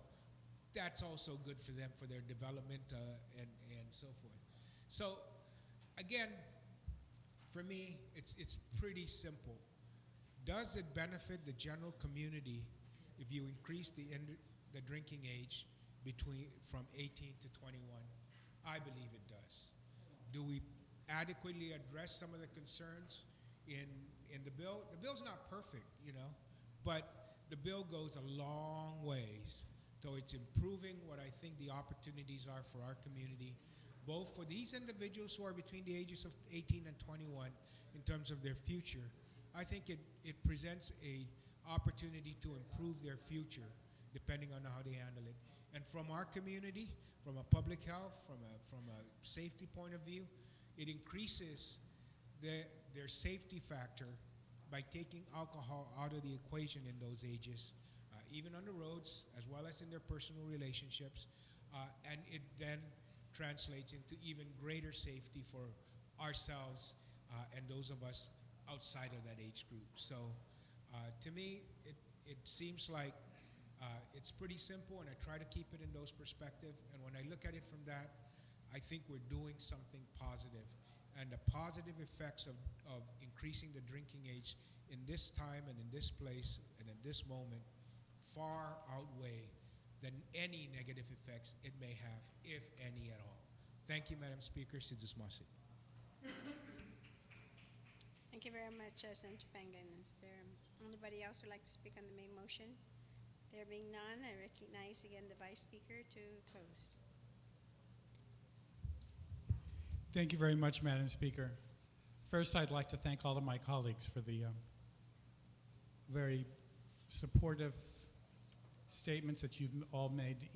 that's also good for them, for their development and so forth. So, again, for me, it's pretty simple. Does it benefit the general community if you increase the drinking age from 18 to 21? I believe it does. Do we adequately address some of the concerns in the bill. The bill's not perfect, but the bill goes a long ways towards improving what I think the opportunities are for our community, both for these individuals who are between the ages of 18 and 21 in terms of their future. I think it presents a opportunity to improve their future depending on how they handle it. And from our community, from a public health, from a safety point of view, it increases their safety factor by taking alcohol out of the equation in those ages, even on the roads as well as in their personal relationships, and it then translates into even greater safety for ourselves and those of us outside of that age group. So to me, it seems like it's pretty simple, and I try to keep it in those perspectives. And when I look at it from that, I think we're doing something positive. And the positive effects of increasing the drinking age in this time and in this place and in this moment far outweigh than any negative effects it may have, if any at all. Thank you, Madam Speaker. Sidus Masi. Thank you very much, Senator Pangan. Is there anybody else who would like to speak on the main motion? There being none, I recognize again the Vice Speaker to close. Thank you very much, Madam Speaker. First, I'd like to thank all of my colleagues for the very supportive statements that you've all made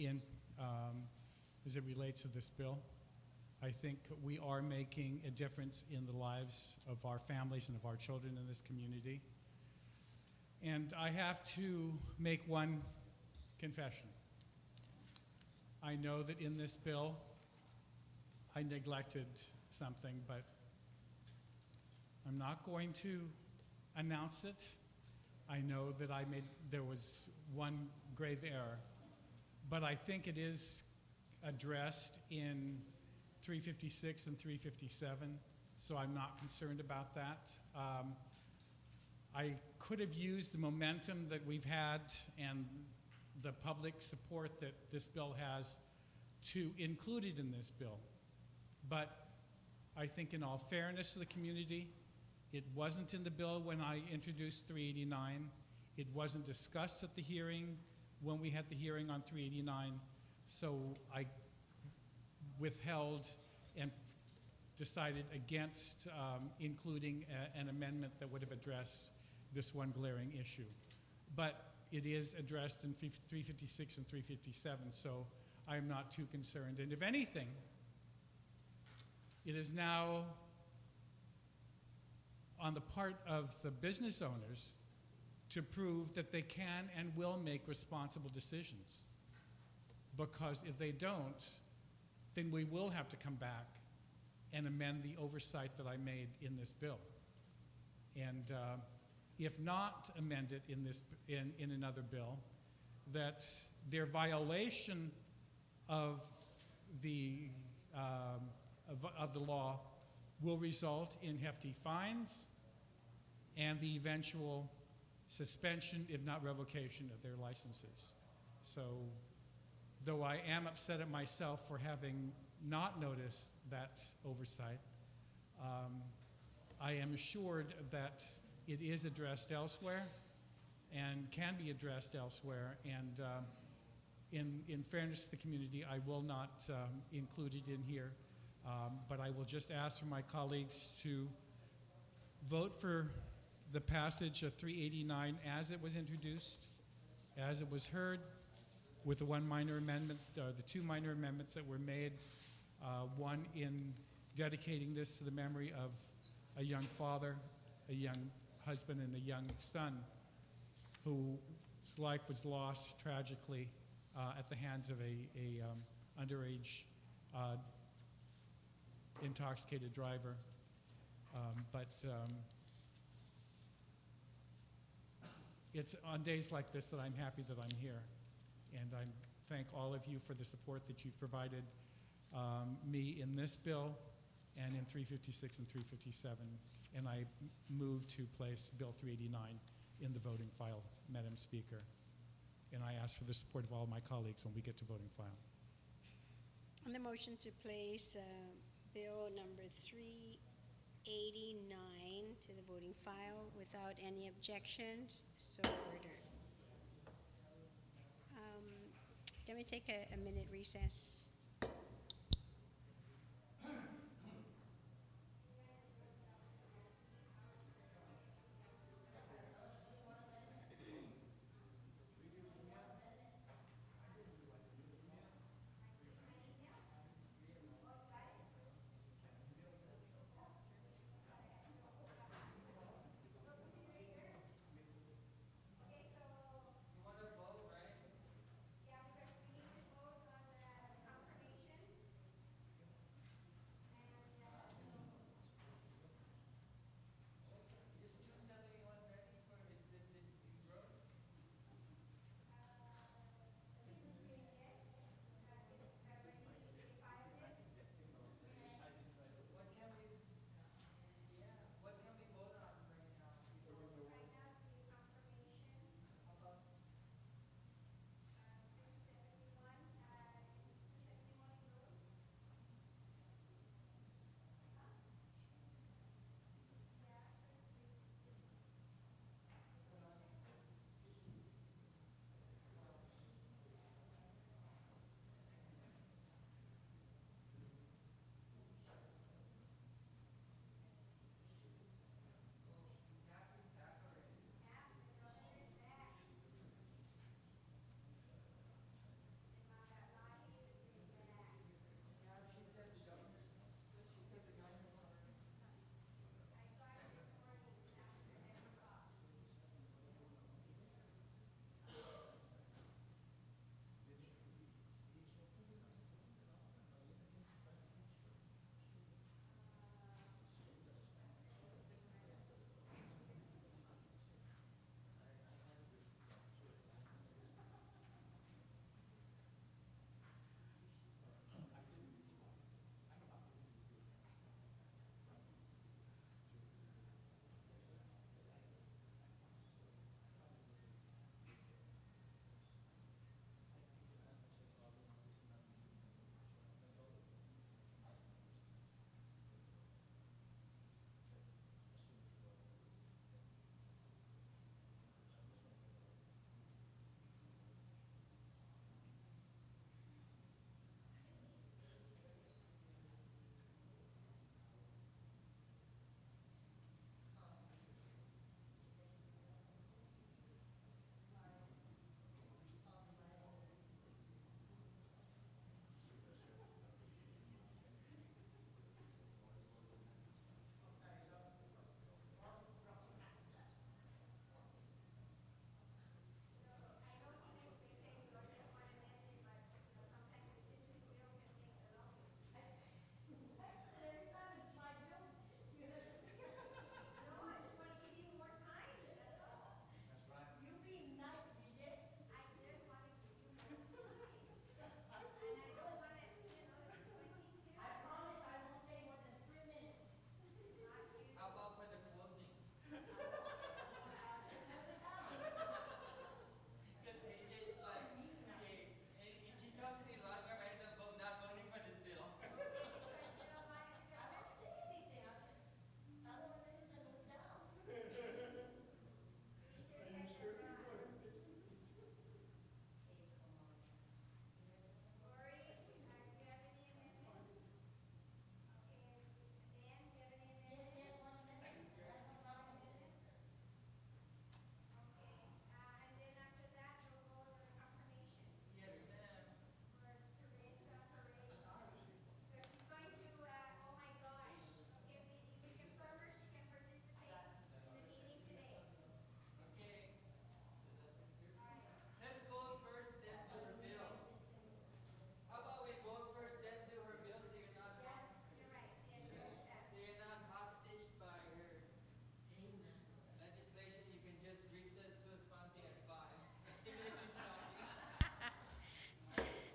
as it relates to this bill. I think we are making a difference in the lives of our families and of our children in this community. And I have to make one confession. I know that in this bill, I neglected something, but I'm not going to announce it. I know that there was one grave error, but I think it is addressed in 356 and 357, so I'm not concerned about that. I could have used the momentum that we've had and the public support that this bill has to include it in this bill. But I think in all fairness to the community, it wasn't in the bill when I introduced 389. It wasn't discussed at the hearing when we had the hearing on 389. So I withheld and decided against including an amendment that would have addressed this one glaring issue. But it is addressed in 356 and 357, so I'm not too concerned. And if anything, it is now on the part of the business owners to prove that they can and will make responsible decisions. Because if they don't, then we will have to come back and amend the oversight that I made in this bill. And if not amended in another bill, that their violation of the law will result in hefty fines and the eventual suspension, if not revocation, of their licenses. So, though I am upset at myself for having not noticed that oversight, I am assured that it is addressed elsewhere and can be addressed elsewhere. And in fairness to the community, I will not include it in here. But I will just ask for my colleagues to vote for the passage of 389 as it was introduced, as it was heard, with the one minor amendment, the two minor amendments that were made, one in dedicating this to the memory of a young father, a young husband, and a young son whose life was lost tragically at the hands of a underage intoxicated driver. It's on days like this that I'm happy that I'm here. And I thank all of you for the support that you've provided me in this bill and in 356 and 357. And I move to place Bill 389 in the voting file, Madam Speaker. And I ask for the support of all my colleagues when we get to voting file. On the motion to place Bill number 3 89 to the voting file without any objections, so ordered. Can we take a minute recess?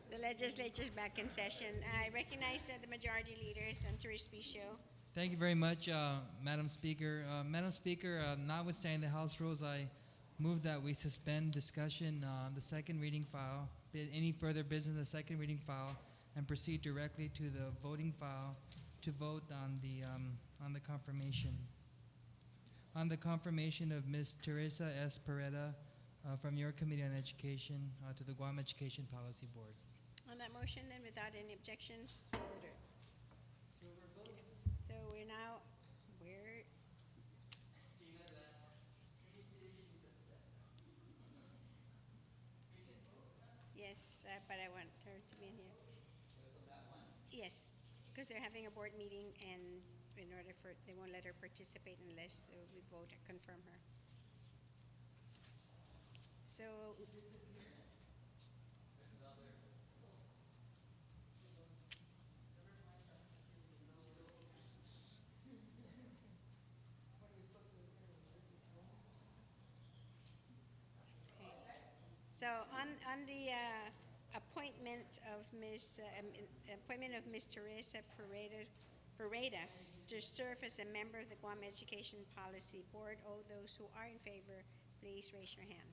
The legislature is back in session. I recognize the majority leader, Senator Respicio. Thank you very much, Madam Speaker. Madam Speaker, notwithstanding the House rules, I move that we suspend discussion on the second reading file, any further business in the second reading file, and proceed directly to the voting file to vote on the on the confirmation. On the confirmation of Ms. Teresa S. Pereda from your Committee on Education to the Guam Education Policy Board. On that motion, then, without any objections, so ordered. So we're now, we're, yes, but I want her to be in here. Yes, because they're having a board meeting, and in order for, they won't let her participate unless we vote to confirm her. So, so on the appointment of Ms. Teresa Pareda to serve as a member of the Guam Education Policy Board, all those who are in favor, please raise your hand.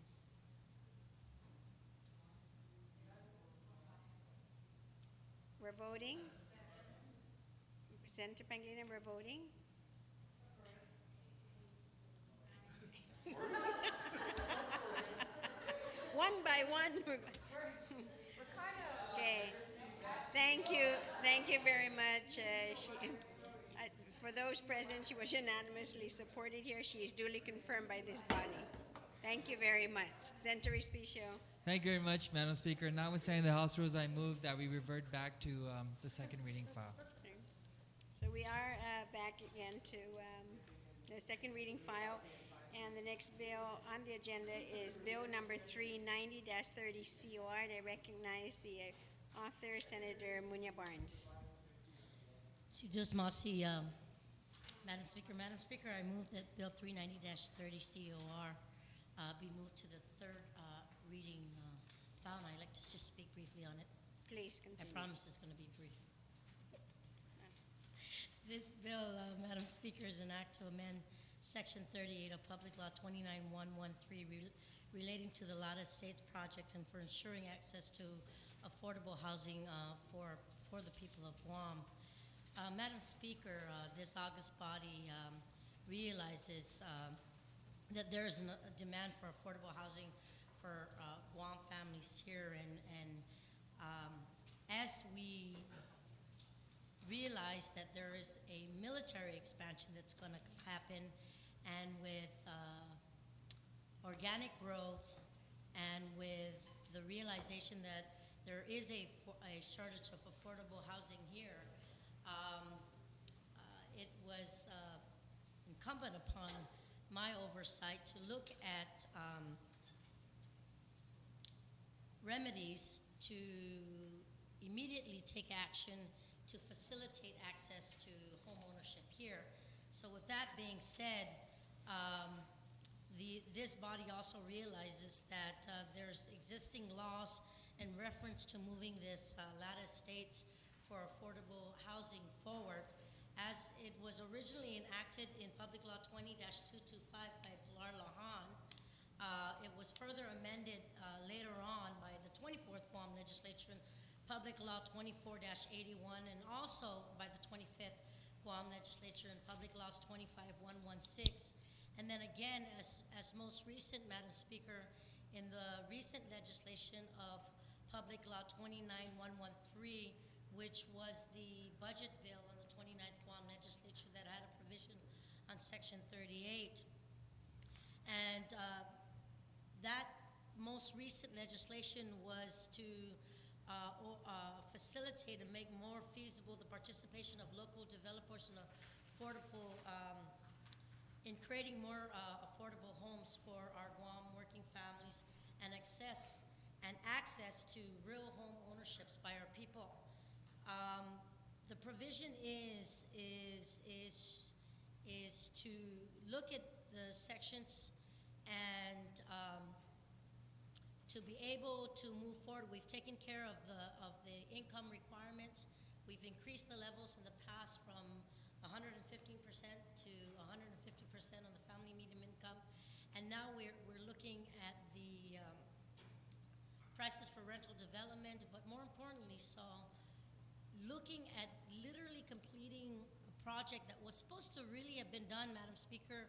We're voting. Senator Pangilinan, we're voting. One by one. Okay. Thank you very much. For those present, she was unanimously supported here. She is duly confirmed by this body. Thank you very much. Senator Respicio. Thank you very much, Madam Speaker. Notwithstanding the House rules, I move that we revert back to the second reading file. Okay. So we are back again to the second reading file. And the next bill on the agenda is Bill number 390-30 COR. I recognize the author, Senator Munya Barnes. Si Dios Masi, Madam Speaker, I move that Bill 390-30 COR be moved to the third reading file, and I'd like to just speak briefly on it. Please continue. I promise it's going to be brief. This bill, Madam Speaker, is an act to amend Section 38 of Public Law 29113 relating to the Lada Estates project and for ensuring access to affordable housing for the people of Guam. Madam Speaker, this august body realizes that there is a demand for affordable housing for Guam families here, and as we realize that there is a military expansion that's going to happen, and with organic growth and with the realization that there is a shortage of affordable housing here, it was incumbent upon my oversight to look at remedies to immediately take action to facilitate access to home ownership here. So with that being said, this body also realizes that there's existing laws in reference to moving this Lada Estates for affordable housing forward, as it was originally enacted in Public Law 20-225 by Pilar Lahan. It was further amended later on by the 24th Guam Legislature in Public Law 24-81, and also by the 25th Guam Legislature in Public Laws 25-116. And then again, as most recent, Madam Speaker, in the recent legislation of Public Law 29-113, which was the budget bill in the 29th Guam Legislature that had a provision on Section 38. And that most recent legislation was to facilitate and make more feasible the participation of local developers in affordable, in creating more affordable homes for our Guam working families and access to real home ownerships by our people. The provision is to look at the sections and to be able to move forward. We've taken care of the income requirements. We've increased the levels in the past from 115% to 150% on the family medium income, and now we're looking at the prices for rental development, but more importantly, so looking at literally completing a project that was supposed to really have been done, Madam Speaker,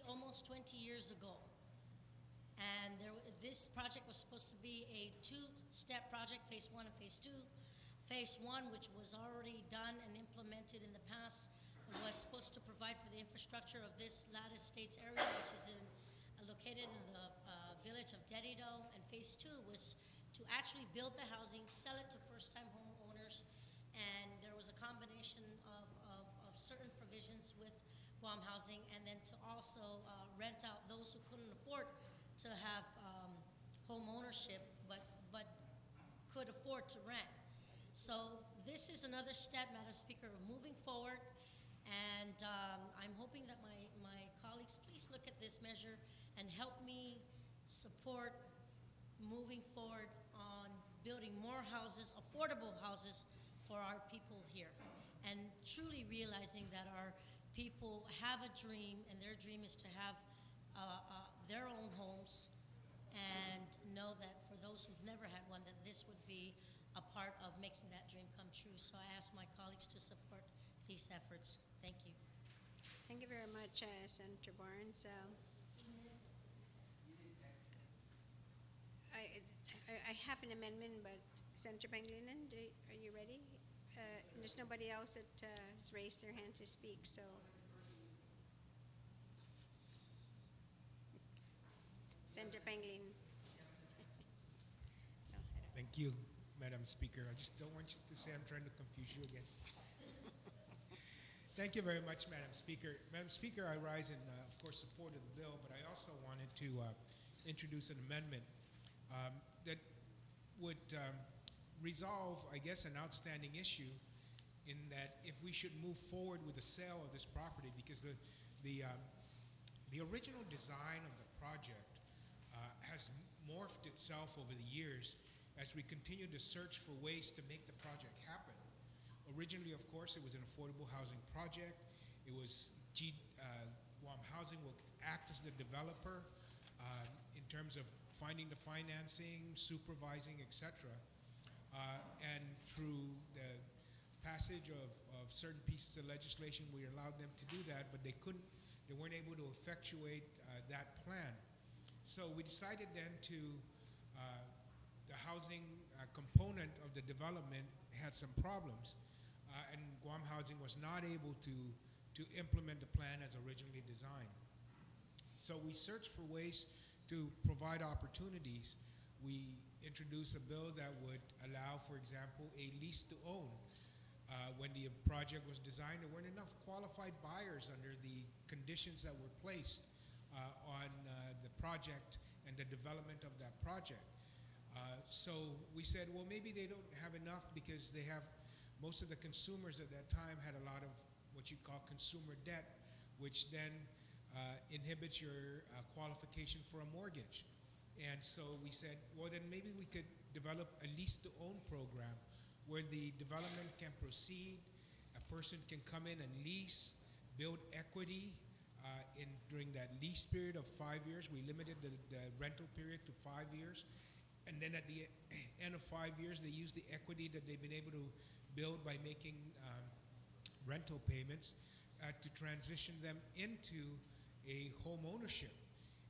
almost 20 years ago. And this project was supposed to be a two-step project, phase 1 and phase 2. Phase 1, which was already done and implemented in the past, was supposed to provide for the infrastructure of this Lattice Estates area, which is located in the village of Dedido. And phase 2 was to actually build the housing, sell it to first-time homeowners, and there was a combination of certain provisions with Guam Housing, and then to also rent out those who couldn't afford to have home ownership, but could afford to rent. So this is another step, Madam Speaker, of moving forward, and I'm hoping that my colleagues please look at this measure and help me support moving forward on building more houses, affordable houses for our people here, and truly realizing that our people have a dream, and their dream is to have their own homes, and know that for those who've never had one, that this would be a part of making that dream come true. So I ask my colleagues to support these efforts. Thank you. Thank you very much, Senator Barnes. I have an amendment, but Senator Pangilinan, are you ready? There's nobody else that has raised their hand to speak, so. Senator Pangilinan. Thank you, Madam Speaker. I just don't want you to say I'm trying to confuse you again. Thank you very much, Madam Speaker. Madam Speaker, I rise in, of course, support of the bill, but I also wanted to introduce an amendment that would resolve, I guess, an outstanding issue in that if we should move forward with the sale of this property, because the original design of the project has morphed itself over the years as we continue to search for ways to make the project happen. Originally, of course, it was an affordable housing project. It was Guam Housing will act as the developer in terms of finding the financing, supervising, etc. And through the passage of certain pieces of legislation, we allowed them to do that, but they weren't able to effectuate that plan. So we decided then to, the housing component of the development had some problems, and Guam Housing was not able to implement the plan as originally designed. So we searched for ways to provide opportunities. We introduced a bill that would allow, for example, a lease to own. When the project was designed, there weren't enough qualified buyers under the conditions that were placed on the project and the development of that project. So we said, well, maybe they don't have enough because they have, most of the consumers at that time had a lot of what you call consumer debt, which then inhibits your qualification for a mortgage. And so we said, well, then maybe we could develop a lease-to-own program where the development can proceed, a person can come in and lease, build equity during that lease period of 5 years. We limited the rental period to 5 years. And then at the end of 5 years, they use the equity that they've been able to build by making rental payments to transition them into a home ownership.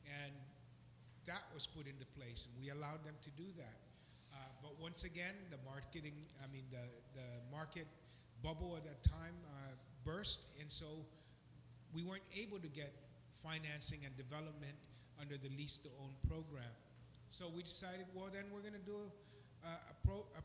And that was put into place, and we allowed them to do that. But once again, the market bubble at that time burst, and so we weren't able to get financing and development under the lease-to-own program. So we decided, well, then we're going to do a